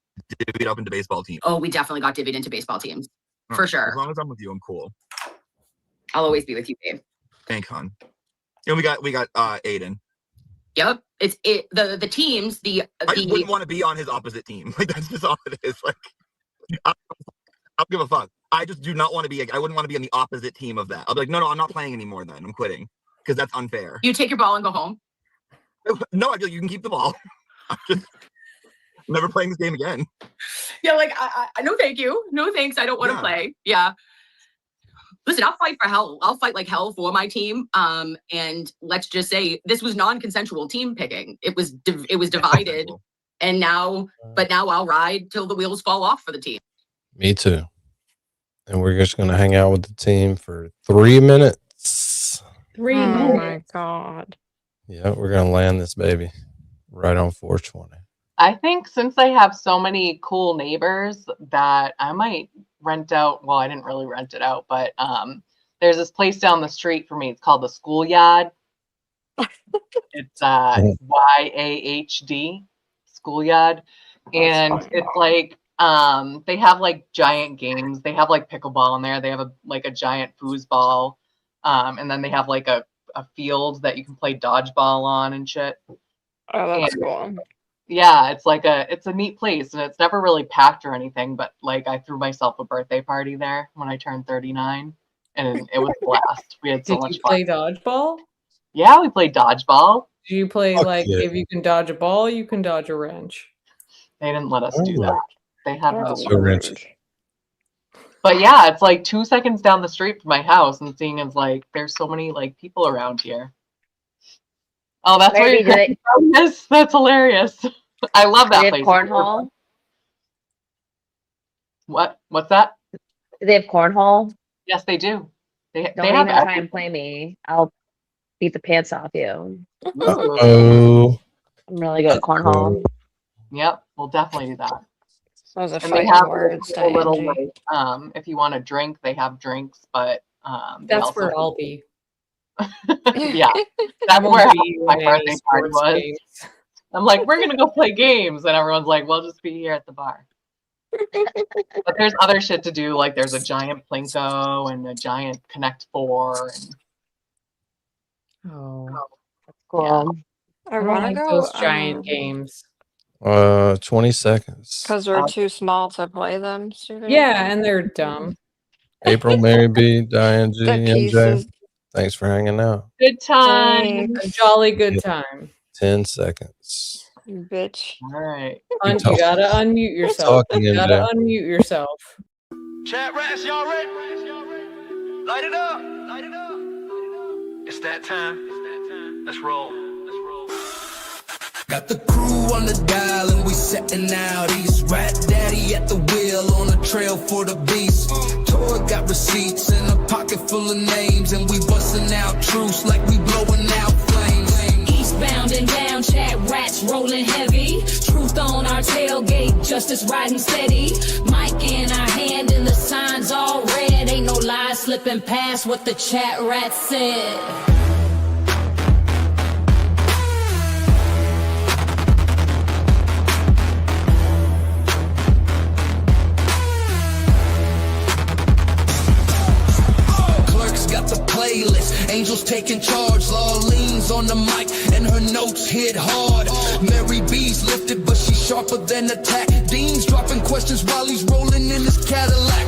divvied up into baseball teams. Oh, we definitely got divvied into baseball teams. For sure. As long as I'm with you, I'm cool. I'll always be with you, babe. Thanks, hon. And we got Aiden. Yep. The teams, I just wouldn't want to be on his opposite team. Like that's just all it is. Like I don't give a fuck. I just do not want to be I wouldn't want to be on the opposite team of that. I'll be like, no, I'm not playing anymore then. I'm quitting. Because that's unfair. You take your ball and go home? No, I feel like you can keep the ball. I'm just never playing this game again. Yeah, like I no thank you. No thanks. I don't want to play. Yeah. Listen, I'll fight for hell. I'll fight like hell for my team. And let's just say this was non-consensual team picking. It was divided, and now I'll ride till the wheels fall off for the team. Me too. And we're just gonna hang out with the team for 3 minutes. 3 minutes. Oh my god. Yeah, we're gonna land this baby right on 420. I think since they have so many cool neighbors that I might rent out. Well, I didn't really rent it out, but there's this place down the street for me. It's called the Schoolyard. It's YAHD Schoolyard, and it's like they have like giant games. They have like pickleball in there. They have a giant foosball, and then they have like a field that you can play dodgeball on and shit. Oh, that's cool. Yeah, it's a neat place, and it's never really packed or anything, but like I threw myself a birthday party there when I turned 39, and it was a blast. We had so much fun. Did you play dodgeball? Yeah, we played dodgeball. Do you play if you can dodge a ball, you can dodge a wrench? They didn't let us do that. They had That's no wrench. But yeah, it's like 2 seconds down the street from my house, and seeing as like there's so many like people around here. Oh, that's where you're getting from this? That's hilarious. I love that They have place. cornhole. What's that? Do they have cornhole? Yes, they do. They Don't have even try and play me. I'll beat the pants off you. Oh. I'm really good at cornhole. Yep, we'll definitely do that. That was a And they fighting have words, a little Diane G. like, if you want a drink, they have drinks, but they That's also where I'll be. yeah, that's won't where be my in any birthday party sports was. games. I'm like, we're gonna go play games, and everyone's like, we'll just be here at the bar. But there's other shit to do, like there's a giant Plinko and a giant Connect 4. And... Oh, that's cool. I I want to like go those giant games. 20 seconds. because we're too small to play them. Stupid. Yeah, and they're dumb. April, Mary B, Diane G, The MJ. pieces. Thanks for hanging out. Good time. A jolly good time. 10 seconds. Bitch. All right. You gotta unmute yourself. talking, You gotta MJ. unmute yourself. ChatRats, y'all ready? Light it up. Light it up. It's that time. Let's roll. Got the crew on the dial and we setting out east. Rat daddy at the wheel on the trail for the beast. Toy got receipts and a pocket full of names, and we busting out truce like we blowing out flames. holding down, chat rats rolling heavy. Truth on our tailgate, justice riding steady. Mic in our hand and the signs all red. Ain't no lies slipping past what the chat rats said. Playlist, angels taking charge, law leans on the mic and her notes hit hard. Mary B's lifted but she's sharper than attack. Dean's dropping questions while he's rolling in his Cadillac.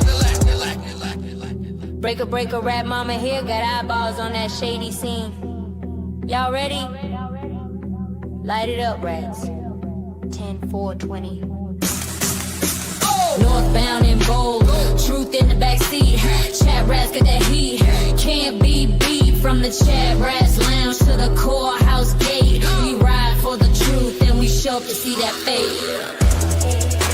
Break a rap mama here, got eyeballs on that shady scene. Y'all ready? Light it up, rats. 10, 4, 20. Northbound and bold, truth in the backseat. Chat rats got that heat. Can't be beat from the chat rats lounge to the courthouse gate. We ride for the truth and we show up to see that fate.